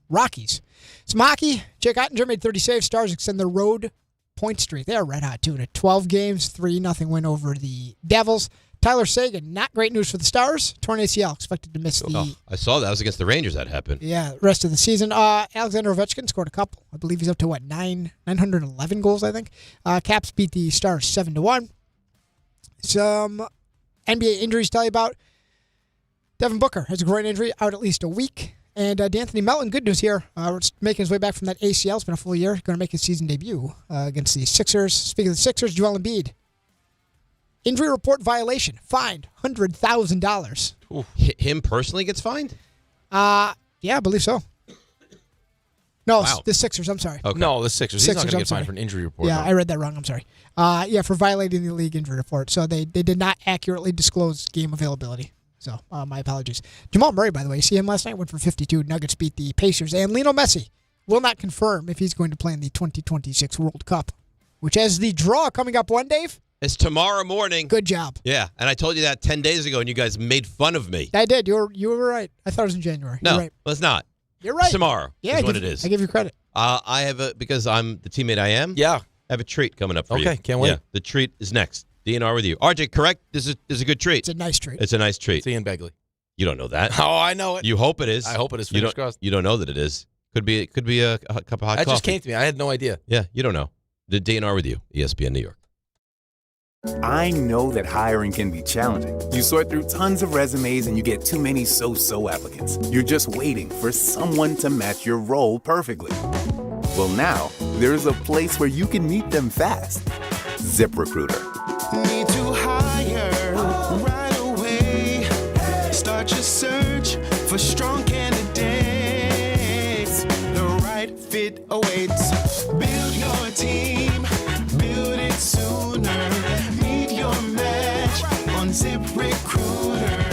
Rockies. Some hockey. Jake Ottinger made 30 saves. Stars extend their road point streak. They are red hot, too. In a 12 games, 3-0 win over the Devils. Tyler Seguin, not great news for the Stars. Torn ACL, expected to miss I saw that. It was against the Rangers that happened. Yeah, rest of the season. Alexander Ovechkin scored a couple. I believe he's up to, 911 goals, I think. Caps beat the Stars 7-1. Some NBA injuries to tell you about. Devin Booker has a groin injury, out at least a week. And D'Anthony Melton, good news here, making his way back from that ACL. It's been a full year. Going to make his season debut against the Sixers. Speaking of the Sixers, Joel Embiid. Injury report violation. Fined $100,000. Him personally gets fined? Yeah, I believe so. No, Wow. the Sixers. I'm sorry. Okay. No, the Sixers. He's not going to get fined for an injury report. Yeah, no. I read that wrong. I'm sorry. For violating the league injury report. So they did not accurately disclose game availability. So my apologies. Jamal Murray, by the way, you see him last night? Went for 52. Nuggets beat the Pacers. And Lionel Messi will not confirm if he's going to play in the 2026 World Cup, which has the draw coming up one, Dave. It's tomorrow morning. Good job. Yeah, and I told you that 10 days ago, and you guys made fun of me. I did. You were right. I thought it was in January. No, You're right. well, it's not. You're right. It's tomorrow Yeah, is what it is. I give you credit. I have because I'm the teammate I am. Yeah. I have a treat coming up for you. Okay, can't wait. Yeah, the treat is next. DNR with you. RJ, correct? This is a good treat. It's a nice treat. It's a nice treat. It's Ian Begley. You don't know that. Oh, I know it. You hope it is. I hope it is. You Fingers crossed. don't know that it is. Could be a cup of hot coffee. That just came to me. I had no idea. Yeah, you don't know. The DNR with you. ESPN New York. I know that hiring can be challenging. You sort through tons of resumes and you get too many so-so applicants. You're just waiting for someone to match your role perfectly. Well, now, there's a place where you can meet them fast. ZipRecruiter. Need to hire right away. Start your search for strong candidates. The right fit awaits. Build your team. Build it sooner. Meet your match on ZipRecruiter.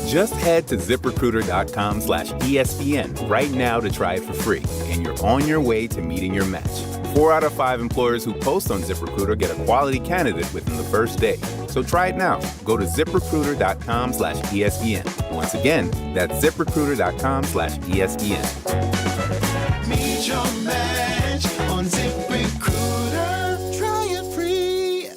Just head to ZipRecruiter.com/ESPN right now to try it for free, and you're on your way to meeting your match. 4 out of 5 employers who post on ZipRecruiter get a quality candidate within the first day. So try it now. Go to ZipRecruiter.com/ESPN. Once again, that's ZipRecruiter.com/ESPN. Meet your match on ZipRecruiter. Try it free.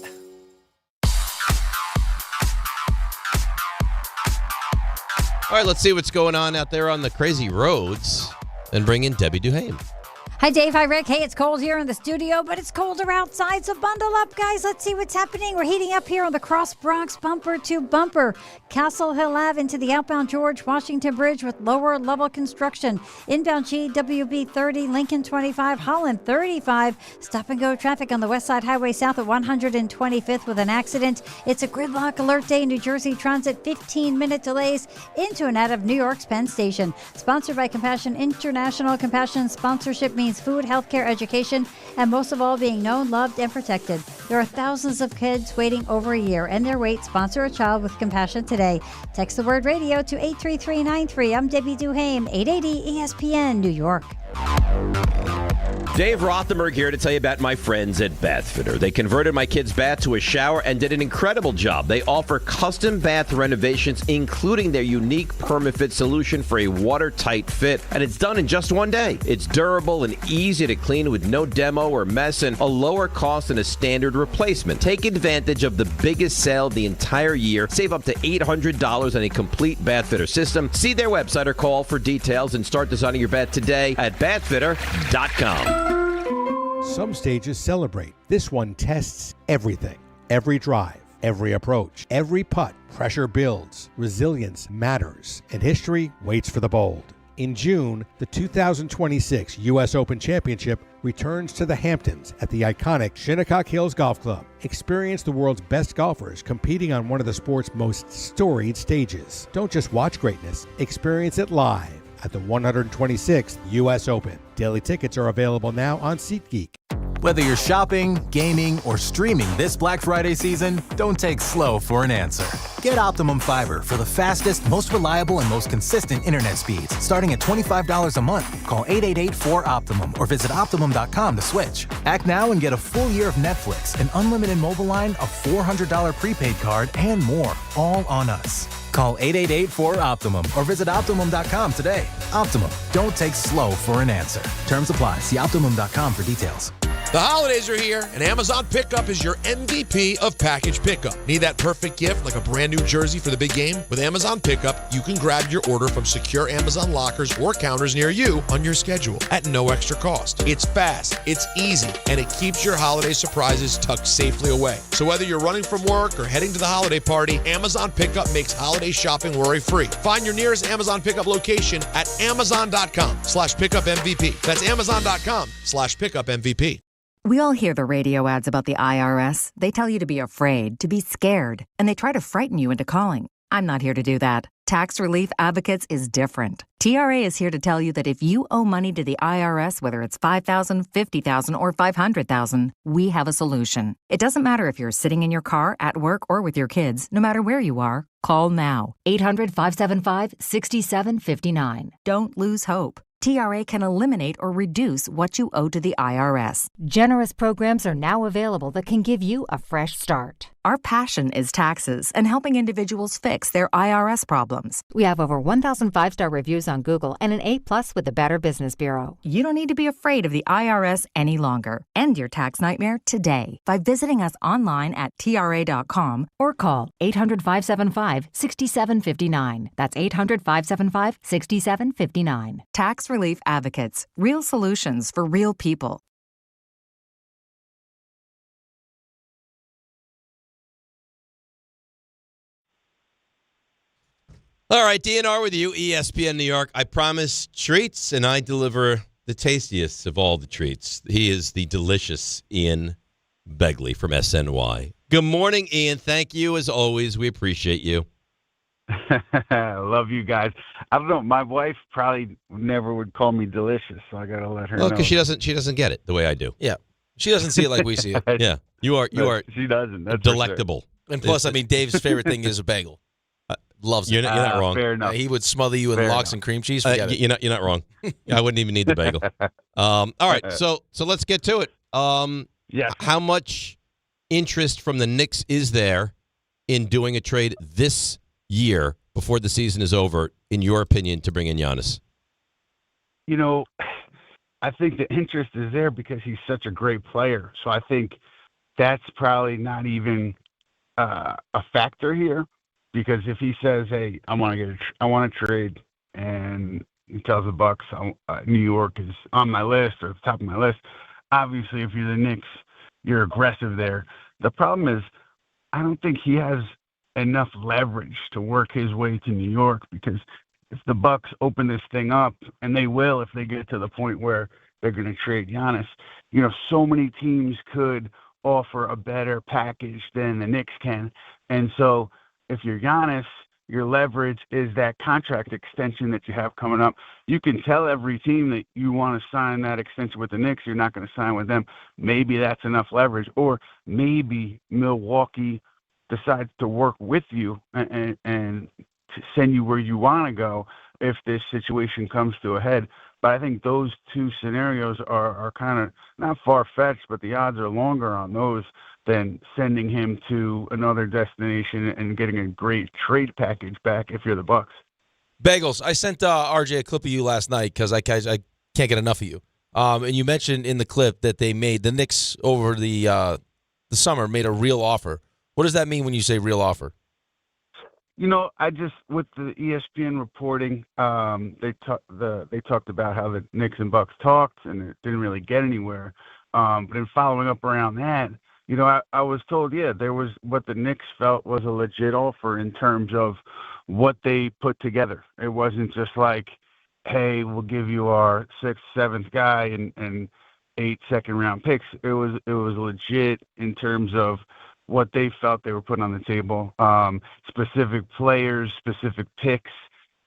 All right, let's see what's going on out there on the crazy roads and bring in Debbie Duhame. Hi, Dave. Hi, Rick. Hey, it's cold here in the studio, but it's colder outside, so bundle up, guys. Let's see what's happening. We're heating up here on the Cross Bronx bumper to bumper. Castle Hill Ave into the outbound George Washington Bridge with lower level construction. Inbound GWB 30, Lincoln 25, Holland 35. Stop and go traffic on the West Side Highway south at 125th with an accident. It's a gridlock alert day. New Jersey Transit 15-minute delays into and out of New York's Penn Station. Sponsored by Compassion International. Compassion sponsorship means food, healthcare, education, and most of all, being known, loved, and protected. There are thousands of kids waiting over a year, and their wait. Sponsor a child with compassion today. Text the word radio to 83393. I'm Debbie Duhame, 880 ESPN, New York. Dave Rothenberg here to tell you about my friends at Bathfitter. They converted my kid's bath to a shower and did an incredible job. They offer custom bath renovations, including their unique PermaFit solution for a watertight fit, and it's done in just one day. It's durable and easy to clean with no demo or mess and a lower cost than a standard replacement. Take advantage of the biggest sale of the entire year. Save up to $800 on a complete Bathfitter system. See their website or call for details and start designing your bath today at bathfitter.com. Some stages celebrate. This one tests everything. Every drive, every approach, every putt, pressure builds, resilience matters, and history waits for the bold. In June, the 2026 U.S. Open Championship returns to the Hamptons at the iconic Shinnecock Hills Golf Club. Experience the world's best golfers competing on one of the sport's most storied stages. Don't just watch greatness, experience it live at the 126th U.S. Open. Daily tickets are available now on SeatGeek. Whether you're shopping, gaming, or streaming this Black Friday season, don't take slow for an answer. Get Optimum Fiber for the fastest, most reliable, and most consistent internet speeds, starting at $25 a month. Call 888-4OPTIMUM or visit Optimum.com to switch. Act now and get a full year of Netflix, an unlimited mobile line, a $400 prepaid card, and more, all on us. Call 888-4OPTIMUM or visit Optimum.com today. Optimum, don't take slow for an answer. Terms apply. See Optimum.com for details. The holidays are here, and Amazon Pickup is your MVP of package pickup. Need that perfect gift like a brand new jersey for the big game? With Amazon Pickup, you can grab your order from secure Amazon lockers or counters near you on your schedule at no extra cost. It's fast, it's easy, and it keeps your holiday surprises tucked safely away. So whether you're running from work or heading to the holiday party, Amazon Pickup makes holiday shopping worry-free. Find your nearest Amazon Pickup location at amazon.com/pickupmvp. That's amazon.com/pickupmvp. We all hear the radio ads about the IRS. They tell you to be afraid, to be scared, and they try to frighten you into calling. I'm not here to do that. Tax Relief Advocates is different. TRA is here to tell you that if you owe money to the IRS, whether it's $5,000, $50,000, or $500,000, we have a solution. It doesn't matter if you're sitting in your car, at work, or with your kids. No matter where you are, call now. 800-575-6759. Don't lose hope. TRA can eliminate or reduce what you owe to the IRS. Generous programs are now available that can give you a fresh start. Our passion is taxes and helping individuals fix their IRS problems. We have over 1,000 5-star reviews on Google and an A+ with the Better Business Bureau. You don't need to be afraid of the IRS any longer. End your tax nightmare today by visiting us online at TRA.com or call 800-575-6759. That's 800-575-6759. Tax Relief Advocates. Real solutions for real people. All right, DNR with you, ESPN New York. I promise treats, and I deliver the tastiest of all the treats. He is the delicious Ian Begley from SNY. Good morning, Ian. Thank you, as always. We appreciate you. I love you guys. I don't know. My wife probably never would call me delicious, so I got to let her know. Because she doesn't get it the way I do. Yeah, she doesn't see it like we see it. Yeah, you are. She doesn't. That's delectable. For sure. And plus, I mean, Dave's favorite thing is a bagel. Loves it. You're not wrong. Fair enough. He would smother you in lox and cream cheese. You're not wrong. I wouldn't even need the bagel. All right, so let's get to it. Yeah. How much interest from the Knicks is there in doing a trade this year before the season is over, in your opinion, to bring in Giannis? You know, I think the interest is there because he's such a great player. So I think that's probably not even a factor here. Because if he says, "Hey, I want to trade," and he tells the Bucks, New York is on my list or at the top of my list, obviously, if you're the Knicks, you're aggressive there. The problem is, I don't think he has enough leverage to work his way to New York. Because if the Bucks open this thing up, and they will if they get to the point where they're going to trade Giannis, you know, so many teams could offer a better package than the Knicks can, and so. If you're Giannis, your leverage is that contract extension that you have coming up. You can tell every team that you want to sign that extension with the Knicks. You're not going to sign with them. Maybe that's enough leverage. Or maybe Milwaukee decides to work with you and to send you where you want to go if this situation comes to a head. But I think those two scenarios are kind of not far-fetched, but the odds are longer on those than sending him to another destination and getting a great trade package back if you're the Bucks. Bagels, I sent RJ a clip of you last night because I can't get enough of you. And you mentioned in the clip that the Knicks over the summer made a real offer. What does that mean when you say real offer? You know, with the ESPN reporting, they talked about how the Knicks and Bucks talked and it didn't really get anywhere. But in following up around that, I was told, there was what the Knicks felt was a legit offer in terms of what they put together. It wasn't just like, hey, we'll give you our 6th, 7th guy and 8 second-round picks. It was legit in terms of what they felt they were putting on the table. Specific players, specific picks.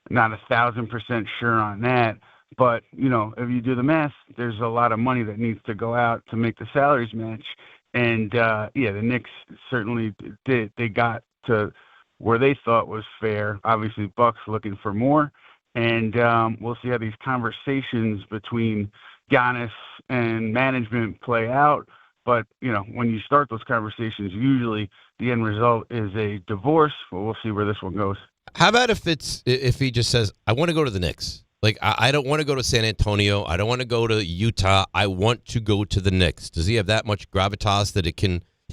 Not 1,000% sure on that. But, if you do the math, there's a lot of money that needs to go out to make the salaries match. And, the Knicks certainly did. They got to where they thought was fair. Obviously, Bucks looking for more. And we'll see how these conversations between Giannis and management play out. But, when you start those conversations, usually the end result is a divorce. But we'll see where this one goes. How about if he just says, I want to go to the Knicks? Like, I don't want to go to San Antonio. I don't want to go to Utah. I want to go to the Knicks. Does he have that much gravitas that he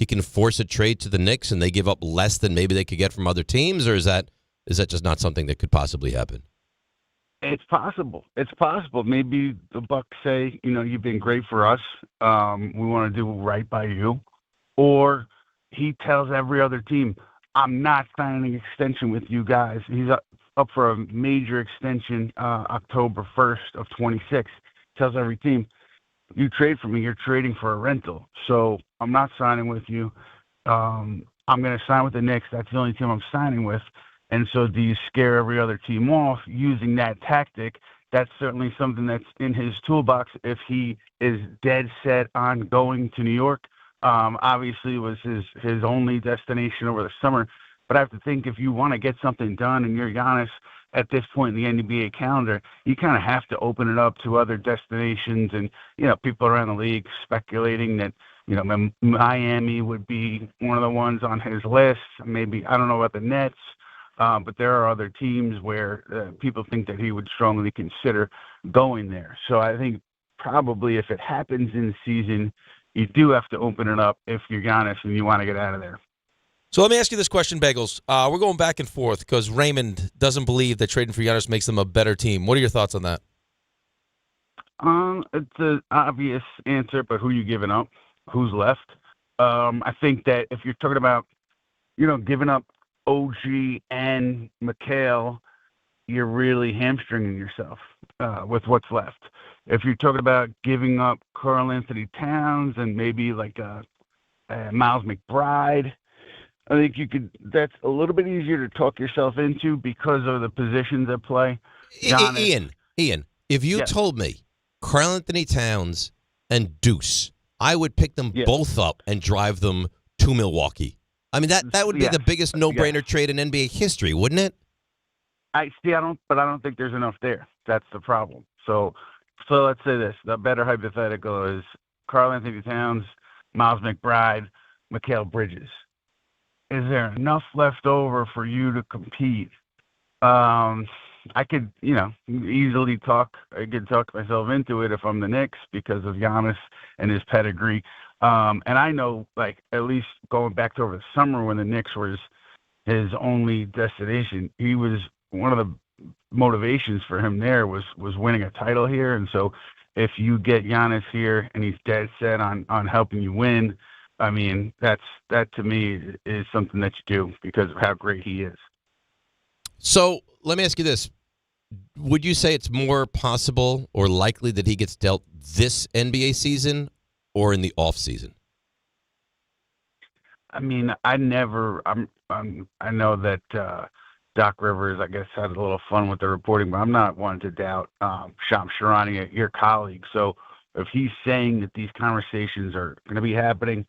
can force a trade to the Knicks and they give up less than maybe they could get from other teams? Or is that just not something that could possibly happen? It's possible. It's possible. Maybe the Bucks say, you've been great for us. We want to do right by you. Or he tells every other team, I'm not signing an extension with you guys. He's up for a major extension October 1st of 26. Tells every team, you trade for me, you're trading for a rental. So I'm not signing with you. I'm going to sign with the Knicks. That's the only team I'm signing with. And so do you scare every other team off using that tactic? That's certainly something that's in his toolbox if he is dead set on going to New York. Obviously, it was his only destination over the summer. But I have to think if you want to get something done and you're Giannis at this point in the NBA calendar, you kind of have to open it up to other destinations. And, people around the league speculating that, Miami would be one of the ones on his list. Maybe, I don't know about the Nets. But there are other teams where people think that he would strongly consider going there. So I think probably if it happens in the season, you do have to open it up if you're Giannis and you want to get out of there. So let me ask you this question, Bagels. We're going back and forth because Raymond doesn't believe that trading for Giannis makes them a better team. What are your thoughts on that? It's an obvious answer, but who are you giving up? Who's left? I think that if you're talking about, giving up OG and McHale, you're really hamstringing yourself with what's left. If you're talking about giving up Karl Anthony Towns and maybe like Miles McBride, I think that's a little bit easier to talk yourself into because of the positions at play. Ian, if you told me Karl Anthony Towns and Deuce, I would pick them both up and drive them to Milwaukee. I mean, that would be the biggest no-brainer trade in NBA history, wouldn't it? I don't think there's enough there. That's the problem. So let's say this. The better hypothetical is Karl Anthony Towns, Miles McBride, Mikal Bridges. Is there enough left over for you to compete? I could, easily talk myself into it if I'm the Knicks because of Giannis and his pedigree. And I know, at least going back to over the summer when the Knicks was his only destination, he was one of the motivations for him there was winning a title here. And so if you get Giannis here and he's dead set on helping you win, I mean, that to me is something that you do because of how great he is. So let me ask you this. Would you say it's more possible or likely that he gets dealt this NBA season or in the off season? I mean, I know that Doc Rivers, I guess, had a little fun with the reporting, but I'm not one to doubt Shams Charania, your colleague. So if he's saying that these conversations are going to be happening,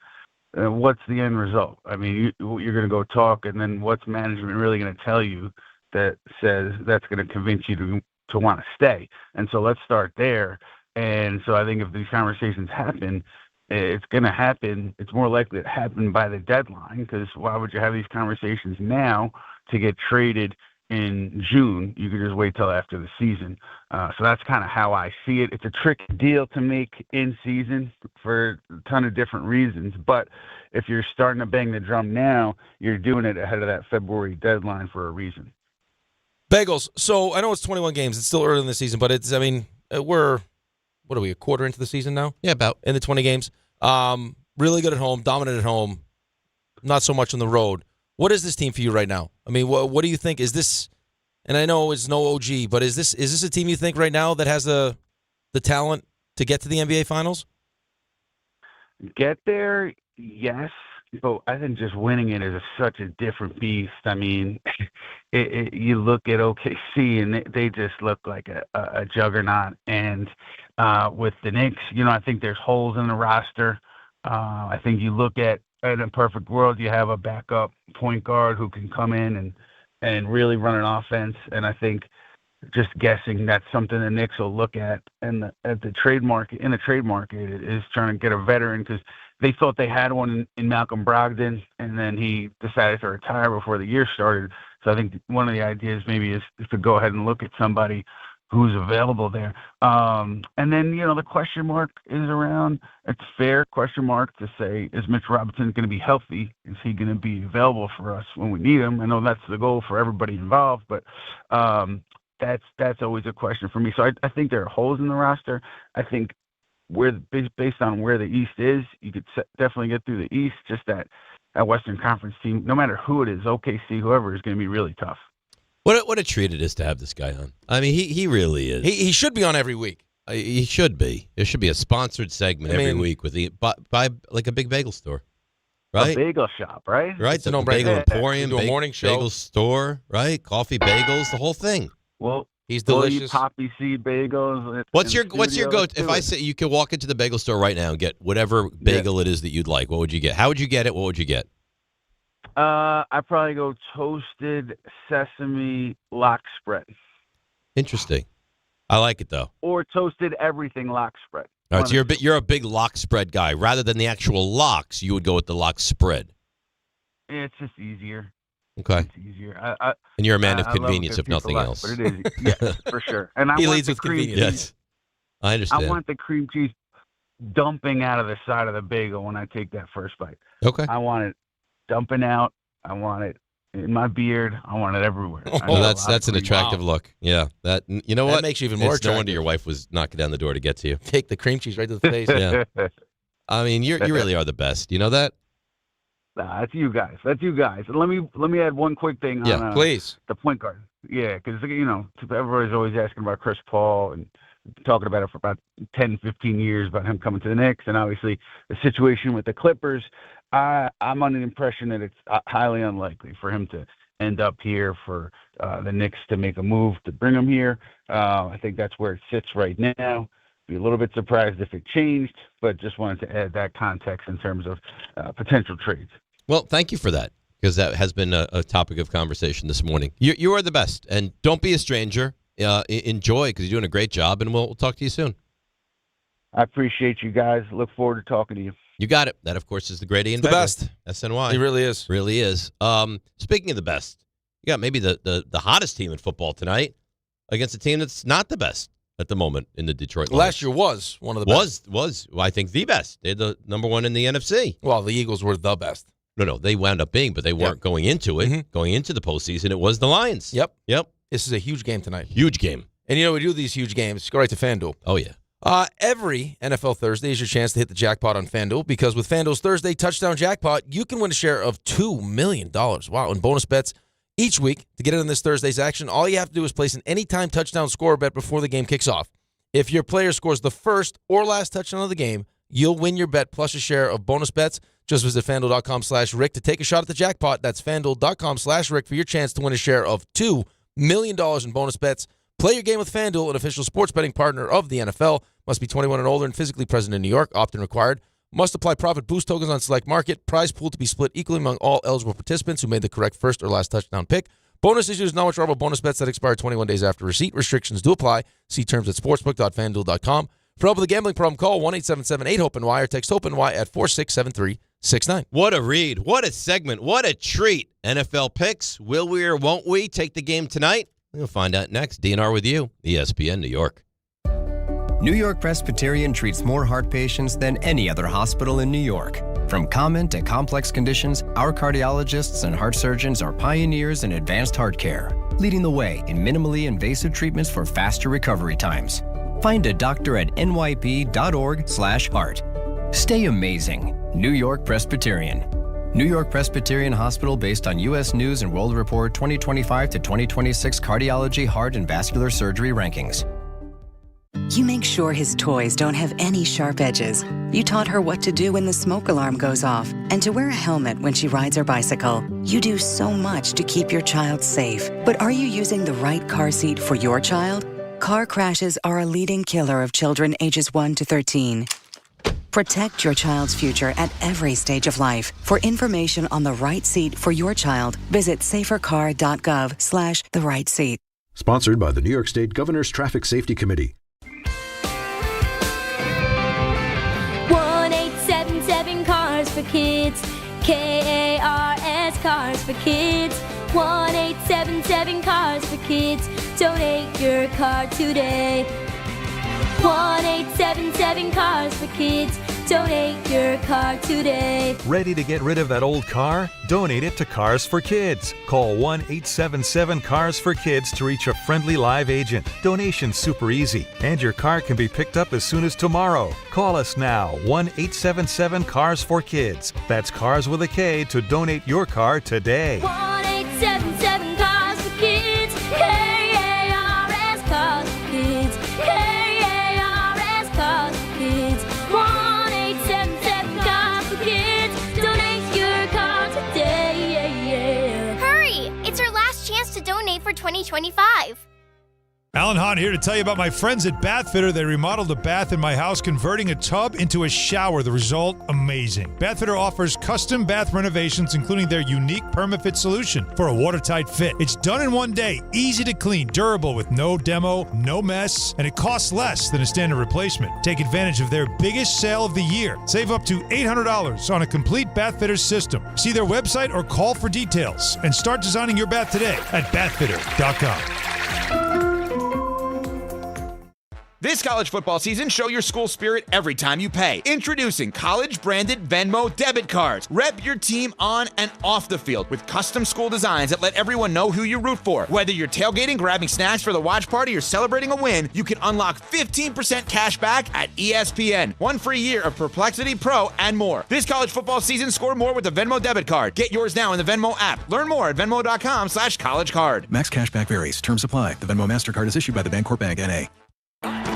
what's the end result? I mean, you're going to go talk, and then what's management really going to tell you that says that's going to convince you to want to stay? And so let's start there. And so I think if these conversations happen, it's going to happen. It's more likely to happen by the deadline because why would you have these conversations now to get traded in June? You could just wait till after the season. So that's kind of how I see it. It's a tricky deal to make in season for a ton of different reasons. But if you're starting to bang the drum now, you're doing it ahead of that February deadline for a reason. Bagels. So I know it's 21 games. It's still early in the season, but we're, what are we, a quarter into the season now? Yeah, about. In the 20 games. really good at home, dominant at home, not so much on the road. What is this team for you right now? I mean, what do you think? Is this, and I know it's no OG, but is this a team you think right now that has the talent to get to the NBA Finals? Get there, yes. But I think just winning it is such a different beast. I mean, you look at OKC and they just look like a juggernaut. And with the Knicks, I think there's holes in the roster. I think you look at, in a perfect world, you have a backup point guard who can come in and really run an offense. And I think just guessing that's something the Knicks will look at. And at the trade market, is trying to get a veteran because they thought they had one in Malcolm Brogdon, and then he decided to retire before the year started. So I think one of the ideas maybe is to go ahead and look at somebody who's available there. And then, the question mark is around, it's a fair question mark to say, is Mitch Robinson going to be healthy? Is he going to be available for us when we need him? I know that's the goal for everybody involved, but that's always a question for me. So I think there are holes in the roster. I think based on where the East is, you could definitely get through the East. Just that Western Conference team, no matter who it is, OKC, whoever, is going to be really tough. What a treat it is to have this guy on. I mean, he really is. He should be on every week. He should be. There should be a sponsored segment every week with by like a big bagel store, right? A bagel shop, right? Right. It's The no bagel brainer. emporium, Do a morning show. bagel store, right? Coffee bagels, the whole thing. Well, he's we'll delicious. eat poppy seed bagels. What's your go? If I say you could walk into the bagel store right now and get whatever bagel it is that you'd like, what would you get? How would you get it? What would you get? I'd probably go toasted sesame lox spread. Interesting. I like it though. Or toasted everything lox spread. All right, so you're a big lox spread guy. Rather than the actual lox, you would go with the lox spread. It's just easier. Okay. It's easier. And you're a man of I love convenience, good if nothing pizza else. But it is, yes, for sure. And He want leads the with cream convenience. cheese. Yes, I understand. I want the cream cheese dumping out of the side of the bagel when I take that first bite. Okay. I want it dumping out. I want it in my beard. I want it everywhere. Well, that's an attractive look. Yeah, that you know That what makes you even more It's no wonder attractive. your wife was knocking down the door to get to you. Take the cream cheese right to the face. Yeah, I mean you really are the best. You know that? Nah, that's you guys. That's you guys. And let me add one quick thing on please. the point guard. Yeah, because everybody's always asking about Chris Paul and talking about it for about 10, 15 years about him coming to the Knicks, and obviously the situation with the Clippers. I'm under the impression that it's highly unlikely for him to end up here, for the Knicks to make a move to bring him here. I think that's where it sits right now. Be a little bit surprised if it changed, but just wanted to add that context in terms of potential trades. Well, thank you for that, because that has been a topic of conversation this morning. You are the best, and don't be a stranger. Enjoy, because you're doing a great job, and we'll talk to you soon. I appreciate you guys. Look forward to talking to you. You got it. That, of course, is the great Ian The Begley, best. SNY. He really is. Really is. Speaking of the best, you got maybe the hottest team in football tonight against a team that's not the best at the moment in the Detroit Lions. Last year was one of the best. Was I think the best. They're the number one in the NFC. Well, the Eagles were the best. No, they wound up being, but they weren't going into it. Mhm. Going into the postseason, it was the Lions. Yep. This is a huge game tonight. Huge game. And we do these huge games. Go right to FanDuel. Oh, yeah. Every NFL Thursday is your chance to hit the jackpot on FanDuel, because with FanDuel's Thursday Touchdown Jackpot, you can win a share of $2 million. Wow. And bonus bets each week. To get in on this Thursday's action, all you have to do is place an anytime touchdown score bet before the game kicks off. If your player scores the first or last touchdown of the game, you'll win your bet plus a share of bonus bets. Just visit FanDuel.com/Rick to take a shot at the jackpot. That's FanDuel.com/Rick for your chance to win a share of $2 million in bonus bets. Play your game with FanDuel, an official sports betting partner of the NFL. Must be 21 and older and physically present in New York. Opt-in required. Must apply profit boost tokens on select market. Prize pool to be split equally among all eligible participants who made the correct first or last touchdown pick. Bonus issues, non-withdrawable bonus bets that expire 21 days after receipt. Restrictions do apply. See terms at sportsbook.fanduel.com. For help with a gambling problem, call 1-877-8-HOPE-NY or text HOPE-NY at 467-369. What a read. What a segment. What a treat. NFL picks. Will we or won't we take the game tonight? We'll find out next. DNR with you, ESPN New York. New York Presbyterian treats more heart patients than any other hospital in New York. From common to complex conditions, our cardiologists and heart surgeons are pioneers in advanced heart care, leading the way in minimally invasive treatments for faster recovery times. Find a doctor at nyp.org/heart. Stay amazing. New York Presbyterian. New York Presbyterian Hospital based on U.S. News and World Report 2025 to 2026 cardiology, heart, and vascular surgery rankings. You make sure his toys don't have any sharp edges. You taught her what to do when the smoke alarm goes off and to wear a helmet when she rides her bicycle. You do so much to keep your child safe. But are you using the right car seat for your child? Car crashes are a leading killer of children ages 1 to 13. Protect your child's future at every stage of life. For information on the right seat for your child, visit safercar.gov/the right seat. Sponsored by the New York State Governor's Traffic Safety Committee. 1-877 Cars for Kids. KARS Cars for Kids. 1-877 Cars for Kids. Donate your car today. 1-877 Cars for Kids. Donate your car today. Ready to get rid of that old car? Donate it to Cars for Kids. Call 1-877-CARS-FOR-KIDS to reach a friendly live agent. Donation's super easy, and your car can be picked up as soon as tomorrow. Call us now, 1-877-CARS-FOR-KIDS. That's Cars with a K to donate your car today. 1-877 Cars for Kids. KARS Cars for Kids. KARS Cars for Kids. 1-877 Cars for Kids. Donate your car today. Hurry! It's our last chance to donate for 2025. Alan Hahn here to tell you about my friends at Bath Fitter. They remodeled a bath in my house, converting a tub into a shower. The result, amazing. Bath Fitter offers custom bath renovations, including their unique PermaFit solution for a watertight fit. It's done in one day, easy to clean, durable with no demo, no mess, and it costs less than a standard replacement. Take advantage of their biggest sale of the year. Save up to $800 on a complete Bath Fitter system. See their website or call for details and start designing your bath today at bathfitter.com. This college football season, show your school spirit every time you pay. Introducing college-branded Venmo debit cards. Rep your team on and off the field with custom school designs that let everyone know who you root for. Whether you're tailgating, grabbing snacks for the watch party, or celebrating a win, you can unlock 15% cash back at ESPN. 1 free year of Perplexity Pro and more. This college football season, score more with the Venmo debit card. Get yours now in the Venmo app. Learn more at venmo.com/collegecard. Max cashback varies. Terms apply. The Venmo MasterCard is issued by the Bancorp Bank, N.A.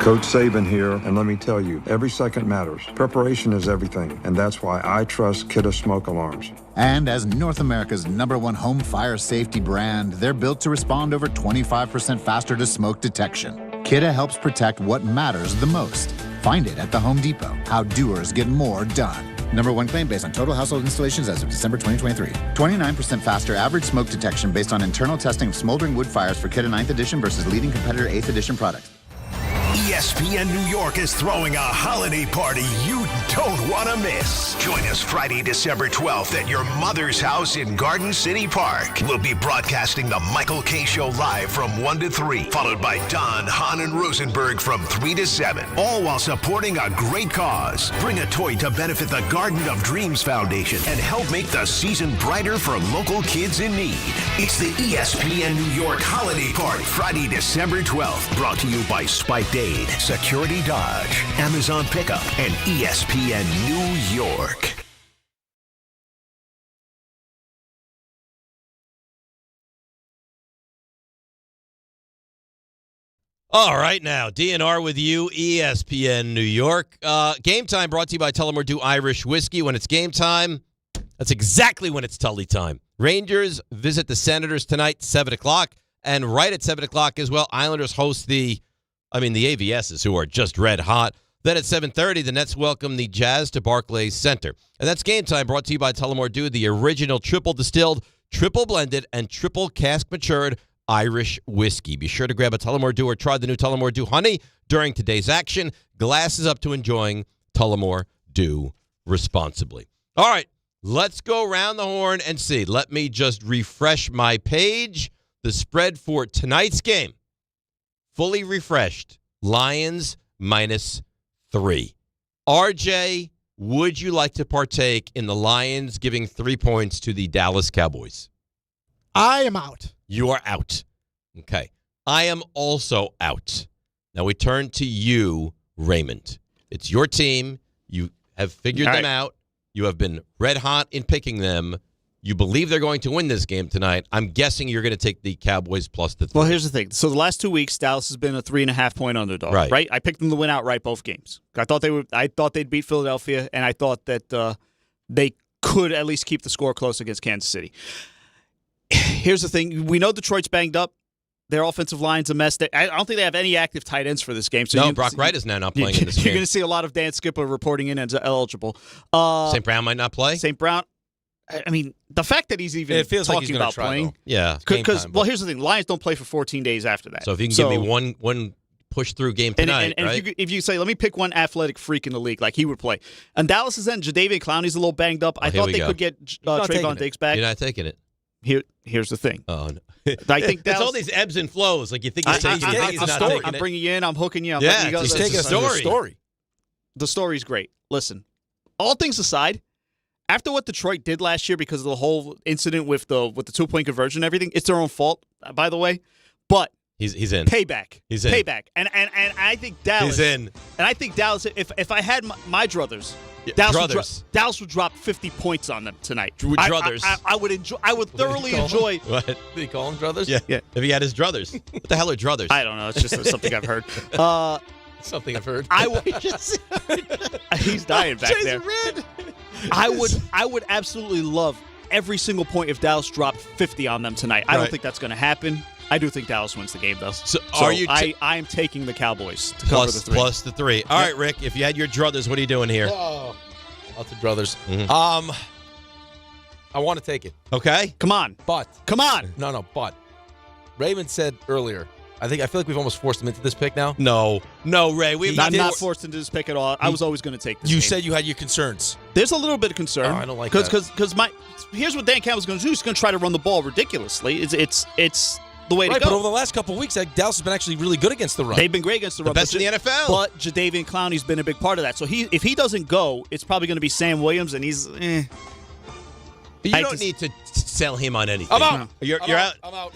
Coach Saban here, and let me tell you, every second matters. Preparation is everything, and that's why I trust Kidda Smoke Alarms. And as North America's #1 home fire safety brand, they're built to respond over 25% faster to smoke detection. Kidda helps protect what matters the most. Find it at the Home Depot. How doers get more done. #1 claim based on total household installations as of December 2023. 29% faster average smoke detection based on internal testing of smoldering wood fires for Kidda 9th edition versus leading competitor 8th edition products. ESPN New York is throwing a holiday party you don't want to miss. Join us Friday, December 12th at your mother's house in Garden City Park. We'll be broadcasting the Michael K. Show live from 1 to 3, followed by Don, Hahn, and Rosenberg from 3 to 7, all while supporting a great cause. Bring a toy to benefit the Garden of Dreams Foundation and help make the season brighter for local kids in need. It's the ESPN New York Holiday Party, Friday, December 12th, brought to you by Spike Dade, Security Dodge, Amazon Pickup, and ESPN New York. All right, now, DNR with you, ESPN New York. Game time brought to you by Tullamore Dew Irish Whiskey. When it's game time, that's exactly when it's Tully time. Rangers visit the Senators tonight, 7 o'clock. And right at 7 o'clock as well, Islanders host the AVSs, who are just red hot. Then at 7:30, the Nets welcome the Jazz to Barclays Center. And that's game time brought to you by Tullamore Dew, the original triple distilled, triple blended, and triple cask matured Irish whiskey. Be sure to grab a Tullamore Dew or try the new Tullamore Dew Honey during today's action. Glasses up to enjoying Tullamore Dew responsibly. All right, let's go around the horn and see. Let me just refresh my page. The spread for tonight's game, fully refreshed, Lions -3. RJ, would you like to partake in the Lions giving 3 points to the Dallas Cowboys? I am out. You are out. Okay. I am also out. Now we turn to you, Raymond. It's your team. You have figured them out. You have been red hot in picking them. You believe they're going to win this game tonight. I'm guessing you're going to take the Cowboys plus the 3. Well, here's the thing. So the last 2 weeks, Dallas has been a 3.5-point underdog. Right? I picked them to win outright both games. I thought they'd beat Philadelphia, and I thought that they could at least keep the score close against Kansas City. Here's the thing. We know Detroit's banged up. Their offensive line's a mess. I don't think they have any active tight ends for this game. So Brock Wright is now not playing in this game. You're going to see a lot of Dan Skipper reporting in as eligible. St. Brown might not play? St. Brown. I mean, the fact that he's even talking about playing. Though. Yeah. Because, here's the thing. Lions don't play for 14 days after that. So if you can give me one push-through game tonight, and right? if you say, let me pick one athletic freak in the league, like he would play. And Dallas is then, Jadeveon Clowney's a little banged up. I thought they could get Trayvon Diggs back. You're not taking it. Here's the thing. Oh, no. I think it's all these ebbs and flows. Like you think he's taking it. He's not taking it. I'm bringing you in. I'm hooking you. He's taking a story. The story's great. Listen, all things aside, after what Detroit did last year because of the whole incident with the 2-point conversion and everything, it's their own fault, by the way. But he's in. Payback. He's in. Payback. And I think Dallas. He's in. And I think Dallas. If I had my druthers. Dallas would drop 50 points on them tonight. I would enjoy. I would thoroughly enjoy. What? Did he call them druthers? Yeah. If he had his druthers. What the hell are druthers? I don't know. It's just something I've heard. Something I've heard. He's dying back there. I would absolutely love every single point if Dallas dropped 50 on them tonight. I don't think that's going to happen. I do think Dallas wins the game, though. So I am taking the Cowboys to cover the 3. Plus the 3. All right, Rick, if you had your druthers, what are you doing here? Oh, lots of druthers. Mm-hmm. I want to take it. Okay. Come on. But. Come on. No, but. Raymond said earlier, I feel like we've almost forced him into this pick now. No, Ray. I'm not forced into this pick at all. I was always going to take this You game. said you had your concerns. There's a little bit of concern. Oh, I don't like that. Because here's what Dan Campbell's going to do. He's going to try to run the ball ridiculously. It's the way to go. But over the last couple of weeks, Dallas has been actually really good against the run. They've been great against the run. The best in the NFL. But Jadeveon Clowney's been a big part of that. So if he doesn't go, it's probably going to be Sam Williams, and he's You don't need to sell him on anything. I'm out. You're out. I'm out.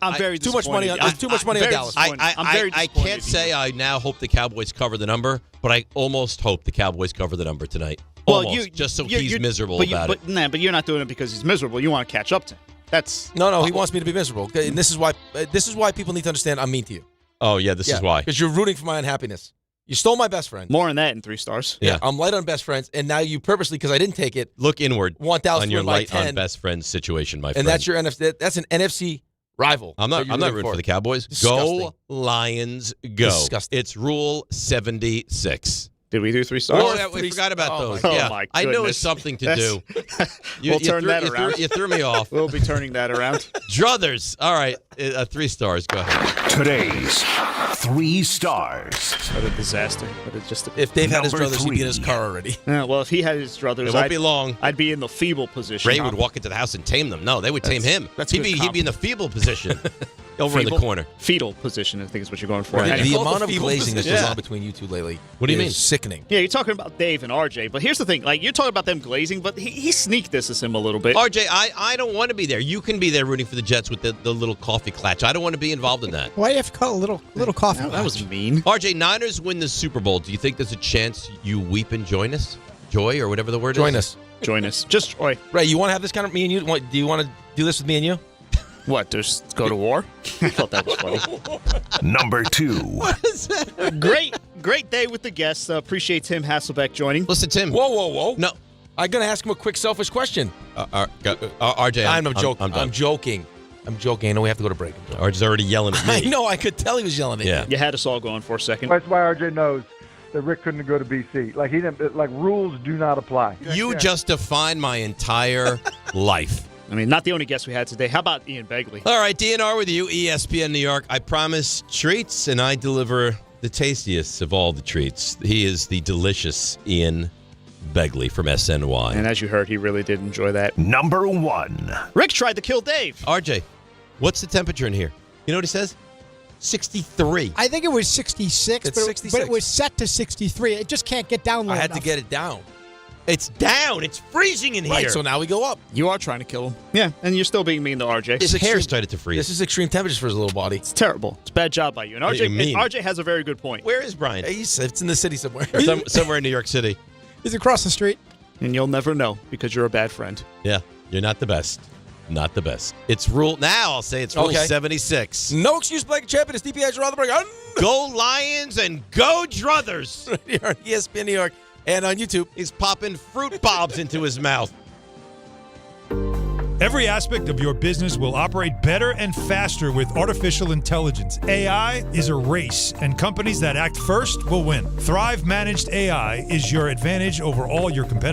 I'm very too much money. There's too much money on Dallas. I can't say I now hope the Cowboys cover the number, but I almost hope the Cowboys cover the number tonight. Almost, just so he's miserable about it. But you're not doing it because he's miserable. You want to catch up to him. That's no. He wants me to be miserable, and this is why people need to understand I'm mean to you. Oh yeah, this is why. Because you're rooting for my unhappiness. You stole my best friend. More than that in 3 stars. Yeah, I'm light on best friends, and now you purposely, because I didn't take it, look inward. Want Dallas on your light 10, on best friends situation, my friend. And that's your NFC. That's an NFC rival. I'm not rooting for the Cowboys. Disgusting. Go Lions, go! Disgusting. It's Rule 76. Did we do 3 stars? Oh, yeah, we forgot about those. Yeah, my I knew it was goodness. something to do. We'll turn that around. You threw me off. We'll be turning that around. Druthers. All right, 3 stars. Go ahead. Today's 3 stars. What a disaster. If Dave had his druthers, he'd be in his car already. Yeah, well, if he had his druthers, it won't be long. I'd be in the feeble position. Ray would walk into the house and tame them. No, they would tame him. He'd be in the feeble position. Over in the corner. Fetal position, I think is what you're going for. Right. The amount of glazing that goes on between you two lately. What do you mean? Sickening. Yeah, you're talking about Dave and RJ, but here's the thing. Like, you're talking about them glazing, but he sneak disses him a little bit. RJ, I don't want to be there. You can be there rooting for the Jets with the little coffee clatch. I don't want to be involved in that. Why do you have to call it a little coffee? That was mean. RJ, Niners win the Super Bowl. Do you think there's a chance you weep and join us? Joy, or whatever the word is? Join us. Just joy. Ray, you want to have this kind of me and you? Do you want to do this with me and you? What, just go to war? I thought that was funny. Number 2. What is that? Great day with the guests. Appreciate Tim Hasselbeck joining. Listen, Tim. Whoa. No. I'm going to ask him a quick selfish question. RJ, I'm joking. I'm done. I'm joking. I know we have to go to break. RJ's already yelling at me. I know. I could tell he was yelling at you. You had us all going for a second. That's why RJ knows that Rick couldn't go to BC. Like, he didn't. Like, rules do not apply. You just defined my entire life. I mean, not the only guest we had today. How about Ian Begley? All right, DNR with you, ESPN New York. I promise treats, and I deliver the tastiest of all the treats. He is the delicious Ian Begley from SNY. And as you heard, he really did enjoy that. Number 1. Rick tried to kill Dave. RJ, what's the temperature in here? You know what he says? 63. I think it was 66, It's 66. but it was set to 63. It just can't get down low I had enough. to get it down. It's down. It's freezing in here. Right, so now we go up. You are trying to kill him. Yeah, and you're still being mean to RJ. His hair started to freeze. This is extreme temperatures for his little body. It's terrible. It's a bad job by you. And What do you mean? RJ has a very good point. Where is Brian? It's in the city somewhere. Somewhere in New York City. He's across the street. And you'll never know because you're a bad friend. Yeah, you're not the best. Not the best. It's rule 76. No excuse, Blake champion. It's DiPietro Rothenberg. Go Lions and go Druthers. Right here on ESPN New York and on YouTube. He's popping fruit bobs into his mouth. Every aspect of your business will operate better and faster with artificial intelligence. AI is a race, and companies that act first will win. Thrive Managed AI is your advantage over all your competitors.